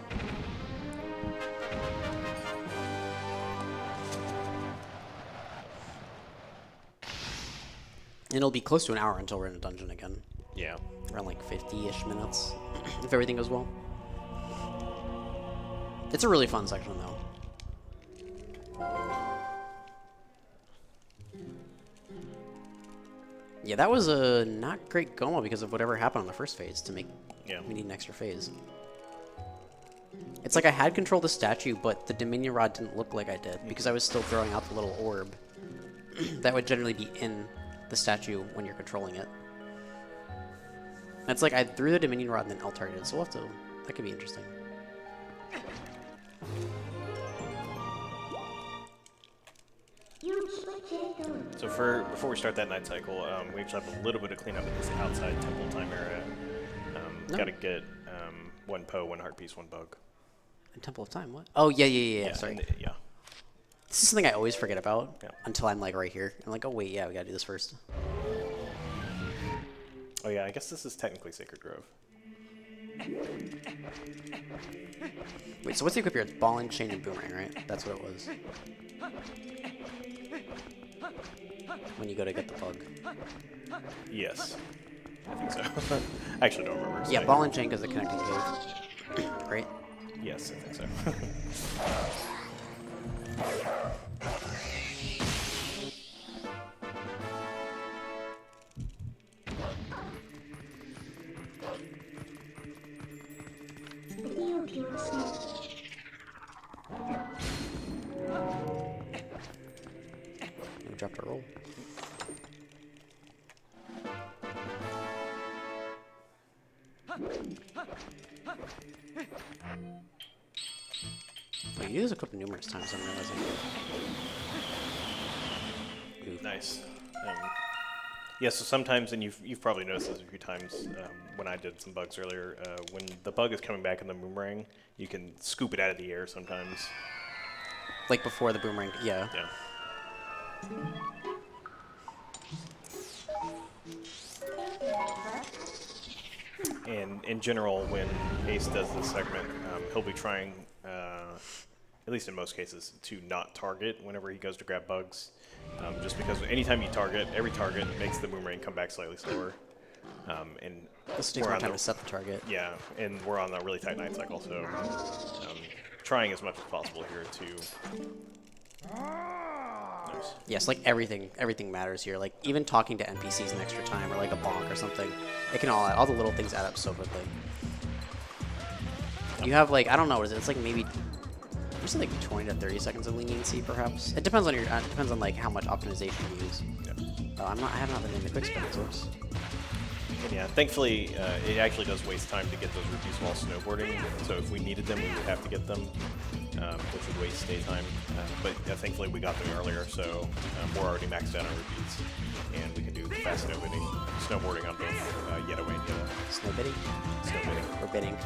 And it'll be close to an hour until we're in a dungeon again. Yeah. Around like 50-ish minutes, if everything goes well. It's a really fun section, though. Yeah, that was a not great Goma because of whatever happened on the first phase to make we need an extra phase. It's like I had control of the statue, but the Dominion Rod didn't look like I did because I was still throwing out the little orb that would generally be in the statue when you're controlling it. And it's like I threw the Dominion Rod and then L-targeted, so we'll have to... That could be interesting. So before we start that night cycle, we actually have a little bit of cleanup in this outside temple time area. Got to get 1 Poe, 1 heart piece, 1 bug. And Temple of Time, what? Oh, yeah, sorry. and yeah. This is something I always forget about Yeah. until I'm like right here. I'm like, oh wait, yeah, we gotta do this first. Oh yeah, I guess this is technically Sacred Grove. Wait, so what's the equip here? It's Ball and Chain and Boomerang, right? That's what it was. When you go to get the bug. Yes, I think so. I actually don't remember. Yeah, so- Ball and Chain because the connecting cave. Right? Yes, I think so. We dropped our roll. Wait, you use equipped numerous times, I'm realizing. Oof. Nice. Yeah, so sometimes, and you've probably noticed this a few times when I did some bugs earlier, when the bug is coming back in the boomerang, you can scoop it out of the air sometimes. Like before the boomerang, yeah. Yeah. And in general, when Ace does this segment, he'll be trying, at least in most cases, to not target whenever he goes to grab bugs. Just because anytime you target, every target makes the boomerang come back slightly slower. And This takes more time to set the target. yeah, and we're on a really tight night cycle, so trying as much as possible here to. Nice. Yes, like everything matters here. Like even talking to NPCs an extra time, or like a bonk or something, it can all the little things add up so quickly. You have like, I don't know, what is it? It's like maybe just like 20 to 30 seconds of leniency, perhaps. It depends on your, depends on like how much optimization you use. Yeah. Oh, I have not been doing the quick spins. Oops. And yeah, thankfully, it actually does waste time to get those rupees while snowboarding. So if we needed them, we would have to get them, which would waste stay time. But thankfully, we got them earlier, so we're already maxed out on rupees, and we can do the fast snowboarding on both Yetta and Yetta. Snowbidding? Snowbidding. Or bidding.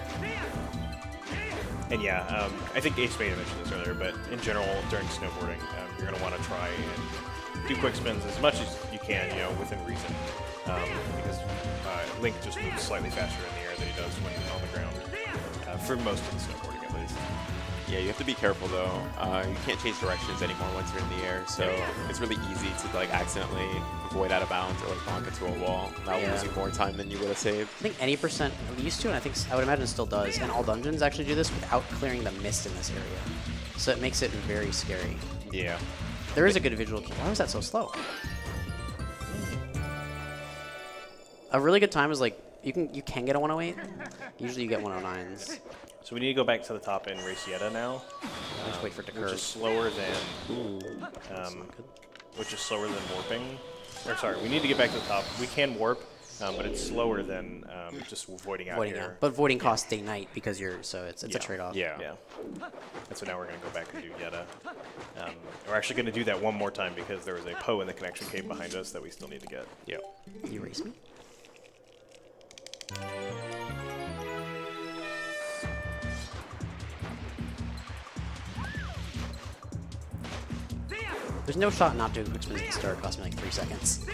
And yeah, I think Ace may have mentioned this earlier, but in general, during snowboarding, you're going to want to try and do quick spins as much as you can, within reason. Because Link just moves slightly faster in the air than he does when on the ground, for most of the snowboarding at least. Yeah, you have to be careful though. You can't change directions anymore once you're in the air, so it's really easy to like accidentally void out of bounds or like bonk into a wall, not losing more time than you would have saved. I think any percent used to, and I would imagine it still does, and all dungeons actually do this without clearing the mist in this area. So it makes it very scary. Yeah. There is a good visual cue. Why was that so slow? A really good time is like, you can get a 108. Usually you get 109s. So we need to go back to the top and race Yetta now. Just wait for it to Which curve. is slower than warping. Or sorry, we need to get back to the top. We can warp, but it's slower than just voiding out here. But voiding costs day night because it's a trade-off. Yeah. And so now we're going to go back and do Yetta. We're actually going to do that one more time because there was a Poe in the connection cave behind us that we still need to get. Yep. You race me? There's no shot not doing quick spins at the start. It cost me like 3 seconds.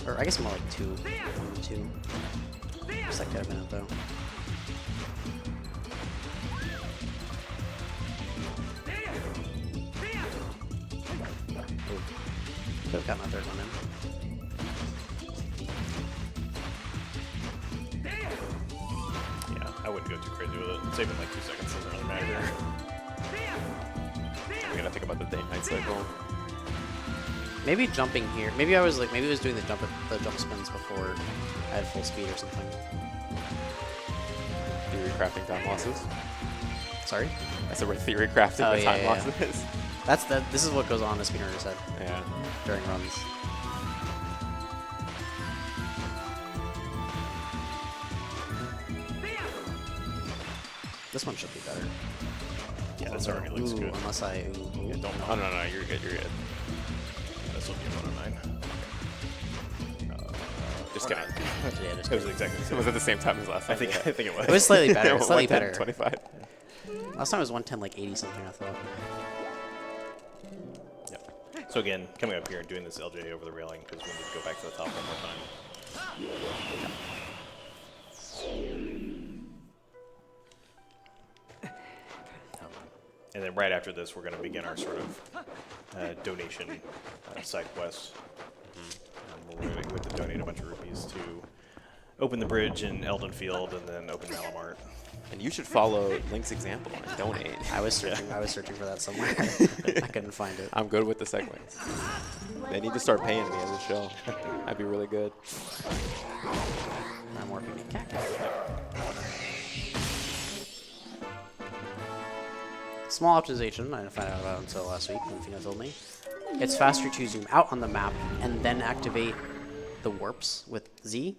Or I guess more like 2. 1, 2. Just like that a minute though. Could have got my third one in. Yeah, I wouldn't go too crazy with it. Saving like 2 seconds doesn't really matter. We gotta think about the day-night cycle. Maybe jumping here. Maybe it was doing the jump spins before I had full speed or something. Theory crafting time losses. Sorry? That's where theory crafting the time losses. This is what goes on in the speedrunner's head. Yeah. During runs. This one should be better. Yeah, this already looks good. Unless I Yeah, don't Oh, no, you're good, you're good. This will be a 109. Just kidding. Yeah, just It was exactly the It same. was at the same time as last time. I think it was. It was slightly better. It's slightly 110, better. 25. Last time it was 110, like 80 something, I thought. Yep. So again, coming up here and doing this LJ over the railing because we need to go back to the top one more time. And then right after this, we're going to begin our sort of donation side quest. We're going to donate a bunch of rupees to open the bridge in Eldon Field and then open Malamart. And you should follow Link's example and donate. I was searching for that somewhere. I couldn't find it. I'm good with the segments. They need to start paying me as a show. That'd be really good. I'm working in cactus. small optimization I didn't find out about until last week when Pheenoh told me. It's faster to zoom out on the map and then activate the warps with Z.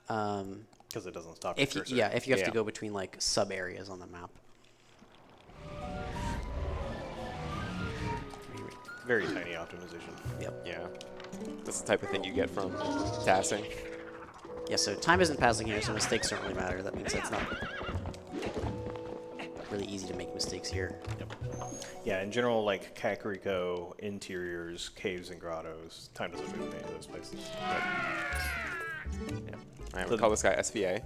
Because it doesn't stop. If you, cursor. yeah, if you have to go between like sub areas on the map. Very tiny optimization. Yep. Yeah. That's the type of thing you get from tassing. Yeah, so time isn't passing here, so mistakes don't really matter. That means it's not really easy to make mistakes here. Yep. Yeah, in general, like Kakariko, interiors, caves, and grottos, time doesn't move in any of those places. Yeah. All right, we'll call this guy SVA.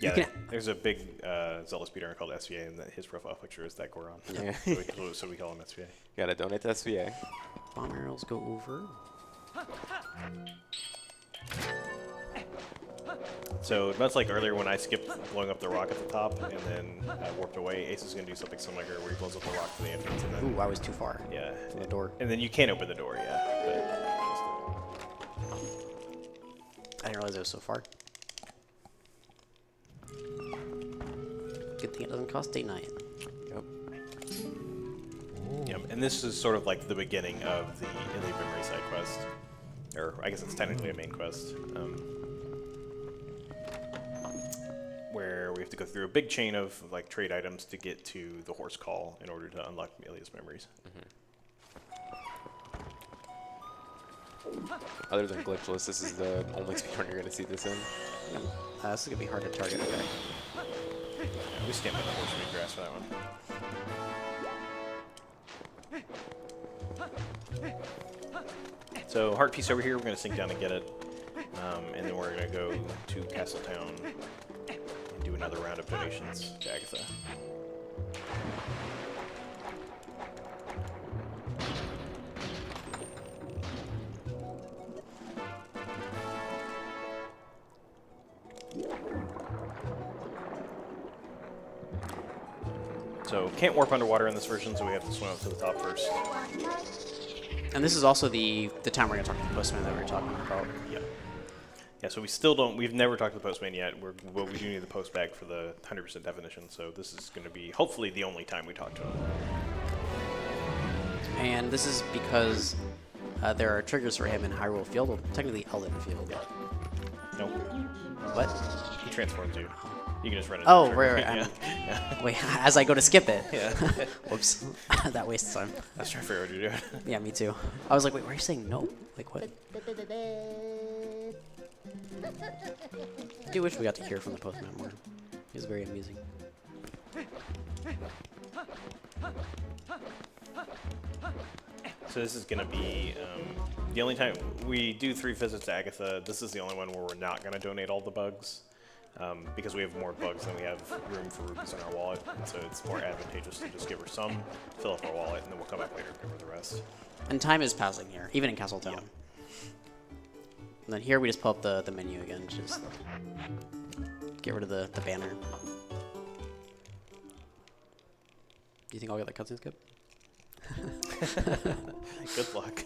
Yeah, there's a big Zelda speedrunner called SVA, and his profile picture is that Goron. Yeah. So we call him SVA. Gotta donate to SVA. Bomb arrows go over. So much like earlier when I skipped blowing up the rock at the top and then warped away, Ace is going to do something similar here where he blows up the rock to the entrance and then... Ooh, I was too far. Yeah. From the door. And then you can't open the door, yeah. I didn't realize it was so far. Good thing it doesn't cost day 9. Yep. Yep, and this is sort of like the beginning of the Italy Memory side quest. Or I guess it's technically a main quest. Where we have to go through a big chain of like trade items to get to the horse call in order to unlock Ilia's memories. Other than glitchless, this is the only speedrun you're gonna see this in. This is gonna be hard to target. Okay. Yeah, we stand by the horse meat grass for that one. So heart piece over here, we're going to sink down and get it. And then we're going to go to Castletown and do another round of donations to Agatha. So can't warp underwater in this version, so we have to swim up to the top first. And this is also the time we're gonna talk to the postman that we were talking about. Yeah. Yeah, so we still don't, we've never talked to the postman yet, but we do need the post bag for the 100% definition, so this is going to be hopefully the only time we talk to him. And this is because there are triggers for him in Hyrule Field, well, technically Elden Field. Nope. What? He transforms you. You can just run it. Oh, right. Yeah. Yeah. Wait, as I go to skip it. Yeah. Whoops. That wastes time. I was trying to figure out what you're doing. Yeah, me too. I was like, wait, why are you saying no? Like, what? I do wish we got to hear from the postman more. He was very amusing. So this is going to be the only time we do 3 visits to Agatha. This is the only one where we're not going to donate all the bugs because we have more bugs than we have room for rupees in our wallet. And so it's more advantageous to just give her some, fill up our wallet, and then we'll come back later and give her the rest. And time is passing here, even in Castletown. Yeah. And then here we just pull up the menu again, just get rid of the banner. Do you think I'll get that cutscene skip? Good luck.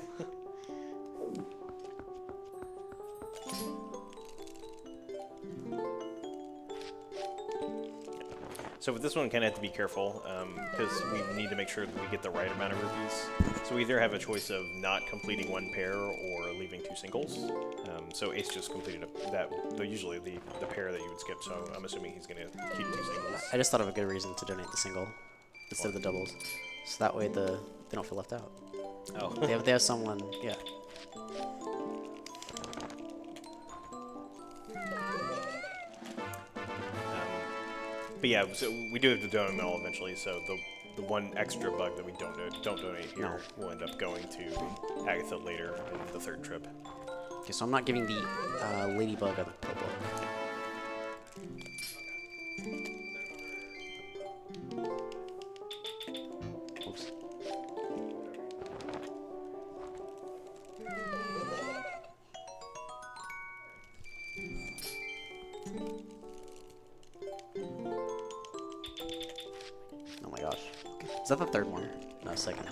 So with this one, we kind of have to be careful because we need to make sure that we get the right amount of rupees. So we either have a choice of not completing 1 pair or leaving 2 singles. So Ace just completed usually the pair that you would skip. So I'm assuming he's going to keep 2 singles. I just thought of a good reason to donate the single instead of the doubles, so that way they don't feel left out. Oh. They have someone, yeah. But yeah, so we do have to donate them all eventually. So the 1 extra bug that we don't donate here will end up going to Agatha later in the 3rd trip. Okay, so I'm not giving the ladybug or the pill bug. Oops. Oh my gosh. Okay. Is that the 3rd one? No, 2nd.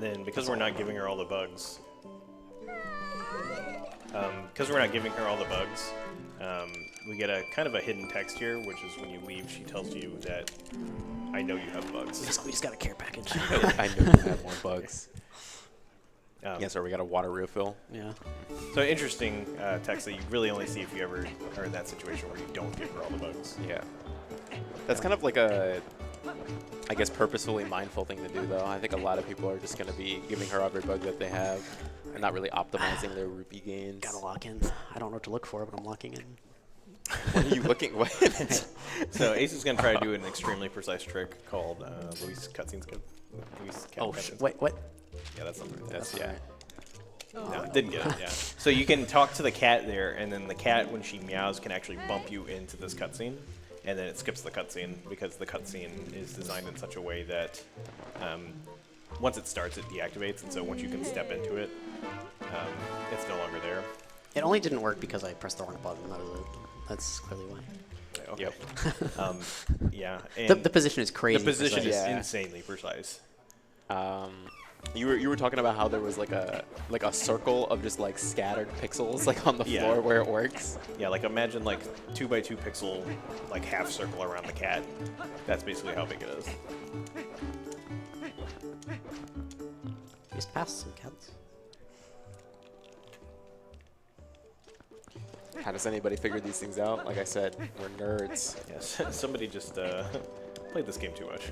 then because we're not giving her all the bugs, we get a kind of a hidden text here, which is when you leave, she tells you that I know you have bugs. We just got a care package. I know you have more bugs. Yeah, so we got a water refill. Yeah. So interesting text that you really only see if you ever are in that situation where you don't give her all the bugs. Yeah. That's kind of like a, I guess, purposefully mindful thing to do, though. I think a lot of people are just going to be giving her every bug that they have and not really optimizing their rupee gains. Gotta lock in. I don't know what to look for, but I'm locking in. What are you looking at? So Ace is going to try to do an extremely precise trick called Luis Cutscenes. Wait, what? Yeah, that's something. That's, yeah. No, didn't get it, yeah. So you can talk to the cat there, and then the cat, when she meows, can actually bump you into this cutscene, and then it skips the cutscene because the cutscene is designed in such a way that once it starts, it deactivates, and so once you can step into it, it's no longer there. It only didn't work because I pressed the wrong button. That's clearly why. Okay. Yep. Yeah. And The position is crazy. the position is Yeah. insanely precise. You were talking about how there was like a circle of just like scattered pixels like on the floor where it works. Yeah, like imagine like 2x2 pixel like half circle around the cat. That's basically how big it is. Just past some cats. How does anybody figure these things out? Like I said, we're nerds. Yes, somebody just played this game too much.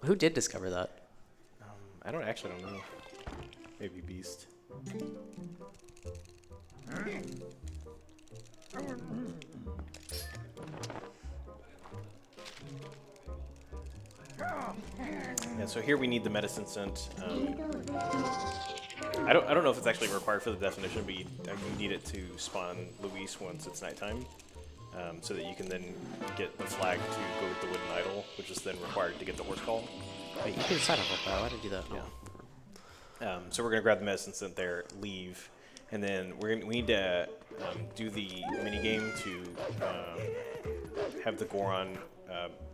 Who did discover that? I don't know. Maybe Beast. Yeah, so here we need the medicine scent. I don't know if it's actually required for the definition, but you need it to spawn Luis once it's nighttime, so that you can then get the flag to go with the wooden idol, which is then required to get the horse call. Wait, you can decide on that. Why did I do that? Yeah. So we're gonna grab the medicine scent there, leave, and then we need to do the mini game to have the Goron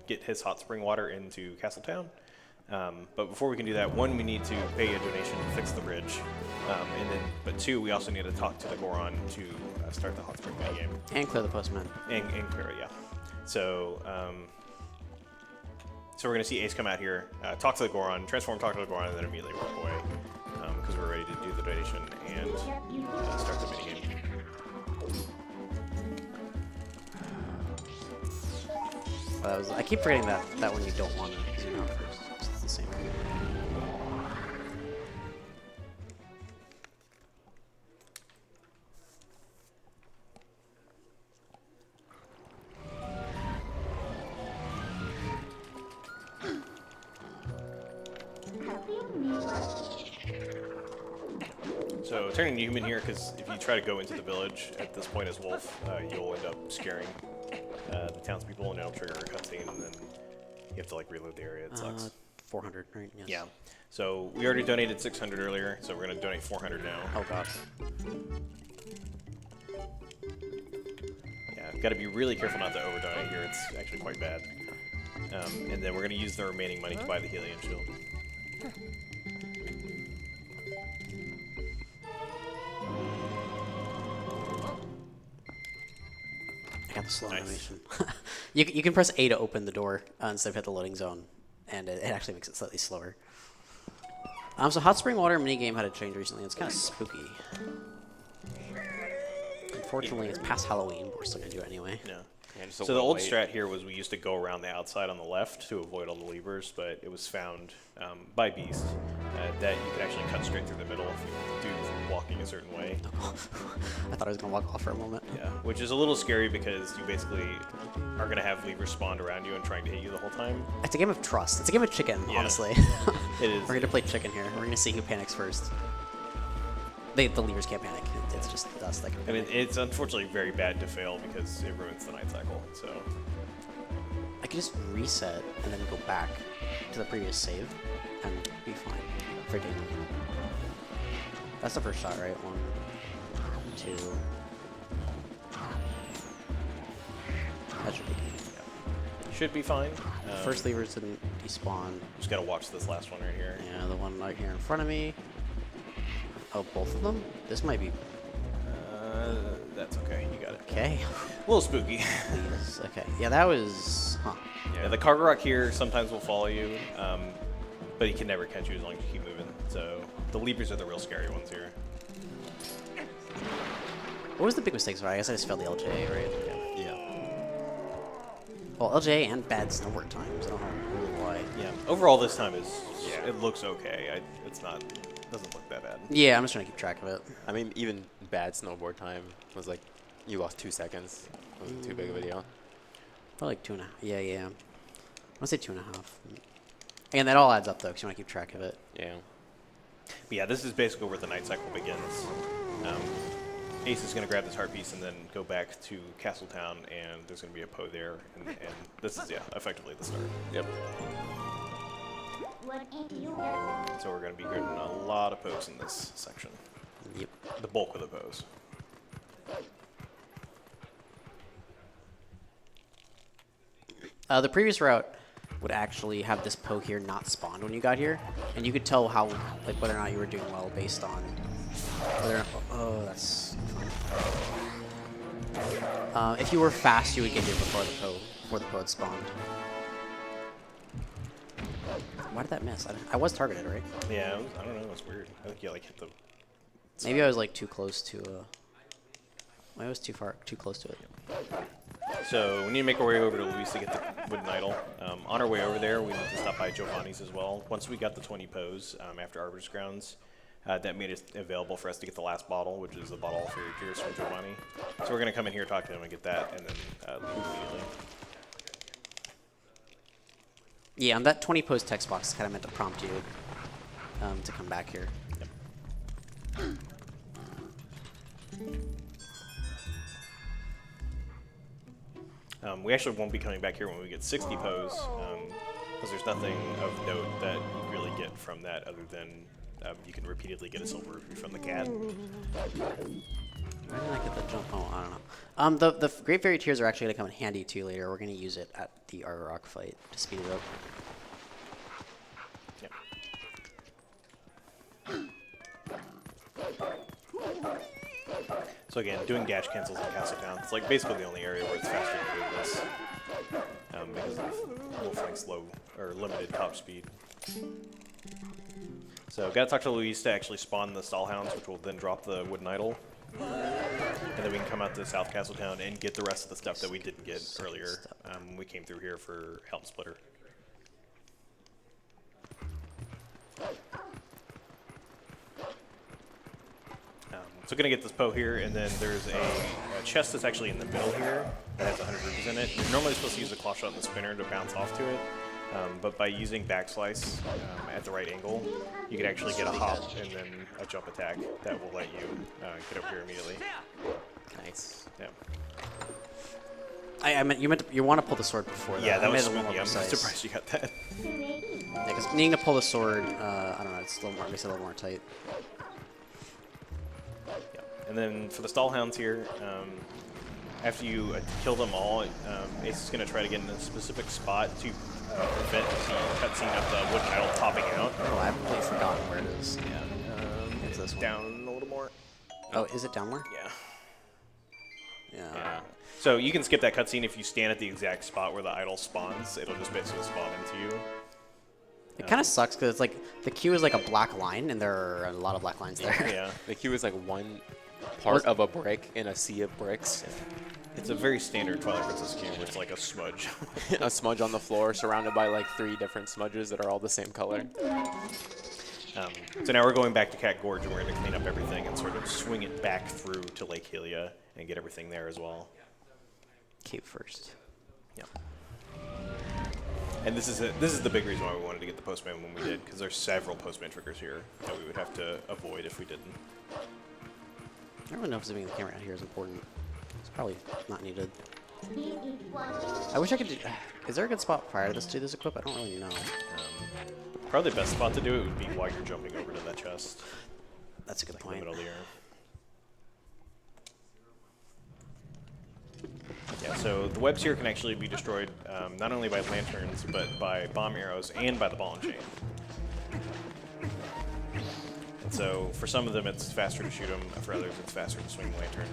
get his hot spring water into Castletown. But before we can do that, one, we need to pay a donation to fix the bridge, but two, we also need to talk to the Goron to start the hot spring mini game. And clear the postman. And clear it, yeah. So we're gonna see Ace come out here, talk to the Goron, transform, talk to the Goron, and then immediately walk away because we're ready to do the donation and start the mini game. I keep forgetting that one you don't want to zoom out first. It's the same. So turning to human here, because if you try to go into the village at this point as Wolf, you'll end up scaring the townspeople, and it'll trigger a cutscene, and then you have to like reload the area. It sucks. 400, right? Yes. Yeah. So we already donated 600 earlier, so we're gonna donate 400 now. Oh gosh. Yeah, got to be really careful not to overdonate here. It's actually quite bad. And then we're gonna use the remaining money to buy the Helion shield. I got the slow Nice. animation. you can press A to open the door instead of hit the loading zone, and it actually makes it slightly slower. So hot spring water minigame had a change recently. It's kind of spooky. Unfortunately, it's past Halloween, but we're still gonna do it anyway. Yeah. Yeah, just So a the little old late. strat here was we used to go around the outside on the left to avoid all the levers, but it was found by Beast that you could actually cut straight through the middle if you do walking a certain way. I thought I was gonna walk off for a moment. Yeah, which is a little scary because you basically are going to have levers spawned around you and trying to hit you the whole time. It's a game of trust. It's a game of chicken, Yeah. honestly. It is. We're gonna play chicken here. We're gonna see who panics first. The levers can't panic. It's just us that can I mean, panic. it's unfortunately very bad to fail because it ruins the night cycle. So I could just reset and then go back to the previous save and be fine for game. That's the first shot, right? 1, 2. That should be good. should be fine. First levers didn't despawn. Just gotta watch this last one right here. Yeah, the one right here in front of me. Oh, both of them? This might be That's okay. You got it. okay. A little spooky. Please. Okay. Yeah, that was. Huh. Yeah, the cargo rock here sometimes will follow you, but he can never catch you as long as you keep moving. So the leapers are the real scary ones here. What was the big mistake? Sorry, I guess I just failed the LJ, right? Yeah. Well, LJ and bad snowboard times. I don't know really why. Yeah. Overall, this time it looks okay. It's not. Doesn't look that bad. Yeah, I'm just trying to keep track of it. I mean, even bad snowboard time was like, you lost 2 seconds. It wasn't too big of a deal. Probably like 2.5. Yeah, yeah. I want to say 2.5. And that all adds up though, because you want to keep track of it. Yeah. But yeah, this is basically where the night cycle begins. Ace is going to grab this heart piece and then go back to Castletown, and there's going to be a Poe there, and this is effectively the start. Yep. So we're going to be getting a lot of Poes in this section. Yep. The bulk of the Poes. The previous route would actually have this Poe here not spawned when you got here, and you could tell how, like, whether or not you were doing well based on whether or not, oh, that's fun. If you were fast, you would get here before the Poe had spawned. Why did that miss? I was targeted, right? Yeah, I don't know. It was weird. I think you like hit the. Maybe I was like too close to. I was too close to it. So we need to make our way over to Luis to get the wooden idol. On our way over there, we need to stop by Giovanni's as well. Once we got the 20 Poes after Arbiter's Grounds, that made it available for us to get the last bottle, which is the bottle for your gears from Giovanni. So we're going to come in here, talk to him, and get that, and then leave immediately. Yeah, and that 20 Poes text box kind of meant to prompt you to come back here. Yep. We actually won't be coming back here when we get 60 Poes, because there's nothing of note that you really get from that other than you can repeatedly get a silver rupee from the cat. Why didn't I get the jump? Oh, I don't know. The Great Fairy Tears are actually going to come in handy too later. We're going to use it at the Argo Rock fight to speed it up. So again, doing dash cancels in Castletown, it's like basically the only area where it's faster to do this, because of Wolf Frank's low or limited top speed. So gotta talk to Luis to actually spawn the Stallhounds, which will then drop the wooden idol, and then we can come out to South Castletown and get the rest of the stuff that we didn't get earlier when we came through here for Helm Splitter. So we're going to get this Poe here, and then there's a chest that's actually in the middle here that has 100 rupees in it. You're normally supposed to use the claw shot and the spinner to bounce off to it, but by using backslice at the right angle, you can actually get a hop and then a jump attack that will let you get up here immediately. Nice. Yeah. I meant you want to pull the sword before that. Yeah, that I was made it a little spooky. more I'm precise. surprised you got that. Yeah, because needing to pull the sword, I don't know, it's a little more, makes it a little more tight. And then for the Stallhounds here, after you kill them all, Ace is going to try to get in a specific spot to prevent the cutscene of the wooden idol topping out. Oh, I've completely forgotten where it is. Yeah, It's this one. down a little more. Oh, is it down more? Yeah. Yeah. So you can skip that cutscene if you stand at the exact spot where the idol spawns. It'll just basically spawn into you. It kind of sucks because it's like the queue is like a black line, and there are a lot of black lines there. Yeah. The queue is like one part of a brick in a sea of bricks. It's a very standard Twilight Princess queue where it's like a smudge. A smudge on the floor surrounded by like 3 different smudges that are all the same color. So now we're going back to Cat Gorge, and we're going to clean up everything and sort of swing it back through to Lake Helia and get everything there as well. Cave first. Yeah. And this is the big reason why we wanted to get the Postman when we did, because there's several Postman triggers here that we would have to avoid if we didn't. I don't really know if zooming the camera out here is important. It's probably not needed. I wish I could do... Is there a good spot prior to this to do this equip? I don't really know. Probably the best spot to do it would be while you're jumping over to that chest. That's a good Like point. in the middle of the air. Yeah, so the webs here can actually be destroyed not only by lanterns, but by bomb arrows and by the ball and chain. And so for some of them, it's faster to shoot them. For others, it's faster to swing the lantern.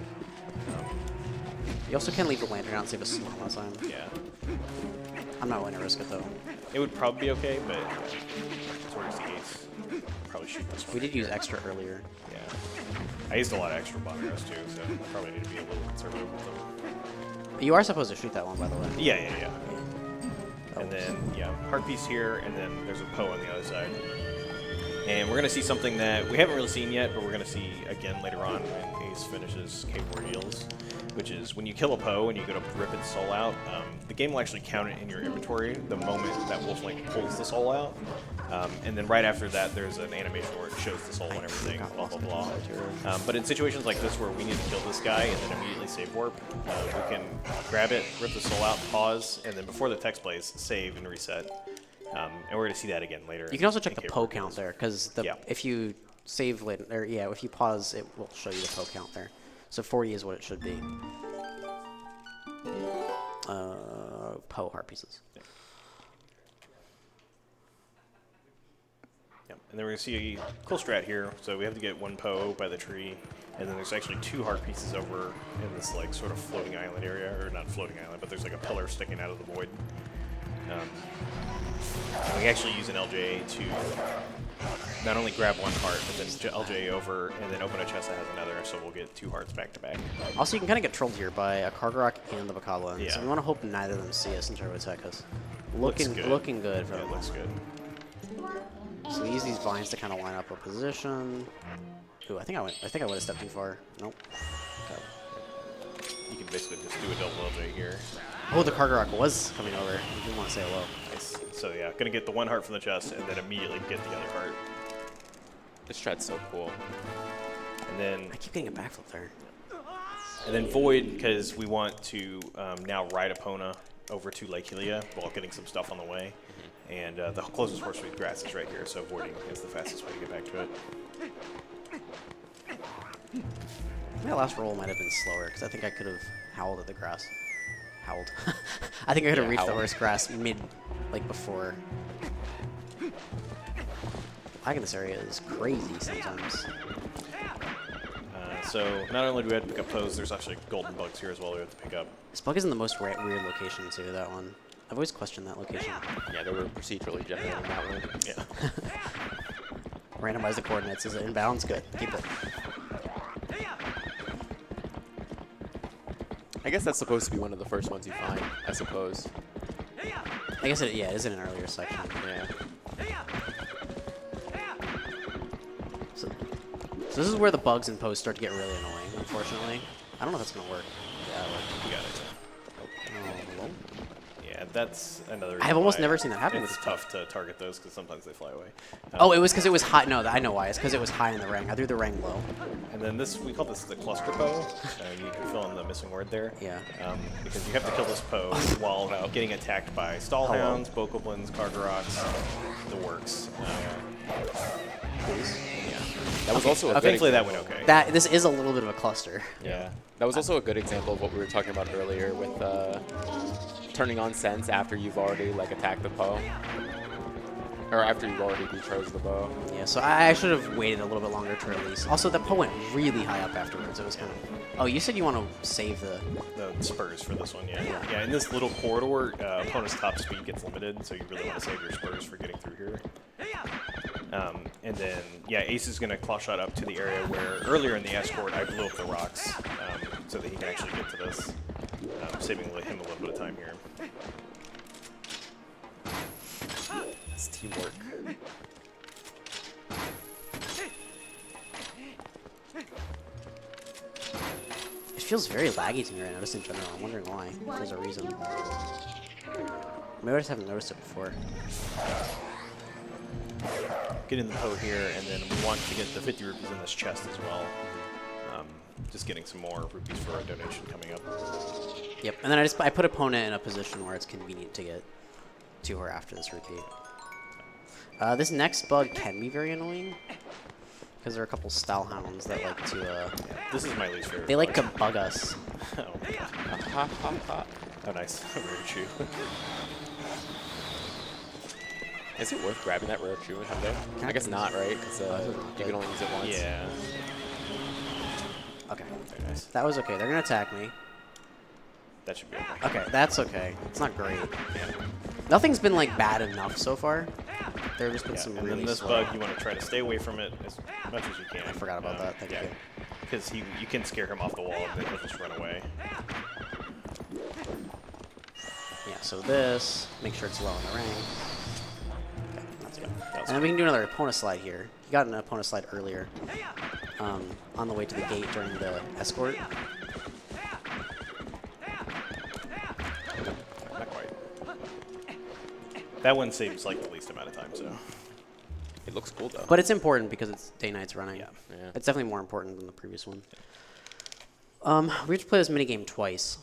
You also can leave the lantern out and save a small amount of time. Yeah, I'm not willing to risk it though. it would probably be okay, but towards the Ace, probably shoot this one. We did use extra earlier. Yeah, I used a lot of extra bomb arrows too, so I probably need to be a little conservative with them. You are supposed to shoot that one, by the way. Yeah. And then, yeah, heart piece here, and then there's a Poe on the other side. And we're going to see something that we haven't really seen yet, but we're going to see again later on when Ace finishes K4 Heals, which is when you kill a Poe and you go to rip its soul out, the game will actually count it in your inventory the moment that Wolflink pulls the soul out. And then right after that, there's an animation where it shows the soul and everything, blah, blah, blah. But in situations like this where we need to kill this guy and then immediately save warp, we can grab it, rip the soul out, pause, and then before the text plays, save and reset. And we're going to see that again later. You can also check the Poe count there, because Yeah. if you save later, or yeah, if you pause, it will show you the Poe count there. So 40 is what it should be. Poe heart pieces. Yep. And then we're going to see a cool strat here. So we have to get one Poe by the tree, and then there's actually 2 heart pieces over in this like sort of floating island area, or not floating island, but there's like a pillar sticking out of the void. And we actually use an LJ to not only grab one heart, but then LJ over and then open a chest that has another, so we'll get 2 hearts back to back. Also, you can kind of get trolled here by a Kargarok and the Bakala, Yeah. so we want to hope neither of them see us and try to attack us. Looks good. Looking good for Yeah, them. it looks good. So we use these vines to kind of line up a position. Ooh, I think I would have stepped too far. Nope. Okay. You can basically just do a double LJ here. Oh, the Kargarok was coming over. I didn't want to say hello. Nice. So yeah, gonna get the 1 heart from the chest and then immediately get the other heart. This strat's so cool. And then I keep getting a backflip there. Void, because we want to now ride Epona over to Lake Helia while getting some stuff on the way. And the closest horse with grass is right here, so voiding is the fastest way to get back to it. My last roll might have been slower, because I think I could have howled at the grass. Howled. I think I could have reached the horse grass before. Lagging this area is crazy sometimes. So not only do we have to pick up Poes, there's actually golden bugs here as well we have to pick up. This bug is in the most weird location too, that one. I've always questioned that location. Yeah, they were procedurally generating that one. Yeah. Randomize the coordinates. Is it inbounds? Good. Keep it. I guess that's supposed to be one of the first ones you find, I suppose. I guess it is in an earlier section. Yeah. So this is where the bugs and posts start to get really annoying, unfortunately. I don't know if that's going to work. Yeah, you got it. Oh, hello? Yeah, that's another. I've almost why never seen that happen with It's this tough to target those because sometimes they fly away. Oh, it was because it was high. No, I know why. It's because it was high in the ring. I threw the ring low. And then we call this the cluster Poe. You can fill in the missing word there. Yeah. Because you have to kill this Poe while getting attacked by Stallhounds, Bokoblins, Kargaroks, the works. Please. Yeah. That was also a good Thankfully that example. went okay. This is a little bit of a cluster. Yeah. That was also a good example of what we were talking about earlier with turning on sense after you've already attacked the Poe. Or after you've already recharged the bow. Yeah, so I should have waited a little bit longer to release. Also, that Poe went really high up afterwards. It was kind of... Oh, you said you want to save the spurs for this one, yeah. Yeah. Yeah, in this little corridor, opponent's top speed gets limited, so you really want to save your spurs for getting through here. And then, yeah, Ace is going to claw shot up to the area where earlier in the escort I blew up the rocks so that he can actually get to this, saving him a little bit of time here. It's teamwork. It feels very laggy to me right now, just in general. I'm wondering why. If there's a reason. Maybe I just haven't noticed it before. Getting the Poe here, and then we want to get the 50 rupees in this chest as well. Just getting some more rupees for our donation coming up. Yep, and then I put opponent in a position where it's convenient to get to her after this repeat. This next bug can be very annoying because there are a couple Stallhounds that like to. This is my least favorite. They like to bug. bug us. Oh my God. ha ha ha. Oh, nice. Rare chew. Is it worth grabbing that rare chew in Hyundai? I guess not, right? Because you can only use it once. Yeah. Okay. Very nice. That was okay. They're going to attack me. That should be okay. Okay, that's okay. It's not great. Yeah. Nothing's been, like, bad enough so far. There have just been Yeah, some and really then this slow. bug, you want to try to stay away from it as much as you can. I forgot about that. Thank you. Because you can scare him off the wall and then he'll just run away. Yeah, so this, make sure it's low in the rank. Okay, that's good. That was And then we can do another opponent slide here. You got an opponent slide earlier on the way to the gate during the escort. Not quite. That one saves like the least amount of time, so. It looks cool though. But it's important because it's day-nights running. Yeah. Yeah. It's definitely more important than the previous one. We have to play this minigame twice.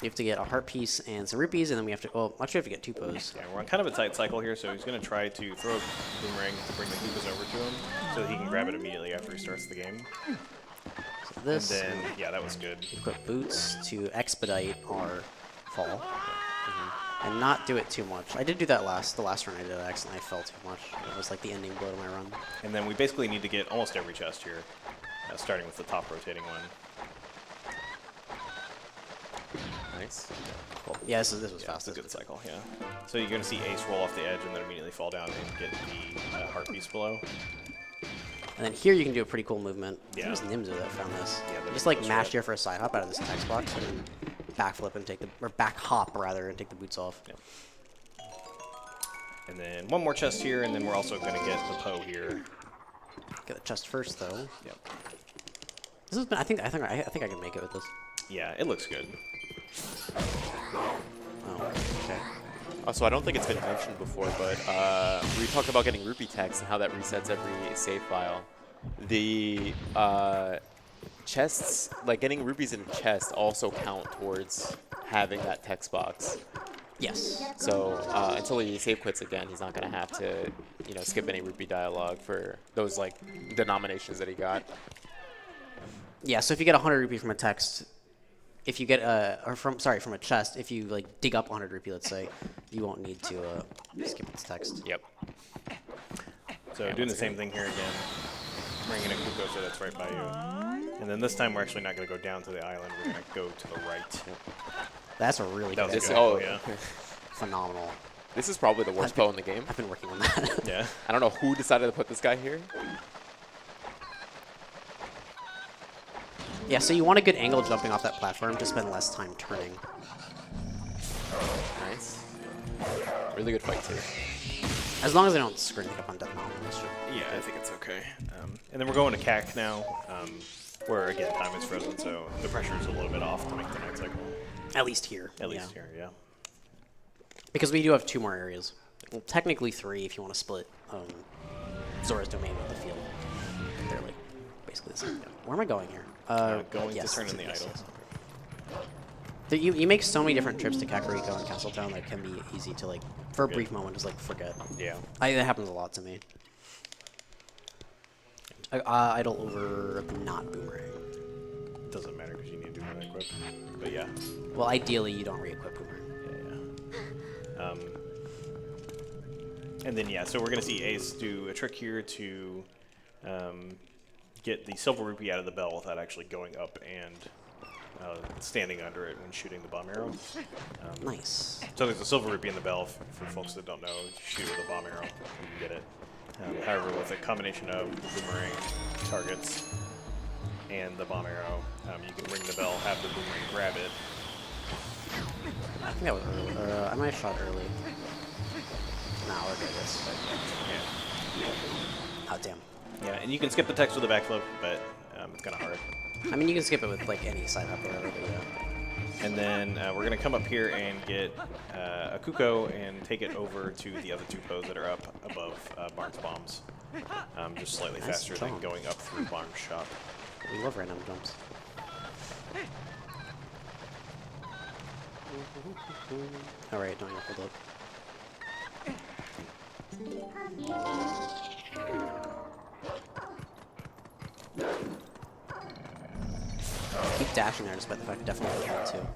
You have to get a heart piece and some rupees, and then we have to, well, actually we have to get two pose. Yeah, we're on kind of a tight cycle here, so he's going to try to throw a boomerang to bring the Koopas over to him so that he can grab it immediately after he starts the game. So this, And then, yeah, that was good. equip boots to expedite our fall. And not do it too much. I did do that the last run I did, I accidentally fell too much. It was like the ending blow to my run. And then we basically need to get almost every chest here, starting with the top rotating one. Nice. Cool. Yeah, this was Yeah, fast. it's a good cycle, yeah. So you're going to see Ace roll off the edge and then immediately fall down and get the heart piece below. And then here you can do a pretty cool movement. Yeah. It was Nimzo that found this. Yeah, You the just like Nimzo mash strat. here for a side hop out of this text box and then backflip and take the, or back hop rather, and take the boots off. Yep. And then one more chest here, and then we're also going to get the Poe here. Get the chest first though. Yep. This has been, I think I can make it with this. Yeah, it looks good. Oh, okay. Also, I don't think it's been mentioned before, but we talked about getting rupee text and how that resets every save file. The chests, like getting rupees in a chest, also count towards having that text box. Yes. So until he save quits again, he's not going to have to, skip any rupee dialogue for those like denominations that he got. Yeah. So if you get 100 rupee from a text, if you get from a chest, if you like dig up 100 rupee, let's say, you won't need to skip its text. Yep. So doing the same thing here again. Bringing a Kuko so that's right by you. And then this time we're actually not going to go down to the island. We're going to go to the right. That's a really That good was This, good. oh, Yeah. phenomenal. This is probably the worst Poe in the game. I've been working on that. Yeah. I don't know who decided to put this guy here. Yeah, so you want a good angle jumping off that platform to spend less time turning. Nice. Really good fight too. As long as I don't screw anything up on Death Mountain, this should. Yeah, I think it's okay. And then we're going to CAC now, where again time is frozen, so the pressure is a little bit off to make the night cycle. At least here. At least yeah. here, yeah. Because we do have 2 more areas. Well, technically 3 if you want to split Zora's domain with the field. They're like basically the same. Where am I going here? Going yes, to turn in the yes, idol. yes. You make so many different trips to Kakariko and Castletown that it can be easy to like, for a brief moment, just like forget. Yeah. That happens a lot to me. Idle over not boomerang. Doesn't matter because you need to do that equip. But yeah. Well, ideally you don't re-equip boomerang. Yeah. And then yeah, so we're gonna see Ace do a trick here to get the silver rupee out of the bell without actually going up and standing under it when shooting the bomb arrow. Nice. So there's a silver rupee in the bell for folks that don't know. Shoot with a bomb arrow, you can get it. However, with a combination of the boomerang targets and the bomb arrow, you can ring the bell, have the boomerang grab it. I think that was early. I might have shot early. Nah, we're good. This. Yeah. Oh, damn. Yeah, and you can skip the text with a backflip, but it's kind of hard. I mean, you can skip it with like any side hop or whatever, but yeah. And then we're going to come up here and get a Kuko and take it over to the other 2 Poes that are up above Barnes Bombs. Just slightly Nice faster than jump. going up through Barnes Shop. We love random jumps. All right, don't hold up. dashing there, despite the fact I definitely want to.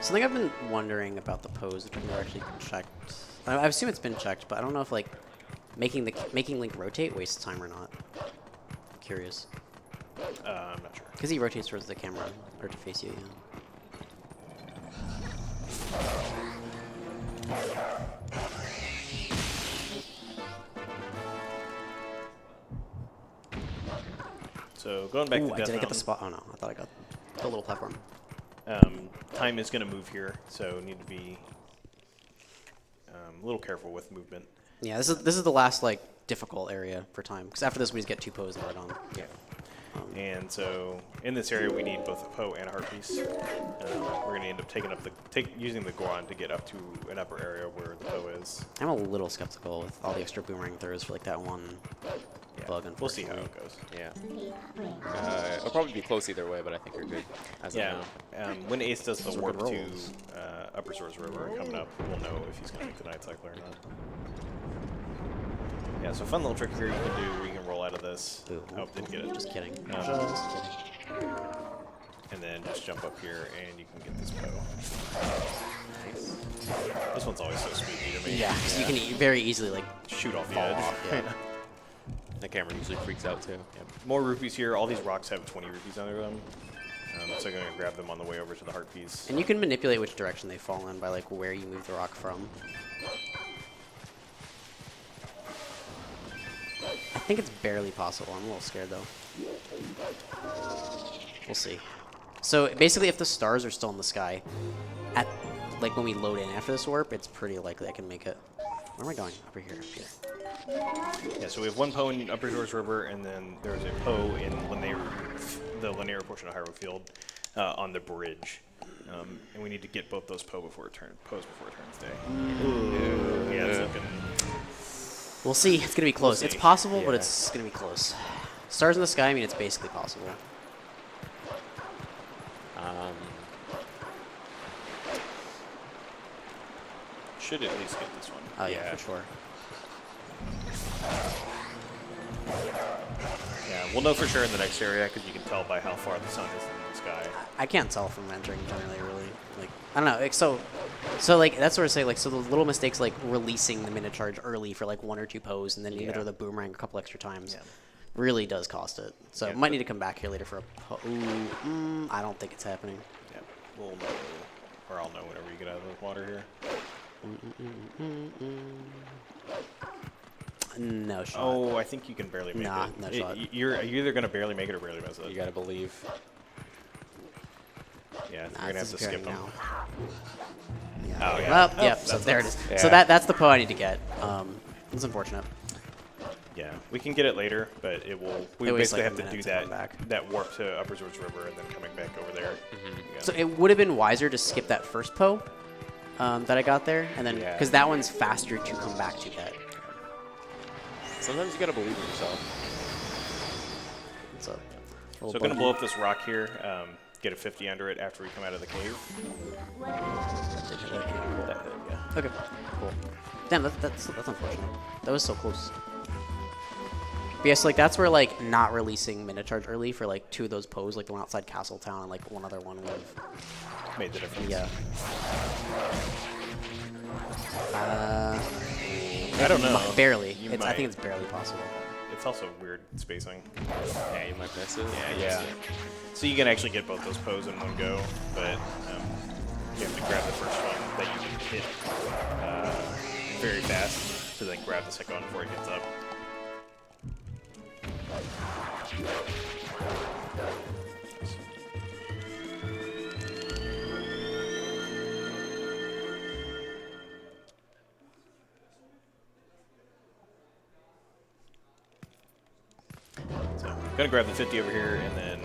Something I've been wondering about the pose, which I've never actually checked. I assume it's been checked, but I don't know if like making Link rotate wastes time or not. I'm curious. I'm not sure. Because he rotates towards the camera or to face you. Yeah. So going back Ooh, to did Death I get the Mountain, spot? Oh no, I thought I got the little platform. time is going to move here, so need to be a little careful with movement. Yeah, this is the last like difficult area for time. Because after this we just get 2 poses and we're done. Yeah. And so in this area we need both a Poe and a heart piece. We're going to end up using the Goron to get up to an upper area where the Poe is. I'm a little skeptical with all the extra boomerang throws for like that one bug. We'll see how Unfortunately. it goes. Yeah. It'll probably be close either way, but I think you're good. As of Yeah. now. When Ace does the Those are warp good to rolls. Upper Swords River coming up, we'll know if he's going to make the Night Cycler or not. Yeah, so fun little trick here you can do where you can roll out of this. Ooh. Oh, didn't get it. Just kidding. Um, Just kidding. And then just jump up here and you can get this Poe. This one's always so spooky to me. Yeah, 'cause you can very easily like shoot off the fall edge. off. Yeah. The camera usually freaks out too. Yeah. More rupees here. All these rocks have 20 rupees under them. So I'm going to grab them on the way over to the heart piece. And you can manipulate which direction they fall in by like where you move the rock from. I think it's barely possible. I'm a little scared though. We'll see. So basically, if the stars are still in the sky, at like when we load in after this warp, it's pretty likely I can make it. Where am I going? Over here. Up here. Yeah, so we have one Poe in Upper Swords River, and then there's a Poe in the linear portion of Hyrule Field on the bridge. And we need to get both those Poes before it turns day. Ooh. Yeah, it's looking... We'll see. It's gonna be close. see. It's possible, but Yeah. it's gonna be close. Stars in the sky. I mean, it's basically possible. Should at least get this one. Oh yeah, for sure. Yeah, we'll know for sure in the next area because you can tell by how far the sun is in the sky. I can't tell from entering generally, really. Like, I don't know. Like, so like that's sort of say like so the little mistakes like releasing the minute charge early for like 1 or 2 poses and then you Yeah. throw the boomerang a couple extra times. Yeah. Really does cost it. So Yeah, might need to come back here later for a I don't think it's happening. Yeah, we'll know, or I'll know whenever you get out of the water here. No shot. Oh, I think you can barely make Nah, it. no shot. You're either going to barely make it or barely miss it. You gotta believe. Yeah, Nah, you're going to have it's to skip disappearing them. now. Oh, yeah. Well, Oh, yeah. So that's there it nice. is. So Yeah. that's the Poe I need to get. It's unfortunate. Yeah, we can get it later, but it will. We It wastes, basically like, a have to minute do to come back. that warp to Upper Swords River and then coming back over there. Yeah. So it would have been wiser to skip that first Poe that I got there, and then Yeah. because that one's faster to come back to that. Sometimes you gotta believe in yourself. So, So we're going to blow up this rock here, get a 50 under it after we come out of the cave. Yeah. Okay, cool. Damn, that's unfortunate. That was so close. But yeah, so like that's where like not releasing minute charge early for like 2 of those poses, like the one outside Castle Town and like one other one would have. Made the difference. Yeah. I don't know. Barely. You I might. think it's barely possible. It's also weird spacing. Yeah, you might miss it. Yeah. So you can actually get both those poses in one go, but you have to grab the first one that you can hit very fast, so then grab the second one before it gets up. So I'm gonna grab the 50 over here, and then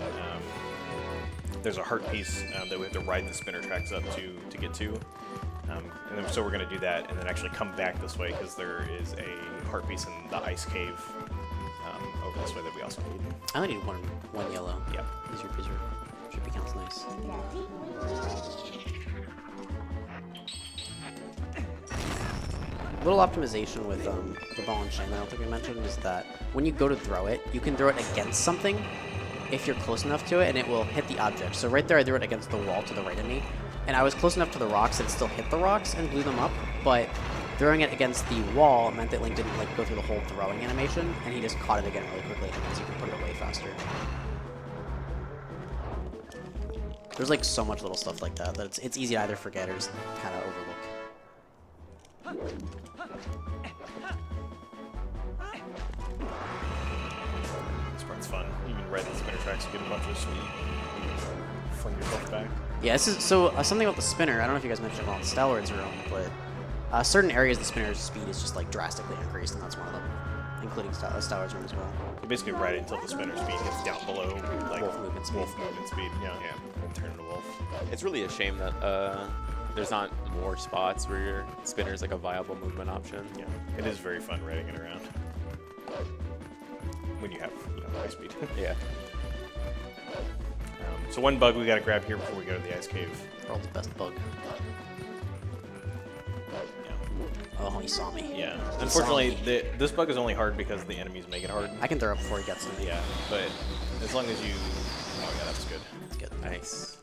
there's a heart piece that we have to ride the spinner tracks up to get to. And then, so we're going to do that and then actually come back this way because there is a heart piece in the ice cave over this way that we also need. I only need one yellow. Yeah. These rupees should be counts nice. Little optimization with the ball and chain that I don't think we mentioned is that when you go to throw it, you can throw it against something if you're close enough to it, and it will hit the object. So right there, I threw it against the wall to the right of me, and I was close enough to the rocks that it still hit the rocks and blew them up, but throwing it against the wall meant that Link didn't like go through the whole throwing animation, and he just caught it again really quickly, and so you can put it away faster. There's like so much little stuff like that that it's easy to either forget or just kind of overlook. This part's fun. You can ride the spinner tracks and get a bunch of speed. Fling yourself back. Yeah, this is so something about the spinner. I don't know if you guys mentioned it on Stalward's room, but certain areas the spinner's speed is just like drastically increased, and that's one of them, including Stalward's room as well. You basically ride it until the spinner speed gets down below like Wolf movement speed. Wolf movement speed. Yeah, and turn into wolf. It's really a shame that there's not more spots where your spinner is like a viable movement option. Yeah, it is very fun riding it around when you have high speed. Yeah. So one bug we got to grab here before we go to the ice cave. World's best bug. Yeah. Oh, he saw me. Yeah. He Unfortunately, saw me. this bug is only hard because the enemies make it hard. I can throw it before he gets to me. Yeah, but as long as you... Oh, yeah, that's good. That's good. Nice.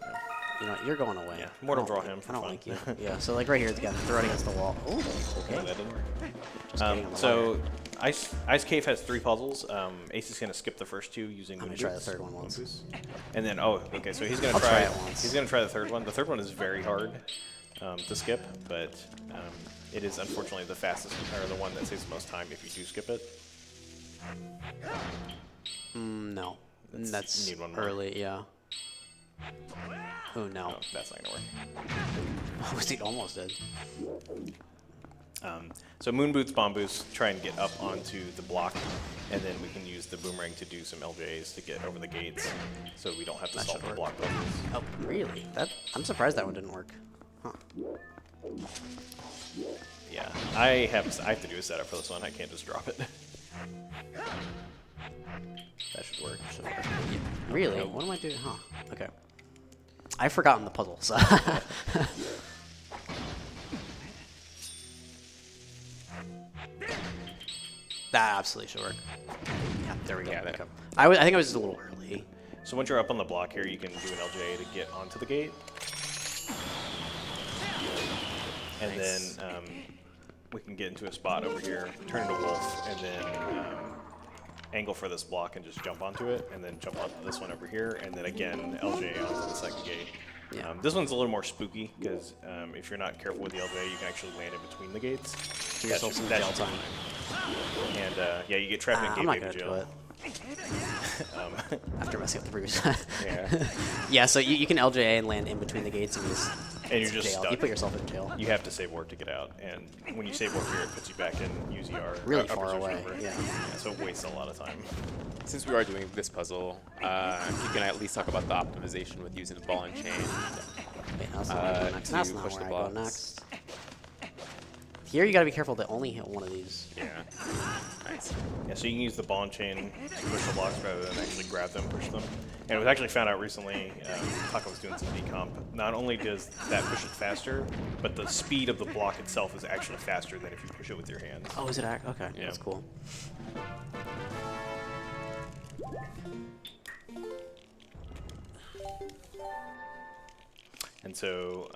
You know what? You're going away. Yeah, mortal I don't draw like- him for I don't fun. like you. Yeah, so like right here, again, throw it against the wall. Oh, Yeah, okay. that didn't work. Just kidding, on the So, wire. Ice Cave has 3 puzzles. Ace is going to skip the first 2 using I'm Moon gonna try the Boots. third one once. And then, oh, okay, so he's going I'll to try try it once. He's going to try the third one. The third one is very hard to skip, but it is unfortunately the fastest, or the one that saves the most time if you do skip it. No. You That's need one more. early, yeah. Oh, no. No, that's not going to work. Oh, he almost did. So Moon Boots, Bomb Boost, try and get up onto the block, and then we can use the boomerang to do some LJs to get over the gates, so we don't have to That solve should the work. block puzzles. Oh, really? I'm surprised that one didn't work. Huh. Yeah, I have to do a setup for this one. I can't just drop it. That should work. Yeah, really? What am I doing? Huh. Okay. I've forgotten the puzzle, so. That absolutely should work. Yeah, there we go. Yeah, there. Okay. I think I was just a little early. So once you're up on the block here, you can do an LJ to get onto the gate. And Nice. then we can get into a spot over here, turn into Wolf, and then angle for this block and just jump onto it, and then jump onto this one over here, and then again LJ onto the second gate. Yeah. This one's a little more spooky because if you're not careful with the LJ, you can actually land in between the gates. Give yourself some That jail should be time. fine. And yeah, you get trapped in I'm gate not baby gonna do jail. it. After messing up the previous. Yeah. Yeah, so you can LJA and land in between the gates and just And you're just jail. stuck. You put yourself in jail. You have to save warp to get out, and when you save warp here, it puts you back in UZR. Really upper far search away, number. yeah. So it wastes a lot of time. Since we are doing this puzzle, you can at least talk about the optimization with using the ball and chain. Wait, no, that's not where I go next. to That's not push where the I go blocks. next. Here you gotta be careful to only hit one of these. Yeah. Nice. Yeah, so you can use the ball and chain to push the blocks rather than actually grab them, push them. And it was actually found out recently, Taco was doing some decomp. Not only does that push it faster, but the speed of the block itself is actually faster than if you push it with your hands. Oh, is it? Okay, Yeah. that's cool. And so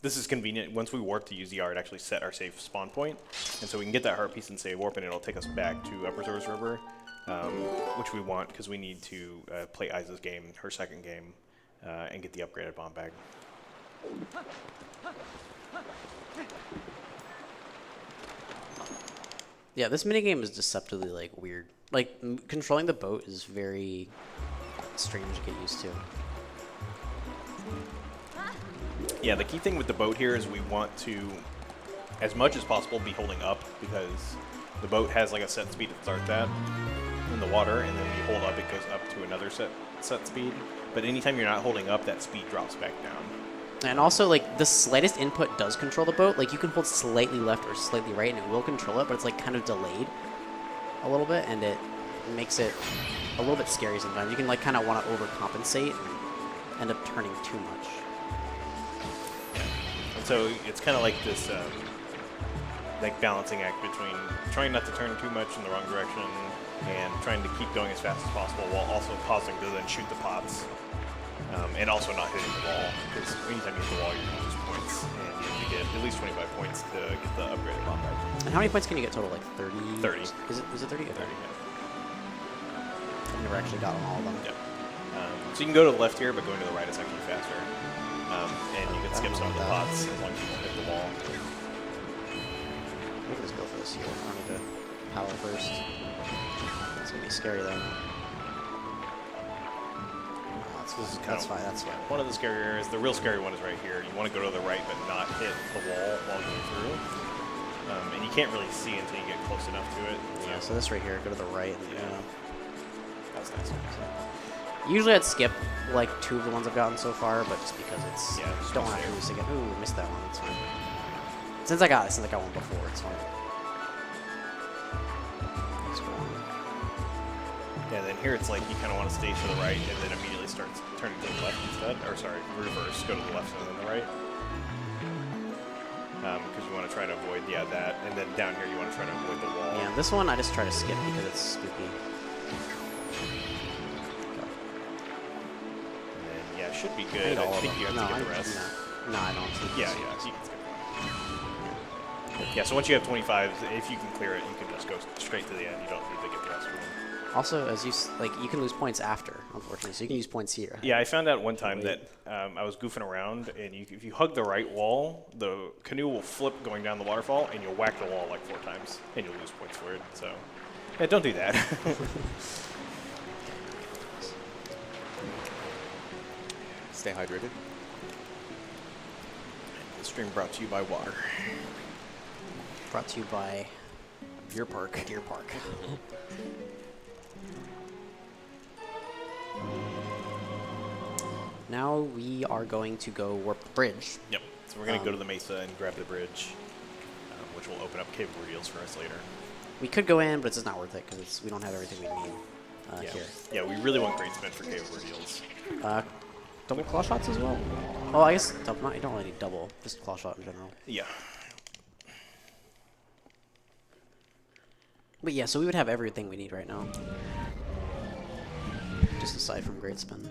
this is convenient. Once we warp to UZR, it actually set our safe spawn point. And so we can get that heart piece and save warp, and it'll take us back to Upper Source River, which we want because we need to play Iza's game, her second game, and get the upgraded bomb bag. Yeah, this minigame is deceptively like weird. Like controlling the boat is very strange to get used to. Yeah, the key thing with the boat here is we want to, as much as possible, be holding up because the boat has like a set speed to start that in the water, and then when you hold up, it goes up to another set speed. But anytime you're not holding up, that speed drops back down. And also, like, the slightest input does control the boat. Like, you can hold slightly left or slightly right, and it will control it, but it's, like, kind of delayed a little bit, and it makes it a little bit scary sometimes. You can, like, kind of want to overcompensate and end up turning too much. And so it's kind of like this like balancing act between trying not to turn too much in the wrong direction and trying to keep going as fast as possible while also pausing to then shoot the pots. And also not hitting the wall, because anytime you hit the wall, you're going to lose points, and you have to get at least 25 points to get the upgraded bomb right. And how many points can you get total? Like 30? 30. Is it 30? Okay. 30, yeah. I've never actually gotten all of them. Yep. So you can go to the left here, but going to the right is actually faster. And you can skip some of the pots as long as you don't hit the wall. We can just go for this here. I need to power first. It's going to be scary though. This is That's fine, that's fine. One of the scary areas. The real scary one is right here. You want to go to the right, but not hit the wall while going through. And you can't really see until you get close enough to it. Yeah, so this right here, go to the right. And, Yeah. That's nice. Usually I'd skip like 2 of the ones I've gotten so far, but just because it's Yeah, just don't want to fair. lose again. Ooh, missed that one. It's fine. Since I got one before, it's fine. Let's go on. Yeah, then here it's like you kind of want to stay to the right and then immediately start turning to the left instead. Or sorry, reverse. Go to the left and then the right. Because you want to try to avoid, that. And then down here you want to try to avoid the wall. Yeah, this one I just try to skip because it's spooky. And then, yeah, it should be I good. hate all I of think them. you have No, to get the rest. No, I don't. So Yeah, so you can skip it. Yeah, so once you have 25, if you can clear it, you can just go straight to the end. You don't need to get the rest of them. Also, as you you can lose points after, unfortunately. So you can use points here. Yeah, I found out one time that I was goofing around, and if you hug the right wall, the canoe will flip going down the waterfall, and you'll whack the wall like 4 times, and you'll lose points for it. So, yeah, don't do that. Stay hydrated. The stream brought to you by water. Brought to you by Deer Park. Deer Park. Now we are going to go warp the bridge. Yep. So we're going to go to the mesa and grab the bridge, which will open up cave ordeals for us later. We could go in, but it's just not worth it because we don't have everything we need here. Yeah, we really want great spin for cave ordeals. Double claw shots as well? Oh, I guess double, you don't really need double, just claw shot in general. Yeah. But yeah, so we would have everything we need right now. Just aside from great spin.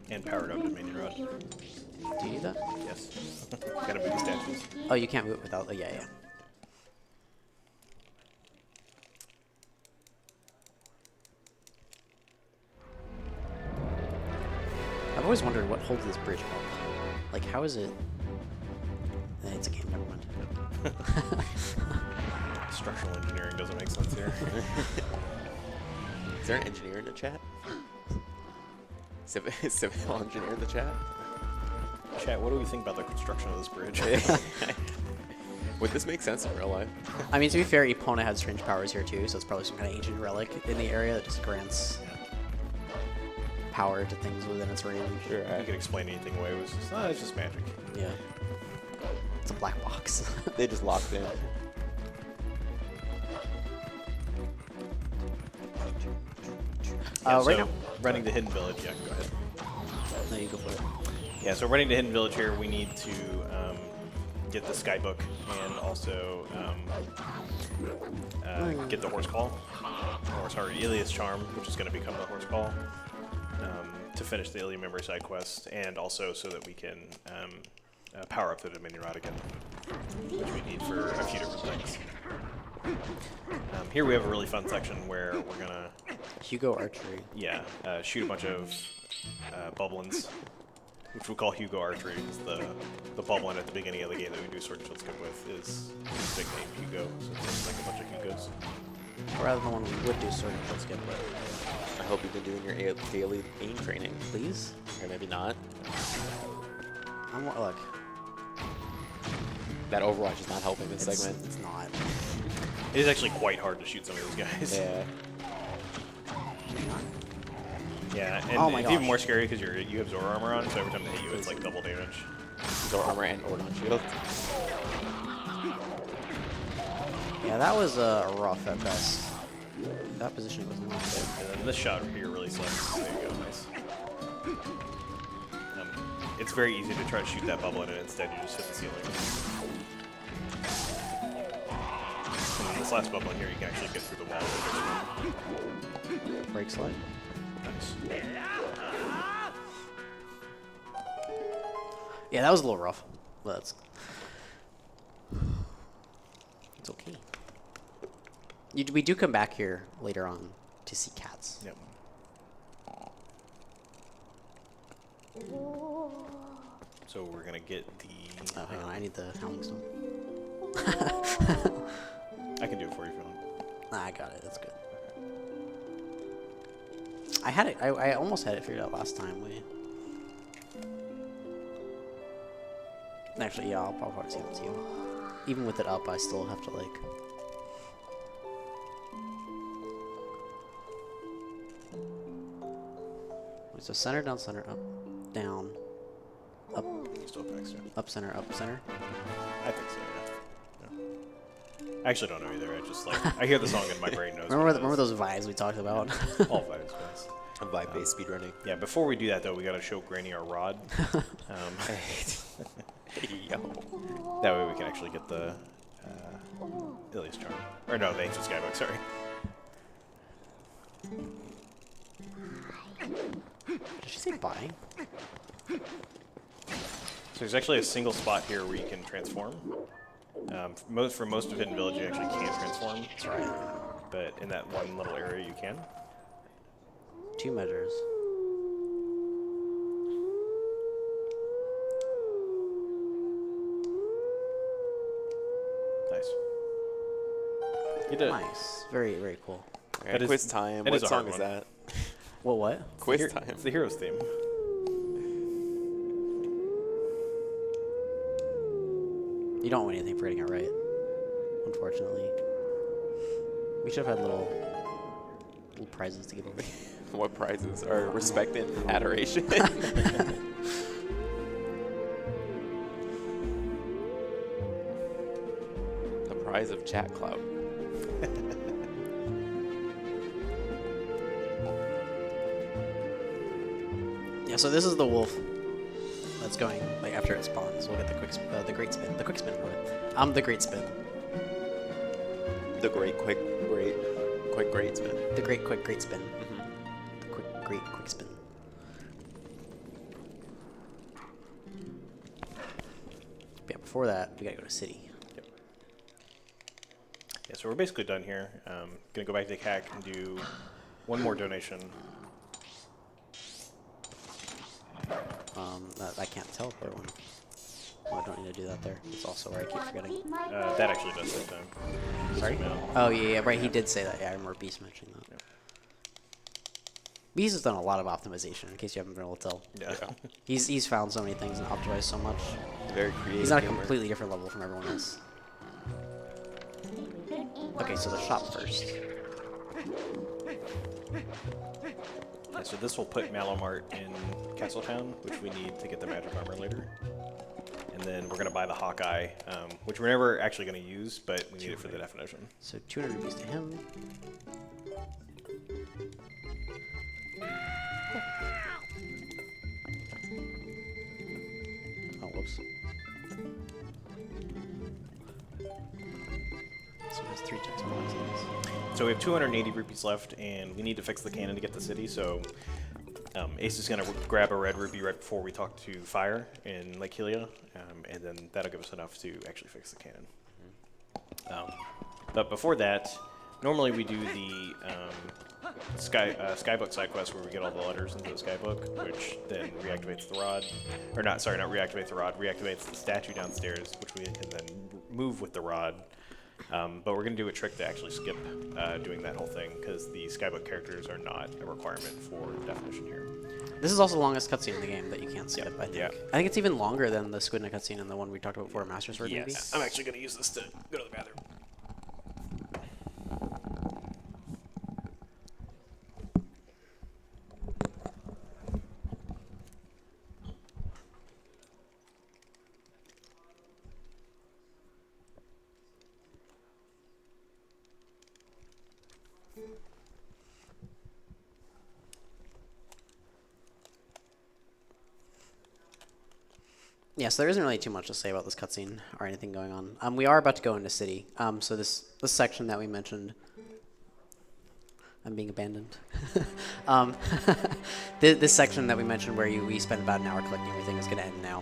And powered up Dominion Rod. Do you need that? Yes. Gotta move the statues. Oh, you can't move it without, oh yeah, yeah. I've always wondered what holds this bridge up. Like, how is it? It's a game, never mind. Structural engineering doesn't make sense here. Is there an engineer in the chat? Civil engineer in the chat? Chat, what do we think about the construction of this bridge? Would this make sense in real life? I mean, to be fair, Epona had strange powers here too, so it's probably some kind of ancient relic in the area that just grants power to things within its range. Sure. You could explain anything away. It was just, it's just magic. Yeah. It's a black box. They just locked in. Right so now. running to Hidden Village. Yeah, go ahead. No, you go for it. Yeah, so running to Hidden Village here, we need to get the Skybook and also get the Horse Call. Or sorry, Ilia's Charm, which is going to become the Horse Call, to finish the Ilia Memory side quest, and also so that we can power up the Dominion Rod again, which we need for a few different things. Here we have a really fun section where we're going to Hugo Archery. shoot a bunch of bubblins, which we call Hugo Archery, because the bubblin at the beginning of the game that we do Sword and Shield Skip with is his big name, Hugo, so it's like a bunch of Hugos. Rather than one we would do Sword and Shield Skip with. I hope you've been doing your daily aim training. Please? Or maybe not. Look. That Overwatch is not helping this segment. It's not. It is actually quite hard to shoot some of those guys. Yeah. Yeah, and Oh my it's even gosh. more scary because you have Zora armor on, so every time they hit you, it's like double damage. So armor and Ordon shield. Yeah, that was rough at best. That position was not good. And then this shot here really sucks. There you go, nice. it's very easy to try to shoot that bubble, and instead you just hit the ceiling. And then this last bubble in here, you can actually get through the wall. Break slide. Nice. Yeah, that was a little rough, but it's okay. We do come back here later on to see cats. Yep. So we're gonna get the. Oh, hang on, I need the howling stone. I can do it for you if you want. Nah, I got it. That's good. I had it. I almost had it figured out last time. Actually, yeah, I'll probably see it to you. Even with it up, I still have to like. Wait, so center, down, center, up, down, up, Still up next to it. up, center, up, center. I think so. Yeah. I actually don't know either. I just like I hear the song and my brain knows. Remember those vibes we talked about? All vibes best. Vibe-based speedrunning. Yeah. Before we do that though, we gotta show Granny our rod. Yo. That way we can actually get the Ilias charm. Or no, the ancient skybook. Sorry. Did she say bye? So there's actually a single spot here where you can transform. For most of Hidden Village, you actually can't transform. That's right. But in that one little area, you can. 2 measures. Nice. You did it. Nice. Very, very cool. Alright, That is- quiz time. that What is a hard song is one. that? What? Quiz It's time. the hero's theme. You don't win anything for getting it right, unfortunately. We should have had little prizes to give away. What prizes are respect and adoration? The prize of chat clout. Yeah, so this is the wolf that's going like after it spawns. We'll get the the great spin. The quick spin. I'm the great spin. The great spin. The great great spin. The quick spin. Yeah, before that, we gotta go to city. Yep. Yeah, so we're basically done here. Gonna go back to the CAC and do one more donation. I can't teleport one. Oh, I don't need to do that there. It's also where I keep forgetting. That actually does take time. Sorry? Oh, yeah, right. He did say that. Yeah, I remember Beast mentioning that. Yep. Beast has done a lot of optimization, in case you haven't been able to tell. Yeah. He's found so many things and optimized so much. Very creative. He's on a humor. completely different level from everyone else. Okay, so the shop first. Yeah, so this will put Malamart in Castletown, which we need to get the magic armor later. And then we're going to buy the Hawkeye, which we're never actually going to use, but we need it for the definition. So 200 rupees to him. Oh, whoops. So he has 3 checks points in this. So we have 280 rupees left, and we need to fix the cannon to get the city, so Ace is going to grab a red rupee right before we talk to Fire in Lake Helia, and then that'll give us enough to actually fix the cannon. But before that, normally we do the Skybook side quest where we get all the letters into the Skybook, which then reactivates the rod. Or not, sorry, not reactivates the rod, reactivates the statue downstairs, which we can then move with the rod. But we're going to do a trick to actually skip doing that whole thing, because the Skybook characters are not a requirement for definition here. This is also the longest cutscene in the game that you can't skip, I think. Yeah. I think it's even longer than the Squidna cutscene and the one we talked about before, Master Sword, maybe? I'm actually going to use this to go to the bathroom. Yeah, so there isn't really too much to say about this cutscene or anything going on. We are about to go into city. So this section that we mentioned, I'm being abandoned. This section that we mentioned where we spent about an hour collecting everything is going to end now.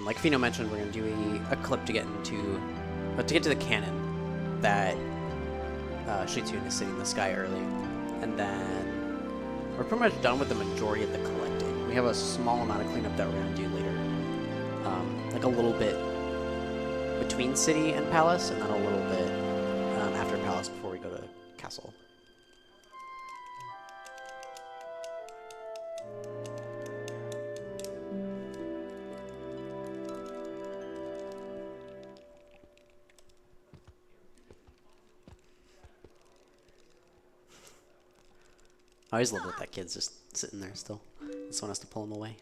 Like Pheenoh mentioned, we're going to do a clip to get to the cannon that shoots you into city in the sky early, and then we're pretty much done with the majority of the collecting. We have a small amount of cleanup that we're going to do later. Like a little bit between city and palace, and then a little bit after palace before we go to castle. I always love that kid's just sitting there still. Someone has to pull him away.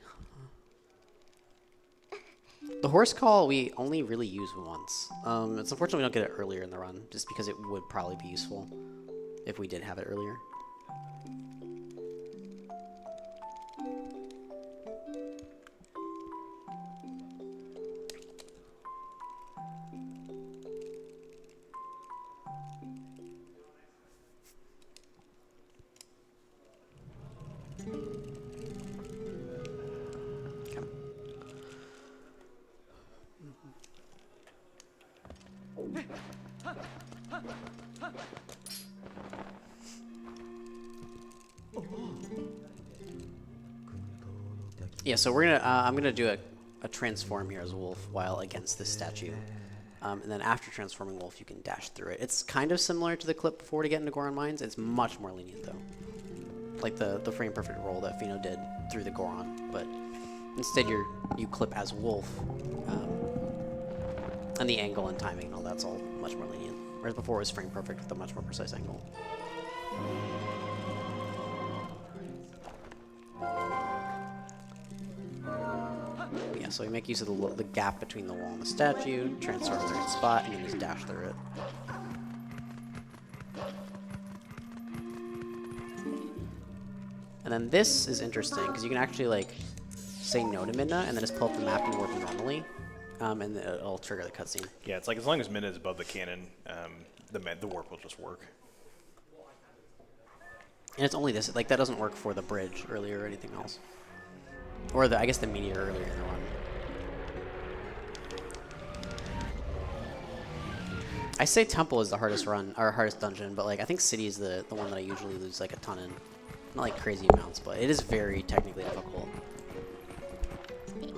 The horse call we only really use once. It's unfortunate we don't get it earlier in the run, just because it would probably be useful if we did have it earlier. Yeah, so we're gonna. I'm gonna do a transform here as a wolf while against this statue, and then after transforming wolf, you can dash through it. It's kind of similar to the clip before to get into Goron Mines. It's much more lenient though, like the frame perfect roll that Pheenoh did through the Goron, but instead you clip as wolf, and the angle and timing and all that's all much more lenient. Whereas before it was frame perfect with a much more precise angle. Yeah, so we make use of the gap between the wall and the statue, transform to the right spot, and then just dash through it. And then this is interesting, because you can actually, like, say no to Midna, and then just pull up the map and warp normally, and it'll trigger the cutscene. Yeah, it's like as long as Midna is above the cannon, the warp will just work. And it's only this, like, that doesn't work for the bridge earlier or anything else. Or I guess the meteor earlier in the run. I say Temple is the hardest run, or hardest dungeon, but like I think City is the one that I usually lose like a ton in. Not like crazy amounts, but it is very technically difficult.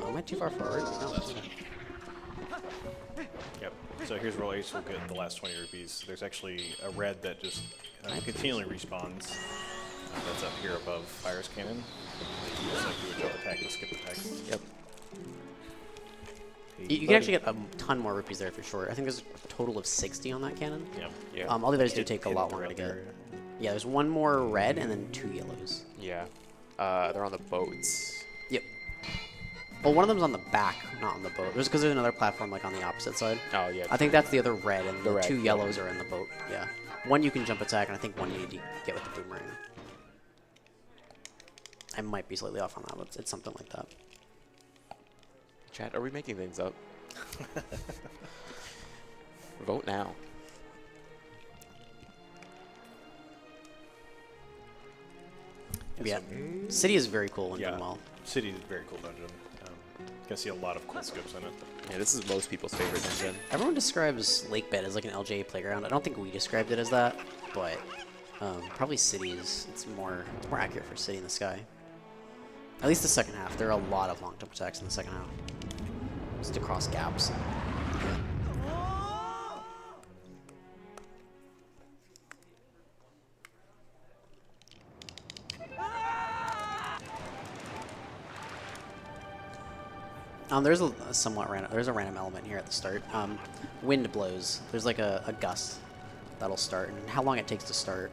Oh, am I too far forward? No, that's okay. Yep. So here's where Ace will get the last 20 rupees. There's actually a red that just continually respawns. That's up here above Fire's Cannon. Just like do a jump attack to skip the text. Yep. Hey, you can actually get a ton more rupees there if you're short. I think there's a total of 60 on that cannon. Yeah. All the others do take a lot longer to get. Yeah, there's one more red and then 2 yellows. Yeah. They're on the boats. Yep. Well, one of them's on the back, not on the boat. There's because there's another platform like on the opposite side. Oh yeah. I think that's the other red, and the red, 2 yellows are in the boat. Yeah. One you can jump attack, and I think one you need to get with the boomerang. I might be slightly off on that, but it's something like that. Chat, are we making things up? Vote now. Yeah, City is very cool and yeah. doing well. City is a very cool dungeon. You can see a lot of cool scopes in it. Yeah, this is most people's favorite dungeon. Everyone describes Lake Bed as like an LJA playground. I don't think we described it as that, but probably City is it's more accurate for City in the Sky. At least the second half. There are a lot of long jump attacks in the second half. Just across gaps. Yeah. There's a somewhat random. There's a random element here at the start. Wind blows. There's like a gust that'll start, and how long it takes to start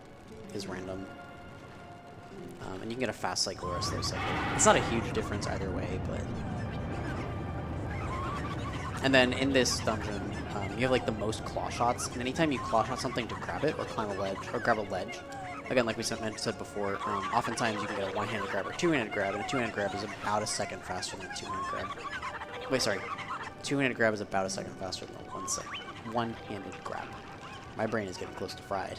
is random. And you can get a fast cycle or a slow cycle. It's not a huge difference either way, but. And then in this dungeon, you have like the most claw shots, and anytime you claw shot something to grab it or climb a ledge or grab a ledge, again, like we said before, oftentimes you can get a one-handed grab or two-handed grab, and a two-handed grab is about a second faster than a two-handed grab. Wait, sorry. Two-handed grab is about a second faster than a one-handed grab. My brain is getting close to fried.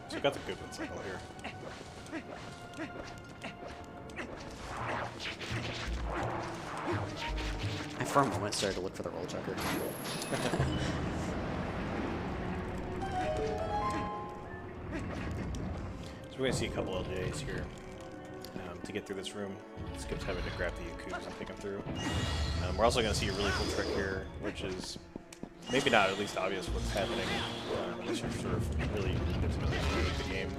So we got the good one cycle here. I for a moment started to look for the roll checker. So we're going to see a couple LJs here to get through this room. Skip's having to grab the Yakubs and pick them through. We're also going to see a really cool trick here, which is maybe not at least obvious what's happening, unless you're sort of really intimately familiar with the game.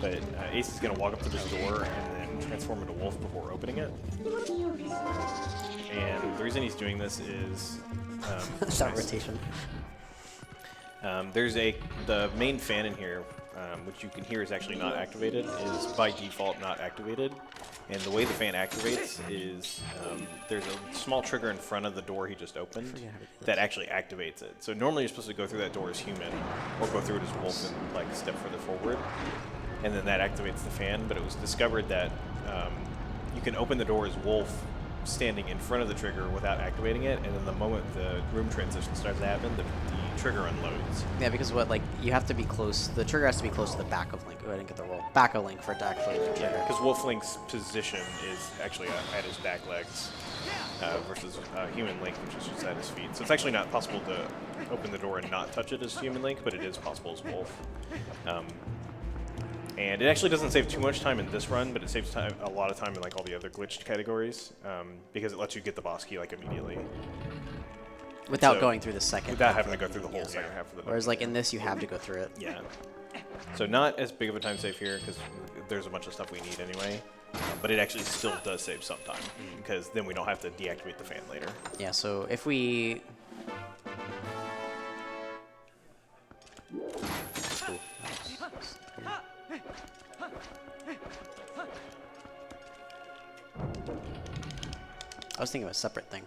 But Ace is going to walk up to this door and then transform into Wolf before opening it. And the reason he's doing this is... Shot rotation. There's the main fan in here, which you can hear is actually not activated, is by default not activated. And the way the fan activates is there's a small trigger in front of the door he just opened that actually activates it. So normally you're supposed to go through that door as human, or go through it as Wolf and like step further forward, and then that activates the fan. But it was discovered that you can open the door as Wolf standing in front of the trigger without activating it, and then the moment the room transition starts to happen, the trigger unloads. Yeah, because you have to be close. The trigger has to be close to the back of Link. Oh, I didn't get the roll. Back of Link for it to actually trigger. Because Wolf Link's position is actually at his back legs versus Human Link, which is just at his feet. So it's actually not possible to open the door and not touch it as Human Link, but it is possible as Wolf. And it actually doesn't save too much time in this run, but it saves time, a lot of time in like all the other glitched categories, because it lets you get the boss key like immediately. Without going through the second. Without having to go through the whole second half of the dungeon. Whereas like in this, you have to go through it. Yeah. So not as big of a time save here, because there's a bunch of stuff we need anyway. But it actually still does save some time, because then we don't have to deactivate the fan later. Yeah, so if we... I was thinking of a separate thing.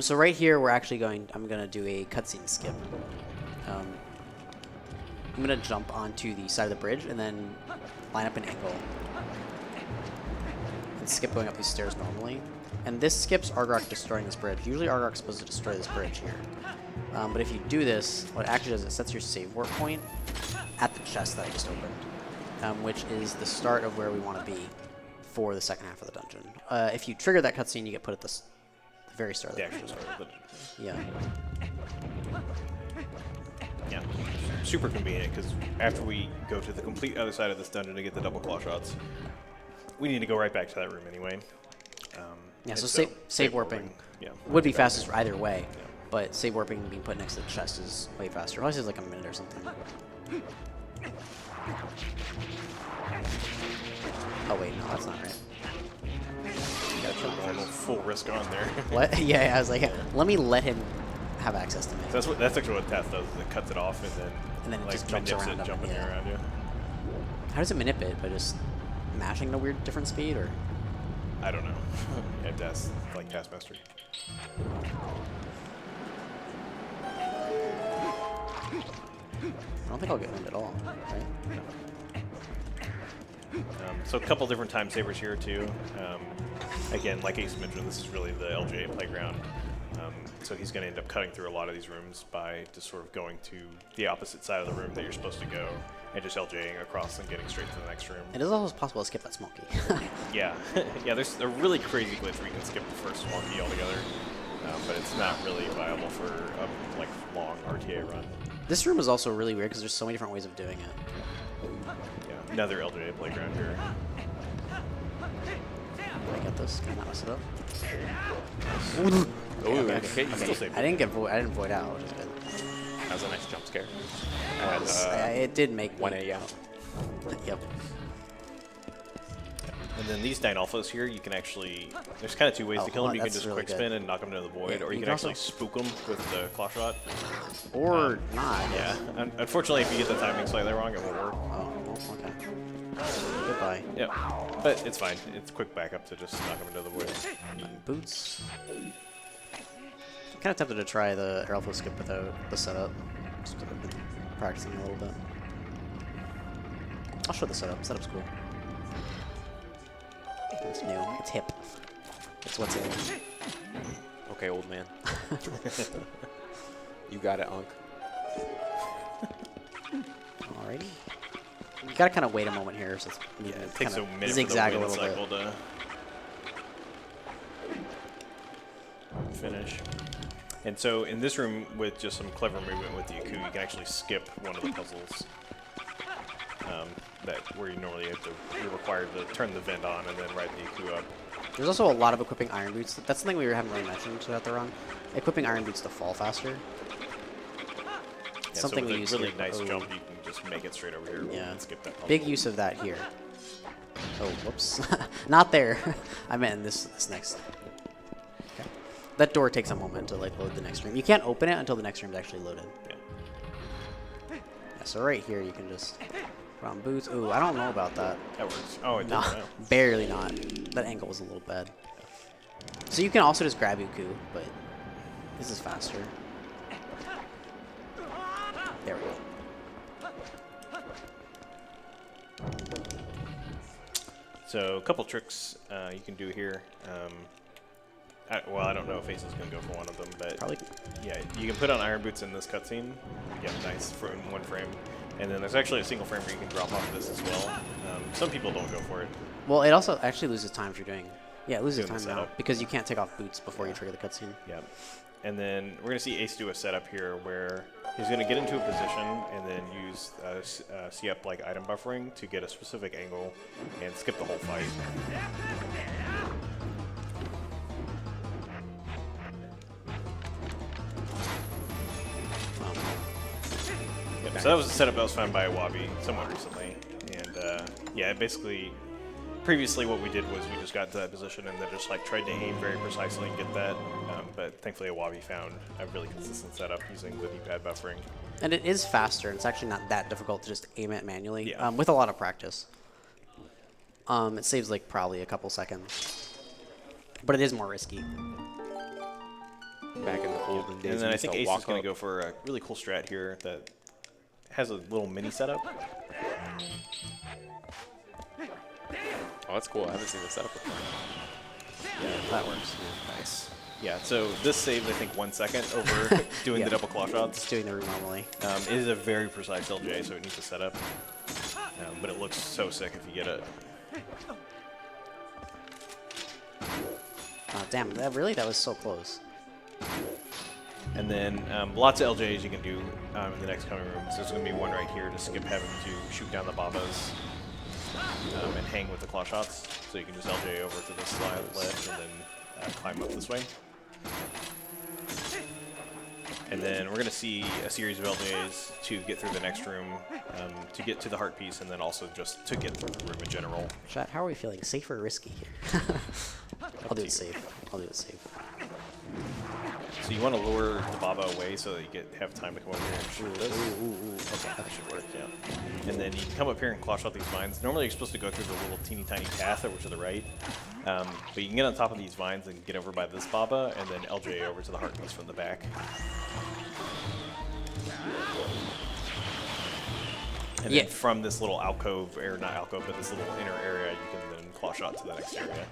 So right here, I'm going to do a cutscene skip. I'm going to jump onto the side of the bridge and then line up an angle and skip going up these stairs normally. And this skips Argok destroying this bridge. Usually Argok's supposed to destroy this bridge here. But if you do this, what it actually does is it sets your save warp point at the chest that I just opened, which is the start of where we want to be for the second half of the dungeon. If you trigger that cutscene, you get put at the very start of the dungeon. Yeah. Yeah. Super convenient, because after we go to the complete other side of this dungeon to get the double claw shots, we need to go right back to that room anyway. Yeah, so save warping would be fastest either way, but save warping being put next to the chest is way faster. Probably saves like a minute or something. Oh wait, no, that's not right. Got a normal full risk on there. What? Yeah, I was like, let me let him have access to me. So that's actually what Tath does. Is it cuts it off and then it like just jumps manips around it, jumping around you. How does it manipulate it? By just mashing at a weird different speed, or? I don't know. Yeah, Tath's like Taskmaster. I don't think I'll get wind at all, right? So a couple different time savers here too. Again, like Ace mentioned, this is really the LGA playground. So he's going to end up cutting through a lot of these rooms by just sort of going to the opposite side of the room that you're supposed to go and just LJing across and getting straight to the next room. It is also possible to skip that small key. Yeah. Yeah, there's a really crazy glitch where you can skip the first small key altogether, but it's not really viable for a long RTA run. This room is also really weird because there's so many different ways of doing it. Yeah, another LJA playground here. Can I get this? Can I not mess it up? Okay. You still saved I didn't void out, which is good. That was a nice jump scare. It did make 1A out. Yep. And then these Nine Alphas here, you can actually... There's kind of two ways to kill them. You can just quick spin and knock them into the void, or you can actually spook them with the claw shot. Or not. Yeah. Unfortunately, if you get the timing slightly wrong, it won't work. Oh, well, okay. Goodbye. Yeah. But it's fine. It's quick backup to just knock them into the void. Boots. I'm kind of tempted to try the air alpha skip without the setup. Just 'cause I've been practicing a little bit. I'll show the setup. Setup's cool. It's new. It's hip. It's what's in. Okay, old man. You got it, Unc. Alrighty. You gotta kind of wait a moment here, so it's Yeah, it takes a minute zigzag for a the little wind bit. cycle to finish. And so in this room, with just some clever movement with the Aku, you can actually skip one of the puzzles. Where you normally you're required to turn the vent on and then ride the Aku up. There's also a lot of equipping iron boots. That's something we haven't really mentioned throughout the run. Equipping iron boots to fall faster. Yeah, Something so we with use a really here. nice Oh. jump, you can just make it straight over here Yeah. and skip that puzzle. Big use of that here. Oh, whoops. Not there. I meant in this next. Okay. That door takes a moment to like load the next room. You can't open it until the next room is actually loaded. Yeah. Yeah, so right here you can just put on boots. Ooh, I don't know about that. That works. Oh, it did. No, Wow. barely not. That angle was a little bad. So you can also just grab Uku, but this is faster. There we go. So a couple tricks you can do here. Well, I don't know if Ace is going to go for one of them, but Probably. yeah, you can put on iron boots in this cutscene. Yeah, nice for in one frame. And then there's actually a single frame where you can drop off this as well. Some people don't go for it. Well, it also actually loses time if you're doing. Yeah, it loses Doing the time now setup. because you can't take off boots before you trigger the cutscene. Yeah. And then we're going to see Ace do a setup here where he's going to get into a position and then use C-up like item buffering to get a specific angle and skip the whole fight. Yep, so that was a setup that was found by Wabi somewhat recently. And yeah, basically, previously what we did was we just got to that position and then just like tried to aim very precisely and get that. But thankfully Wabi found a really consistent setup using the D-pad buffering. And it is faster. It's actually not that difficult to just aim it manually Yeah. with a lot of practice. It saves like probably a couple seconds, but it is more risky. Back in the olden days, And then we I used think to Ace is walk going to up. go for a really cool strat here that has a little mini setup. Oh, that's cool. I haven't seen this setup before. That works. Nice. Yeah, so this saved, I think, 1 second over doing Yeah. the double claw shots. It's doing the room normally. It is a very precise LJ, so it needs a setup. But it looks so sick if you get it. Oh, damn, that was so close. And then lots of LJs you can do in the next coming rooms. There's going to be one right here to skip having to shoot down the Babas and hang with the claw shots. So you can just LJ over to this slide left and then climb up this way. And then we're going to see a series of LJs to get through the next room, to get to the heart piece, and then also just to get through the room in general. Chat, how are we feeling? Safe or risky here? I'll do it safe. I'll do it safe. So you want to lure the Baba away so that you have time to come over here and shoot this. Okay, that should work, yeah. And then you can come up here and claw shot these vines. Normally you're supposed to go through the little teeny tiny path over to the right. But you can get on top of these vines and get over by this Baba, and then LJ over to the heart piece from the back. And Yeah. then from this little alcove, or not alcove, but this little inner area, you can then claw shot to the next area.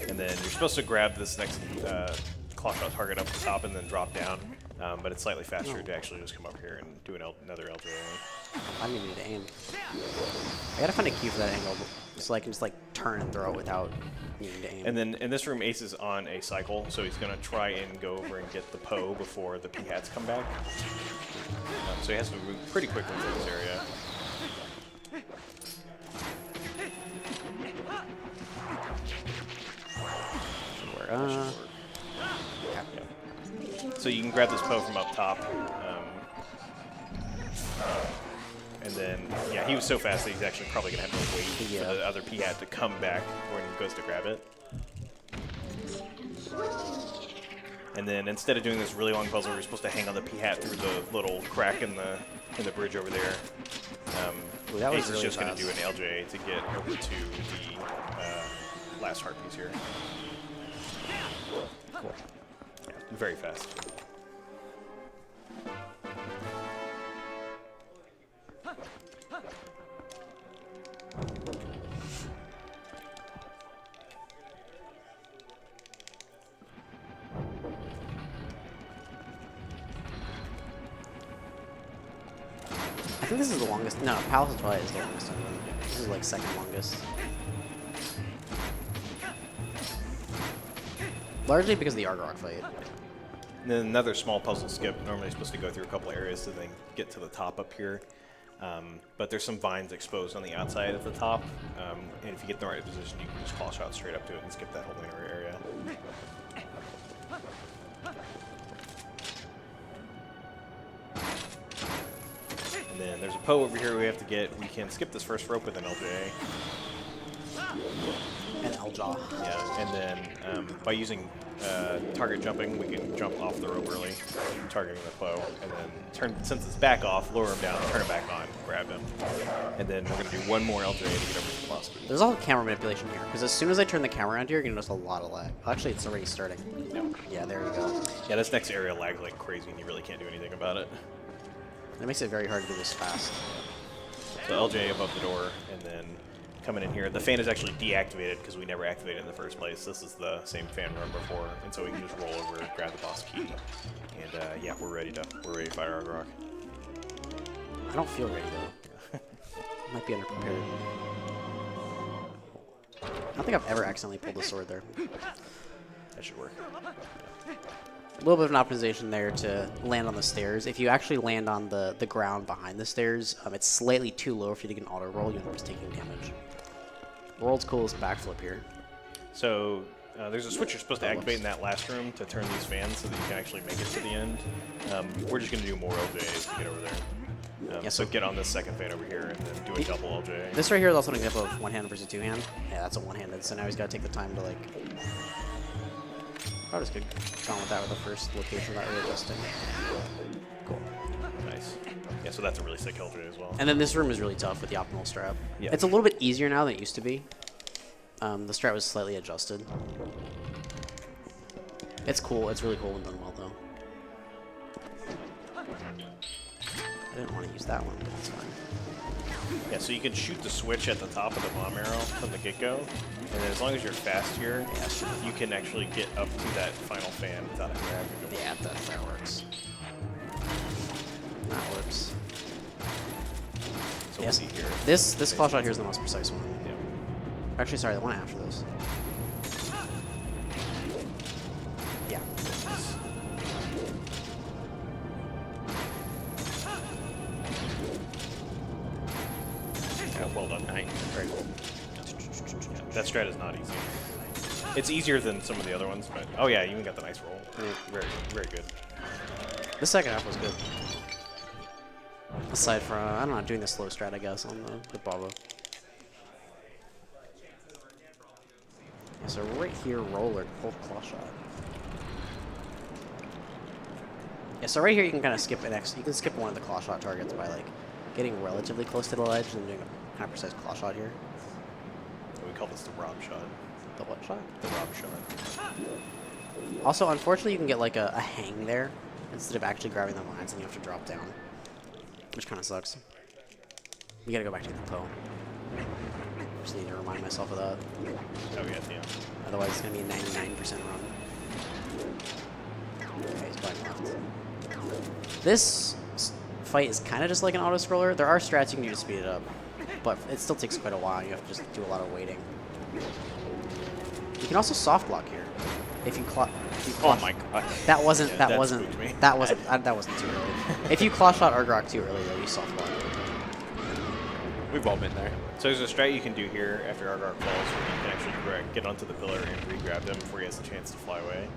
And then you're supposed to grab this next claw shot target up the top and then drop down, but it's slightly faster to actually just come up here and do another LJ. I didn't even need to aim. I gotta find a cue for that angle so I can just like turn and throw it without needing to aim. And then in this room, Ace is on a cycle, so he's going to try and go over and get the Poe before the P-hats come back. So he has to move pretty quickly through this area. So you can grab this Poe from up top. And then, yeah, he was so fast that he's actually probably going to have to wait for the other P-hat to come back when he goes to grab it. And then instead of doing this really long puzzle, we're supposed to hang on the P-hat through the little crack in the bridge over there. Ooh, that was Ace is really just going to fast. do an LJ to get over to the last heart piece here. Cool. Yeah, very fast. I think this is the longest. No, Palace of Twilight is the longest I've run. This is like second longest. Largely because of the Argorok fight. And then another small puzzle skip. Normally supposed to go through a couple areas to then get to the top up here. But there's some vines exposed on the outside at the top. And if you get in the right position, you can just claw shot straight up to it and skip that whole inner area. And then there's a Poe over here we have to get. We can skip this first rope with an LJ. And Eljaw. Yeah, and then by using target jumping, we can jump off the rope early, targeting the Poe, and then since it's back off, lower him down, turn it back on, grab him. And then we're going to do one more LJ to get over to the boss. There's also camera manipulation here, because as soon as I turn the camera around here, you're going to notice a lot of lag. Actually, it's already starting. Yep. Yeah, there you go. Yeah, this next area lags like crazy, and you really can't do anything about it. It makes it very hard to do this fast. So LJ above the door, and then coming in here. The fan is actually deactivated because we never activated it in the first place. This is the same fan run before, and so we can just roll over, grab the boss key, and yeah, we're ready to fire our Argorok. I don't feel ready though. Might be underprepared. I don't think I've ever accidentally pulled the sword there. That should work. A little bit of an optimization there to land on the stairs. If you actually land on the ground behind the stairs, it's slightly too low for you to get an auto roll. You end up just taking damage. World's coolest backflip here. So there's a switch you're supposed to activate in that last room to turn these fans so that you can actually make it to the end. We're just going to do more LJs to get over there. Yeah, so get on this second fan over here and then do a double LJ. This right here is also an example of one-hand versus two-hand. Yeah, that's a one-handed, so now he's got to take the time to, like... I just could have gone with that with the first location without really adjusting. Cool. Nice. Yeah, so that's a really sick LJ as well. And then this room is really tough with the optimal strap. Yeah. It's a little bit easier now than it used to be. The strap was slightly adjusted. It's cool. It's really cool when done well, though. I didn't want to use that one, but it's fine. Yeah, so you can shoot the switch at the top of the bomb arrow from the get-go, and then as long as you're fast here, you can actually get up to that final fan without having to go. Yeah, that works. That works. So we'll see here. This claw shot here is the most precise one. Yeah. Actually, sorry, the one after this. Yeah. Yeah, well done. Nice. Very cool. Yeah, that strat is not easy. It's easier than some of the other ones, but oh yeah, you even got the nice roll. Very, very good. The second half was good. Aside from, I don't know, doing the slow strat, I guess, on the Baba. Yeah, so right here, roller, pull claw shot. Yeah, so right here you can kind of skip you can skip one of the claw shot targets by like getting relatively close to the ledge and doing a kind of precise claw shot here. We call this the Rob shot. The what shot? The Rob shot. Also, unfortunately, you can get like a hang there instead of actually grabbing the lines, and you have to drop down, which kind of sucks. You gotta go back to the Poe. Just need to remind myself of that. Oh yeah. Otherwise, it's gonna be a 99% run. Okay, he's going left. This fight is kind of just like an auto scroller. There are strats you can do to speed it up, but it still takes quite a while. You have to just do a lot of waiting. You can also soft block here. If you claw. Oh my god. That wasn't. Yeah, that that wasn't. spooked me. That wasn't. That wasn't too early. If you claw shot Argorok too early, though, you soft block. We've all been there. So there's a strat you can do here after Argorok falls where you can actually get onto the pillar and re-grab him before he has a chance to fly away.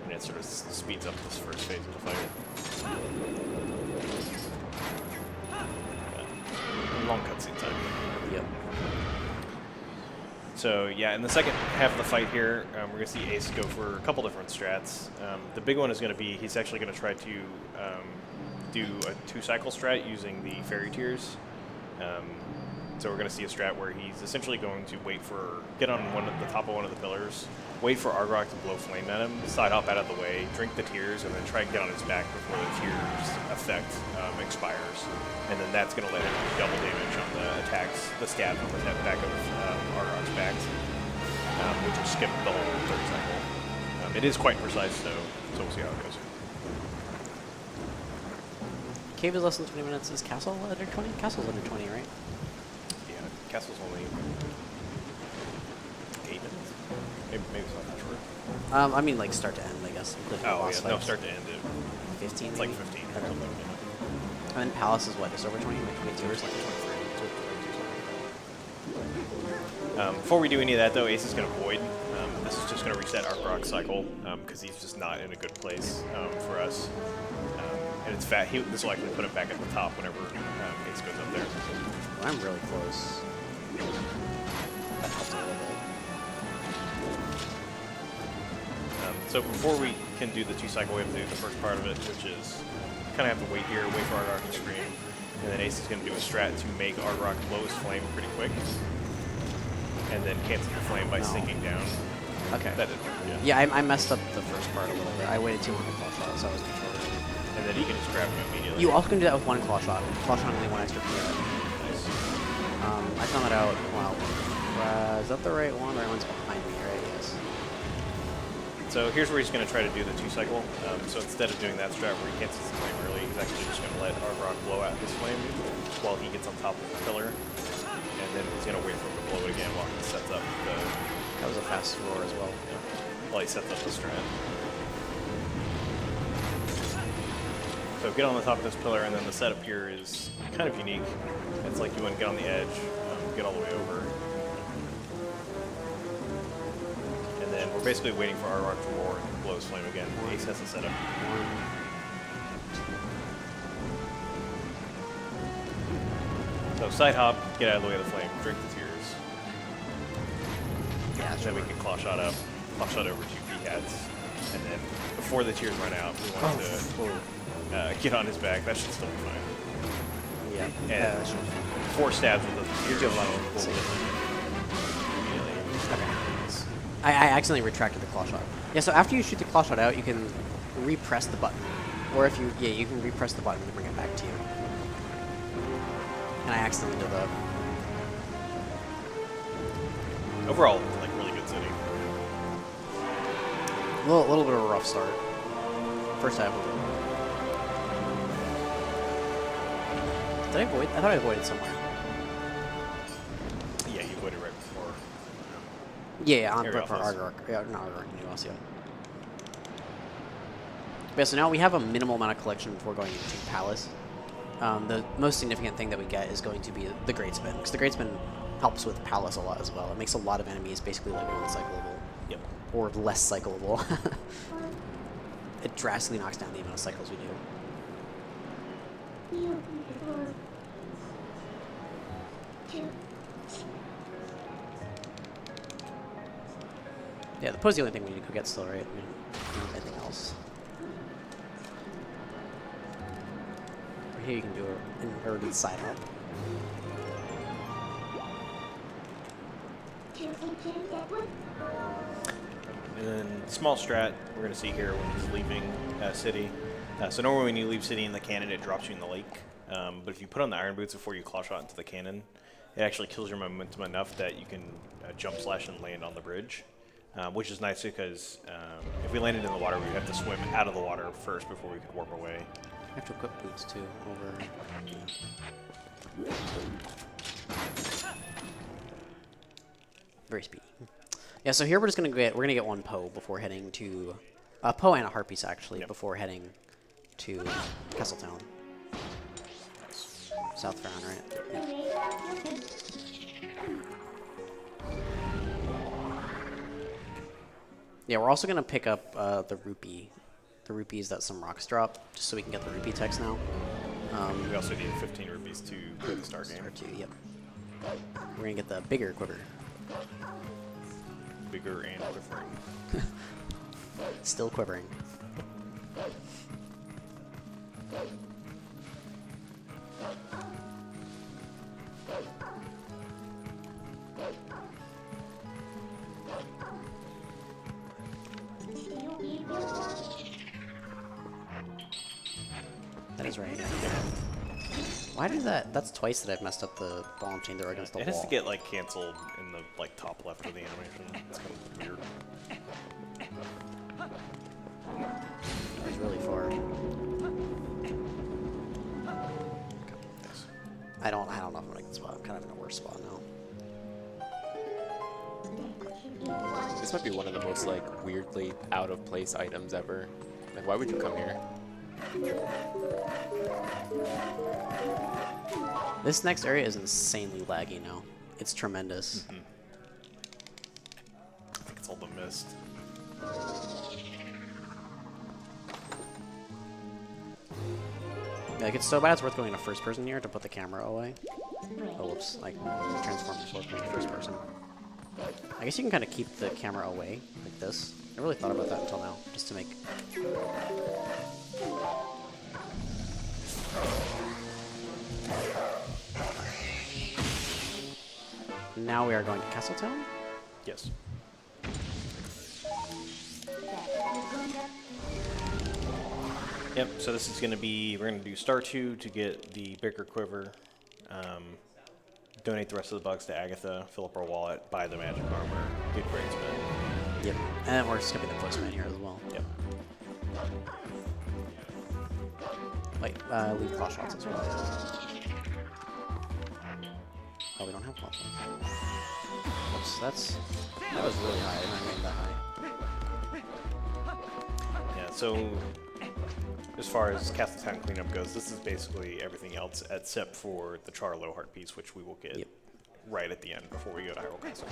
And it sort of speeds up this first phase of the fight. Long cutscene time. Yep. So yeah, in the second half of the fight here, we're going to see Ace go for a couple different strats. The big one is going to be he's actually going to try to do a 2-cycle strat using the fairy tears. So we're going to see a strat where he's essentially going to get on the top of one of the pillars, wait for Argorok to blow flame at him, side hop out of the way, drink the tears, and then try and get on his back before the tears effect expires. And then that's going to let him do double damage on the attacks, the stab on the back of Argorok's back, which will skip the whole third cycle. It is quite precise, though, so we'll see how it goes. Cave is less than 20 minutes. Is Castle under 20? Castle's under 20, right? Yeah, Castle's only 8 minutes. Maybe it's not that short. I mean, like start to end, I guess, including the Oh boss yeah, no, fights. start to end it. 15. It's like maybe? 15 or Okay. something. And then Palace is what? Just over 20, like 22 or It's like something. 23. Before we do any of that, though, Ace is going to Void. This is just going to reset our Rock cycle because he's just not in a good place for us. And it's fat. This will actually put him back at the top whenever Ace goes up there. Well, I'm really close. That helps a little bit. So before we can do the 2 cycle, we have to do the first part of it, which is kind of have to wait here, wait for Argok to scream. And then Ace is going to do a strat to make Argok blow his flame pretty quick. And then cancel the flame by sinking down. Okay. That is, Yeah, I messed up the first part a little bit. I waited too long to claw shot, so I wasn't sure. And then he can just grab him immediately. You also can do that with one claw shot. Claw shot only one extra PR. Nice. I found that out. Wow. Is that the right one? The right one's behind me, right? Yes. So here's where he's going to try to do the 2 cycle. So instead of doing that strat where he cancels the flame early, he's actually just going to let Argok blow out his flame while he gets on top of the pillar. And then he's going to wait for him to blow it again while he sets up the... That was a fast roar as well. While he sets up the strat. So get on the top of this pillar, and then the setup here is kind of unique. It's like you want to get on the edge, get all the way over. And then we're basically waiting for Argok to roar and blow his flame again. Ace has the setup. So side hop, get out of the way of the flame, drink the tears. Yeah, Then we can claw shot up, claw shot over 2 V-hats, and then before the tears run out, we want to get on his back. That should still be fine. Yeah. And 4 stabs with the tears. do a lot of immediately. Okay. I accidentally retracted the claw shot. Yeah, so after you shoot the claw shot out, you can repress the button. Or if you, you can repress the button to bring it back to you. And I accidentally did that. Overall, like really good city. A little bit of a rough start. First half of it. Did I avoid? I thought I avoided somewhere. Yeah, you avoided right before. Yeah, on Ariel for Fuzz. Argok. Yeah, not Argok, Neos, yeah. Yeah, so now we have a minimal amount of collection before going into Palace. The most significant thing that we get is going to be the Great Spin, because the Great Spin helps with Palace a lot as well. It makes a lot of enemies basically like uncyclable. Yep. Or less cyclable. It drastically knocks down the amount of cycles we do. Yeah, the poe's the only thing we need to go get still, right? We don't need anything else. Right here you can do an early side hop. And then small strat we're going to see here when he's leaving city. So normally when you leave city in the cannon, it drops you in the lake. But if you put on the iron boots before you claw shot into the cannon, it actually kills your momentum enough that you can jump slash and land on the bridge. Which is nice because if we landed in the water, we'd have to swim out of the water first before we could warp away. I have to equip boots too, over... Very speedy. Yeah, so here we're just gonna get one Poe before heading to a Poe and a heart piece actually before heading to Castletown. South Frown, right? Yeah, we're also gonna pick up the rupees that some rocks drop, just so we can get the rupee text now. We also need 15 rupees to play the start game. Or 2, yep. We're gonna get the bigger quiver. Bigger and quivering. Still quivering. That is right. Why does that? That's twice that I've messed up the ball and chain throw against the It wall. has to get like canceled in the like top left of the animation. It's kind of weird. It's really far. I don't know if I'm gonna get spot. I'm kind of in a worse spot now. This might be one of the most like weirdly out of place items ever. Like, why would you come here? This next area is insanely laggy now. It's tremendous. I think it's all the mist. Yeah, like it's so bad it's worth going to first person here to put the camera away. Oh, whoops. Like, transform before going to first person. I guess you can kind of keep the camera away, like this. I never really thought about that until now, just to make... Now we are going to Castletown? Yes. Yep, so this is going to be, we're going to do Star 2 to get the bigger quiver, donate the rest of the bucks to Agatha, fill up our wallet, buy the magic armor, get great spin. Yep. And then we're skipping the postman here as well. Yep. Wait, leave claw shots as well. Oh, we don't have claw shots. Whoops, that was really high. I didn't mean that high. Yeah, so as far as Castletown cleanup goes, this is basically everything else except for the Charlo heart piece, which we will get right at the end before we go to Hyrule Castle.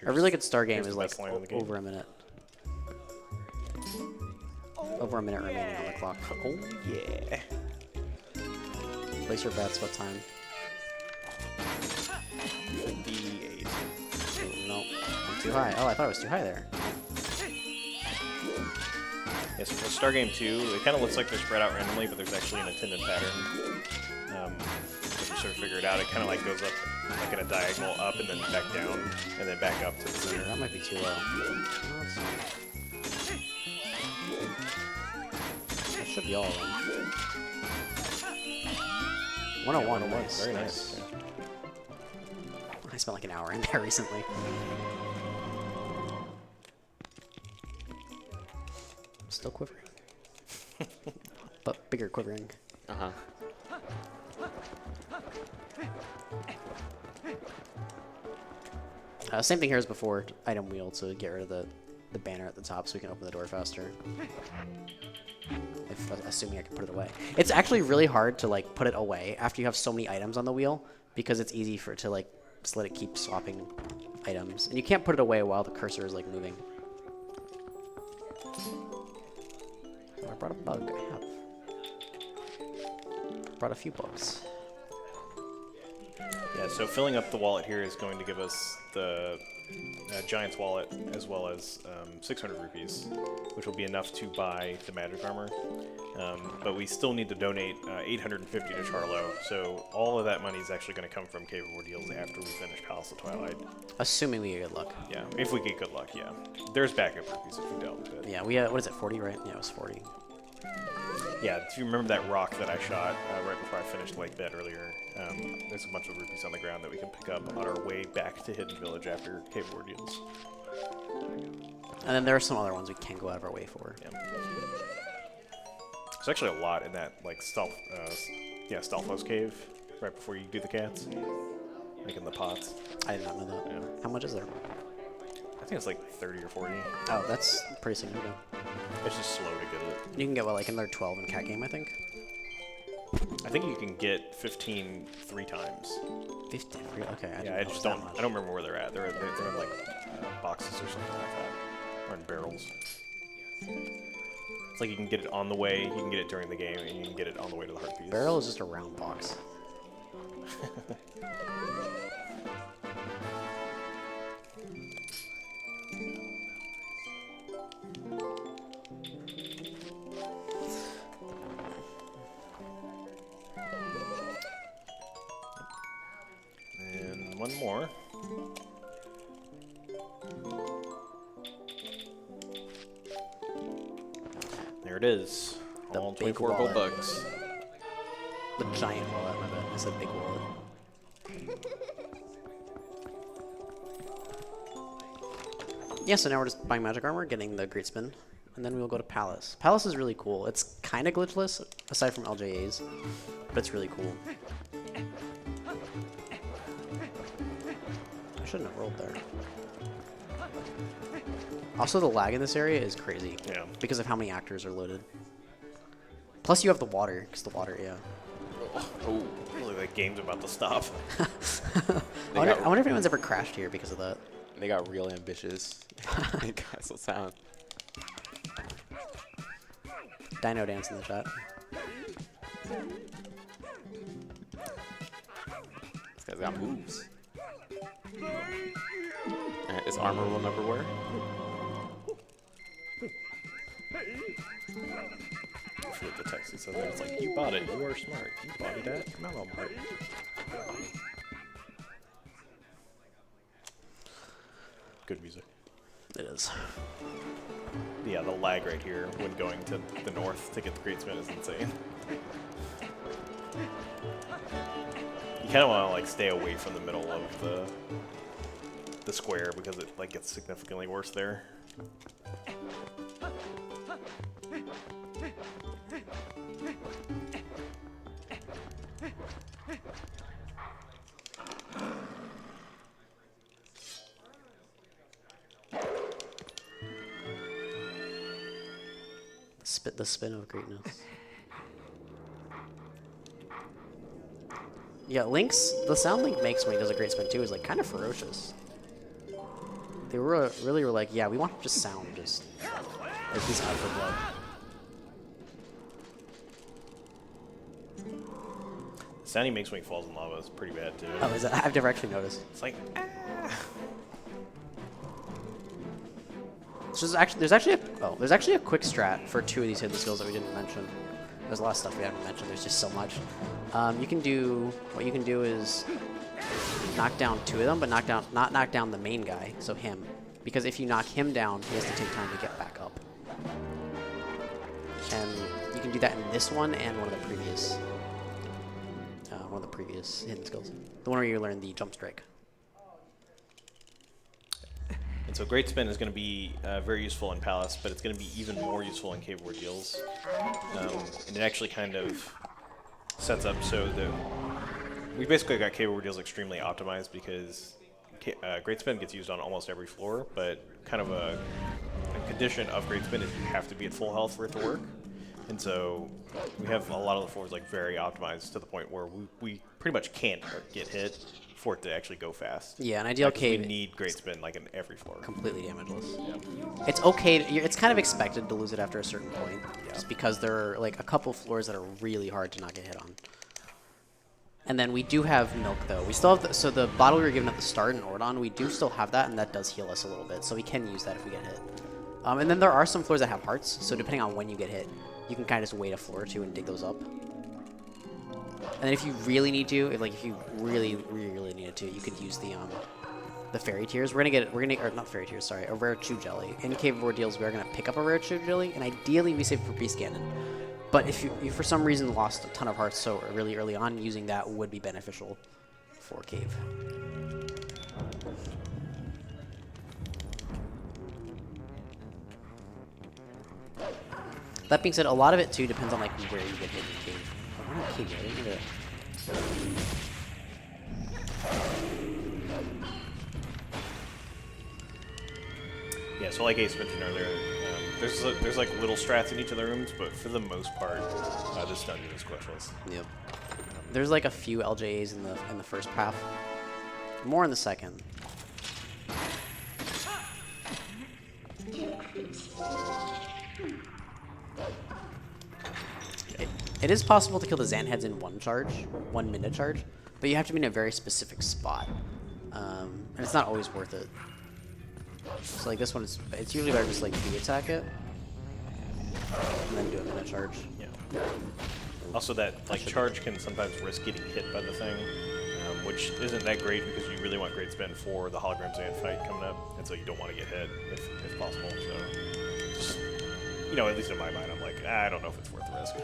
A really good star game here's is the like best line of the game. over a minute. Over a minute remaining on the clock. Oh, yeah. Place your bets. What time? 58. Oh, no, I'm too high. Oh, I thought it was too high there. Yes, for Star Game 2, it kind of looks like they're spread out randomly, but there's actually an intended pattern. If you sort of figure it out, it kind of like goes up like in a diagonal up and then back down and then back up to the center. That might be too low. That should be all of them. 101, Yeah, nice. very nice. I spent like an hour in there recently. Still quivering. But bigger quivering. Uh-huh. Same thing here as before. Item wheel to get rid of the banner at the top so we can open the door faster. Assuming I can put it away. It's actually really hard to like put it away after you have so many items on the wheel because it's easy for it to like just let it keep swapping items. And you can't put it away while the cursor is like moving. Oh, I brought a bug. I have. Brought a few bugs. Yeah, so filling up the wallet here is going to give us the Giant's wallet as well as 600 rupees, which will be enough to buy the magic armor. But we still need to donate 850 to Charlo, so all of that money is actually going to come from Cave of Ordeals after we finish Palace of Twilight. Assuming we get good luck. Yeah, if we get good luck, yeah. There's backup rupees if we dealt with it. Yeah, we what is it, 40, right? Yeah, it was 40. Yeah, if you remember that rock that I shot right before I finished Lake Bed earlier, there's a bunch of rupees on the ground that we can pick up on our way back to Hidden Village after Cave of Ordeals. And then there are some other ones we can go out of our way for. Yeah. There's actually a lot in that, like, Stalfos cave, right before you do the cats. Like in the pots. I did not know that. Yeah. How much is there? I think it's like 30 or 40. Oh, that's pretty significant. It's just slow to get it. You can get, what, like another 12 in Cat Game, I think? I think you can get 15 3 times. 15? Okay, I just don't. I don't remember where they're at. They're in like boxes or something like that, or in barrels. It's like you can get it on the way, you can get it during the game, and you can get it on the way to the heart piece. Barrel is just a round box. And one more. There it is. The All big 24 gold wallet. bugs. The giant wallet, my bad. I said big wallet. Yeah, so now we're just buying magic armor, getting the great spin. and then we'll go to Palace. Palace is really cool. It's kind of glitchless, aside from LJAs, but it's really cool. I shouldn't have rolled there. Also, the lag in this area is crazy. Yeah. Because of how many actors are loaded. Plus, you have the water, because the water, yeah. Oh, really, that game's about to stop. I wonder if anyone's ever crashed here because of that. They got real ambitious in Castle Sound. Dino dance in the chat. This guy's got moves. Alright, this armor will never wear. I forget the text. It says there. It's like, you bought it. You are smart. You bought it at Mellow Mart. Good music. It is. Yeah, the lag right here when going to the north to get the Great Spin is insane. You kind of want to like stay away from the middle of the square because it like gets significantly worse there. The spin of greatness. Yeah, Link's, the sound Link makes when he does a great spin too is like kind of ferocious. They really were like, yeah, we want just sound, just like he's out for blood. The sound he makes when he falls in lava is pretty bad too. Oh, is that? I've never actually noticed. It's like, So there's actually a quick strat for 2 of these hidden skills that we didn't mention. There's a lot of stuff we haven't mentioned. There's just so much. What you can do is knock down 2 of them, but not knock down the main guy, so him, because if you knock him down, he has to take time to get back up. And you can do that in this one and one of the previous hidden skills, the one where you learn the jump strike. and so Great Spin is going to be very useful in Palace, but it's going to be even more useful in Cave Ordeals. And it actually kind of sets up so that we basically got Cave Ordeals extremely optimized because Great Spin gets used on almost every floor, but kind of a condition of Great Spin is you have to be at full health for it to work. And so we have a lot of the floors like very optimized to the point where we pretty much can't get hit for it to actually go fast. Yeah, an ideal cave. We need Great Spin like in every floor. Completely damageless. Yeah. It's okay. It's kind of expected to lose it after a certain point, just because there are like a couple floors that are really hard to not get hit on. And then we do have milk though. We still have so the bottle we were given at the start in Ordon, we do still have that, and that does heal us a little bit, so we can use that if we get hit. And then there are some floors that have hearts, so depending on when you get hit, you can kind of just wait a floor or 2 and dig those up. And then if you really need to, if you really needed to, you could use the fairy tears. Or not fairy tears, sorry, a rare chew jelly. In Cave of Ordeals, we're gonna pick up a rare chew jelly, and ideally we save it for Beast Ganon. But if you for some reason lost a ton of hearts so really early on, using that would be beneficial for Cave. That being said, a lot of it too depends on like where you get hit in Cave. I want to Cave, I didn't get Yeah, so like Ace mentioned earlier, there's like little strats in each of the rooms, but for the most part, this dungeon is glitchless. Yep. There's like a few LJAs in the first path. More in the second. It is possible to kill the Xant heads in 1 minute charge, but you have to be in a very specific spot, and it's not always worth it. So like this one, it's usually better just like B-attack it, and then do a minute charge. Yeah. Also, that like charge can sometimes risk getting hit by the thing, which isn't that great because you really want Great Spin for the hologram Xant fight coming up, and so you don't want to get hit if possible. So, just, at least in my mind, I'm like, I don't know if it's worth the risk.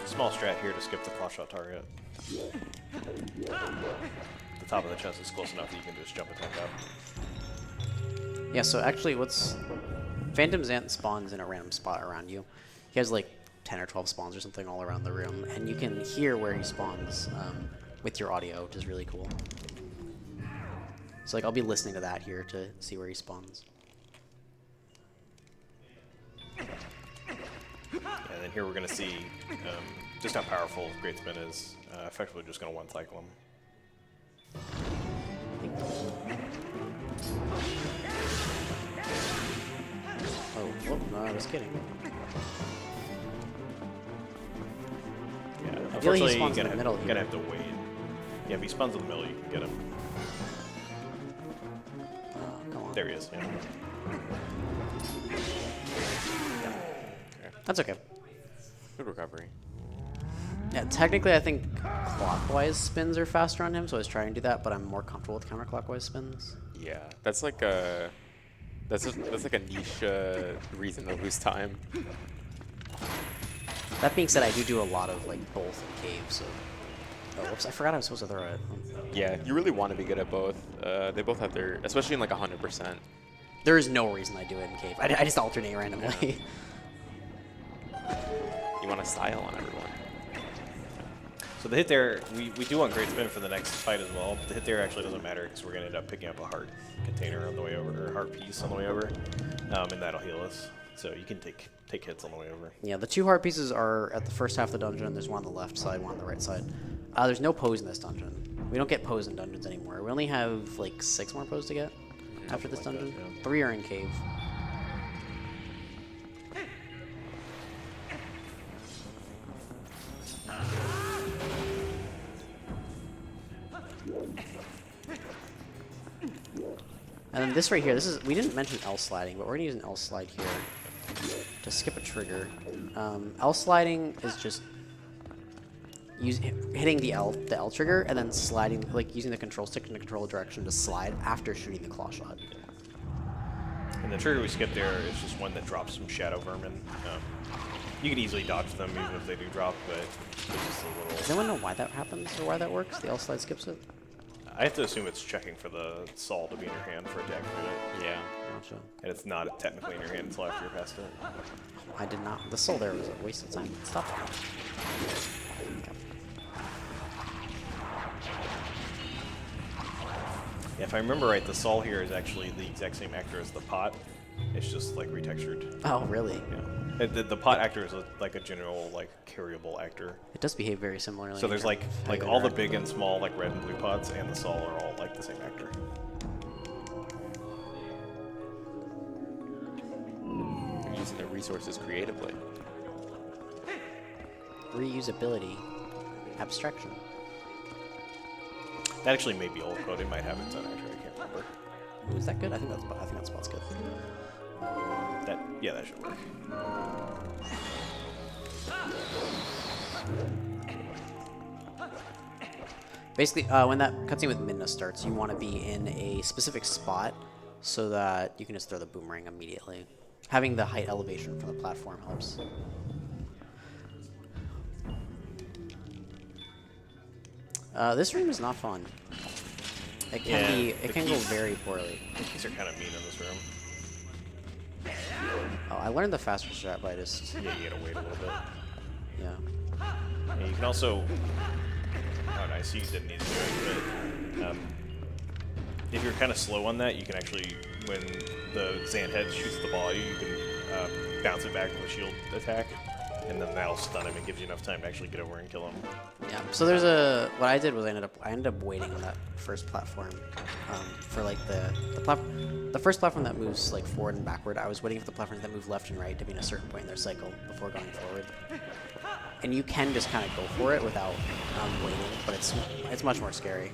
Small strat here to skip the claw shot target. The top of the chest is close enough that you can just jump attack up. Yeah, so actually Phantom Zant spawns in a random spot around you. He has like 10 or 12 spawns or something all around the room, and you can hear where he spawns with your audio, which is really cool. So like I'll be listening to that here to see where he spawns. And then here we're going to see just how powerful Great Spin is. Effectively just going to one-cycle him. Oh, whoop, no, I was kidding. Yeah, Ideally he unfortunately, spawns you're in the middle gonna here. have to wait. Yeah, if he spawns in the middle, you can get him. Oh, come on. There he is. Yeah. That's okay. Good recovery. Yeah, technically I think clockwise spins are faster on him, so I was trying to do that, but I'm more comfortable with counterclockwise spins. Yeah, that's like a niche reason to lose time. That being said, I do a lot of like both in caves, so... Oh, whoops, I forgot I was supposed to throw it. Yeah, you really want to be good at both. They both have their, especially in like 100%. There is no reason I do it in cave. I just alternate randomly. You want to style on everyone. So the hit there, we do want Great Spin for the next fight as well, but the hit there actually doesn't matter because we're going to end up picking up a heart container on the way over, or a heart piece on the way over, and that'll heal us. So you can take hits on the way over. Yeah, the 2 heart pieces are at the first half of the dungeon. There's one on the left side, one on the right side. There's no pose in this dungeon. We don't get pose in dungeons anymore. We only have like 6 more pose to get after this dungeon. That, yeah. 3 are in cave. And then this right here, we didn't mention L sliding, but we're gonna use an L slide here to skip a trigger. L sliding is just hitting the L trigger and then sliding, like using the control stick in the control direction to slide after shooting the claw shot. And the trigger we skipped there is just one that drops some shadow vermin. You can easily dodge them even if they do drop, but it's just a little... Does anyone know why that happens or why that works? The L slide skips it? I have to assume it's checking for the Saul to be in your hand for it to activate it. Yeah. Gotcha. And it's not technically in your hand until after you're past it. I did not. The soul there was a waste of time. Stop. Okay. Yeah, if I remember right, the Saul here is actually the exact same actor as the pot. It's just like retextured. Oh, really? Yeah. The pot actor is like a general like carryable actor. It does behave very similarly. So there's in like terms of how you all the interact. big and small like red and blue pots and the Saul are all like the same actor. They're using their resources creatively. Reusability, abstraction. That actually may be old code. It might have its own actor. I can't remember. Ooh, is that good? I think that spot's good. That should work. Basically, when that cutscene with Midna starts, you want to be in a specific spot so that you can just throw the boomerang immediately. Having the height elevation from the platform helps. This room is not fun. It can go very poorly. The keys are kind of mean in this room. Oh, I learned the faster strat by just Yeah, you gotta wait a little bit. yeah. And you can also... Oh, nice. You didn't need to do it, but... if you're kind of slow on that, you can actually, when the Zant head shoots the ball, you can bounce it back with a shield attack, and then that'll stun him and gives you enough time to actually get over and kill him. Yeah. So there's what I did was I ended up waiting on that first platform for like the first platform that moves like forward and backward. I was waiting for the platforms that move left and right to be in a certain point in their cycle before going forward. And you can just kind of go for it without waiting, but it's much more scary.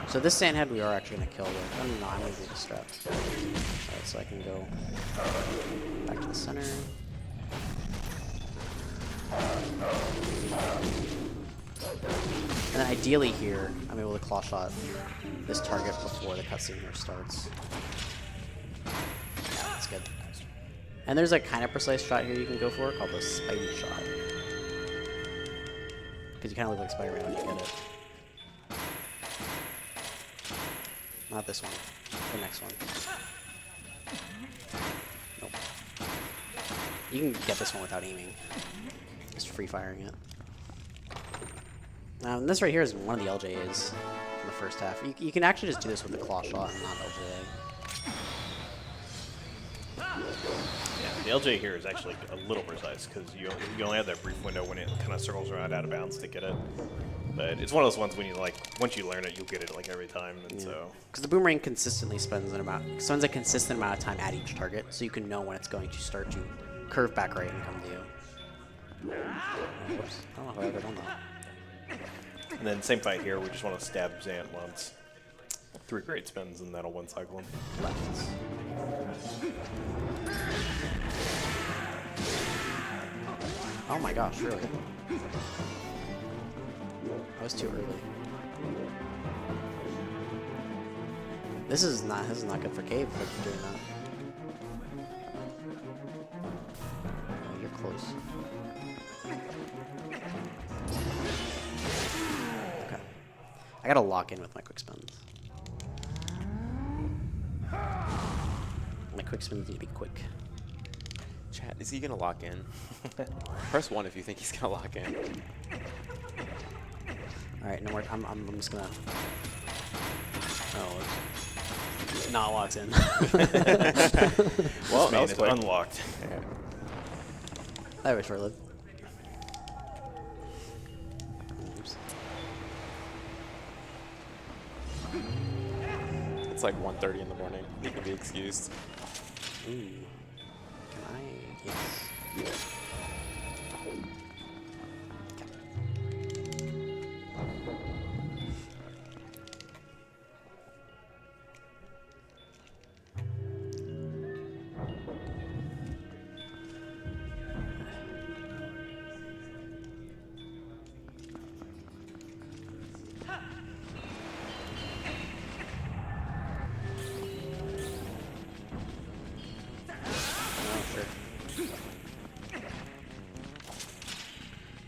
So this sandhead we are actually going to kill with. I'm going to do the strat. Alright, so I can go back to the center. And then ideally here, I'm able to claw shot this target before the cutscene here starts. Yeah, that's good. And there's a kind of precise shot here you can go for called the Spidey shot. Because you kind of look like Spider-Man when you get it. Not this one. The next one. Nope. You can get this one without aiming. Just free firing it. This right here is one of the LJAs in the first half. You can actually just do this with the claw shot and not LJA. Yeah, the LJ here is actually a little precise because you only have that brief window when it kind of circles around out of bounds to get it. But it's one of those ones when you once you learn it, you'll get it like every time. And so because the boomerang consistently spends a consistent amount of time at each target, so you can know when it's going to start to curve back right and come to you. Whoops! I don't know how I ever done that. And then same fight here, we just want to stab Zant once. 3 great spins and that'll one cycle him. Left. Oh my gosh, really? That was too early. This is not good for Cave for doing that. Oh, you're close. Okay. I gotta lock in with my quick spins. My quick spins need to be quick. Chat, is he gonna lock in? Press 1 if you think he's gonna lock in. All right, no more. I'm just gonna. Oh, it's not locked in. Well, This man is unlocked. Yeah. That was short lived. Oops. It's like 1:30 in the morning. He can be excused. Ooh. Can I? Yes.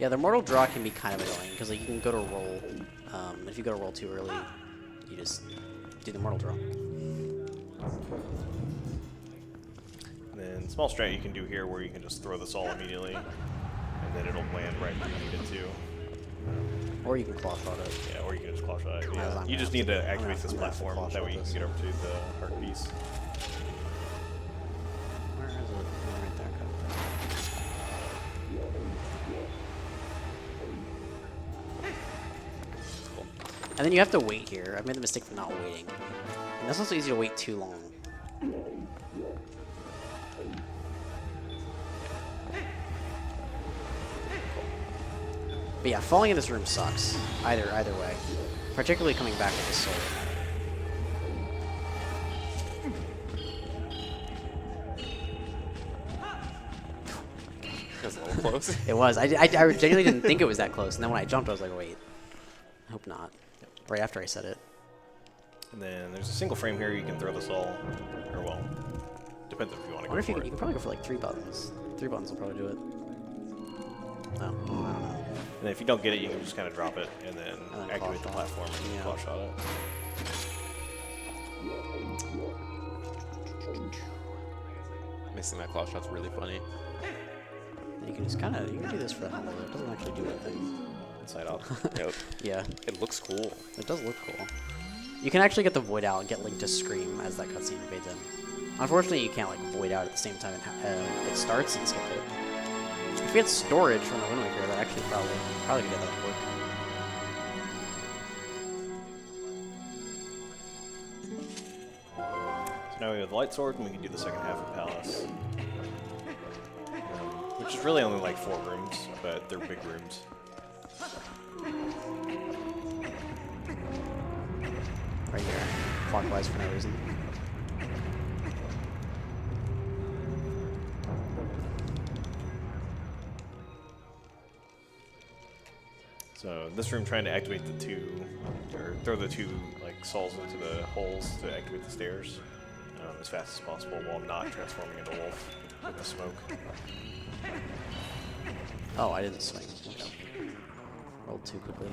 Yeah, the mortal draw can be kind of annoying because like you can go to roll. If you go to roll too early, you just do the mortal draw. And then small strat you can do here where you can just throw this all immediately, and then it'll land right where you need it to. Or you can claw shot it. Yeah, or you can just claw shot it. As Yeah. I'm You just need to activate this I'm gonna have to platform, claw that way you shot can get over to the heart piece. Where is it? Oh, right there. Cool. And then you have to wait here. I made the mistake of not waiting. And that's also easy to wait too long. But yeah, falling in this room sucks. Either way. Particularly coming back with his soul. That's a little close. It was. I genuinely didn't think it was that close. And then when I jumped, I was like, wait. I hope not. Right after I said it. And then there's a single frame here, you can throw this all, or well, depends if you want to I go wonder if for you it. can probably go for like 3 buttons. 3 buttons will probably do it. No, I don't know. And then if you don't get it, you can just kind of drop it and then then activate the claw shot. platform and Yeah. claw shot it. Missing that claw shot's really funny. And you can just kind of do this for that humble. It doesn't actually do anything. Inside out. Yep. Yeah, It looks cool. it does look cool. You can actually get the void out and get Link to scream as that cutscene fades in. Unfortunately, you can't like void out at the same time it starts and skip it. If we had storage from the Wind Waker, that actually probably could get that to work. So now we have the light sword and we can do the second half of Palace. Which is really only like 4 rooms, but they're big rooms. Right here, clockwise for no reason. So this room trying to activate the 2, or throw the 2 like souls into the holes to activate the stairs as fast as possible while not transforming into a wolf with the smoke. Oh, I didn't swing. Okay. Rolled too quickly.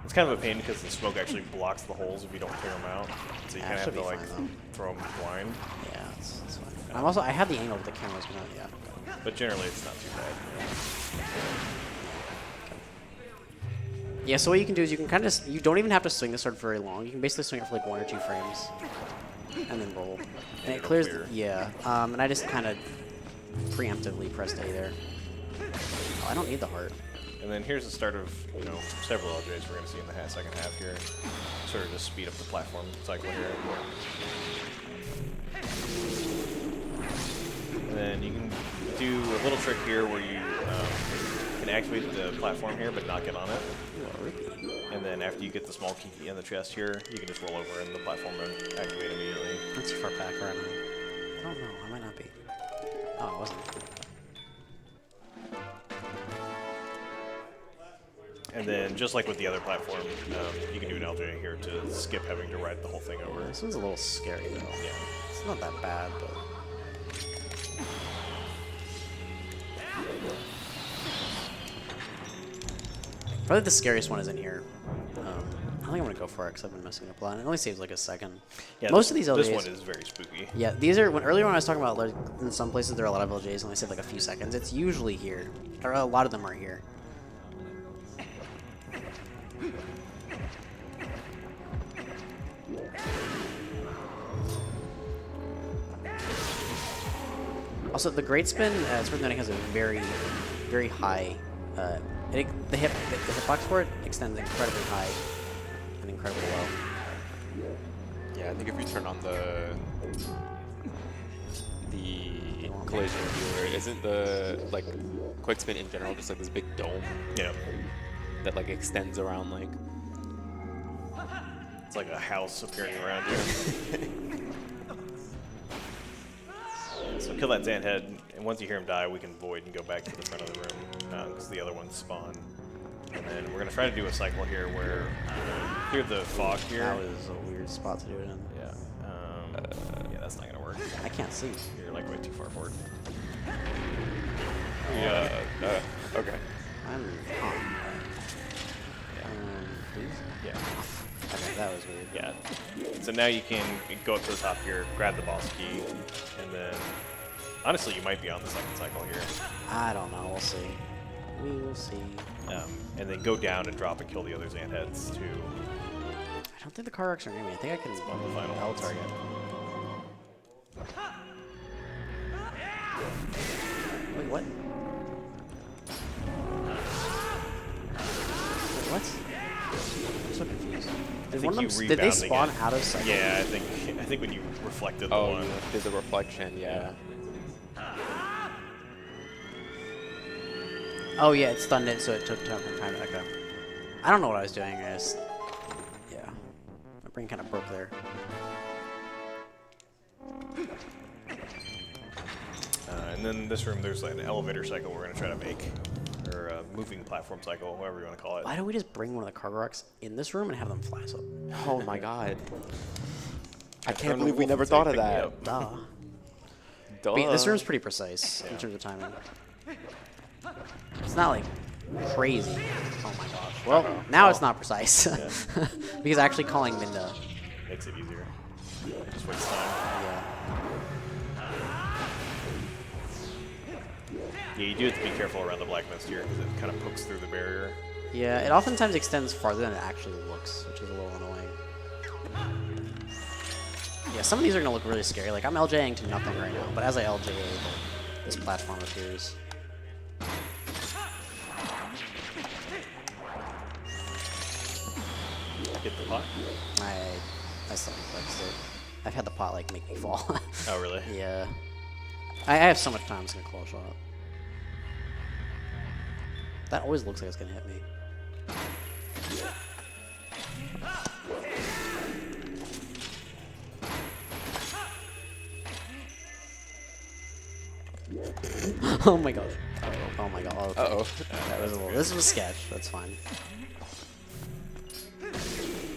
It's kind of a pain because the smoke actually blocks the holes if you don't clear them out. So you kind of have should to be like fine, throw them blind. Yeah, it's fine. I have the angle that the camera's gonna. Yeah. But generally, it's not too bad. Yeah. So what you can do is you can kind of you don't even have to swing the sword very long. You can basically swing it for like 1 or 2 frames, and then roll. And it clears. Yeah. And I just kind of preemptively pressed A there. Oh, I don't need the heart. And then here's the start of, you know, several LJs we're going to see in the second half here. Sort of just speed up the platform cycle here. And then you can do a little trick here where you can activate the platform here but not get on it. And then after you get the small key in the chest here, you can just roll over and the platform will activate immediately. That's too far back, right? I don't know. I might not be. Oh, it wasn't. And then, just like with the other platform, you can do an LJ here to skip having to ride the whole thing over. This one's a little scary, though. Yeah. It's not that bad, but... Probably the scariest one is in here. I think I'm going to go for it because I've been messing it up a lot. It only saves like a second. Yeah, Most of these LJs... This one is very spooky. Yeah, these are... Earlier when I was talking about, like, in some places there are a lot of LJs and they save like a few seconds. It's usually here. Or a lot of them are here. Also, the great spin, it's worth noting, has a very, very high. The hitbox for it extends incredibly high and incredibly low. Yeah, I think if you turn on the collision viewer, isn't the like quick spin in general just like this big dome? Yeah. That like extends around like. It's like a house appearing around you. So kill that Zant head, and once you hear him die, we can void and go back to the front of the room, because the other ones spawn. And then we're going to try to do a cycle here where clear the fog here. That was a weird spot to do it in. Yeah. Yeah, that's not going to work. I can't see. You're like way too far forward. Yeah. Okay. I'm on. Please? Yeah. Okay, that was weird. Yeah. So now you can go up to the top here, grab the boss key, and then honestly, you might be on the second cycle here. I don't know. We'll see. We will see. And then go down and drop and kill the other Zant heads too. I don't think the car wrecks are near me. I think I can On the final L target. Wait, what? Wait, what? I'm so confused. Did they spawn out of cycle? Yeah, I think when you reflected the Oh, one. you did the reflection, yeah. Oh yeah, it stunned it, so it took time from time. Okay. I don't know what I was doing. I just, yeah, my brain kind of broke there. And then in this room, there's like an elevator cycle we're gonna try to make, or a moving platform cycle, whatever you want to call it. Why don't we just bring one of the cargo rocks in this room and have them fly us up? Oh my god. I don't can't know believe we if never it's thought of anything, that. Duh. Duh. But this room's pretty precise in terms of timing. It's not like crazy. Oh my gosh. Well, now it's not precise because actually calling Minda. Makes it easier. Just wastes time. Yeah. Yeah, you do have to be careful around the black mist here because it kind of pokes through the barrier. Yeah, it oftentimes extends farther than it actually looks, which is a little annoying. Yeah, some of these are going to look really scary. Like, I'm LJing to nothing right now, but as I LJ, this platform appears. Hit the pot. I still flexed it. I've had the pot, like, make me fall. Oh, really? Yeah. I have so much time, I'm just going to claw shot. That always looks like it's going to hit me. Oh my gosh. Oh my god. Okay. Uh-oh. That was a little, this was sketch. That's fine.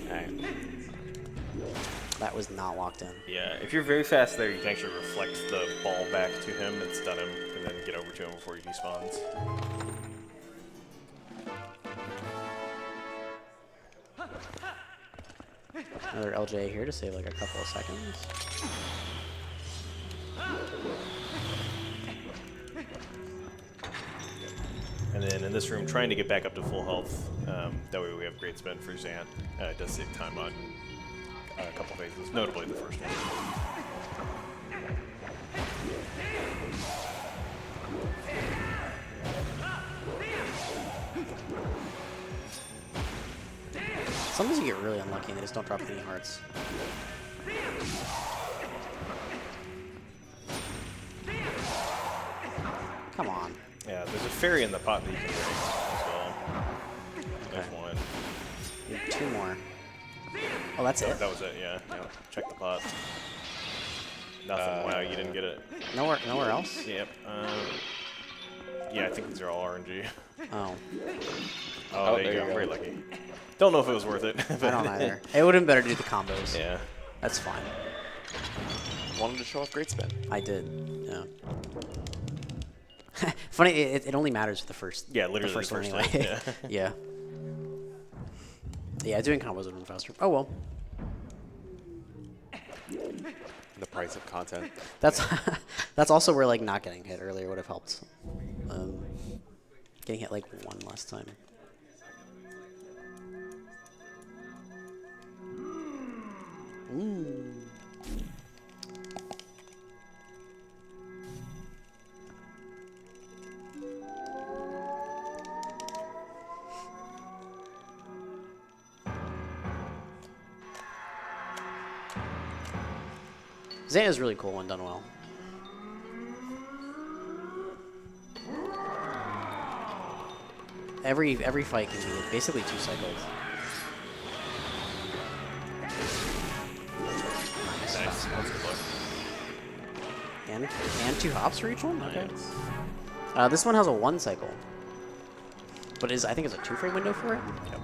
Alright. That was not locked in. Yeah, if you're very fast there, you can actually reflect the ball back to him and stun him, and then get over to him before he despawns. Another LJ here to save like a couple of seconds. And then in this room, trying to get back up to full health. That way we have great spin for Zant. It does save time on a couple phases, notably the first one. Sometimes you get really unlucky and they just don't drop any hearts. Come on. Yeah, there's a fairy in the pot that you can bring as well. There's one. Need 2 more. Oh, that's it? That was it, yeah. Check the pot. Nothing. Wow, you didn't get it. Nowhere else? Yep. Yeah, I think these are all RNG. Oh. Oh, there you go. Very lucky. Don't know if it was worth it. I don't either. It would have been better to do the combos. Yeah. That's fine. Wanted to show off great spin. I did. Yeah. Funny, it only matters for the first. Yeah, literally the first one hit, anyway. yeah. Yeah. Yeah, doing combos would have been faster. Oh well. The price of content. That's that's also where like not getting hit earlier would have helped. Getting hit like 1 last time. Zant is really cool when done well. Every fight can be basically 2 cycles. Nice. That's good luck. And 2 hops for each one? Okay. Nice. This one has a 1 cycle. But I think it's a 2-frame window for it? Yep.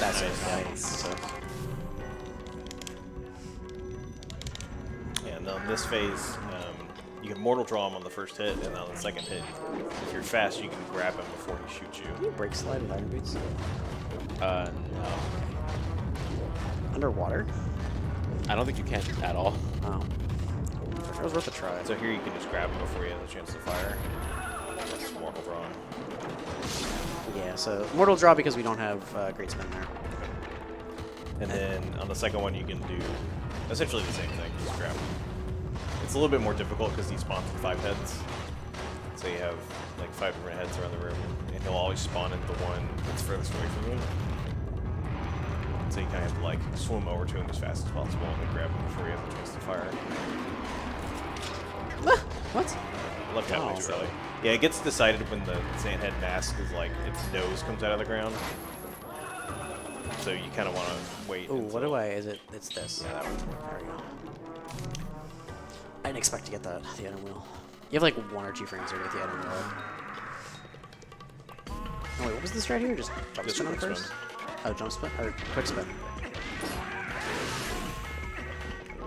That's Nice. it. And on this phase, you can mortal draw him on the first hit, and on the second hit, if you're fast, you can grab him before he shoots you. Can you break slide with iron boots? No. Underwater? I don't think you can at all. Oh. It was worth a try. So here you can just grab him before you have a chance to fire. That's mortal draw. Yeah, so mortal draw because we don't have great spin there. And then on the second one, you can do essentially the same thing, just grab him. It's a little bit more difficult because he spawns with 5 heads. So you have like 5 different heads around the room, and he'll always spawn at the one that's furthest away from you. So you kind of have to like swim over to him as fast as possible and then grab him before you have a chance to fire. What? I love how it's really. Yeah, it gets decided when the Sandhead mask is like its nose comes out of the ground. So you kind of want to wait. Ooh, what do I? Is it? It's this. Yeah, that one. There we go. I didn't expect to get that. The item wheel. You have like 1 or 2 frames here to get the item wheel. Oh wait, what was this right here? Just jump Just spin on quick first? spin. Oh, jump spin or quick spin.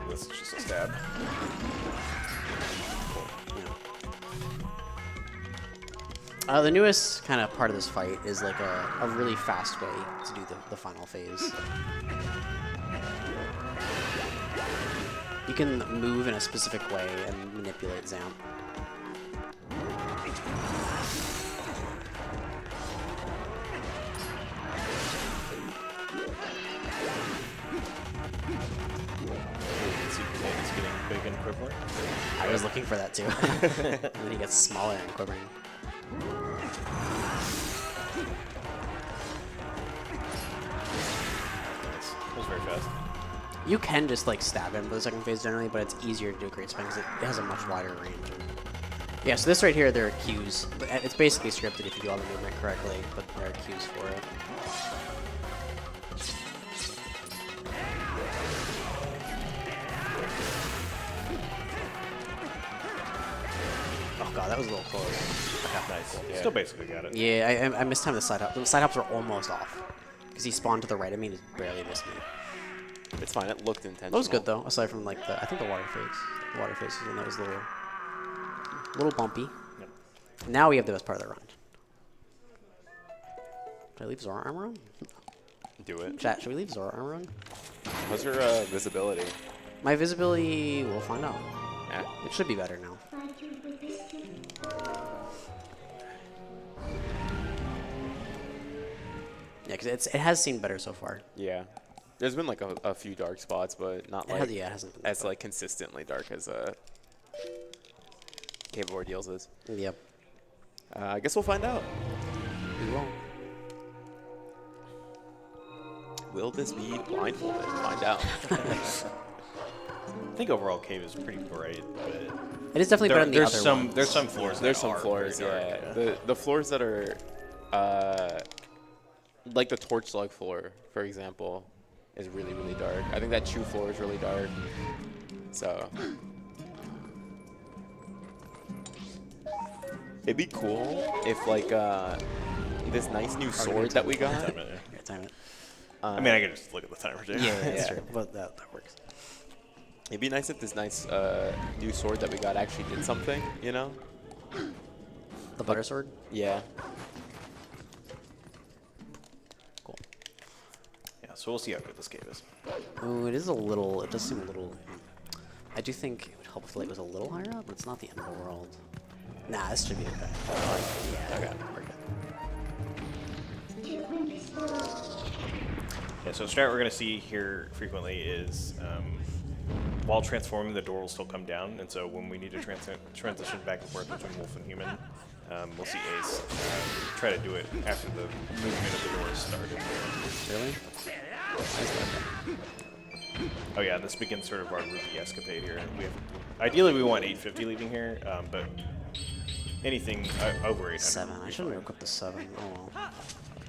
This is just a stab. The newest kind of part of this fight is like a really fast way to do the final phase. You can move in a specific way and manipulate Zant. It's getting big and quivering. I was looking for that too. And then he gets smaller and quivering. Nice. That was very fast. You can just like stab him for the second phase generally, but it's easier to do a great spin because it has a much wider range. Yeah, so this right here, there are cues. It's basically scripted if you do all the movement correctly, but there are cues for it. Oh god, that was a little close. Nice. Yeah. Still basically got it. Yeah, I mistimed the side hop. The side hops were almost off because he spawned to the right of me and just barely missed me. It's fine. It looked intentional. That was good though. Aside from like I think the water phase. The water phase was one that was a little bumpy. Yep. Now we have the best part of the run. Should I leave Zora armor on? Do it. Chat, should we leave Zora armor on? How's your visibility? My visibility, we'll find out. Yeah. It should be better now. Yeah, because it has seemed better so far. Yeah. There's been like a few dark spots, but not like Yeah, it hasn't been as like consistently dark as Cave of Ordeals is. Yep. I guess we'll find out. We will. Will this be blindfolded? Find out. I think overall Cave is pretty bright, but It is definitely better than the there's other some ones. there's some floors. There's that some are floors, pretty yeah. dark, The floors that are, like the torch slug floor, for example, is really, really dark. I think that chew floor is really dark. So it'd be cool if like this nice new sword that we got. Time it, yeah. Yeah, time it. I mean, I can just look at the timer too. Yeah, that's Yeah. true. But that works. It'd be nice if this nice new sword that we got actually did something, you know? The butter sword? Yeah. Cool. Yeah, so we'll see how good this cave is. Ooh, it is a little, it does seem a little, I do think it would help if like, it was a little higher up, but it's not the end of the world. Nah, this should be okay. Yeah, okay. We're good. Yeah, so a strat we're going to see here frequently is while transforming, the door will still come down, and so when we need to transition back and forth between wolf and human, we'll see Ace try to do it after the movement of the door has started. Really? Oh yeah, this begins sort of our rupee escapade here. Ideally, we want 850 leaving here, but anything over 800. 7. I shouldn't have equipped the 7. Oh well. I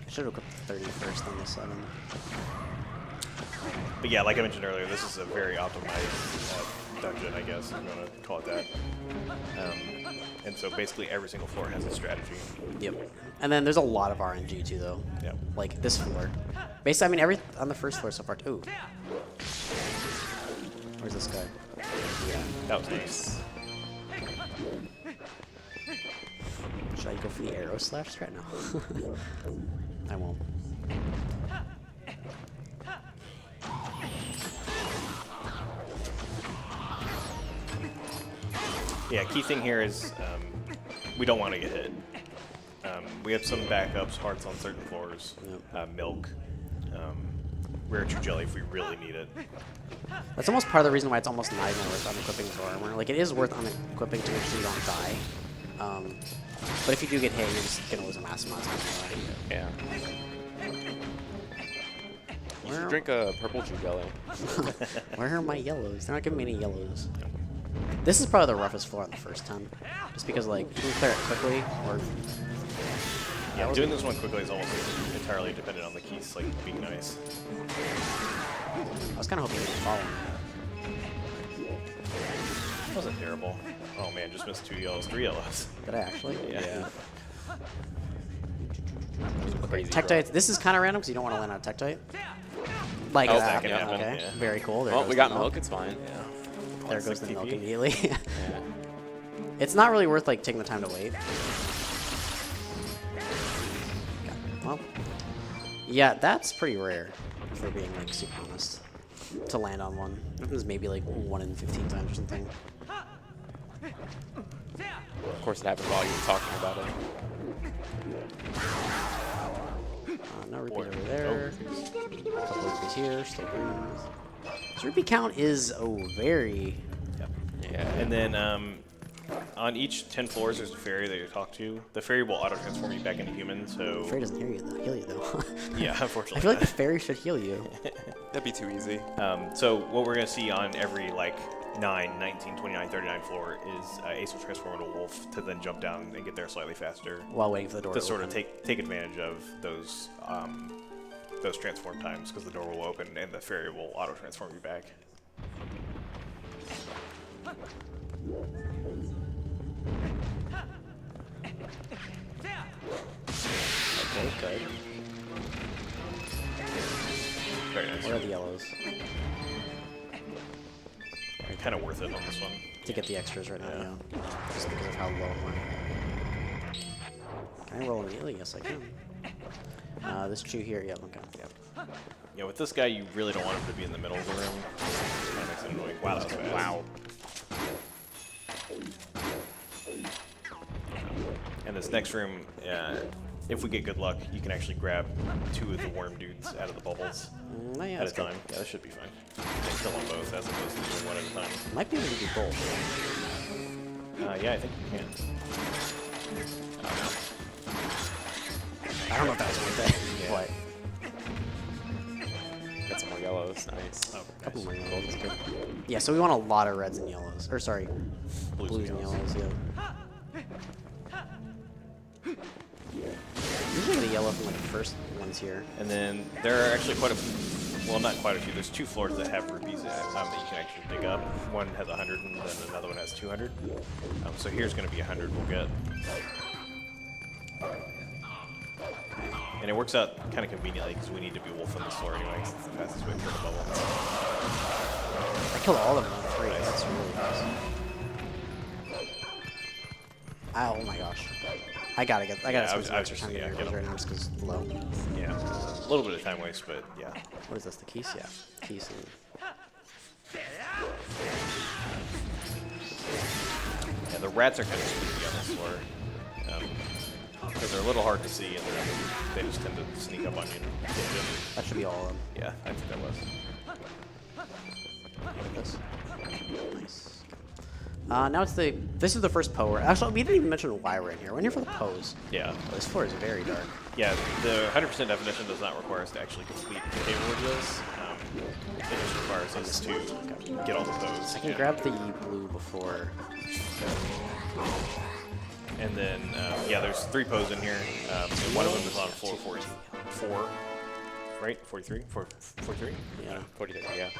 should have equipped the 30 first, then the 7. But yeah, like I mentioned earlier, this is a very optimized dungeon, I guess, if you want to call it that. And so basically every single floor has a strategy. Yep. And then there's a lot of RNG too, though. Yeah. Like this floor. Basically, I mean, on the first floor so far. Ooh. Where's this guy? Yeah, that was nice. Should I go for the arrow slash strat now? I won't. Yeah, key thing here is we don't want to get hit. We have some backups, hearts on certain floors, milk, rare true jelly if we really need it. That's almost part of the reason why it's almost not even worth unequipping Thor armor. Like, it is worth unequipping to make sure you don't die. But if you do get hit, you're just going to lose a massive amount of time. Yeah. You should drink a purple Jew jelly. Where are my yellows? They're not giving me any yellows. This is probably the roughest floor on the first 10. Just because, like, you can clear it quickly, or... Yeah, doing this one quickly is almost entirely dependent on the keys, like, being nice. I was kind of hoping you would follow me. That wasn't terrible. Oh man, just missed 2 yellows, 3 yellows. Did I actually? Yeah. Crazy Tektite, this is kind of random because you don't want to land on a Tektite. Like Oh, that. that can happen, Okay, yeah. very cool. There Well, goes we the got milk. It's fine. Yeah. There goes the 60 milk TP. immediately. Yeah. It's not really worth like taking the time to wait. Well, yeah, that's pretty rare, if we're being like super honest, to land on one. Happens maybe like 1 in 15 times or something. Of course, it happened while you were talking about it. No repeat over there. Couple of repeats here, still green. So repeat count is very. Yeah. And then on each 10 floors, there's a fairy that you talk to. The fairy will auto-transform you back into human, so... Fairy doesn't heal you though. Yeah, unfortunately. I feel like the fairy should heal you. That'd be too easy. So what we're going to see on every, like, 9, 19, 29, 39 floor is Ace will transform into a wolf to then jump down and get there slightly faster. While waiting for the door To to sort of open. take advantage of those transform times, because the door will open and the fairy will auto-transform you back. Okay, good. Very nice. Where are the yellows? kind of worth it on this one. To get the extras right now, yeah. Just because of how low I'm. Can I roll immediately? Yes, I can. This chew here, yep, okay. Yep. Yeah, with this guy, you really don't want him to be in the middle of the room. Kind of makes it annoying. Wow, that's fast. Wow. And this next room, if we get good luck, you can actually grab 2 of the worm dudes out of the bubbles Yeah, at a time. Yeah, that should be fine. And kill them both as opposed to doing one at a time. Might be able to do both. Yeah, I think you can. I don't know if that was worth it, but Got some more yellows. Nice. Oh, a couple nice. more yellows is good. Yeah, so we want a lot of reds and yellows. Or sorry, blues and yellows, yeah. Usually get a yellow from like the first ones here. And then there are actually quite a few, well, not quite a few. There's 2 floors that have rupees that you can actually dig up. One has 100 and then another one has 200. So here's going to be 100 we'll get. And it works out kind of conveniently because we need to be wolf on this floor anyway, 'cause it's the fastest way to the bubble. I killed all of them on 3. That's really nice. Oh my gosh. I gotta spend some extra time getting get those right now just because it's low. Yeah, a little bit of time waste, but yeah. What is this, the keys? Yeah, keys. Yeah, the rats are kind of spooky on this floor. Because they're a little hard to see and they just tend to sneak up on you and get you. That should be all of them. Yeah, I think that was. This. Nice. Now it's this is the first Poe. Actually, we didn't even mention why we're in here. We're in here for the Poes. Yeah. This floor is very dark. Yeah, the 100% definition does not require us to actually complete the cave ordeals. It just requires us to get all the Poes. I can grab the blue before. And then, yeah, there's 3 Poes in here. So one of them is on floor 4, right? 43? 43? Yeah. 43, yeah.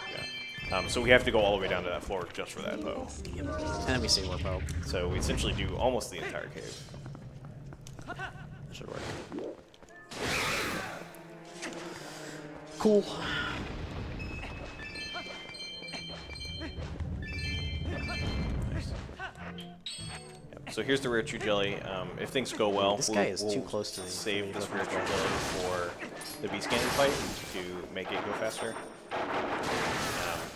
Yeah. So we have to go all the way down to that floor just for that Poe. Yep. And then we see more Poe. So we essentially do almost the entire cave. That should work. Cool. So here's the rare true jelly. If things go well, This guy is too close to me. save this rare true jelly for the beast cannon fight to make it go faster.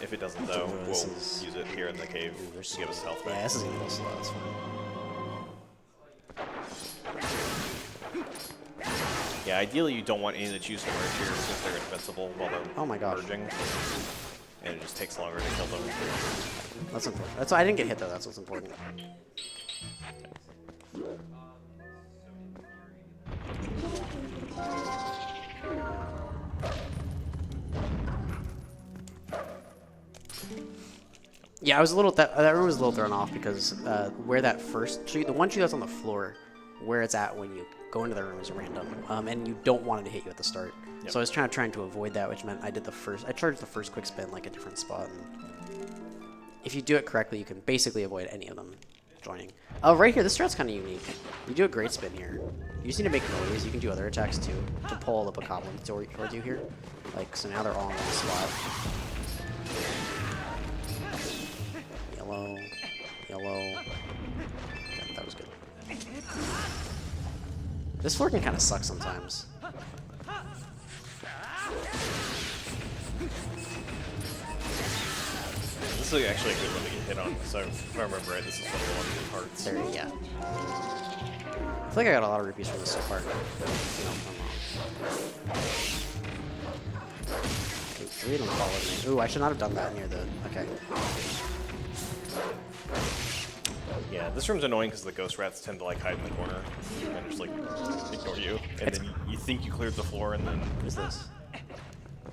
If it doesn't, though, we'll use it here in the cave to give us health back. Yeah, this is a little slow. That's fine. Yeah, ideally you don't want any of the chews to merge here since they're invincible while they're Oh my gosh. merging. And it just takes longer to kill them. That's important. That's why I didn't get hit though. That's what's important. Yeah, I was a little that room was a little thrown off because where that first tree, the one tree that's on the floor, where it's at when you go into the room is random, and you don't want it to hit you at the start. Yep. So I was trying to avoid that, which meant I charged the first quick spin like a different spot. And if you do it correctly, you can basically avoid any of them joining. Oh, right here, this strat's kind of unique. You do a great spin here. You just need to make noise. You can do other attacks too to pull up a goblin towards you here. Like, so now they're all in one spot. Yellow. Okay, that was good. This floor can kind of suck sometimes. This is actually a good one to get hit on. So if I remember right, this is one of the ones with hearts. There, yeah. I feel like I got a lot of rupees from this so far. No, I'm wrong. Okay, 3 of them followed me. Ooh, I should not have done that near the... Okay. Yeah, this room's annoying because the ghost rats tend to like hide in the corner and just like ignore you. And then you think you cleared the floor and then... What is this?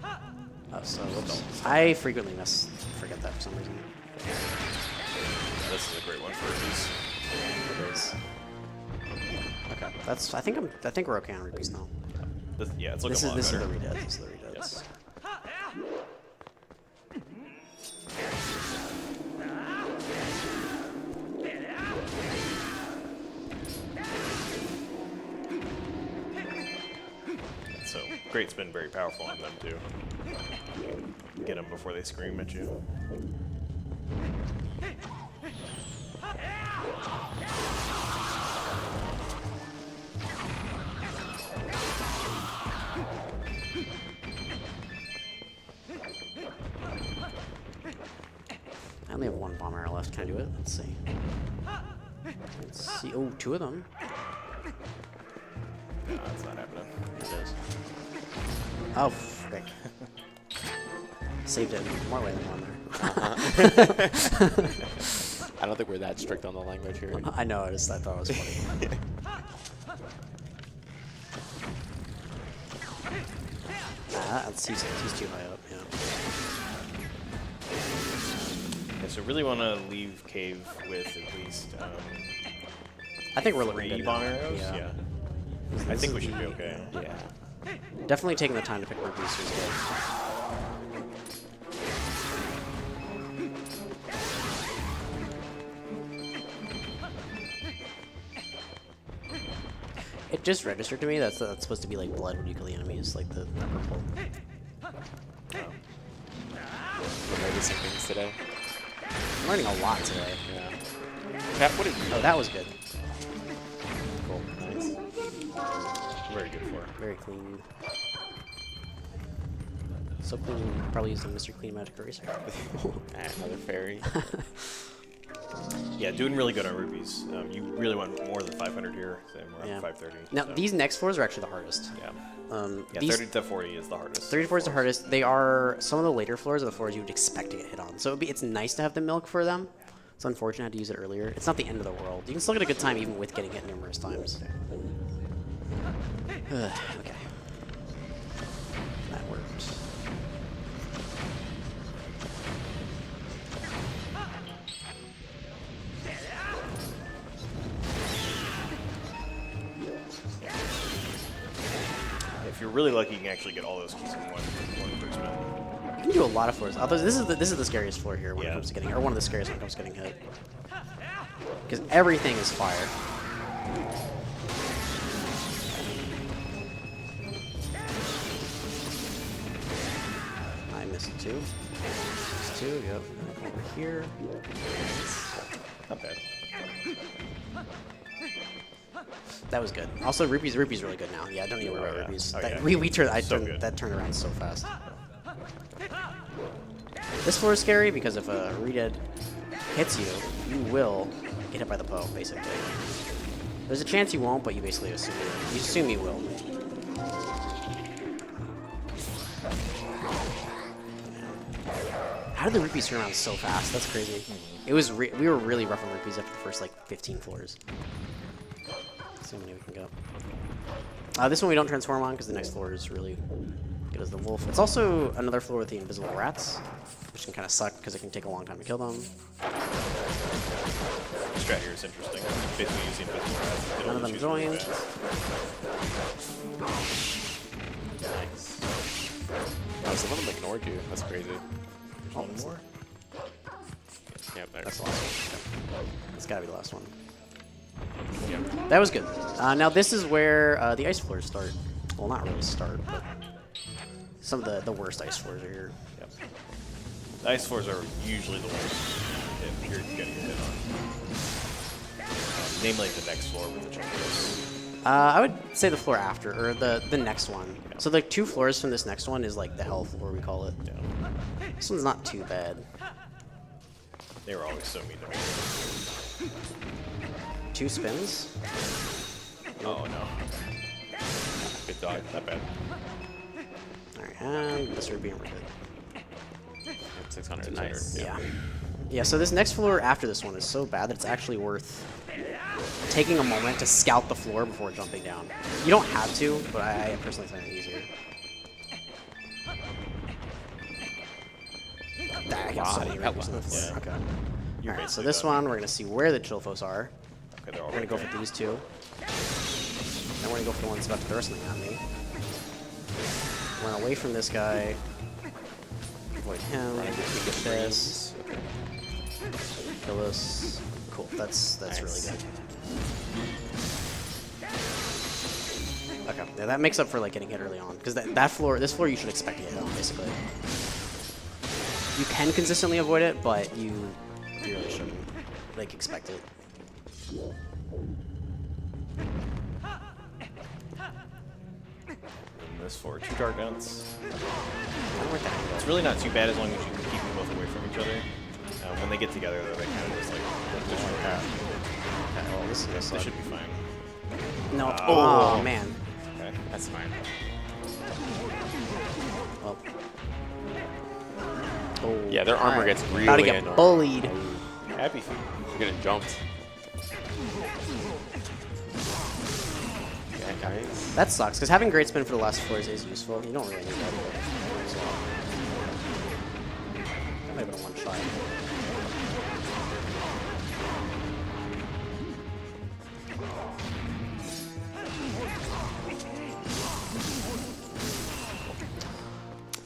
Oh, so whoops. I frequently forget that for some reason. This is a great one for rupees. It is. Okay, that's. I think we're okay on rupees now. Yeah, it's looking a lot This is better. the redeads. This is the redeads. Yes. So, Great's been very powerful on them too. Get them before they scream at you. I only have one bomb arrow left. Can I do it? Let's see. Let's see. Oh, two of them. No, that's not happening. It is. Oh, frick. Saved it in more way than one there. I don't think we're that strict on the language here. I know, I thought it was funny. He's too high up, yeah. Yeah, so really want to leave cave with at least I think we're looking 3 good bomb now. arrows. Yeah. I think we should be okay. Yeah. Definitely taking the time to pick rupees is good. It just registered to me that's supposed to be like blood when you kill the enemies, like the purple. We're learning some things today. I'm learning a lot today. Yeah. Pat, what did you Oh, that was good. Cool. Nice. Very good for. Very clean. So clean, probably using Mr. Clean Magic Eraser. Another fairy. Yeah, doing really good on rupees. You really want more than 500 here, so we're Yeah. at 530. Now, so. these next floors are actually the hardest. Yeah. Yeah, These 30 to 40 is the hardest. 34 is the hardest. They are some of the later floors are the floors you would expect to get hit on. So it's nice to have the milk for them. It's unfortunate I had to use it earlier. It's not the end of the world. You can still get a good time even with getting hit numerous times. Okay. That worked. If you're really lucky, you can actually get all those keys in one quick spin. You can do a lot of floors. Although this is the scariest floor here when it Yeah. comes to getting, or one of the scariest when it comes to getting hit. Because everything is fire. I missed two. Missed two, yep. Over here. Not bad. That was good. Also, Rupee's really good now. Yeah, I don't need to worry about yeah. Rupees. Oh, That, yeah. that turned around so fast. This floor is scary because if a Redead hits you, you will get hit by the Poe, basically. There's a chance you won't, but you basically assume you will. How did the Rupees turn around so fast? That's crazy. It was we were really rough on Rupees after the first like 15 floors. Let's see how many we can go. This one we don't transform on because the next floor is really good as the wolf. It's also another floor with the invisible rats, which can kind of suck because it can take a long time to kill them. The strat here is interesting. Basically using invisible rats. They don't None of them choose really joined. fast. Nice. Oh, some of them ignored you. That's crazy. There's one more. Yeah, That's the last one. It's gotta be the last one. Yeah. That was good. Now this is where the ice floors start. Well, not really start, but some of the worst ice floors are here. Yep. The ice floors are usually the ones if you're getting hit on. Namely the next floor with the checkpoints. I would say the floor after, or the next one. Yeah. So the 2 floors from this next one is like the hell floor, we call it. Yeah. This one's not too bad. They were always so mean to me. 2 spins. Oh no. Good dog. Not bad. Alright, and this would be we're good. 600. 600, Nice. Yeah. Yeah, so this next floor after this one is so bad that it's actually worth taking a moment to scout the floor before jumping down. You don't have to, but I personally find it easier. I got so many records on the floor. Yeah. Okay. You're Alright, so basically this done. one, we're going to see where the Chilfos are. Okay, they're all We're going to go right for these 2. Then we're going to go for the ones about to throw something at me. Run away from this guy. Avoid him. Get this. Kill this. Cool. That's Nice. really good. Okay. Yeah, that makes up for like getting hit early on because this floor you should expect to get hit on basically. You can consistently avoid it, but you really shouldn't like expect it. And this for 2 dark nuts. Kinda worked out. It's really not too bad as long as you can keep them both away from each other. When they get together, though, they kind of just like Oh, this is gonna they suck. should be fine. No. Oh. Oh man. Okay. That's fine. Well. Oh. Yeah, their armor Alright. gets really About to get annoying. bullied. Happy feet. You're getting jumped. Yeah, guys. That sucks, because having great spin for the last floors is useful. You don't really need that. So, that might have been a one shot.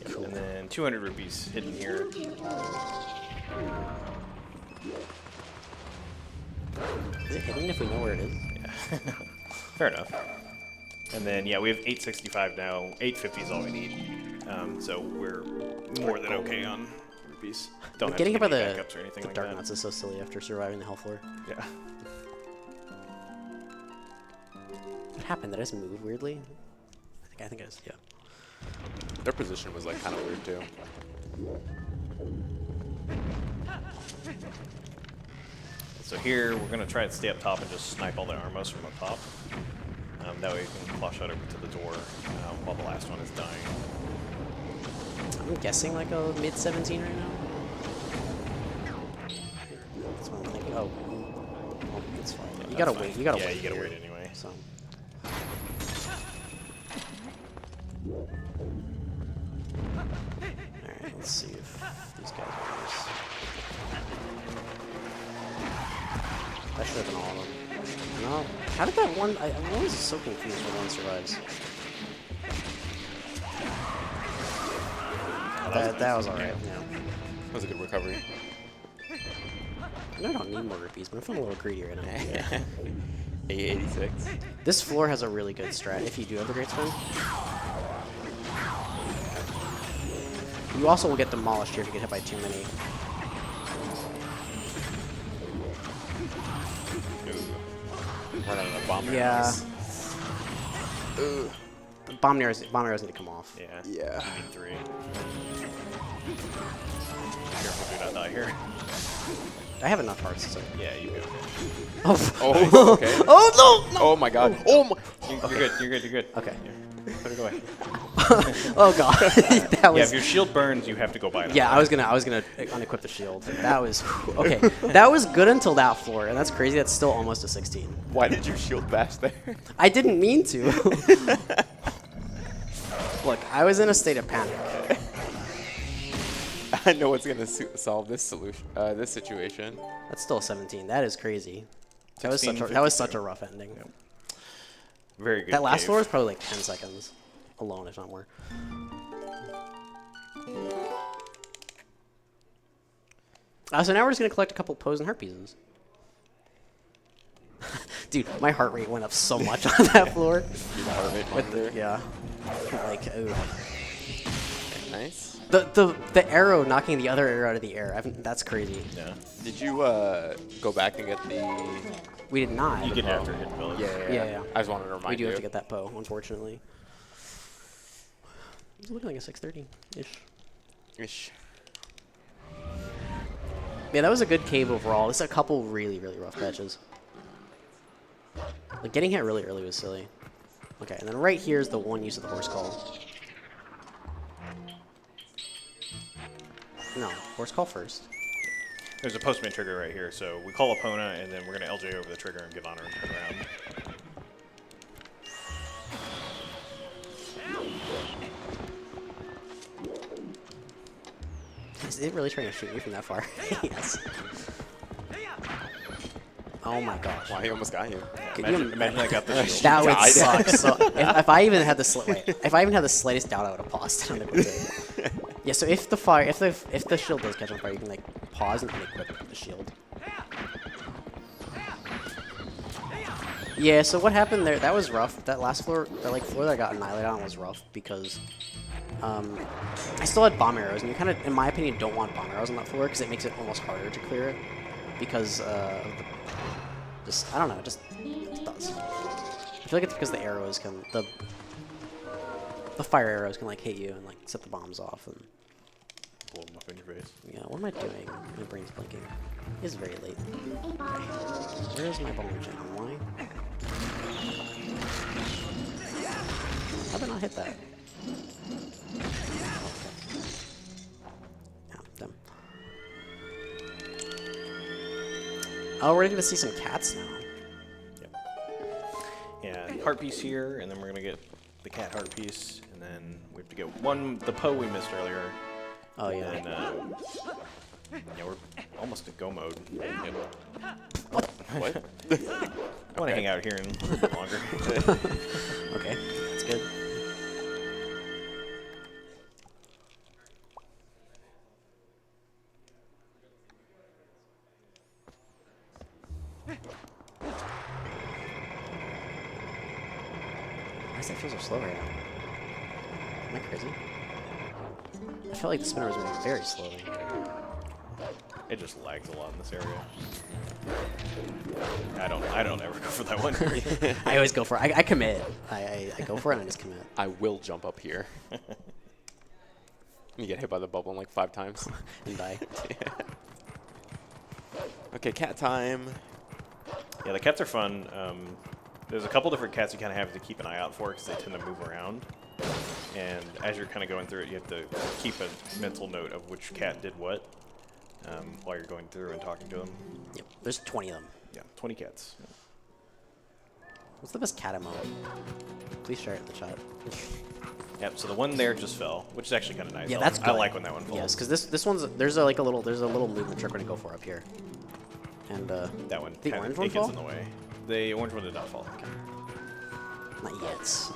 Cool. And then 200 rupees hidden here. Is it hidden if we know where it is? Yeah. Fair enough. And then, yeah, we have 865 now. 850 is all we need. So we're more than okay on rupees. Don't have Getting to hit by get any the backups or anything like dark that. nuts is so silly after surviving the hell floor. Yeah. What happened? Did I just move weirdly? I think I just, yeah. Their position was like kind of weird too. So here, we're going to try to stay up top and just snipe all the armos from up top. That way we can flush out over to the door while the last one is dying. I'm guessing like a mid 17 right now. That's what I'm thinking. Oh, it's fine. You gotta That's wait. fine. You gotta Yeah, wait. you gotta here. wait anyway. So. Alright, let's see if these guys are nice. That should have been all of them. No. How did that one? I'm always so confused when one survives. That was alright, yeah. That was a good recovery. I know I don't need more rupees, but I'm feeling a little greedy right now. 886. This floor has a really good strat if you do have the great spin. You also will get demolished here if you get hit by too many. Running out of bomb Yeah. arrows. Ooh. Bomb arrows need to come off. Yeah. Yeah. You need 3. Careful, do not die here. I have enough hearts, so. Yeah, you go. Oh, Oh, okay. oh no! Oh my god. Oh my. You're good, you're good, you're good. Okay. Here, put it away. Oh god, that Yeah, was. if your shield burns, you have to go buy it. Yeah, I was gonna unequip the shield. That was okay. That was good until that floor, and that's crazy. That's still almost a 16. Why did you shield bash there? I didn't mean to. Look, I was in a state of panic. I know what's gonna solve this solution. This situation. That's still a 17. That is crazy. That was 16, such a rough ending. Yep. Very good. That last cave. floor was probably like 10 seconds alone, if not more. So now we're just gonna collect a couple Poes and heart pieces. Dude, my heart rate went up so much on that floor. Yeah. Like, ooh. Nice. The arrow knocking the other arrow out of the air. That's crazy. Yeah. Did you go back and get the? We did not. You get after hit village. Yeah. I just wanted to remind We do you. have to get that Poe, unfortunately. It's looking like a 630-ish. Ish. Yeah, that was a good cave overall. This is a couple really, really rough patches. Like, getting hit really early was silly. Okay, and then right here is the one use of the horse call. No, horse call first. There's a postman trigger right here, so we call Epona, and then we're going to LJ over the trigger and give honor and turn around. Is it really trying to shoot me from that far? Yes. Oh my gosh. Wow, he almost got you. Could Imagine I got the shield. That would died. suck. So if I even had the slightest doubt, I would have paused and unequipped it. Yeah. So if the shield does catch on fire, you can like pause and unequip the shield. Yeah. So what happened there? That was rough. That last floor, that floor that I got annihilated on was rough because I still had bomb arrows, and you kind of, in my opinion, don't want bomb arrows on that floor because it makes it almost harder to clear it because of the, I don't know, it just does. I feel like it's because the arrows can, the fire arrows can like hit you and like set the bombs off and Blow them up in your face. yeah. What am I doing? My brain's blinking. It's very late. Okay. Where is my bomb jam? Why? How did I not hit that? Them. Oh, we're gonna see some cats now. Yep. Yeah, heart piece here, and then we're gonna get the cat heart piece, and then we have to get the Poe we missed earlier. Oh yeah. And yeah, we're almost at go mode. What? I want to hang out here a little bit longer. Okay, that's good. Why does that feel so slow right now? Am I crazy? I felt like the spinner was moving very slowly. It just lags a lot in this area. I don't ever go for that one. I always go for it. I commit. I go for it and I just commit. I will jump up here. You get hit by the bubble like 5 times. And die. Okay, cat time. Yeah, the cats are fun. There's a couple different cats you kind of have to keep an eye out for because they tend to move around. And as you're kind of going through it, you have to keep a mental note of which cat did what while you're going through and talking to them. Yep. There's 20 of them. Yeah, 20 cats. Yeah. What's the best cat emote? Please share it in the chat. Yep. So the one there just fell, which is actually kind of nice. Yeah, that's good. I like when that one falls. Yes, because this one's there's a little movement trick we're gonna go for up here. And That one. the kinda- orange one it gets fall? in the way. The orange one did not fall. Not yet.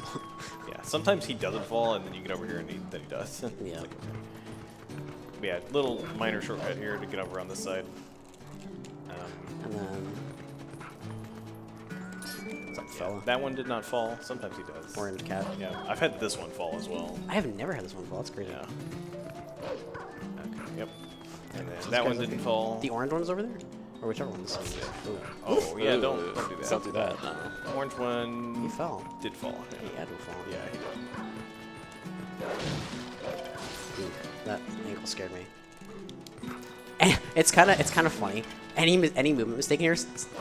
Yeah. Sometimes he doesn't fall, and then you get over here and then he does. It's Yeah. like, okay. But yeah, little minor shortcut here to get over on this side. And then what's that Yeah, fella? that one did not fall. Sometimes he does. Orange cat. Yeah, I've had this one fall as well. I have never had this one fall. That's crazy. Yeah. Okay. Yep. And then So that this one guy's didn't okay. fall. The orange one's over there, or whichever one's. Ooh. Oh yeah, don't do that. Don't do that. No. Orange one He fell. did fall. He had to fall. Yeah, he did. Ooh, that ankle scared me. And it's kind of funny. Any movement mistake here,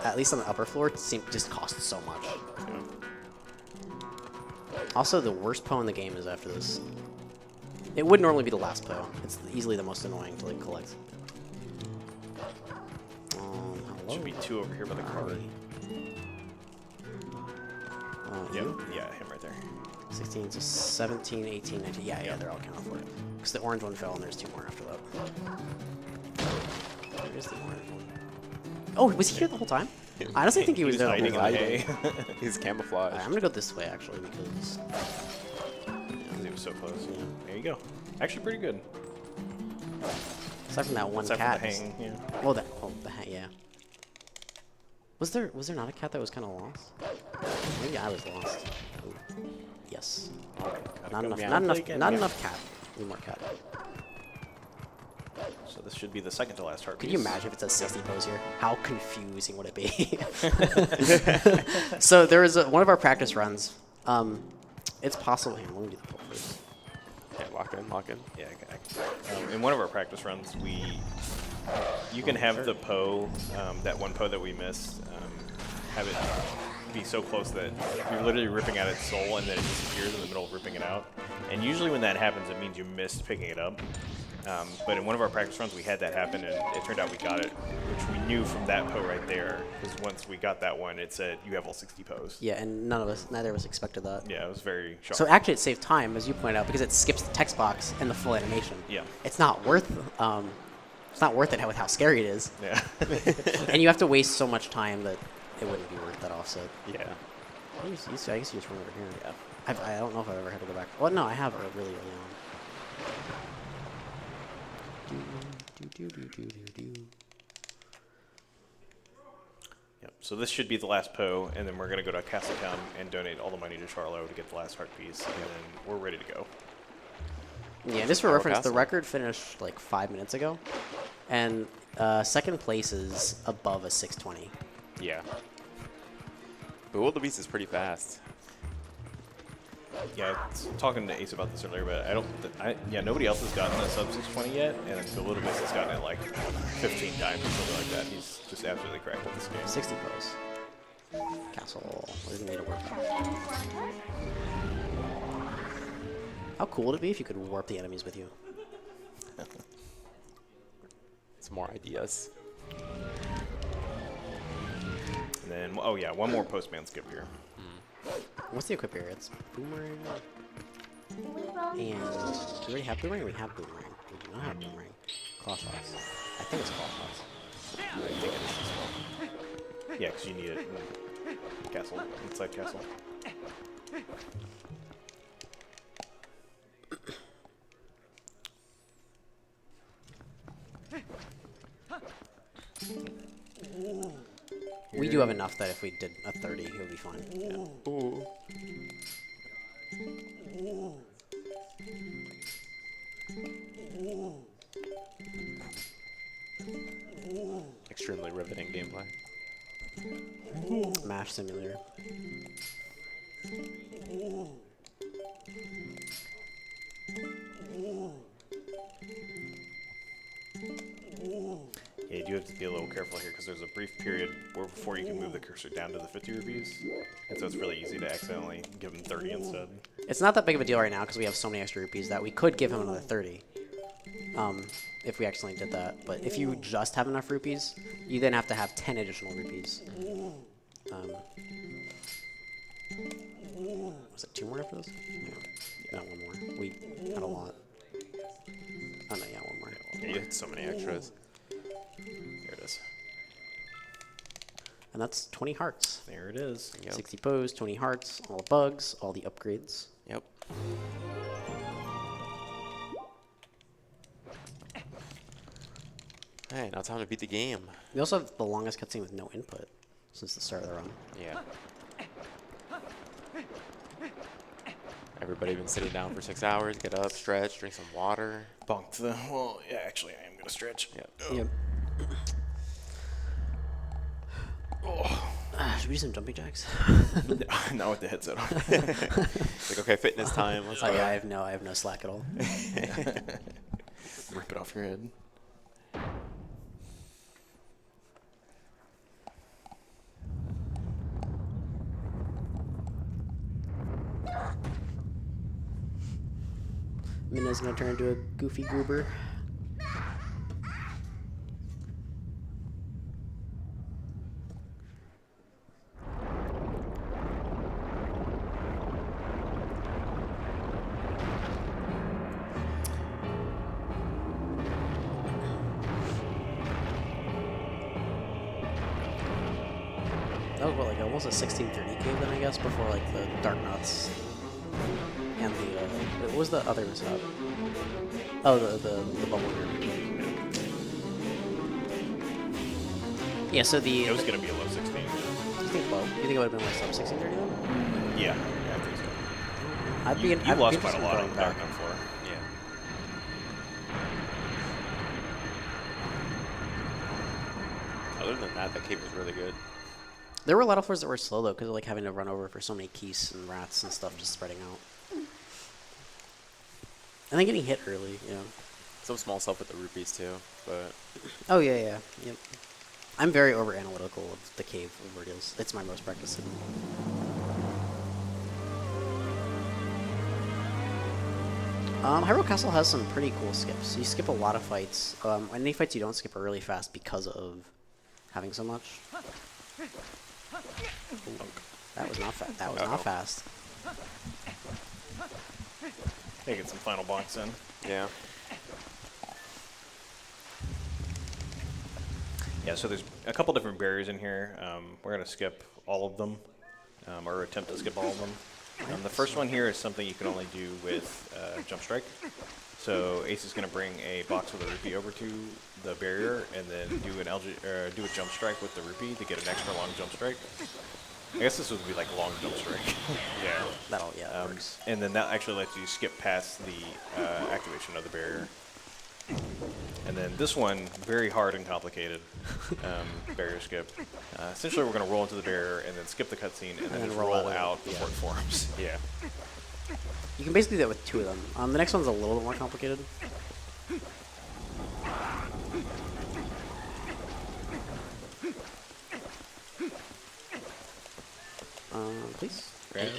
at least on the upper floor, just costs so much. Yeah. Also, the worst Poe in the game is after this. It would normally be the last Poe. It's easily the most annoying to like collect. Hello. Should be 2 over here by the card. Yep. You? Yeah, him right there. 16, so 17, 18, 19. Yeah, they're all counted for it. Because the orange one fell and there's 2 more after that. Where's the orange one? Oh, was he here the whole time? I honestly think he was there the hiding whole in the time. hay He's camouflaged. I'm gonna go this way actually because because he was so close. Yeah. There you go. Actually, pretty good. aside from that one Aside cat. from the hang, yeah. Oh, the hang, yeah. Was there not a cat that was kind of lost? Maybe I was lost. Ooh. Yes. Not enough. Not enough cat. Need more cat. So this should be the second to last heart Could piece. you imagine if it's a 60 pose here? How confusing would it be? So there is one of our practice runs. It's possible. Hang on, let me do the pull first. Yeah, lock in. Yeah. In one of our practice runs, you can have the Poe, that one Poe that we missed, have it be so close that you're literally ripping out its soul and then it disappears in the middle of ripping it out. And usually when that happens, it means you missed picking it up. But in one of our practice runs, we had that happen, and it turned out we got it, which we knew from that Poe right there, because once we got that one, it said, you have all 60 Poes. Yeah, and neither of us expected that. Yeah, it was very shocking. So actually, it saved time, as you pointed out, because it skips the text box and the full animation. Yeah. It's not worth. It's not worth it with how scary it is. Yeah. And you have to waste so much time that it wouldn't be worth that offset. Yeah. I guess you just run over here. Yeah. I don't know if I've ever had to go back. Well, no, I have really early on. Yep. So this should be the last Poe, and then we're going to go to Castletown and donate all the money to Charlo to get the last heart piece, and then we're ready to go. Yeah, just for Hyrule reference, the Castle. record finished like 5 minutes ago, and second place is above a 620. Yeah. But Wildebeest is pretty fast. Yeah, I was talking to Ace about this earlier, but nobody else has gotten a sub 620 yet, and the Little Beast has gotten it like 15 times or something like that. He's just absolutely cracked at this game. 60 pose. Castle. What does it need to work on? How cool would it be if you could warp the enemies with you? Some more ideas. And then, oh yeah, one more postman skip here. What's the equip here? It's boomerang. And do we already have boomerang? We have boomerang. We do not have boomerang. Claw shots. I think it's claw shots. I think it is as well. Yeah, because you need it in castle, inside castle. We do have enough that if we did a 30, it would be fine. Yeah. Ooh. Extremely riveting gameplay. Mash simulator. Yeah, you do have to be a little careful here because there's a brief period before you can move the cursor down to the 50 rupees, and so it's really easy to accidentally give him 30 instead. It's not that big of a deal right now because we have so many extra rupees that we could give him another 30. If we accidentally did that. But if you just have enough rupees, you then have to have 10 additional rupees. Was it 2 more after this? No, one more. We had a lot. Oh no, yeah, one more. Yeah, you had so many extras. There it is. And that's 20 hearts. There it is. Yep. 60 pose, 20 hearts, all the bugs, all the upgrades. Yep. Hey, now time to beat the game. We also have the longest cutscene with no input since the start of the run. Yeah. Everybody been sitting down for 6 hours. Get up, stretch, drink some water. Bonk the. Well, yeah, actually, I am going to stretch. Yep. Yep. Should we do some jumping jacks? Not with the headset on. Like, okay, fitness time. Let's Oh go. yeah, I have no slack at all. Rip it off your head. Minna's gonna turn into a goofy goober. That was what, like almost a 1630 cave then, I guess, before like the dark nuts and the what was the other mishap? Oh, the bubble room. Yeah, so the It was going to be a low 16. 16 low. You think it would have been like sub 1630 then? Yeah, I think so. I'd be You I'd lost be quite a interested in lot going on back. Dark Knight 4. Yeah. Other than that, that cave was really good. There were a lot of floors that were slow though, because of like having to run over for so many keys and rats and stuff just spreading out. And then getting hit early, yeah. Some small stuff with the rupees too, but Oh yeah, yeah, yep. I'm very over analytical of the cave ordeals. It's my most practiced. Hyrule Castle has some pretty cool skips. You skip a lot of fights. Any fights you don't skip are really fast because of having so much. Ooh, that was not fast. That was not fast. Hey, get some final bonks in. yeah. Yeah, so there's a couple different barriers in here. We're going to skip all of them, or attempt to skip all of them. The first one here is something you can only do with Jump Strike. So Ace is going to bring a box with a rupee over to the barrier, and then do a Jump Strike with the rupee to get an extra long Jump Strike. I guess this would be like long jump strike. Yeah. That'll, yeah, works. And then that actually lets you skip past the activation of the barrier. And then this one, very hard and complicated barrier skip. Essentially, we're going to roll into the barrier and then skip the cutscene and then just roll out before it forms. Yeah. You can basically do that with 2 of them. The next one's a little bit more complicated. Please. Right.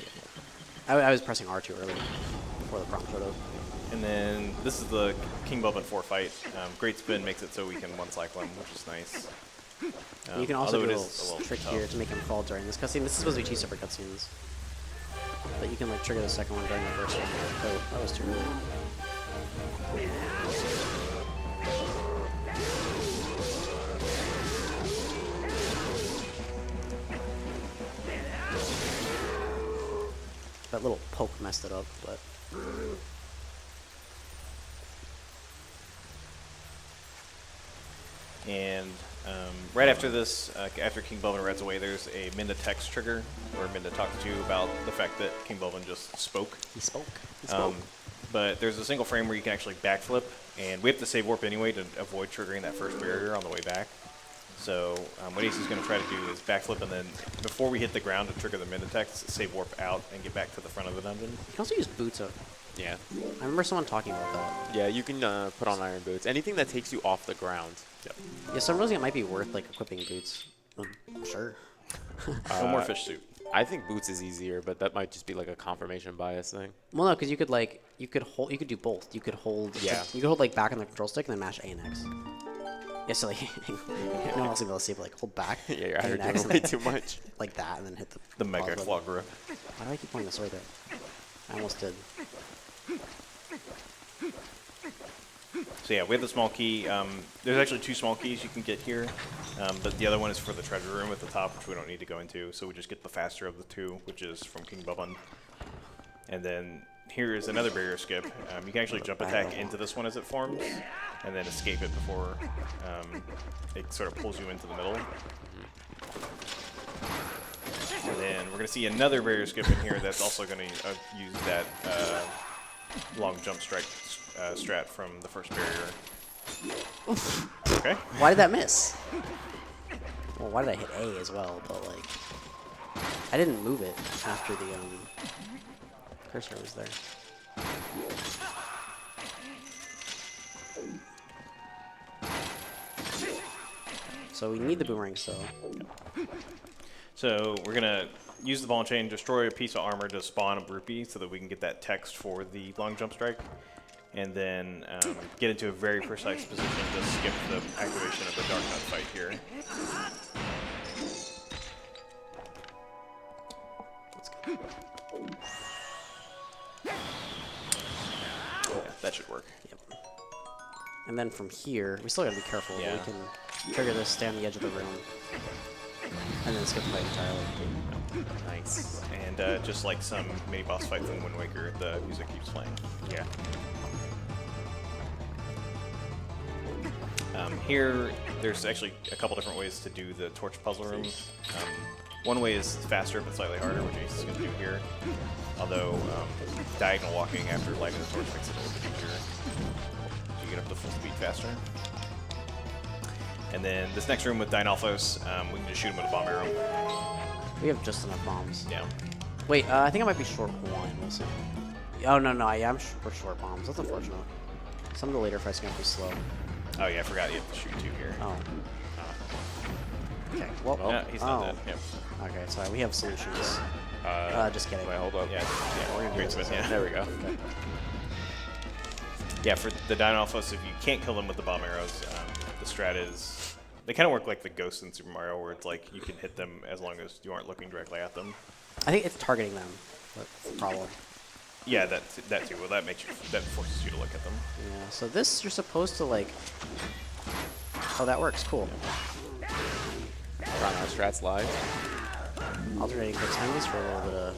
I was pressing R too early before the prompt showed up. And then this is the King Bubba 4 fight. Great Spin makes it so we can one-cycle him, which is nice. You can also do although a it little is a little trick tough. here to make him fall during this cutscene. This is supposed to be 2 separate cutscenes. But you can like trigger the second one during the first one. Oh, that was too early. That little poke messed it up, but And right after this, after King Belvin rides away, there's a Minda text trigger where Minda talks to you about the fact that King Belvin just spoke. he spoke. But there's a single frame where you can actually backflip, and we have to save warp anyway to avoid triggering that first barrier on the way back. So what Ace is going to try to do is backflip, and then before we hit the ground to trigger the Minda text, save warp out and get back to the front of the dungeon. You can also use boots. Yeah. I remember someone talking about that. Yeah, you can put on iron boots. Anything that takes you off the ground. Yep. Yeah, so I'm realizing it might be worth like equipping boots. Sure. No more fish suit. I think boots is easier, but that might just be like a confirmation bias thing. Well, no, because you could like you could do both. You could hold. Yeah. You could hold like back on the control stick and then mash A and X. Yeah, so like no one else will be able to see, but like hold back. Yeah, you're A out here and X, doing and way then too much. like that, and then hit the. The Mega pause Claw button. Grip. Why do I keep pointing the sword there? I almost did. So yeah, we have the small key. There's actually 2 small keys you can get here, but the other one is for the treasure room at the top, which we don't need to go into. So we just get the faster of the 2, which is from King Bubban. And then here is another barrier skip. You can actually jump attack into this one as it forms, and then escape it before it sort of pulls you into the middle. And then we're going to see another barrier skip in here that's also going to use that long jump strike strat from the first barrier. Okay. Why did that miss? Well, why did I hit A as well? But like, I didn't move it after the cursor was there. So we need the boomerang still. So we're going to use the ball and chain, destroy a piece of armor to spawn a rupee so that we can get that text for the long jump strike. And then get into a very precise position to skip the activation of the Dark Nut fight here. Let's go. Yeah, that should work. Yep. And then from here, we still gotta be careful. Yeah. We can trigger this, stay on the edge of the room, and then skip the fight entirely. Nice. And just like some mini boss fights in Wind Waker, the music keeps playing. Yeah. Here, there's actually a couple different ways to do the torch puzzle room. One way is faster but slightly harder, which Ace is going to do here. Although diagonal walking after lighting the torch makes it a little bit easier. So you get up to full speed faster. And then this next room with Dynalphos, we can just shoot him with a bomb arrow. We have just enough bombs. Yeah. Wait, I think I might be short one. We'll see. Oh no, we're short bombs. That's unfortunate. Some of the later fights are gonna be slow. Oh yeah, I forgot you have to shoot 2 here. Oh. Okay. Well. Yeah, he's not dead. Yep. Okay. Sorry. We have solutions. Just kidding. Wait, hold up. Yeah, we're gonna yeah. do Great this Smith, yeah. There we go. Okay. Yeah, for the Dynalphos, if you can't kill them with the bomb arrows, the strat is... They kind of work like the ghosts in Super Mario, where it's like you can hit them as long as you aren't looking directly at them. I think it's targeting them. That's the problem. Yeah, that too. Well, that forces you to look at them. Yeah. So this, you're supposed to like. Oh, that works. Cool. Trying our strats live. Alternating proximities for a little bit of.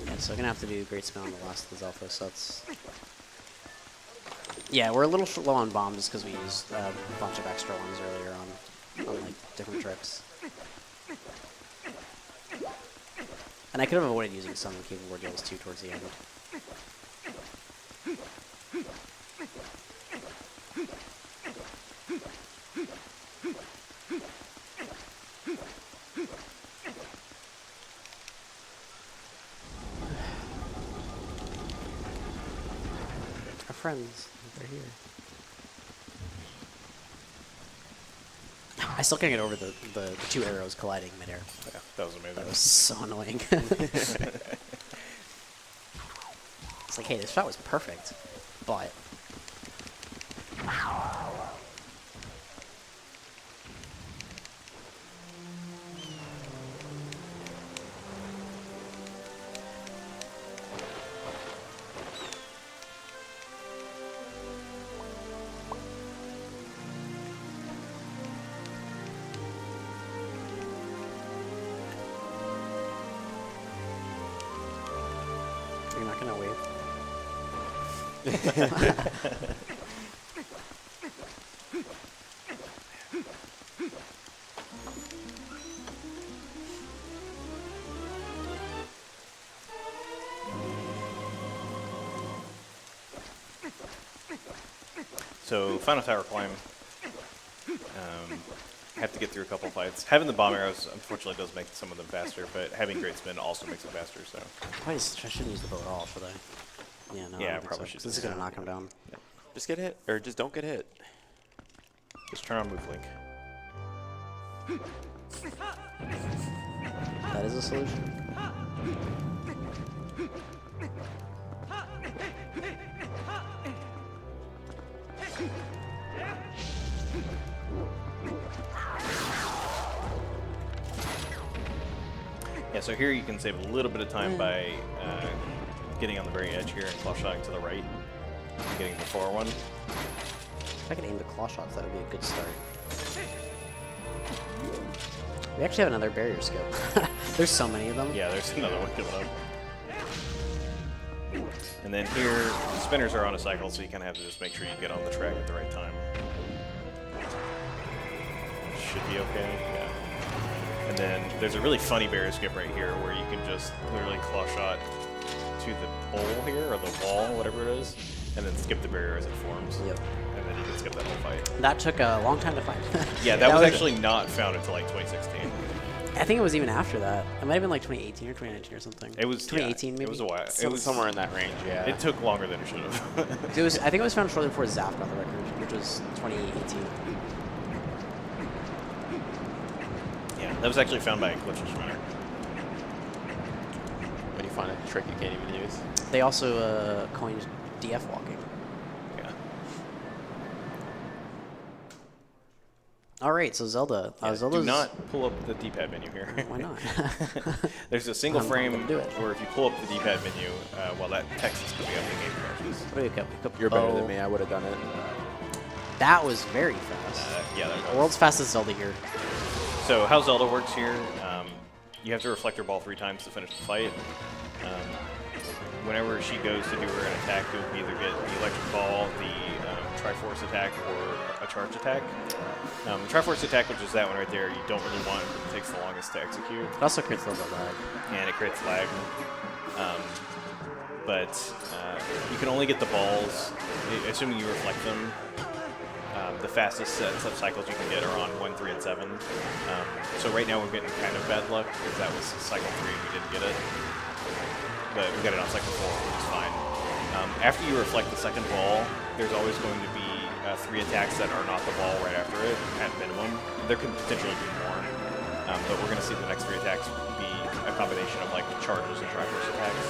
Yeah, so I'm gonna have to do Great Spin on the last of the Zelda, so that's. Yeah, we're a little low on bombs just because we used a bunch of extra ones earlier on like different tricks. And I could have avoided using some keyboard deals too towards the end. Our friends, they're here. I still can't get over the two arrows colliding midair. Yeah, that was amazing. That was so annoying. It's like, hey, this shot was perfect, but... You're not gonna wave. So, final tower climb. Have to get through a couple fights. Having the bomb arrows, unfortunately, does make some of them faster, but having great spin also makes it faster, so... I shouldn't use the bow at all, should I? Yeah, no. I Yeah, don't think probably so. should. This is gonna knock him down. Just get hit, or just don't get hit. Just turn on move link. That is a solution. Yeah, so here you can save a little bit of time by getting on the very edge here and claw shotting to the right. And getting the far one. If I could aim the claw shots, that would be a good start. We actually have another barrier scope. There's so many of them. Yeah, there's another one coming up. And then here, the spinners are on a cycle, so you kind of have to just make sure you get on the track at the right time. Should be okay, yeah. And then there's a really funny barrier skip right here where you can just literally claw shot to the pole here, or the wall, whatever it is, and then skip the barrier as it forms. Yep. And then you can skip that whole fight. That took a long time to find. Yeah, that was actually not found until like 2016. I think it was even after that. It might have been like 2018 or 2019 or something. It was 2018 yeah, maybe. It was a while. It was somewhere in that range, yeah. It took longer than it should have. It was. I think it was found shortly before Zap got the record, which was 2018. Yeah, that was actually found by a glitch instrumenter. When you find a trick you can't even use. They also coined DF walking. Yeah. All right, so Zelda. Yeah, Zelda's. do not pull up the D-pad menu here. Why not? There's a single I'm frame gonna do it. where if you pull up the D-pad menu, while that text is coming up, the game crashes. What do we got? You're better than me. I would have done it. That was very fast. Yeah, that was. World's fastest Zelda here. So how Zelda works here, you have to reflect your ball 3 times to finish the fight. Whenever she goes to do her attack, you'll either get the electric ball, the Triforce attack, or a charge attack. The Triforce attack, which is that one right there, you don't really want it because it takes the longest to execute. It also creates a little bit of lag. And it creates lag. But you can only get the balls, assuming you reflect them. The fastest sets of cycles you can get are on 1, 3, and 7. So right now we're getting kind of bad luck because that was cycle 3 and we didn't get it. But we got it on cycle 4, which is fine. After you reflect the second ball, there's always going to be 3 attacks that are not the ball right after it, at minimum. There could potentially be more. But we're going to see the next 3 attacks be a combination of like charges and Triforce attacks.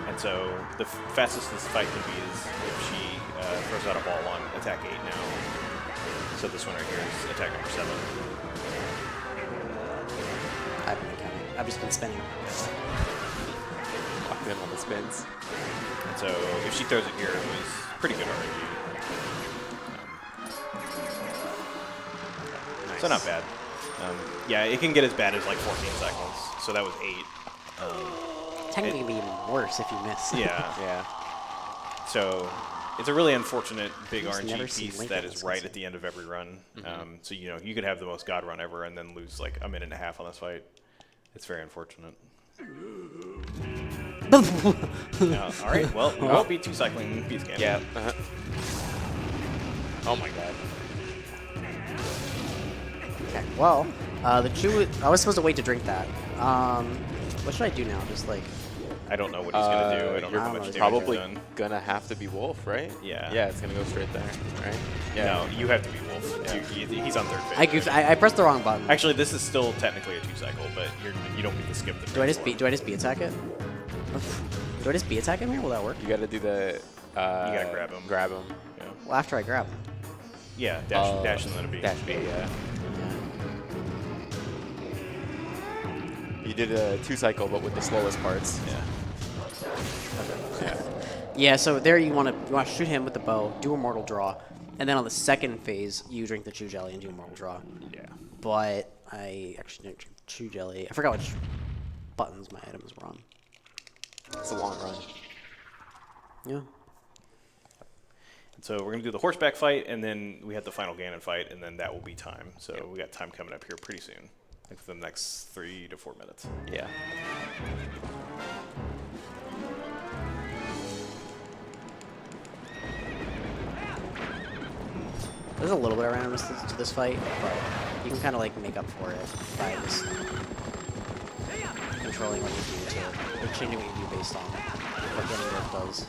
And so the fastest this fight can be is if she throws out a ball on attack 8 now. So this one right here is attack number 7. I haven't been counting. I've just been spinning. Locked in on the spins. And so if she throws it here, it was pretty good RNG. Nice. So not bad. Yeah, it can get as bad as like 14 seconds. So that was 8. Technically, it can be even worse if you miss. Yeah. Yeah. So it's a really unfortunate big I've never RNG seen piece Link that in is this right episode. at the end of every run. So you could have the most god run ever and then lose like a minute and a half on this fight. It's very unfortunate. All right, well, we won't be two cycling piece again. Yeah. Oh my god. Okay. Well, the chew. I was supposed to wait to drink that. What should I do now? Just like. I don't know what he's gonna do. I don't know how you're much damage Probably he's done. gonna have to be Wolf, right? Yeah. Yeah, it's gonna go straight there, right? Yeah. No, you have to be Wolf. Yeah. He's on third phase. I goofed. I pressed the wrong button. Actually, this is still technically a two cycle, but you don't get to skip the. Do I just phase do I just B attack it? Do I just B attack him here? Will that work? You gotta do the. You gotta grab him. Grab him. Yeah. Well, after I grab him. Yeah, dash and then a B. Dash B, yeah. You did a 2-cycle, but with the slowest parts. Yeah. Yeah. Yeah. So there you want to shoot him with the bow, do a mortal draw, and then on the second phase you drink the chew jelly and do a mortal draw. Yeah. But I actually didn't drink the chew jelly. I forgot which buttons my items were on. It's a long run. Yeah. So we're gonna do the horseback fight, and then we have the final Ganon fight, and then that will be time. So we got time coming up here pretty soon, like within the next 3 to 4 minutes. Yeah. There's a little bit of randomness to this fight, but you can kind of like make up for it by just controlling what you do to, or changing what you do based on what Ganondorf does.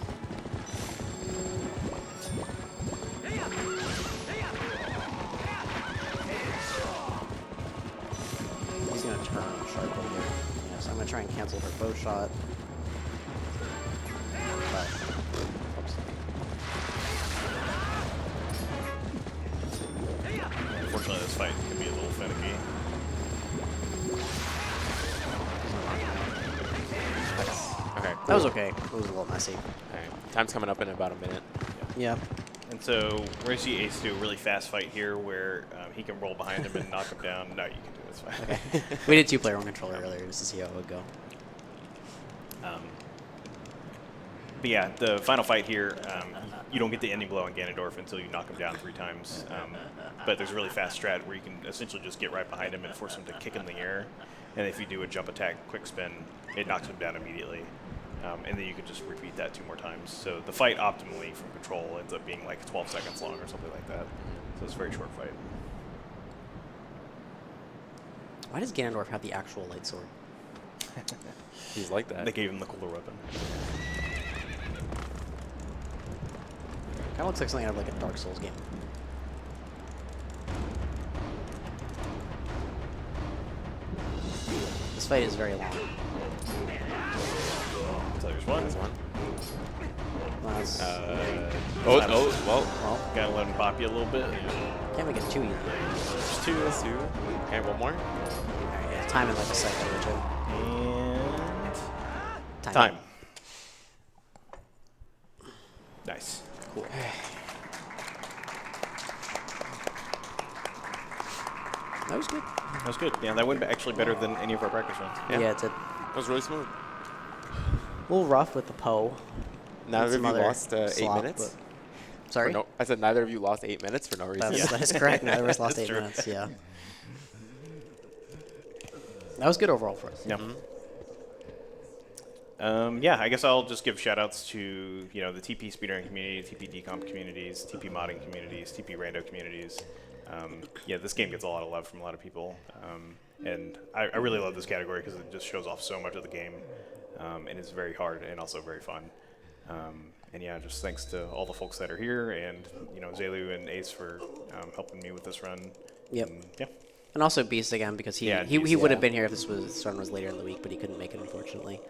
He's gonna turn sharply here. Yeah, so I'm gonna try and cancel her bow shot. But, oops. Unfortunately, this fight can be a little finicky. Okay. That was okay. It was a little messy. Alright. Time's coming up in about a minute. Yeah. And so we're gonna see Ace do a really fast fight here, where he can roll behind him and knock him down. No, you can do it. It's fine. We did 2-player one controller earlier just to see how it would go. But yeah, the final fight here, you don't get the ending blow on Ganondorf until you knock him down 3 times. But there's a really fast strat where you can essentially just get right behind him and force him to kick in the air. And if you do a jump attack, quick spin, it knocks him down immediately. And then you can just repeat that 2 more times. So the fight optimally from control ends up being like 12 seconds long or something like that. So it's a very short fight. Why does Ganondorf have the actual light sword? He's like that. They gave him the cooler weapon. Kind of looks like something out of like a Dark Souls game. This fight is very long. So there's one. There's one. Well, that's, Well. Gotta let him pop you a little bit. can't make it too easy. There's 2. There's 2. Okay, one more. Alright, yeah, time in like a second or two. And time. Nice. Cool. That was good. That was good. Yeah, that went actually better than any of our practice runs. Yeah, it's a That was really smooth. little rough with the Poe. Neither some of you other lost 8 slop, minutes? but- Sorry? No, I said neither of you lost 8 minutes for no reason. That is correct. Neither of us lost That's 8 true. minutes, yeah. That was good overall for us. Yeah. Yeah, I guess I'll just give shout-outs to the TP speedrun community, TP decomp communities, TP modding communities, TP rando communities. Yeah, this game gets a lot of love from a lot of people, and I really love this category because it just shows off so much of the game, and it's very hard and also very fun. And yeah, just thanks to all the folks that are here, and Zelu and Ace for helping me with this run. Yep. And, yeah. And also Beast again, because he Yeah, he Beast, would have yeah. been here if this run was later in the week, but he couldn't make it, unfortunately.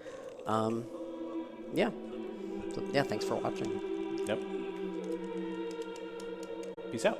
Yeah. So, yeah, thanks for watching. Yep. Peace out.